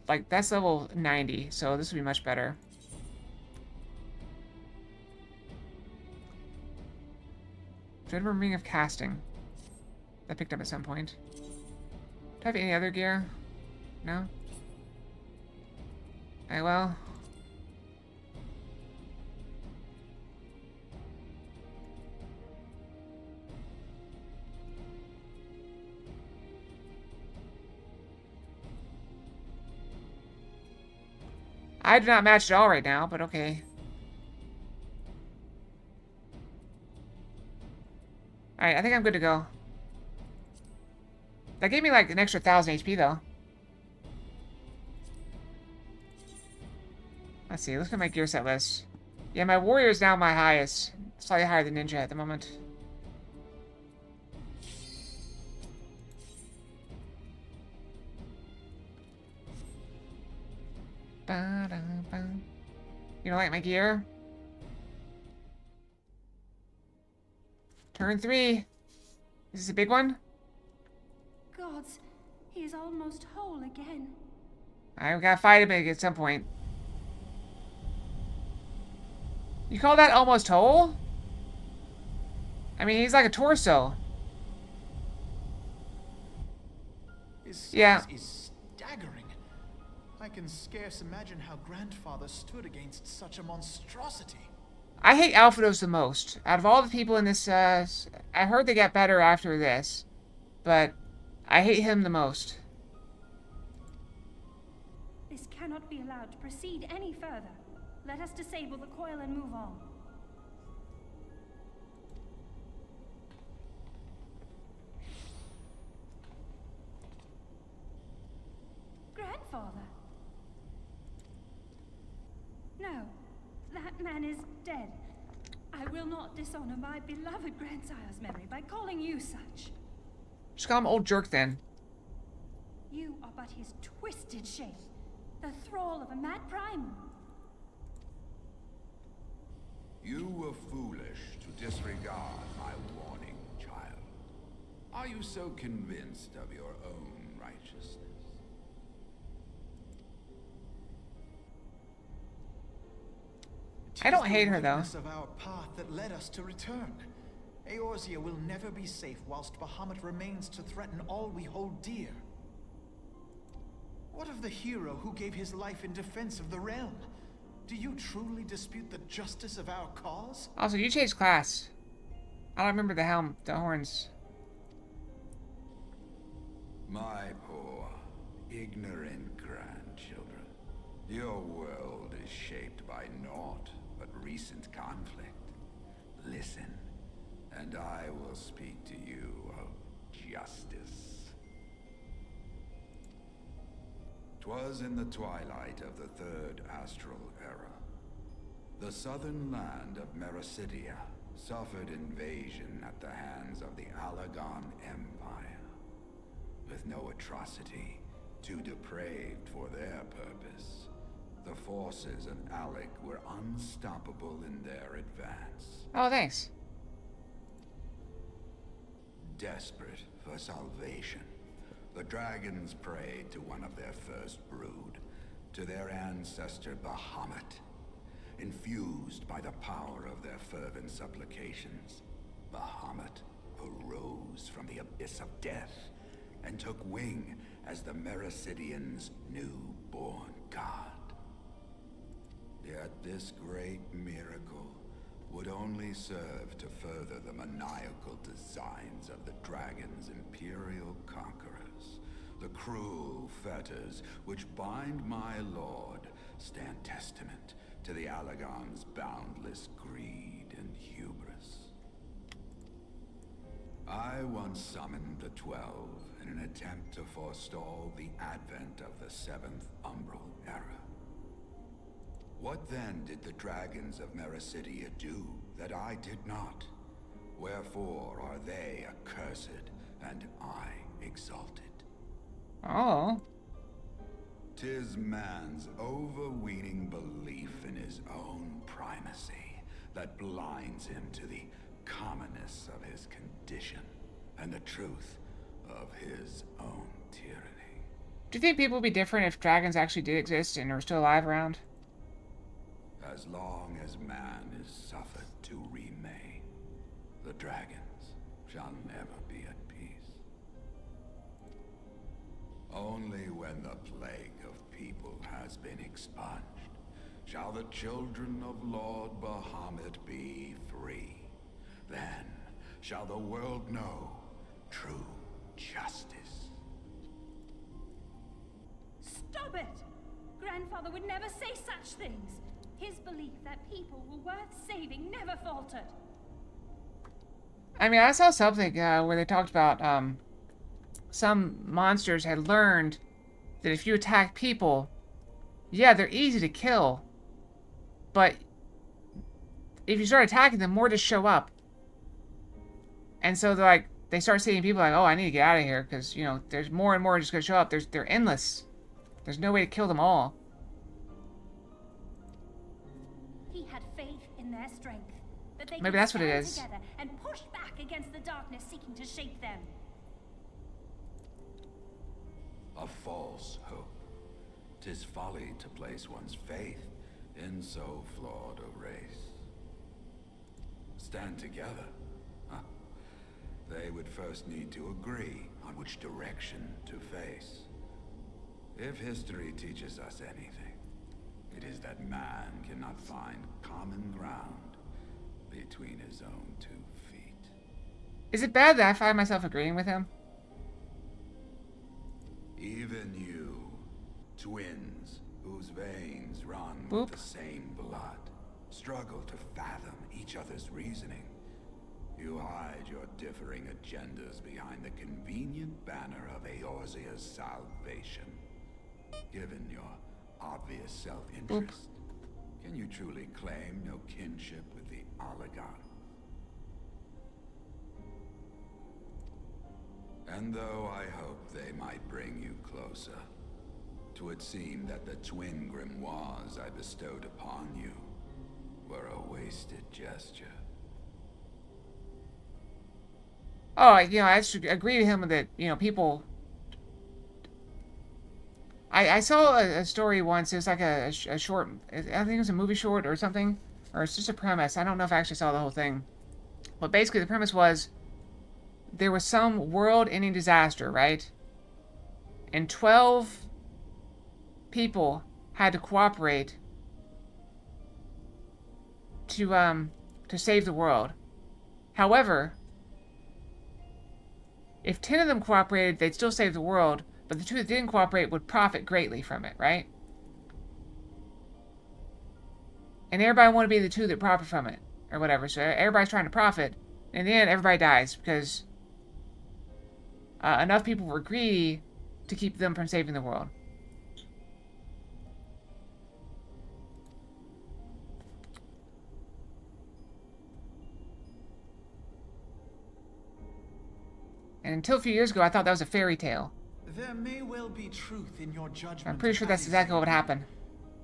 like, that's level 90, so this would be much better. Dreadworm Ring of Casting. That picked up at some point. Do I have any other gear? No? Alright, well. I do not match at all right now, but okay. Alright, I think I'm good to go. That gave me like an extra 1,000 HP though. Let's see, let's look at my gear set list. Yeah, my warrior is now my highest. Slightly higher than ninja at the moment. You don't like my gear? Turn 3. Is this a big one? Gods, he is almost whole again. Alright, we gotta fight him at some point. You call that almost whole? I mean, he's like a torso. His size Yeah. is staggering. I can scarce imagine how Grandfather stood against such a monstrosity. I hate Alphados the most. Out of all the people in this, I heard they get better after this. But I hate him the most. This cannot be allowed to proceed any further. Let us disable the coil and move on. Grandfather? No, that man is dead. I will not dishonor my beloved grandsire's memory by calling you such. Just call him old jerk then. You are but his twisted shape, the thrall of a mad primal. You were foolish to disregard my warning, child. Are you so convinced of your own righteousness? I don't hate her, though. It is the wickedness of our path that led us to return. Eorzea will never be safe whilst Bahamut remains to threaten all we hold dear. What of the hero who gave his life in defense of the realm? Do you truly dispute the justice of our cause? Also, you changed class. I don't remember the helm, the horns. My poor, ignorant grandchildren. Your world is shaped by naught but recent conflict. Listen, and I will speak to you of justice. 'Twas in the twilight of the third astral era. The southern land of Mericidia suffered invasion at the hands of the Alagon Empire. With no atrocity too depraved for their purpose, the forces of Alec were unstoppable in their advance. Oh, thanks. Desperate for salvation, the dragons prayed to one of their first brood, to their ancestor Bahamut. Infused by the power of their fervent supplications, Bahamut arose from the abyss of death and took wing as the Mericidians' newborn god. Yet this great miracle would only serve to further the maniacal designs of the dragon's imperial conquerors. The cruel fetters which bind my lord stand testament to the Alagon's boundless greed and hubris. I once summoned the 12 in an attempt to forestall the advent of the 7th Umbral Era. What then did the dragons of Mericidia do that I did not? Wherefore are they accursed and I exalted? Oh. 'Tis man's overweening belief in his own primacy that blinds him to the commonness of his condition and the truth of his own tyranny. Do you think people would be different if dragons actually did exist and were still alive around? As long as man is suffered to remain, the dragons shall never be at peace. Only when the plague of people has been expunged shall the children of Lord Bahamut be free. Then shall the world know true justice. Stop it! Grandfather! grandfather would never say such things. His belief that people were worth saving never faltered. I mean, I saw something where they talked about some monsters had learned that if you attack people, yeah, they're easy to kill, but if you start attacking them, more just show up. And so they're like, they start seeing people like, oh, I need to get out of here because, you know, there's more and more just going to show up. They're endless. There's no way to kill them all. He had faith in their strength. That they Maybe could that's what it stand is. together and push back against the darkness seeking to shape them. A false hope. 'Tis folly to place one's faith in so flawed a race. Stand together? Huh. They would first need to agree on which direction to face. If history teaches us anything, it is that man cannot find common ground between his own 2 feet. Is it bad that I find myself agreeing with him? Even you, twins whose veins run Boop. with the same blood, struggle to fathom each other's reasoning. You hide your differing agendas behind the convenient banner of Eorzea's salvation. Given your obvious self-interest, can you truly claim no kinship with the Oligarch? And though I hope they might bring you closer, 'twould seem that the twin grimoires I bestowed upon you were a wasted gesture. Oh, you know, I should agree with him that, you know, people... I saw a story once. It was like a short... I think it was a movie short or something. Or it's just a premise. I don't know if I actually saw the whole thing. But basically the premise was... there was some world-ending disaster, right? And 12 people had to cooperate to save the world. However, if 10 of them cooperated, they'd still save the world, but the 2 that didn't cooperate would profit greatly from it, right? And everybody want to be the 2 that profit from it, or whatever. So everybody's trying to profit. In the end, everybody dies because enough people were greedy to keep them from saving the world. And until a few years ago, I thought that was a fairy tale. There may well be truth in your judgment. I'm pretty sure that's exactly what would happen.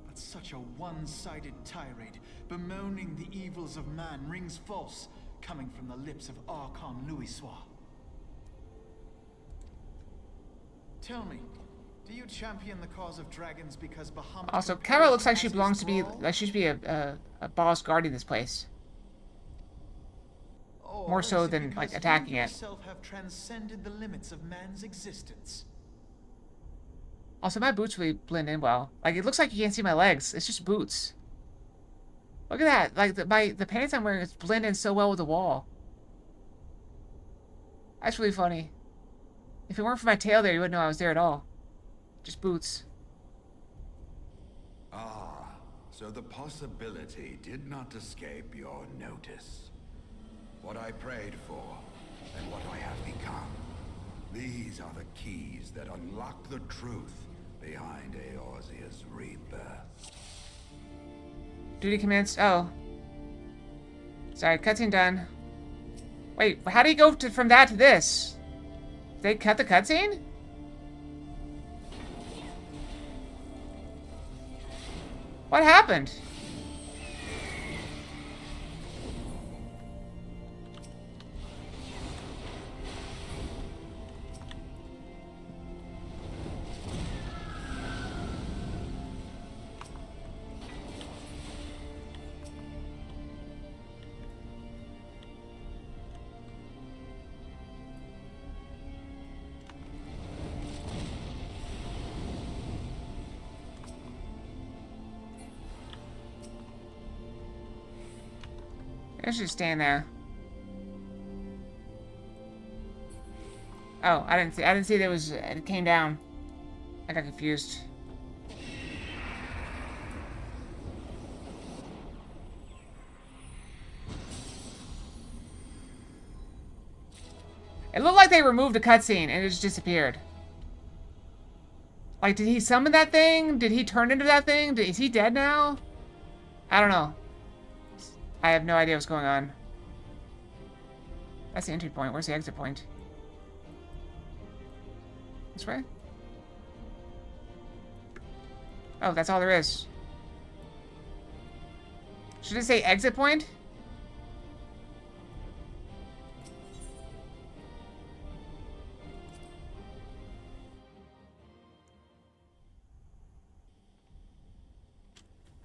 But such a one-sided tirade, bemoaning the evils of man, rings false, coming from the lips of Archon Louisoix. Tell me, do you champion the cause of dragons because Bahamut... Also, Kara looks like she belongs to be, like she should be a boss guarding this place. More so than, like, attacking it. Yourself have transcended the limits of man's existence. Also, my boots really blend in well. Like, it looks like you can't see my legs. It's just boots. Look at that. Like, the pants I'm wearing blend in so well with the wall. That's really funny. If it weren't for my tail there, you wouldn't know I was there at all. Just boots. Ah, so the possibility did not escape your notice. What I prayed for, and what I have become. These are the keys that unlock the truth behind Eorzea's rebirth. Duty commenced. Oh. Sorry, cutscene done. Wait, how do you go from that to this? Did they cut the cutscene? What happened? I should stand there. Oh, I didn't see there was, it came down. I got confused. It looked like they removed the cutscene and it just disappeared. Like, did he summon that thing? Did he turn into that thing? Is he dead now? I don't know. I have no idea what's going on. That's the entry point. Where's the exit point? This way? Oh, that's all there is. Should it say exit point?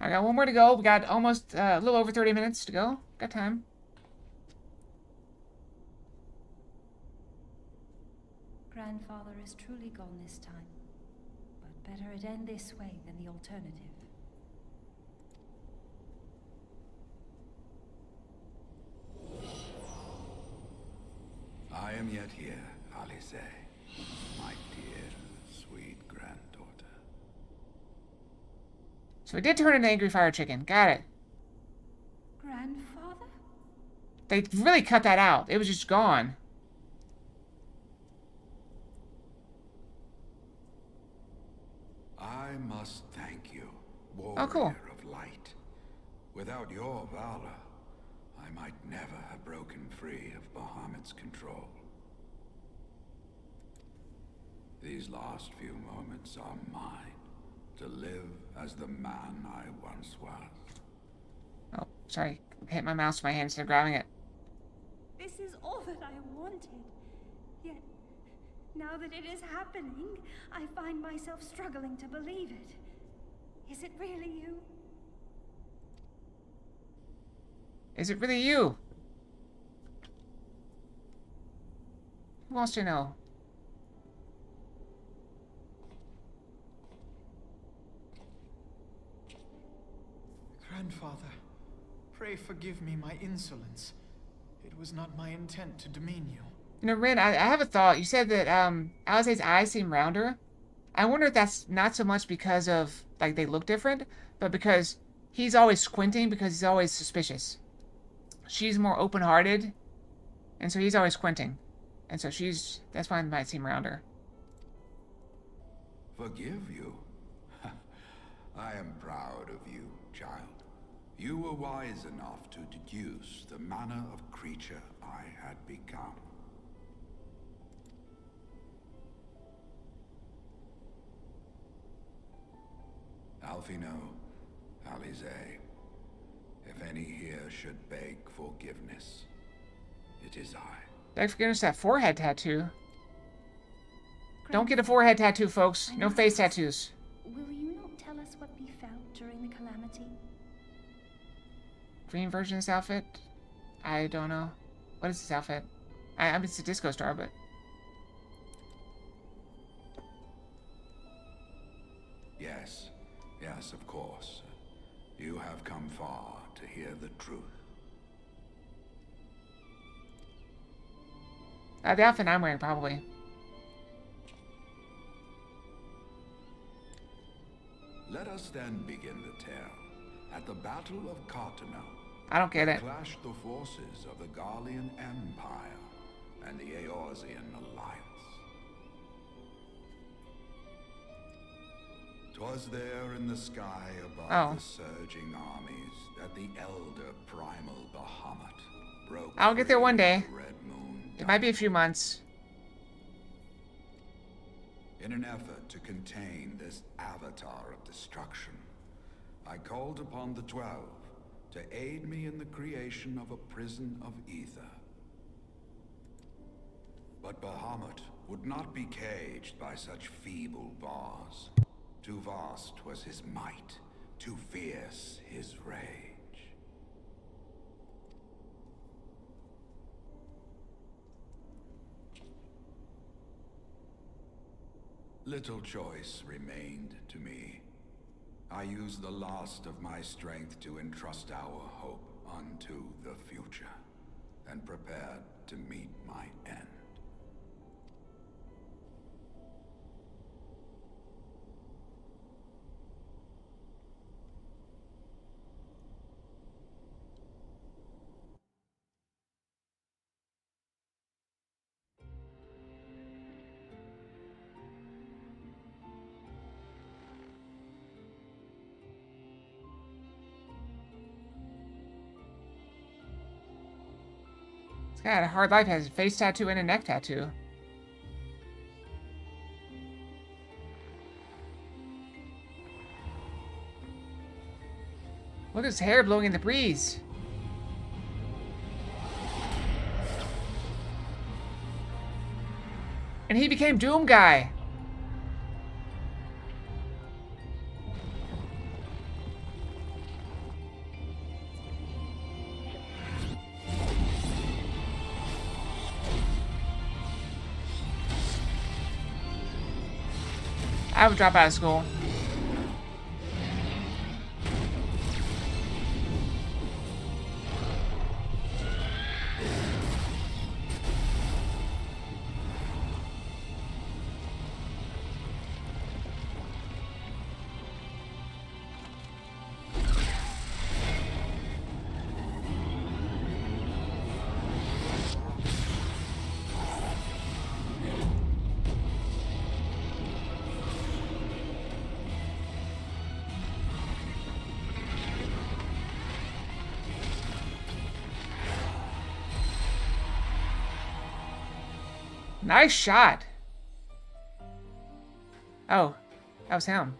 I got one more to go. We got almost a little over 30 minutes to go. Got time. Grandfather is truly gone this time. But better it end this way than the alternative. I am yet here, Alice, my dear, sweet granddaughter. So it did turn into Angry Fire Chicken. Got it. Grandfather? They really cut that out. It was just gone. I must thank you, Oh, cool. warrior of light. Without your valor, I might never have broken free of Bahamut's control. These last few moments are mine, to live as the man I once was. Oh, sorry. Hit my mouse with my hand instead of grabbing it. This is all that I wanted. Yet, now that it is happening, I find myself struggling to believe it. Is it really you? Is it really you? Who wants to know? Grandfather, pray forgive me my insolence. It was not my intent to demean you. You know, Rin, I have a thought. You said that Alice's eyes seem rounder. I wonder if that's not so much because of, like, they look different, but because he's always squinting because he's always suspicious. She's more open-hearted, and so he's always squinting. And so that's why it might seem rounder. Forgive you? I am proud of you, child. You were wise enough to deduce the manner of creature I had become. Alfino, Alize, if any here should beg forgiveness, it is I. Beg forgiveness, that forehead tattoo. Don't get a forehead tattoo, folks. No face tattoos. Will you not tell us what befell during the calamity? Green version of this outfit? I don't know. What is this outfit? I mean, it's a disco star, but... Yes, yes, of course. You have come far to hear the truth. The outfit I'm wearing, probably. Let us then begin the tale. At the Battle of Cartano, I don't get it. clashed the forces of the Garlean Empire and the Eorzean Alliance. 'Twas there in the sky above the surging armies that the elder primal Bahamut broke. I'll get there one day. The Red Moon. It might be a few months. In an effort to contain this avatar of destruction, I called upon the 12 to aid me in the creation of a prison of ether. But Bahamut would not be caged by such feeble bars. Too vast was his might, too fierce his rage. Little choice remained to me. I used the last of my strength to entrust our hope unto the future, and prepared to meet my end. God, Hard Life has a face tattoo and a neck tattoo. Look at his hair blowing in the breeze. And he became Doom Guy. I would drop out of school. Nice shot. Oh, that was him.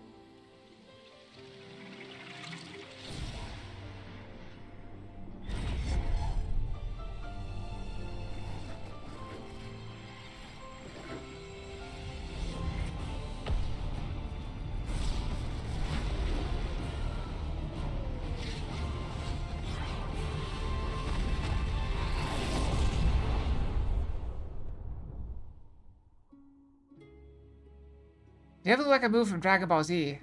You ever look like a move from Dragon Ball Z?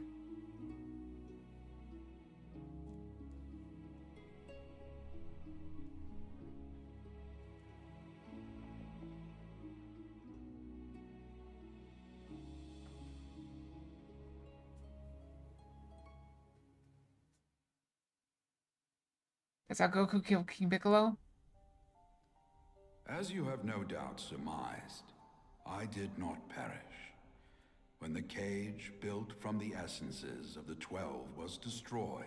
That's how Goku killed King Piccolo? As you have no doubt surmised, I did not perish. When the cage built from the essences of the 12 was destroyed,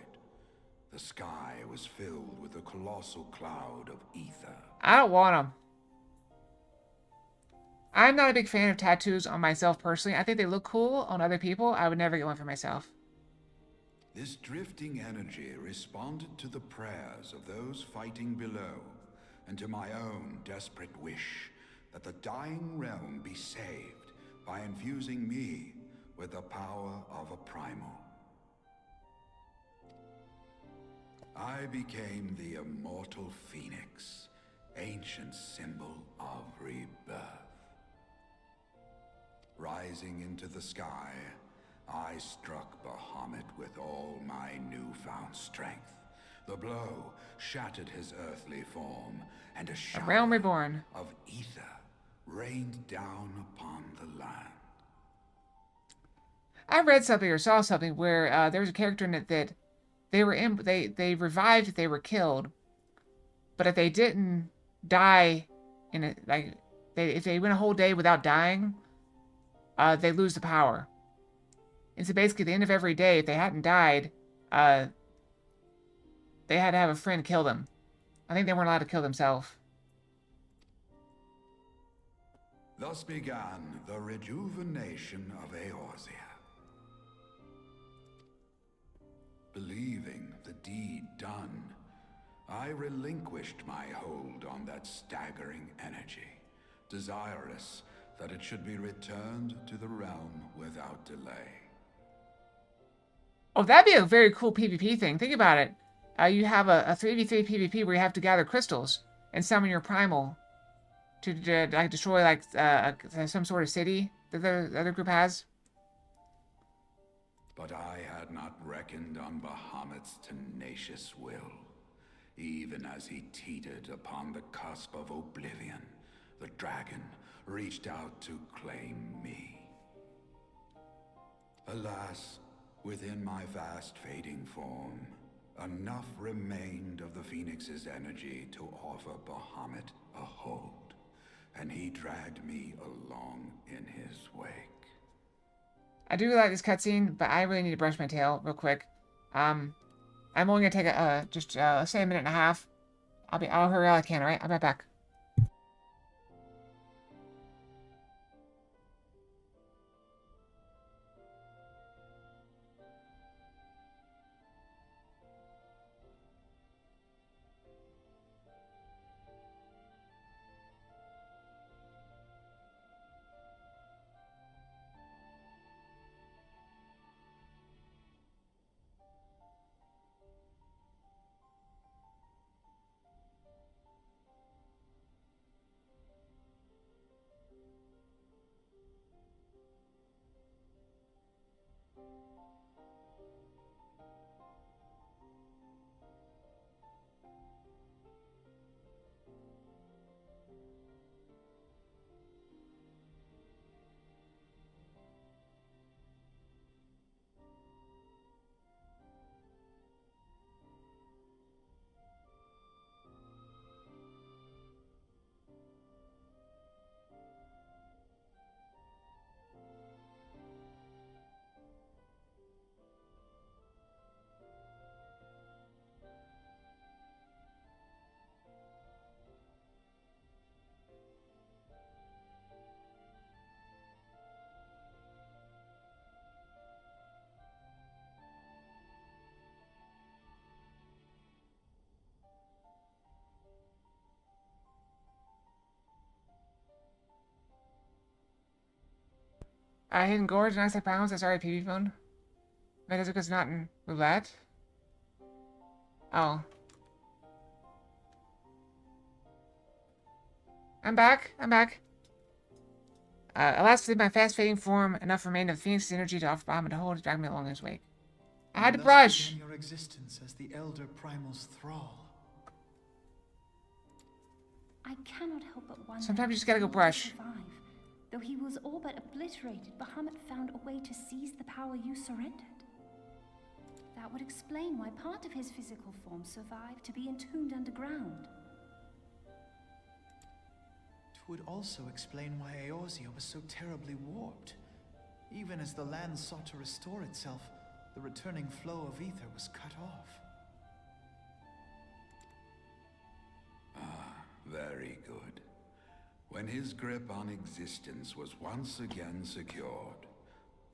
the sky was filled with a colossal cloud of ether. I don't want them. I'm not a big fan of tattoos on myself personally. I think they look cool on other people. I would never get one for myself. This drifting energy responded to the prayers of those fighting below, and to my own desperate wish that the dying realm be saved by infusing me with the power of a primal. I became the immortal phoenix, ancient symbol of rebirth. Rising into the sky, I struck Bahamut with all my newfound strength. The blow shattered his earthly form, and a shower realm reborn of ether rained down upon the land. I read something or saw something where there was a character in it that they revived if they were killed, but if they didn't die in it, like if they went a whole day without dying, they lose the power. And so basically, at the end of every day, if they hadn't died, they had to have a friend kill them. I think they weren't allowed to kill themselves. Thus began the rejuvenation of Eorzea. Believing the deed done, I relinquished my hold on that staggering energy, desirous that it should be returned to the realm without delay. Oh, that'd be a very cool PvP thing. Think about it. You have a 3v3 PvP where you have to gather crystals and summon your primal to like destroy like some sort of city that the other group has. But I had not reckoned on Bahamut's tenacious will. Even as he teetered upon the cusp of oblivion, the dragon reached out to claim me. Alas, within my fast fading form, enough remained of the Phoenix's energy to offer Bahamut a hold, and he dragged me along in his wake. I do like this cutscene, but I really need to brush my tail real quick. I'm only gonna take just say a minute and a half. I'll hurry all I can. All right, I'll be right back. Hidden Gorge, nice like pounds. That's alright, PB phone. Metazuka's not in roulette. Oh. I'm back. I'm back. Alas, my fast fading form, enough remained of the Phoenix's energy to offer Bahamut a hold to drag me along his wake. I had to brush. Began your existence as the Elder Primal's thrall. I cannot help but wonder. Sometimes you just gotta go brush. Though he was all but obliterated, Bahamut found a way to seize the power you surrendered. That would explain why part of his physical form survived to be entombed underground. It would also explain why Eorzea was so terribly warped. Even as the land sought to restore itself, the returning flow of ether was cut off. Ah, very good. When his grip on existence was once again secured,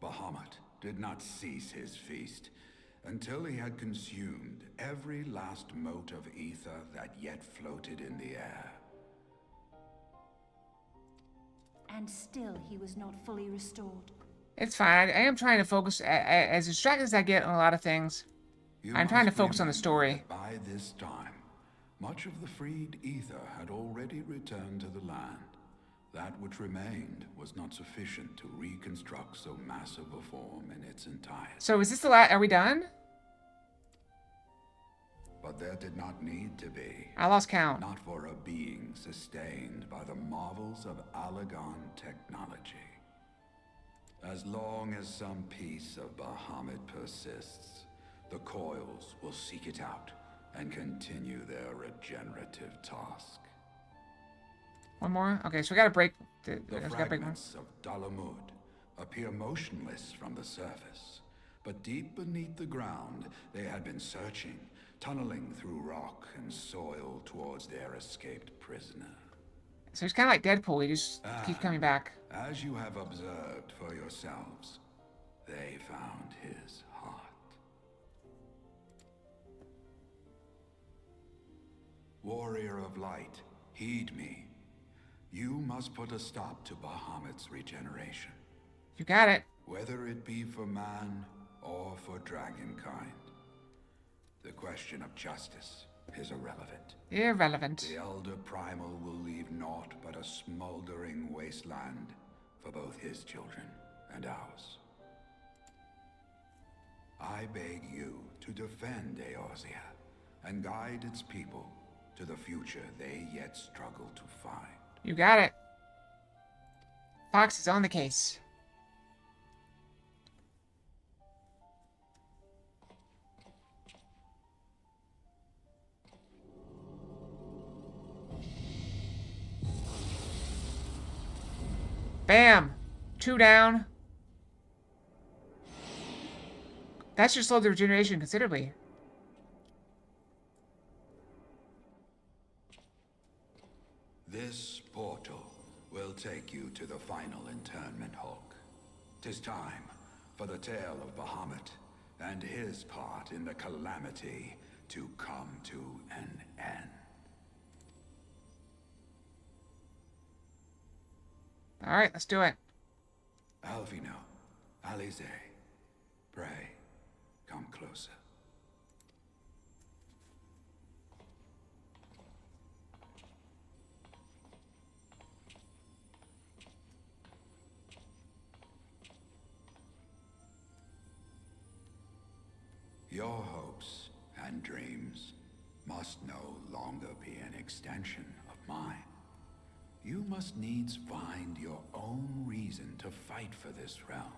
Bahamut did not cease his feast until he had consumed every last mote of ether that yet floated in the air. And still he was not fully restored. It's fine. I am trying to focus, as distracted as I get on a lot of things. I'm trying to focus on the story. By this time, much of the freed ether had already returned to the land. That which remained was not sufficient to reconstruct so massive a form in its entirety. So is this the last? Are we done? But there did not need to be. I lost count. Not for a being sustained by the marvels of Allagan technology. As long as some piece of Bahamut persists, the Coils will seek it out and continue their regenerative task. One more? Okay, so we gotta break. The fragments of Dalamud appear motionless from the surface, but deep beneath the ground, they had been searching, tunneling through rock and soil towards their escaped prisoner. So he's kind of like Deadpool. He just keeps coming back. As you have observed for yourselves, they found his heart. Warrior of Light, heed me. You must put a stop to Bahamut's regeneration. You got it. Whether it be for man or for dragonkind. The question of justice is irrelevant. Irrelevant. The Elder Primal will leave naught but a smoldering wasteland for both his children and ours. I beg you to defend Eorzea and guide its people to the future they yet struggle to find. You got it. Fox is on the case. Bam! 2 down. That should slow the regeneration considerably. This portal will take you to the final internment hulk. 'Tis time for the tale of Bahamut and his part in the calamity to come to an end. Alright, let's do it. Alvino, Alize, pray, come closer. Your hopes and dreams must no longer be an extension of mine. You must needs find your own reason to fight for this realm,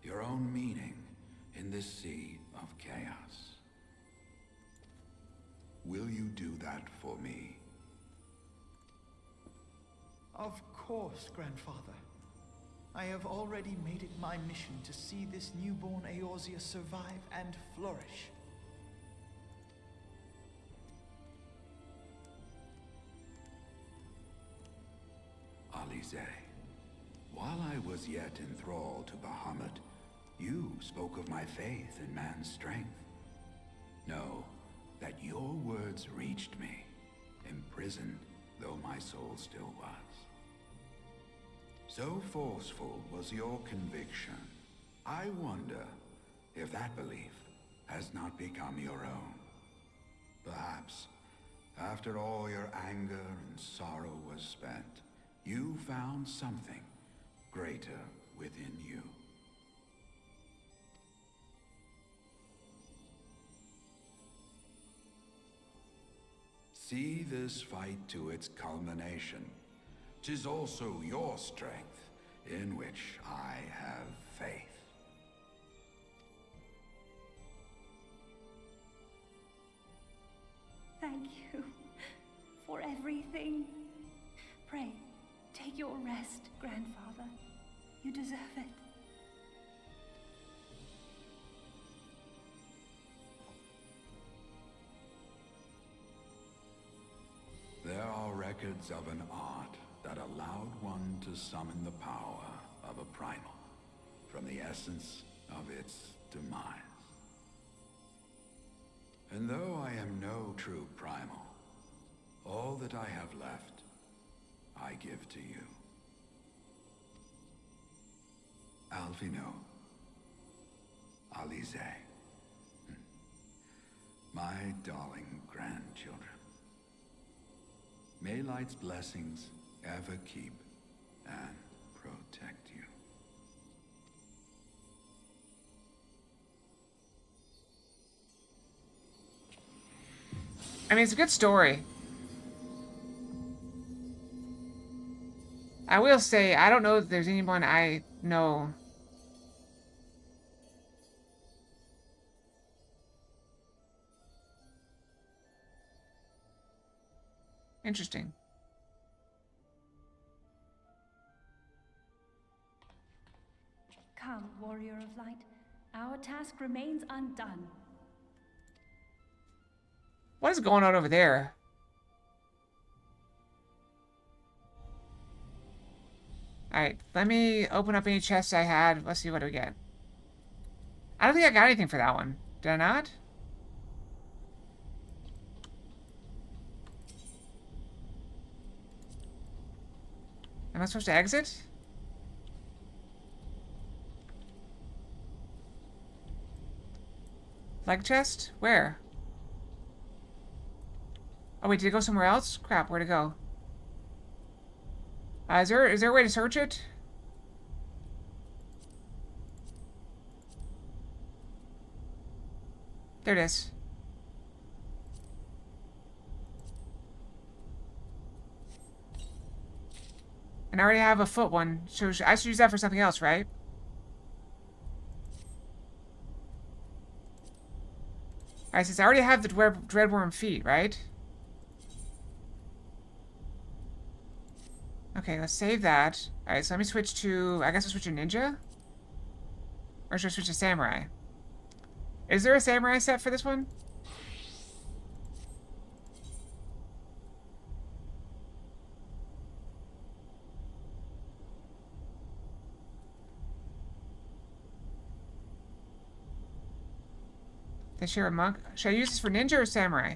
your own meaning in this sea of chaos. Will you do that for me? Of course, Grandfather. I have already made it my mission to see this newborn Eorzea survive and flourish. Alize, while I was yet enthralled to Bahamut, you spoke of my faith in man's strength. Know that your words reached me, imprisoned though my soul still was. So forceful was your conviction. I wonder if that belief has not become your own. Perhaps, after all your anger and sorrow was spent, you found something greater within you. See this fight to its culmination. 'Tis also your strength in which I have faith. Thank you for everything. Pray, take your rest, Grandfather. You deserve it. There are records of an art that allowed one to summon the power of a primal from the essence of its demise. And though I am no true primal, all that I have left, I give to you. Alvino, Alize, my darling grandchildren. May Light's blessings ever keep and protect you. I mean, it's a good story. I will say, I don't know if there's anyone I know. Interesting. Come, Warrior of Light. Our task remains undone. What is going on over there? Alright, let me open up any chests I had. Let's see what we get. I don't think I got anything for that one. Did I not? Am I supposed to exit? Leg chest? Where? Oh wait, did it go somewhere else? Crap, where'd it go? Is there a way to search it? There it is. And I already have a foot one, so I should use that for something else, right? Alright, since I already have the Dreadworm feet, right? Okay, let's save that. Alright, so let me switch to... I guess I'll switch to Ninja? Or should I switch to Samurai? Is there a Samurai set for this one? They share a monk. Should I use this for Ninja or Samurai?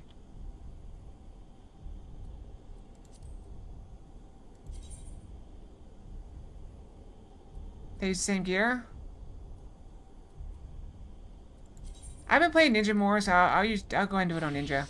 They use the same gear? I've been playing Ninja more, so I'll go ahead and do it on Ninja.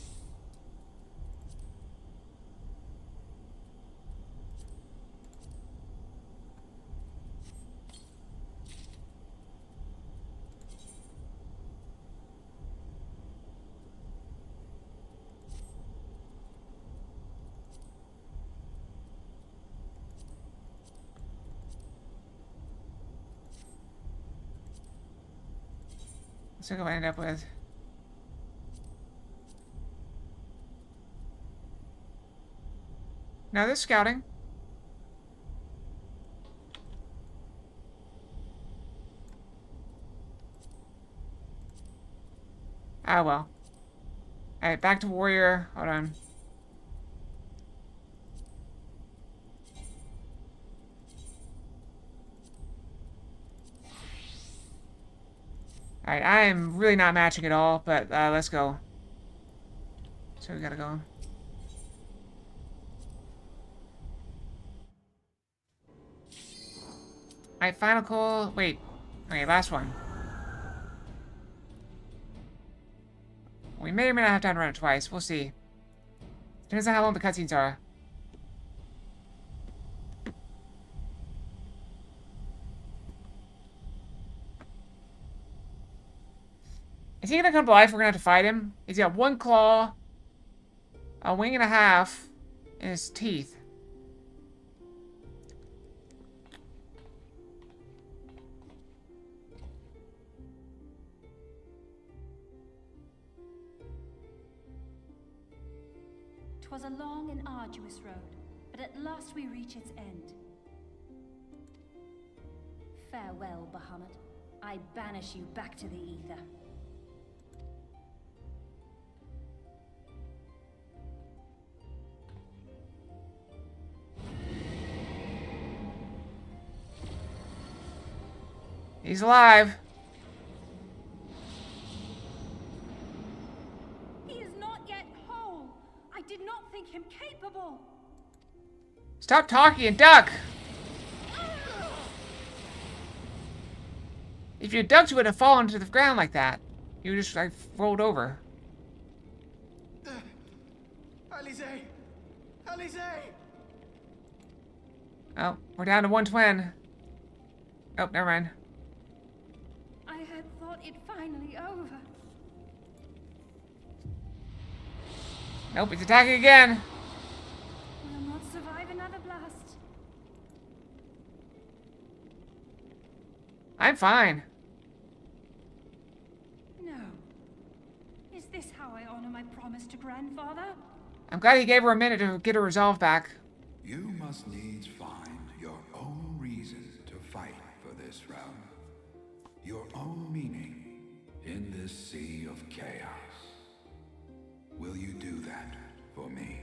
Let's see what I end up with. Now they're scouting. Ah, well. Alright, back to Warrior. Hold on. Alright, I am really not matching at all, but let's go. So we gotta go. Alright, final call. Wait. Okay, last one. We may or may not have time to run it twice. We'll see. Depends on how long the cutscenes are. Is he gonna come to life? We're gonna have to fight him. He's got one claw, a wing and a half, and his teeth. "'Twas a long and arduous road, but at last we reach its end. Farewell, Bahamut. I banish you back to the ether." He's alive. "He is not yet whole. I did not think him capable." Stop talking and duck! If you ducked, you would have fallen to the ground like that. You just, like, rolled over. Alize! Alize! Oh, we're down to one twin. Oh, never mind. I had thought it finally over. Nope, he's attacking again. Will not survive another blast. I'm fine. No. Is this how I honor my promise to Grandfather? I'm glad he gave her a minute to get her resolve back. You must needs find your own reason to fight for this realm. Your own meaning in this sea of chaos. Will you do that for me?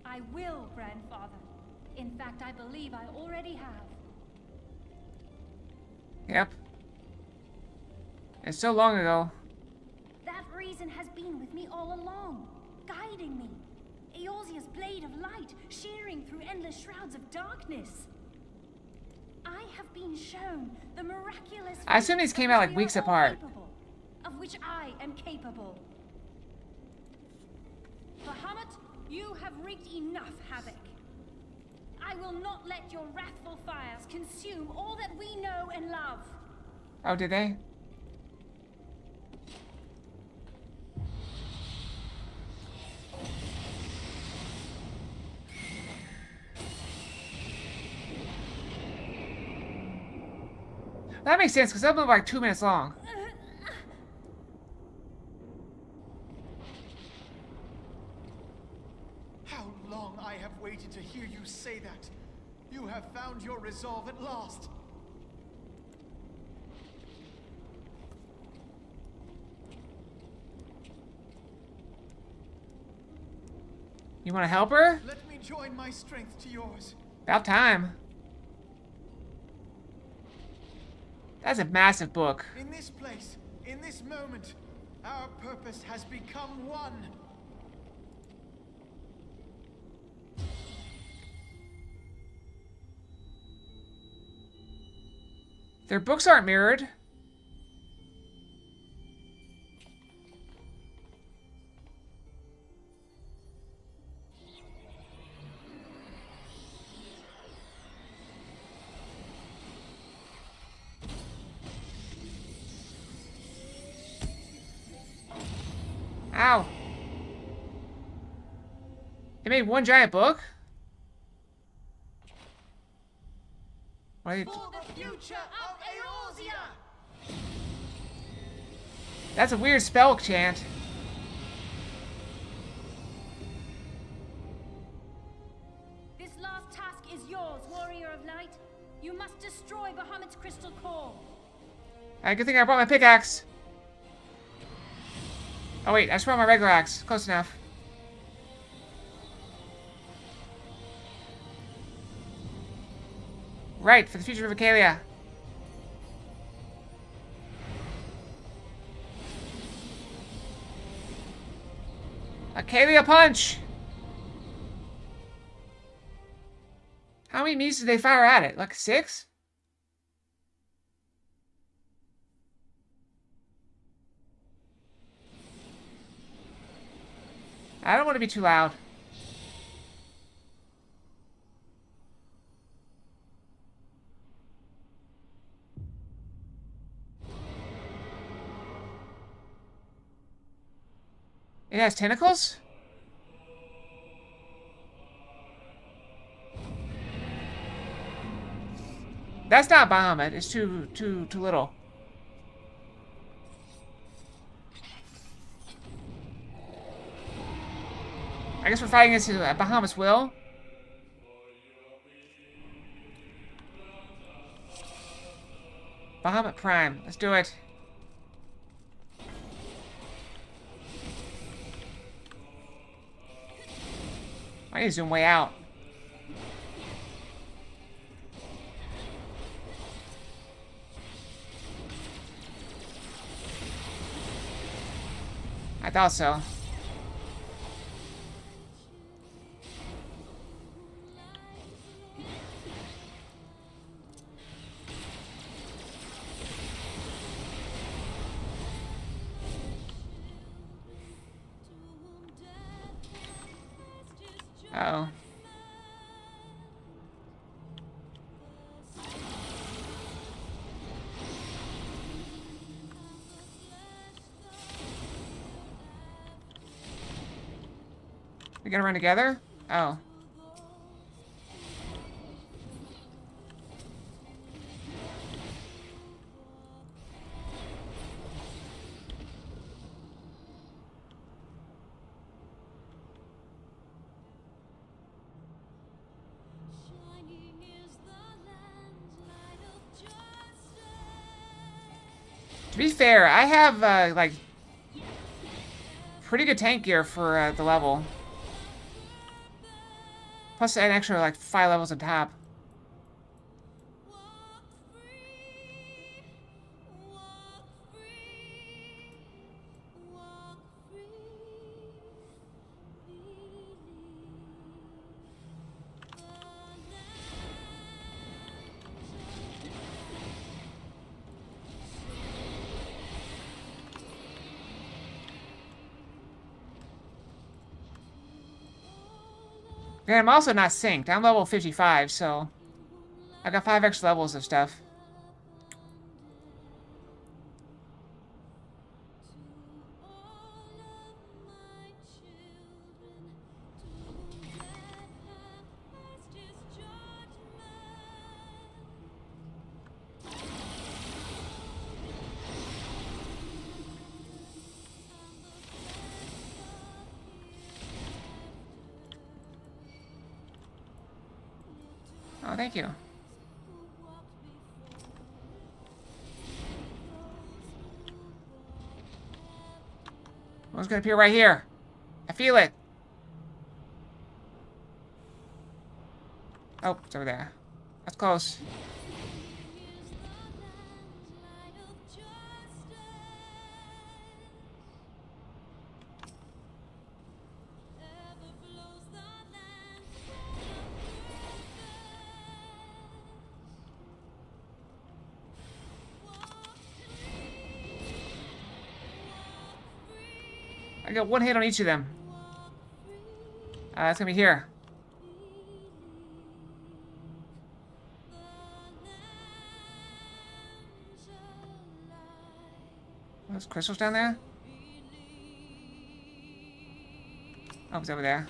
I will, Grandfather. In fact, I believe I already have. Yep. It's so long ago. That reason has been with me all along, guiding me. Eorzea's blade of light, shearing through endless shrouds of darkness. I have been shown the miraculous... I assume these came out like weeks apart. Of which I am capable. Bahamut, you have wreaked enough havoc. I will not let your wrathful fires consume all that we know and love. Oh, did they? That makes sense, because that was like 2 minutes long. How long I have waited to hear you say that. You have found your resolve at last. You want to help her? Let me join my strength to yours. About time. That's a massive book. In this place, in this moment, our purpose has become one. Their books aren't mirrored. Ow. They made one giant book? What are you... For the future of Eorzea! That's a weird spell chant. This last task is yours, Warrior of Light. You must destroy Bahamut's crystal core. Alright, good thing I brought my pickaxe. Oh wait, I just brought my regular axe. Close enough. Right, for the future of Acalia. Acalia punch! How many meters did they fire at it? Like 6? I don't want to be too loud. It has tentacles? That's not Bahamut. It's too little. I guess we're fighting against Bahamut's will. Bahamut Prime. Let's do it. I need to zoom way out. I thought so. Uh-oh. We gonna run together? Oh. To be fair, I have, like, pretty good tank gear for the level. Plus an extra, like, 5 levels on top. And I'm also not synced. I'm level 55, so I got 5 extra levels of stuff. Oh, thank you. One's gonna appear right here. I feel it. Oh, it's over there. That's close. I got 1 hit on each of them. It's gonna be here. Those crystals down there? Oh, it's over there.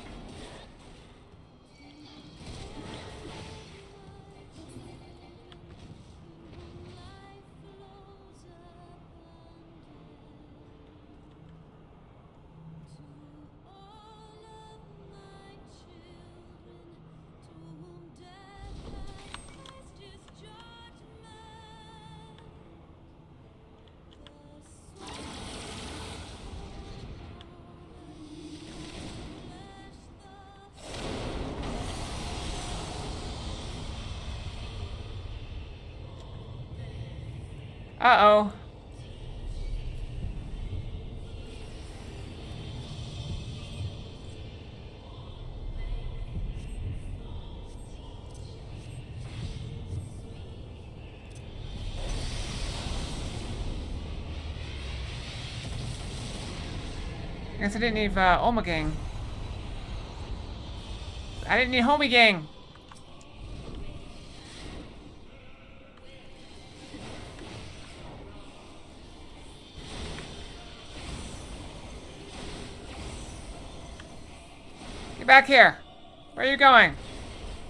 Uh-oh. Guess I didn't need Oma Gang. I didn't need Homie Gang. Get back here. Where are you going?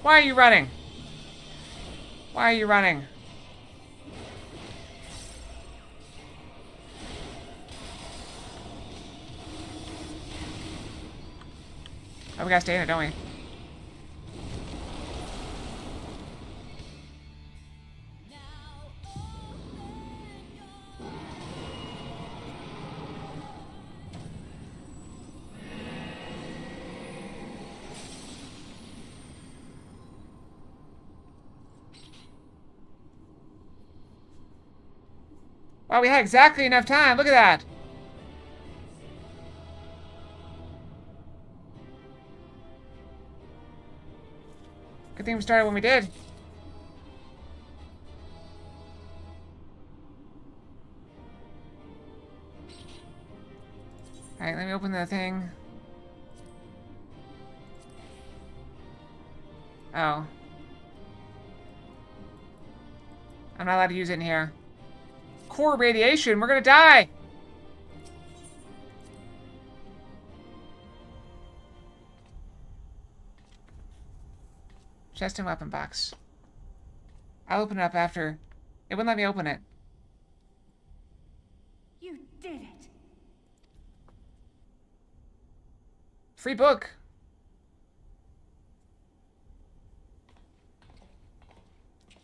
Why are you running? Why are you running? Oh, we gotta stay in it, don't we? Wow, we had exactly enough time. Look at that. Good thing we started when we did. Alright, let me open the thing. Oh. I'm not allowed to use it in here. Core radiation, we're gonna die! Chest and weapon box. I'll open it up after. It wouldn't let me open it. You did it. Free book.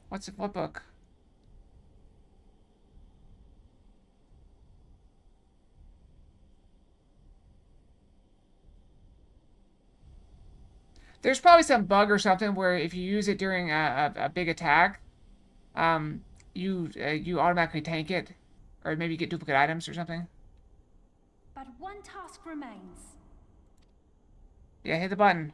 What book? There's probably some bug or something where if you use it during a big attack, you automatically tank it, or maybe you get duplicate items or something. But one task remains. Yeah, hit the button.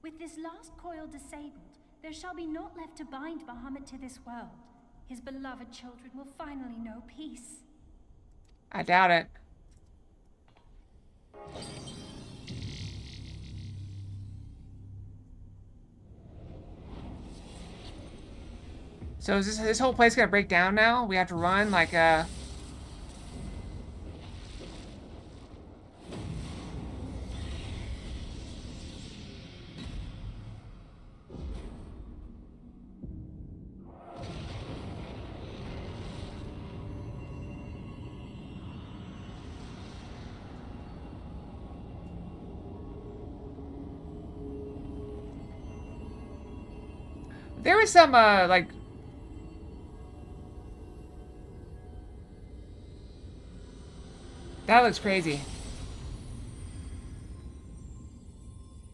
With this last coil disabled, there shall be naught left to bind Bahamut to this world. His beloved children will finally know peace. I doubt it. So is this whole place gonna break down now? We have to run like There was some, like... That looks crazy.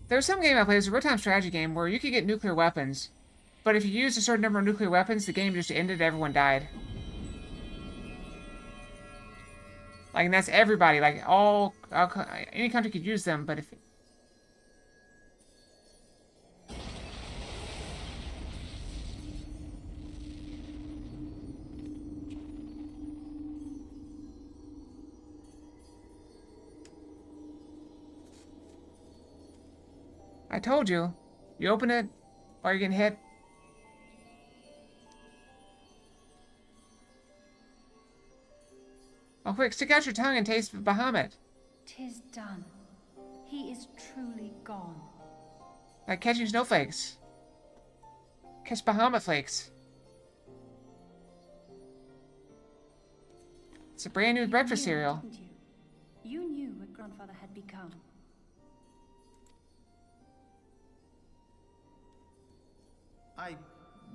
There was some game I played, it was a real-time strategy game, where you could get nuclear weapons. But if you used a certain number of nuclear weapons, the game just ended, everyone died. Like, and that's everybody, like, any country could use them, but if... I told you. You open it while you're getting hit. Oh, quick, stick out your tongue and taste Bahamut. 'Tis done. He is truly gone. Like catching snowflakes. Catch Bahamut flakes. It's a brand new breakfast cereal. Didn't you? You knew what grandfather had become. I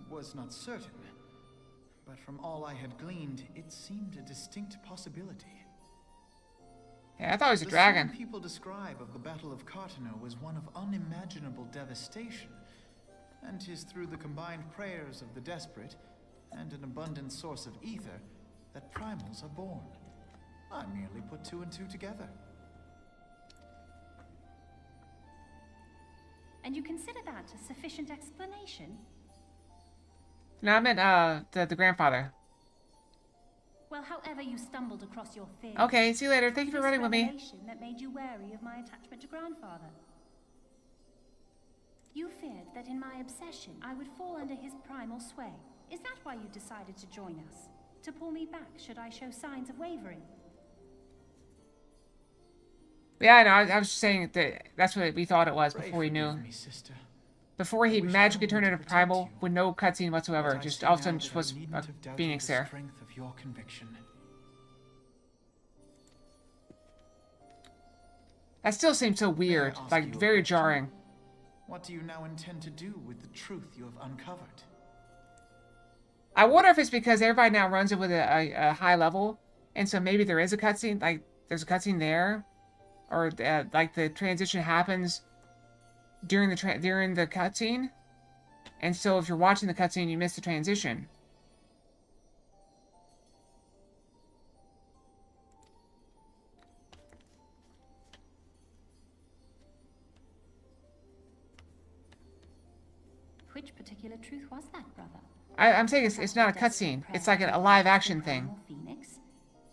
was not certain, but from all I had gleaned, it seemed a distinct possibility. Yeah, I thought it was a dragon. The people describe of the Battle of Cartano was one of unimaginable devastation, and 'tis through the combined prayers of the desperate and an abundant source of ether that primals are born. I merely put two and two together. And you consider that a sufficient explanation? No, I meant, the grandfather. Well, however you stumbled across your theory. Okay, see you later. Thank you for running with me. That made you wary of my attachment to grandfather. You feared that in my obsession, I would fall under his primal sway. Is that why you decided to join us? To pull me back should I show signs of wavering? Yeah, I know. I was just saying that that's what we thought it was before we knew. Me, sister. Before he magically turned into primal with no cutscene whatsoever. Just all of a sudden just was a phoenix there. Strength of your conviction. That still seems so weird, like very jarring. What do you now intend to do with the truth you have uncovered? I wonder if it's because everybody now runs it with a high level, and so maybe there is a cutscene, like there's a cutscene there, or like the transition happens during the cutscene, and so if you're watching the cutscene, you miss the transition. Which particular truth was that, brother? I'm saying it's not a cutscene. It's like a live action thing. Phoenix?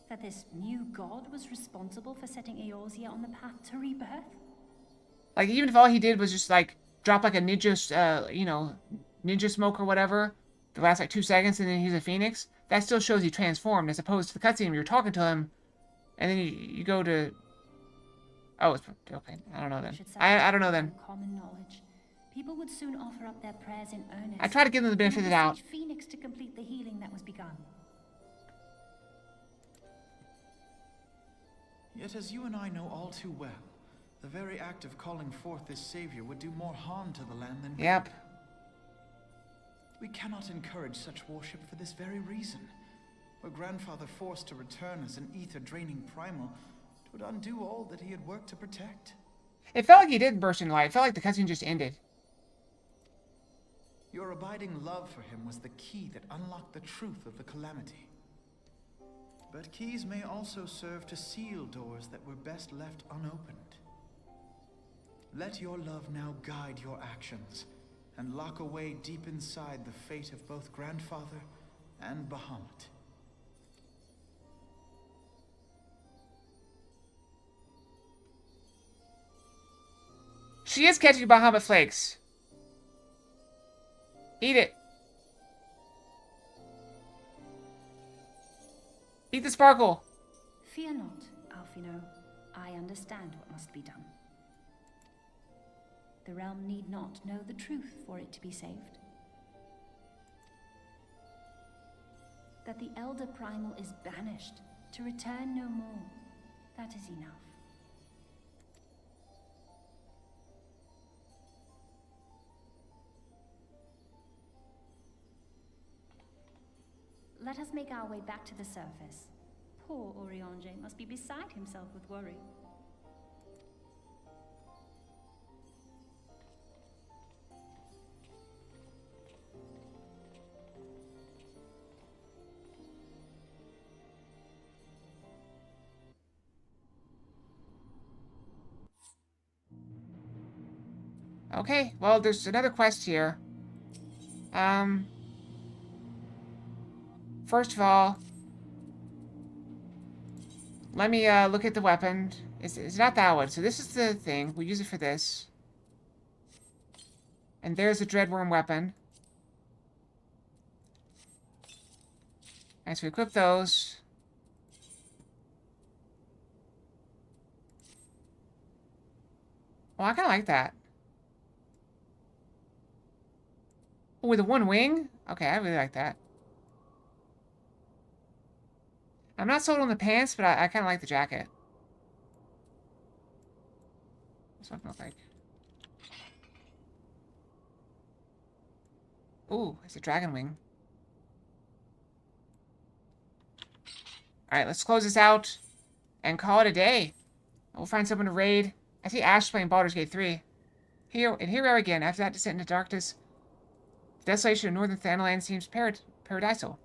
That this new god was responsible for setting Eorzea on the path to rebirth? Like, even if all he did was just, like, drop, like, a ninja, you know, ninja smoke or whatever, the last, like, 2 seconds, and then he's a phoenix, that still shows he transformed, as opposed to the cutscene where you're talking to him, and then you go to... Oh, it's... Okay, I don't know then. I don't know then. Common knowledge. People would soon offer up their prayers in earnest. I try to give them the benefit of the doubt. Phoenix to complete the healing that was begun. Yet as you and I know all too well, the very act of calling forth this savior would do more harm to the land than good. Yep. We cannot encourage such worship for this very reason. Were grandfather forced to return as an ether-draining primal, it would undo all that he had worked to protect. It felt like he didn't burst into light. It felt like the cutscene just ended. Your abiding love for him was the key that unlocked the truth of the calamity. But keys may also serve to seal doors that were best left unopened. Let your love now guide your actions, and lock away deep inside the fate of both grandfather and Bahamut. She is catching Bahamut flakes. Eat it. Eat the sparkle. Fear not, Alphino. I understand what must be done. The realm need not know the truth for it to be saved. That the Elder Primal is banished, to return no more. That is enough. Let us make our way back to the surface. Poor Oriange must be beside himself with worry. Okay, well, there's another quest here. First of all, let me look at the weapon. It's not that one. So this is the thing. We'll use it for this. And there's a Dreadworm weapon. Alright, so we equip those. Well, I kind of like that. Oh, with the one wing? Okay, I really like that. I'm not sold on the pants, but I kind of like the jacket. What's that look like? Ooh, it's a dragon wing. Alright, let's close this out and call it a day. We'll find someone to raid. I see Ash playing Baldur's Gate 3. Here we are again. After that descent into darkness, the desolation of northern Thanalan seems paradisal.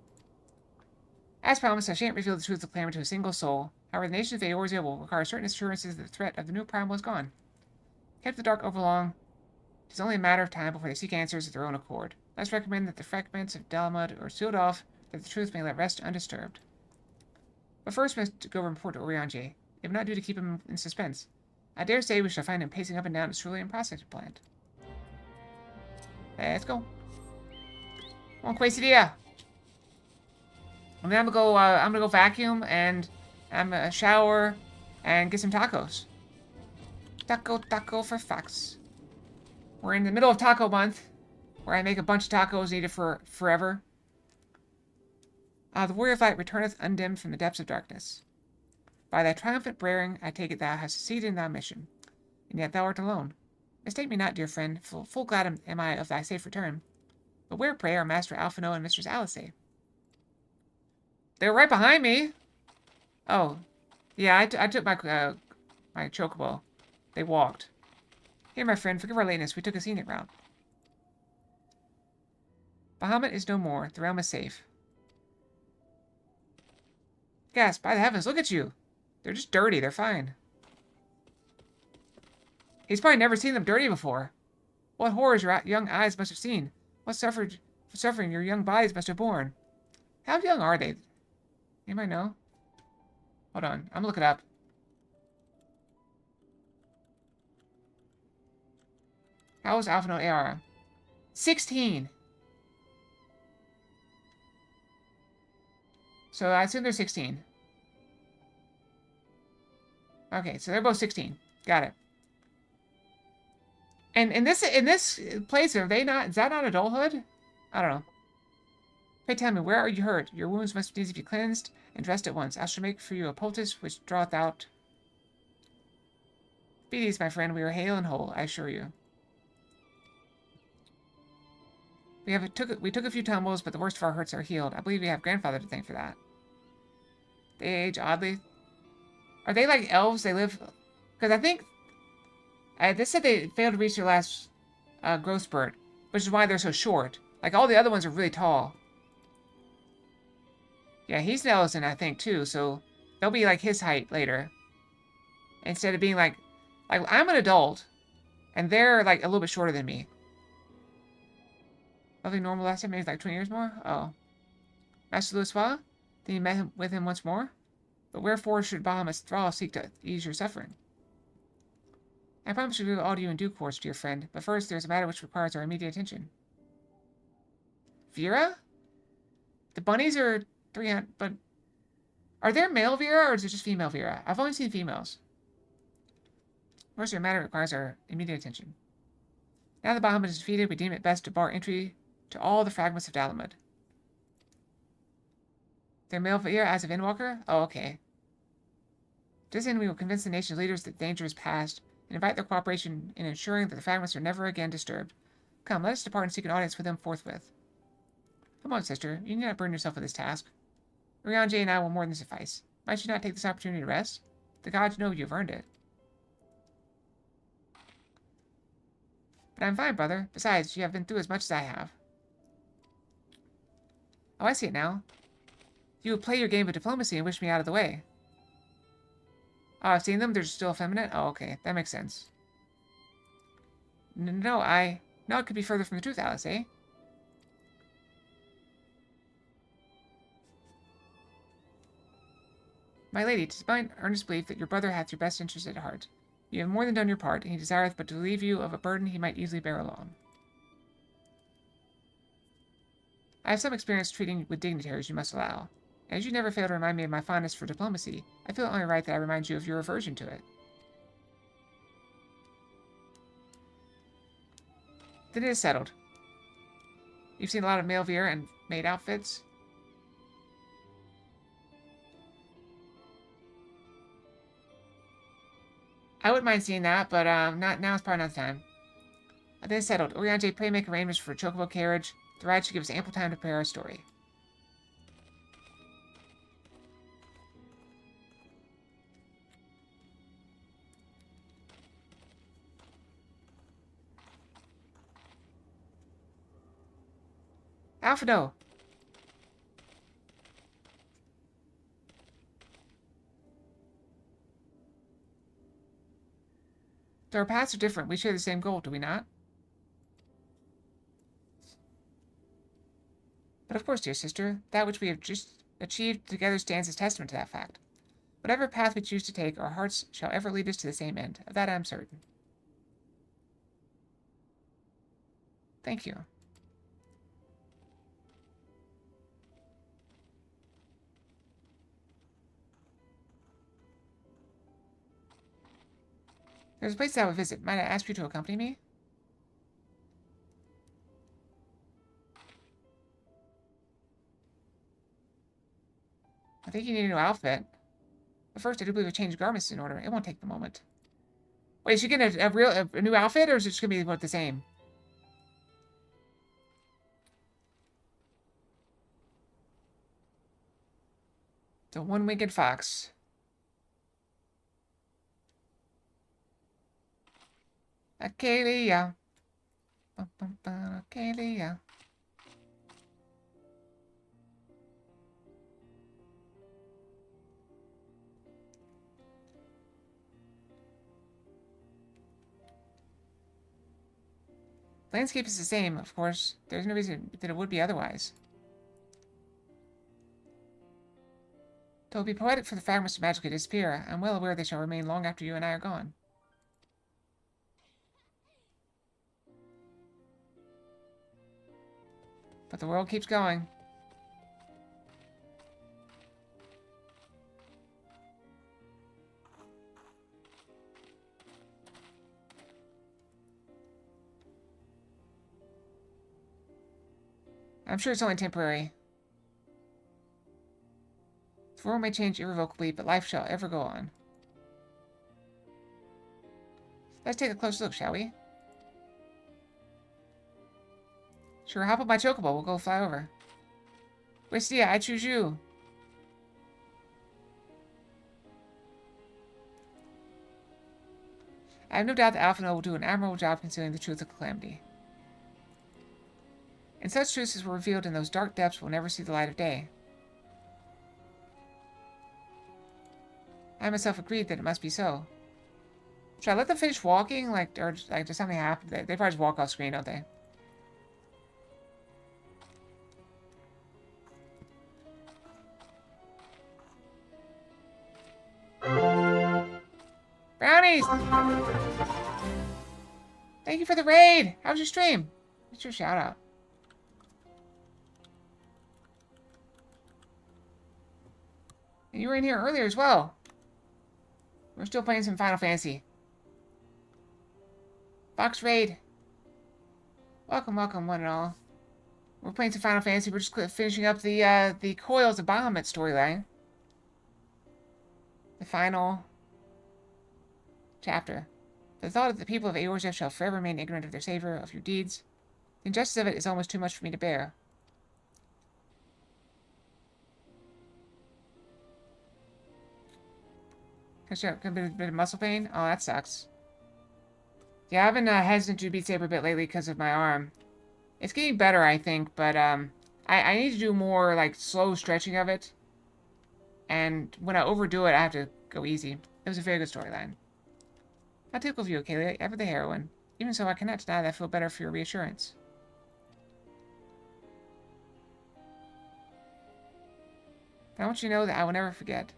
As promised, I shan't reveal the truth of Clamor to a single soul. However, the nation of Eorzea will require certain assurances that the threat of the new primal is gone. Kept the dark overlong It is only a matter of time before they seek answers of their own accord. Let's recommend that the fragments of Dalamud are sealed off, that the truth may let rest undisturbed. But first we must go report to Oriange. It would not do to keep him in suspense. I dare say we shall find him pacing up and down his cerulean processing plant. Let's go. Come on, Quesadilla. And then I'm gonna go vacuum and I'm gonna shower and get some tacos. Taco for Fox. We're in the middle of taco month, where I make a bunch of tacos needed for forever. The warrior of light returneth undimmed from the depths of darkness. By thy triumphant bearing, I take it thou hast succeeded in thy mission, and yet thou art alone. Mistake me not, dear friend, full glad am I of thy safe return. But where, pray, are Master Alphino and Mistress Alice? They were right behind me. Oh, yeah, I took my my chocobo. They walked. Here, my friend, forgive our lateness. We took a scenic route. Bahamut is no more. The realm is safe. Gasp, by the heavens, look at you. They're just dirty. They're fine. He's probably never seen them dirty before. What horrors your young eyes must have seen. What suffering your young bodies must have borne. How young are they? You might know. Hold on. I'm gonna look it up. How is Alphino Aara? 16! So I assume they're 16. Okay, so they're both 16. Got it. And in this place, are they not? Is that not adulthood? I don't know. Pray tell me, where are you hurt? Your wounds must needs be cleansed and dressed at once. I shall make for you a poultice which draweth out. Be these, my friend. We are hale and whole, I assure you. We took a few tumbles, but the worst of our hurts are healed. I believe we have grandfather to thank for that. They age oddly. Are they like elves? They live... Because I think... this said they failed to reach their last growth spurt, which is why they're so short. Like, all the other ones are really tall. Yeah, he's an Ellison, I think, too, so they'll be like his height later. Instead of being like I'm an adult, and they're like a little bit shorter than me. Nothing normal last time, maybe like 20 years more? Oh. Master Louiswa? Then you met with him once more? But wherefore should Bahamut's thrall seek to ease your suffering? I promise to reveal all to you in due course, dear friend, but first there's a matter which requires our immediate attention. Vera? The bunnies are 300, but... Are there male Vera, or is it just female Vera? I've only seen females. First, the matter requires our immediate attention. Now that Bahamut is defeated, we deem it best to bar entry to all the fragments of Dalamud. They're male Vera as of Endwalker? Oh, okay. To this end, we will convince the nation's leaders that danger is past, and invite their cooperation in ensuring that the fragments are never again disturbed. Come, let us depart and seek an audience with them forthwith. Come on, sister. You need not burden yourself with this task. Oriange and I will more than suffice. Might you not take this opportunity to rest? The gods know you have earned it. But I'm fine, brother. Besides, you have been through as much as I have. Oh, I see it now. You would play your game of diplomacy and wish me out of the way. Oh, I've seen them. They're still effeminate? Oh, okay. That makes sense. No, it could be further from the truth, Alice, eh? My lady, 'tis mine earnest belief that your brother hath your best interest at heart. You have more than done your part, and he desireth but to relieve you of a burden he might easily bear alone. I have some experience treating with dignitaries, you must allow. As you never fail to remind me of my fondness for diplomacy, I feel it only right that I remind you of your aversion to it. Then it is settled. You've seen a lot of male Vera and maid outfits. I wouldn't mind seeing that, but not now. It's probably not the time. Then it's settled. Oriange, pray make arrangements for a chocobo carriage. The ride should give us ample time to prepare our story. Alphino! Though our paths are different, we share the same goal, do we not? But of course, dear sister, that which we have just achieved together stands as testament to that fact. Whatever path we choose to take, our hearts shall ever lead us to the same end. Of that I am certain. Thank you. There's a place that I would visit. Might I ask you to accompany me? I think you need a new outfit. But first, I do believe a change of garments is in order. It won't take the moment. Wait, is she getting a new outfit, or is it just going to be about the same? The one-winged fox. Acalia. Acalia. Landscape is the same, of course. There's no reason that it would be otherwise. Though it would be poetic for the fragments to magically disappear, I'm well aware they shall remain long after you and I are gone. But the world keeps going. I'm sure it's only temporary. The world may change irrevocably, but life shall ever go on. Let's take a close look, shall we? Sure, hop up my chocobo. We'll go fly over. Wistia, I choose you. I have no doubt that Alphino will do an admirable job concealing the truth of Calamity. And such truths as were revealed in those dark depths will never see the light of day. I myself agreed that it must be so. Should I let them finish walking? Or does something happen? They probably just walk off screen, don't they? Brownies! Thank you for the raid! How was your stream? What's your shout out? And you were in here earlier as well. We're still playing some Final Fantasy. Fox Raid. Welcome, welcome, one and all. We're playing some Final Fantasy. We're just finishing up the Coils of Bahamut storyline. The final chapter. The thought that the people of Eorzea shall forever remain ignorant of their savior, of your deeds. The injustice of it is almost too much for me to bear. Got a bit of muscle pain? Oh, that sucks. Yeah, I've been hesitant to Beat Saber a bit lately because of my arm. It's getting better, I think, but I need to do more, like, slow stretching of it. And when I overdo it, I have to go easy. It was a very good storyline. How typical of you, Kaylee, ever the heroine. Even so, I cannot deny that I feel better for your reassurance. But I want you to know that I will never forget.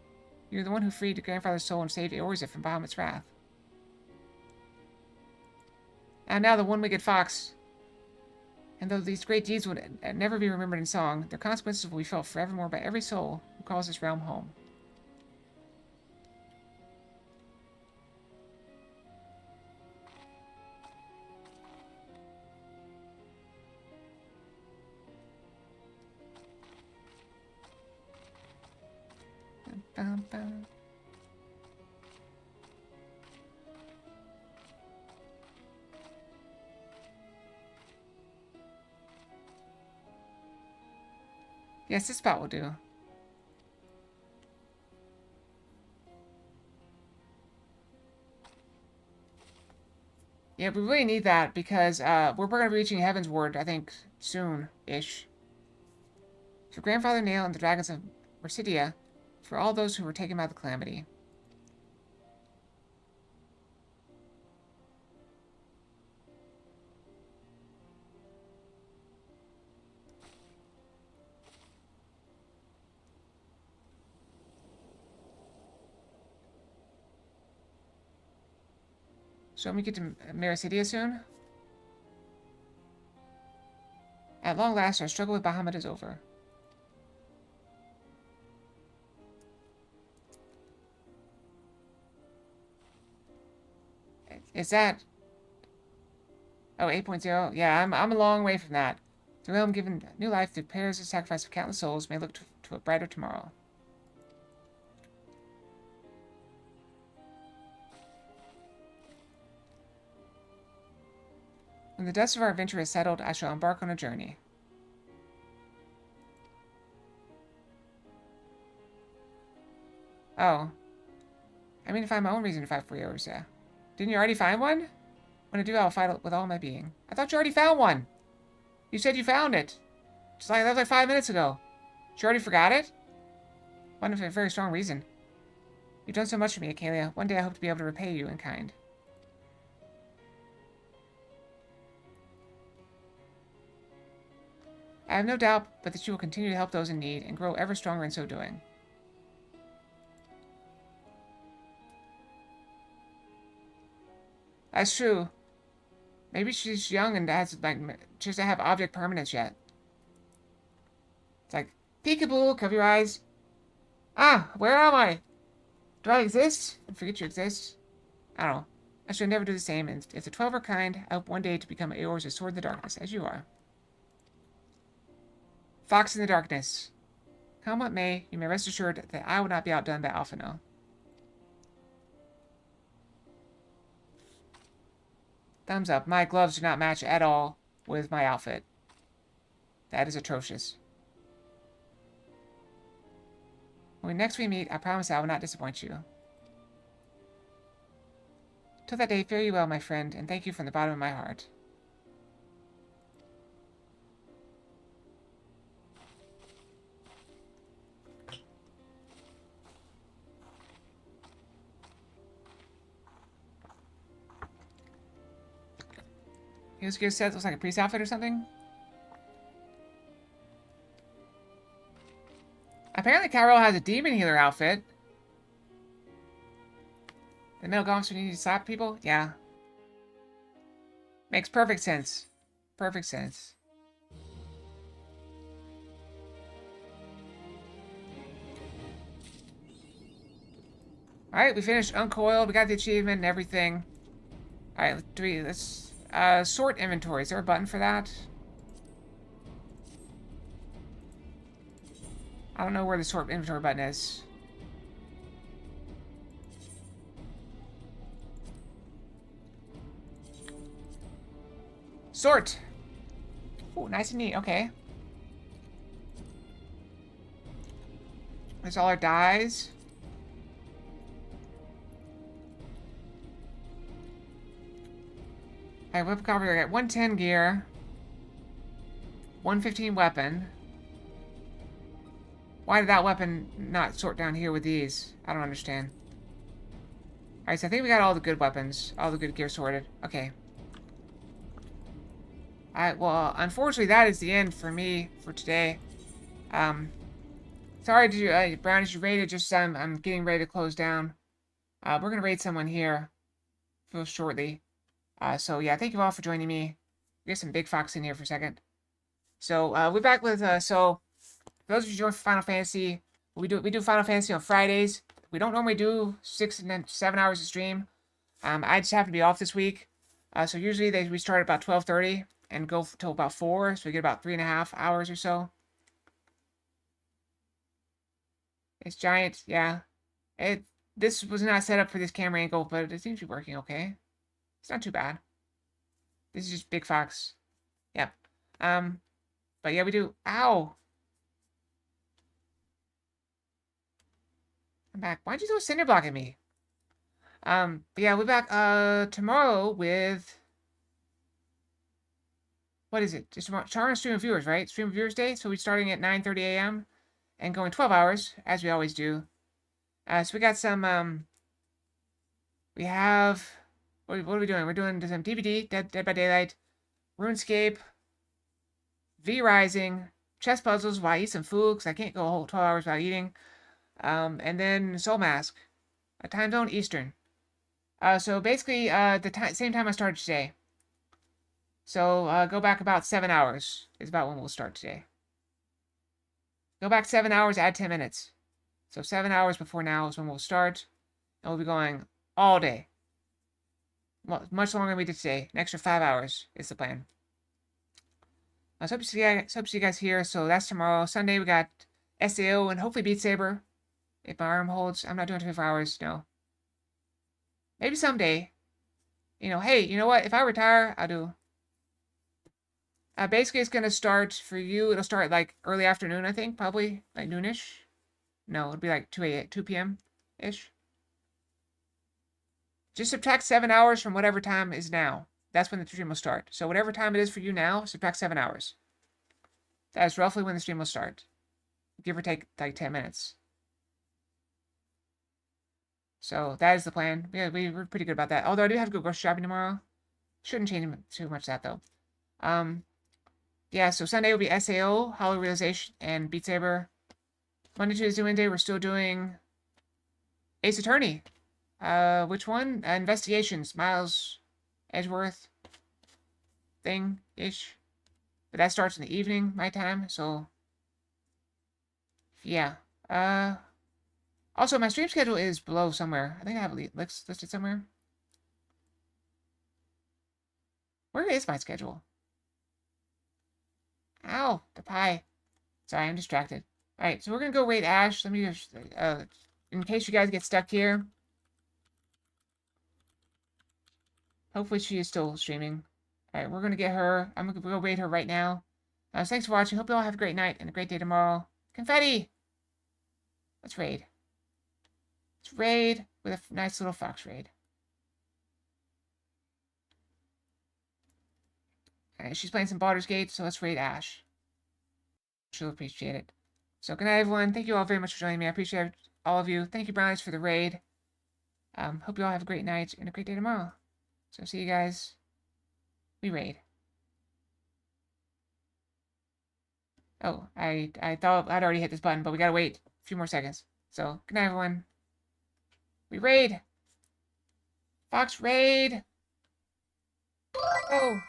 You're the one who freed your grandfather's soul and saved Eorzea from Bahamut's wrath. And now the one-winged fox. And though these great deeds would never be remembered in song, their consequences will be felt forevermore by every soul who calls this realm home. Bum, bum. Yes, this spot will do. Yeah, we really need that because we're going to be reaching Heaven's Ward, I think, soon-ish. For Grandfather Nail and the Dragons of Mercidia, for all those who were taken by the Calamity. So when we get to Mericidia soon? At long last, our struggle with Bahamut is over. Is that... Oh, 8.0? Yeah, I'm a long way from that. The realm given new life through prayers and sacrifice of countless souls may look to a brighter tomorrow. When the dust of our adventure is settled, I shall embark on a journey. Oh. I mean to find my own reason to fight for Eorzea. Didn't you already find one? When I do, I'll fight with all my being. I thought you already found one. You said you found it. Just like that was like 5 minutes ago. You already forgot it? One of a very strong reason. You've done so much for me, Acalia. One day I hope to be able to repay you in kind. I have no doubt but that you will continue to help those in need and grow ever stronger in so doing. That's true. Maybe she's young and has, like, she doesn't have object permanence yet. It's like, peekaboo, cover your eyes. Ah, where am I? Do I exist? I forget you exist. I don't know. I should never do the same, and if the 12 are kind, I hope one day to become Eorzea's sword in the darkness, as you are. Fox in the darkness. Come what may, you may rest assured that I will not be outdone by Alphino. Thumbs up. My gloves do not match at all with my outfit. That is atrocious. When next we meet, I promise I will not disappoint you. Till that day, fare you well, my friend, and thank you from the bottom of my heart. His gear set looks like a priest outfit or something. Apparently Cairo has a demon healer outfit. The metal gongs when you need to slap people? Yeah. Makes perfect sense. Perfect sense. Alright, we finished Uncoiled. We got the achievement and everything. Alright, let's sort inventory. Is there a button for that? I don't know where the sort inventory button is. Sort! Oh, nice and neat. Okay. There's all our dies. Alright, weapon cover. I got 110 gear. 115 weapon. Why did that weapon not sort down here with these? I don't understand. Alright, so I think we got all the good weapons. All the good gear sorted. Okay. Alright, well, unfortunately, that is the end for me for today. Sorry to Brown, as you raided, just I'm getting ready to close down. We're going to raid someone here real shortly. So, yeah, thank you all for joining me. Get some Big Fox in here for a second. So, we're back with, so, for those of you who join Final Fantasy, we do Final Fantasy on Fridays. We don't normally do 6 and then 7 hours of stream. I just happen to be off this week. So usually we start at about 12:30 and go till about 4. So we get about 3.5 hours or so. It's giant, yeah. This was not set up for this camera angle, but it seems to be working okay. It's not too bad. This is just Big Fox. Yep. But yeah, we do. Ow! I'm back. Why'd you throw a cinder block at me? But yeah, we're back tomorrow with, what is it? Just tomorrow Stream of Viewers, right? Stream of Viewers Day. So we're starting at 9:30 a.m. and going 12 hours, as we always do. So we got some, we have, what are we doing? We're doing some DBD, Dead by Daylight, RuneScape, V-Rising, chess puzzles while I eat some food, because I can't go a whole 12 hours without eating. And then Soul Mask, a time zone Eastern. So basically, the same time I started today. So go back about 7 hours is about when we'll start today. Go back 7 hours, add 10 minutes. So 7 hours before now is when we'll start. And we'll be going all day. Well, much longer than we did today. An extra 5 hours is the plan. I hope to see you guys here. So that's tomorrow. Sunday we got SAO and hopefully Beat Saber. If my arm holds, I'm not doing 24 hours, no. Maybe someday. You know, hey, you know what? If I retire, I'll do. Basically, it's going to start for you. It'll start like early afternoon, I think. Probably like noonish. No, it'll be like 2 p.m.-ish. Just subtract 7 hours from whatever time is now. That's when the stream will start. So whatever time it is for you now, subtract 7 hours. That is roughly when the stream will start. Give or take like 10 minutes. So that is the plan. Yeah, we're pretty good about that. Although I do have to go grocery shopping tomorrow. Shouldn't change too much that though. Yeah, so Sunday will be SAO, Hollow Realization, and Beat Saber. Monday, Tuesday, Wednesday, we're still doing Ace Attorney. Which one? Investigations. Miles Edgeworth thing-ish. But that starts in the evening, my time, so... Yeah. Also, my stream schedule is below somewhere. I think I have it listed somewhere. Where is my schedule? Ow, the pie. Sorry, I'm distracted. Alright, so we're gonna go raid Ash. Let me just, in case you guys get stuck here. Hopefully she is still streaming. Alright, we're gonna get her. I'm gonna go raid her right now. So thanks for watching. Hope you all have a great night and a great day tomorrow. Confetti! Let's raid. Let's raid with a nice little fox raid. Alright, she's playing some Baldur's Gate, so let's raid Ash. She'll appreciate it. So good night, everyone. Thank you all very much for joining me. I appreciate all of you. Thank you, Brownies, for the raid. Hope you all have a great night and a great day tomorrow. So see you guys. We raid. Oh, I thought I'd already hit this button, but we gotta wait a few more seconds. So, good night, everyone. We raid! Fox raid! Oh!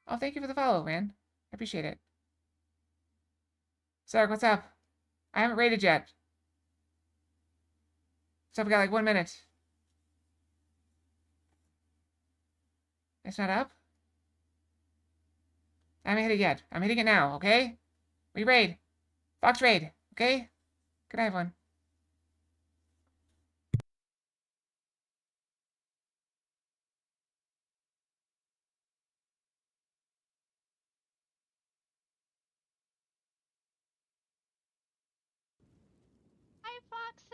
Oh, thank you for the follow, man. I appreciate it. Sark, what's up? I haven't raided yet. So we got like 1 minute. It's not up? I haven't hit it yet. I'm hitting it now, okay? We raid. Fox raid, okay? Good night, everyone. Hi, Foxy.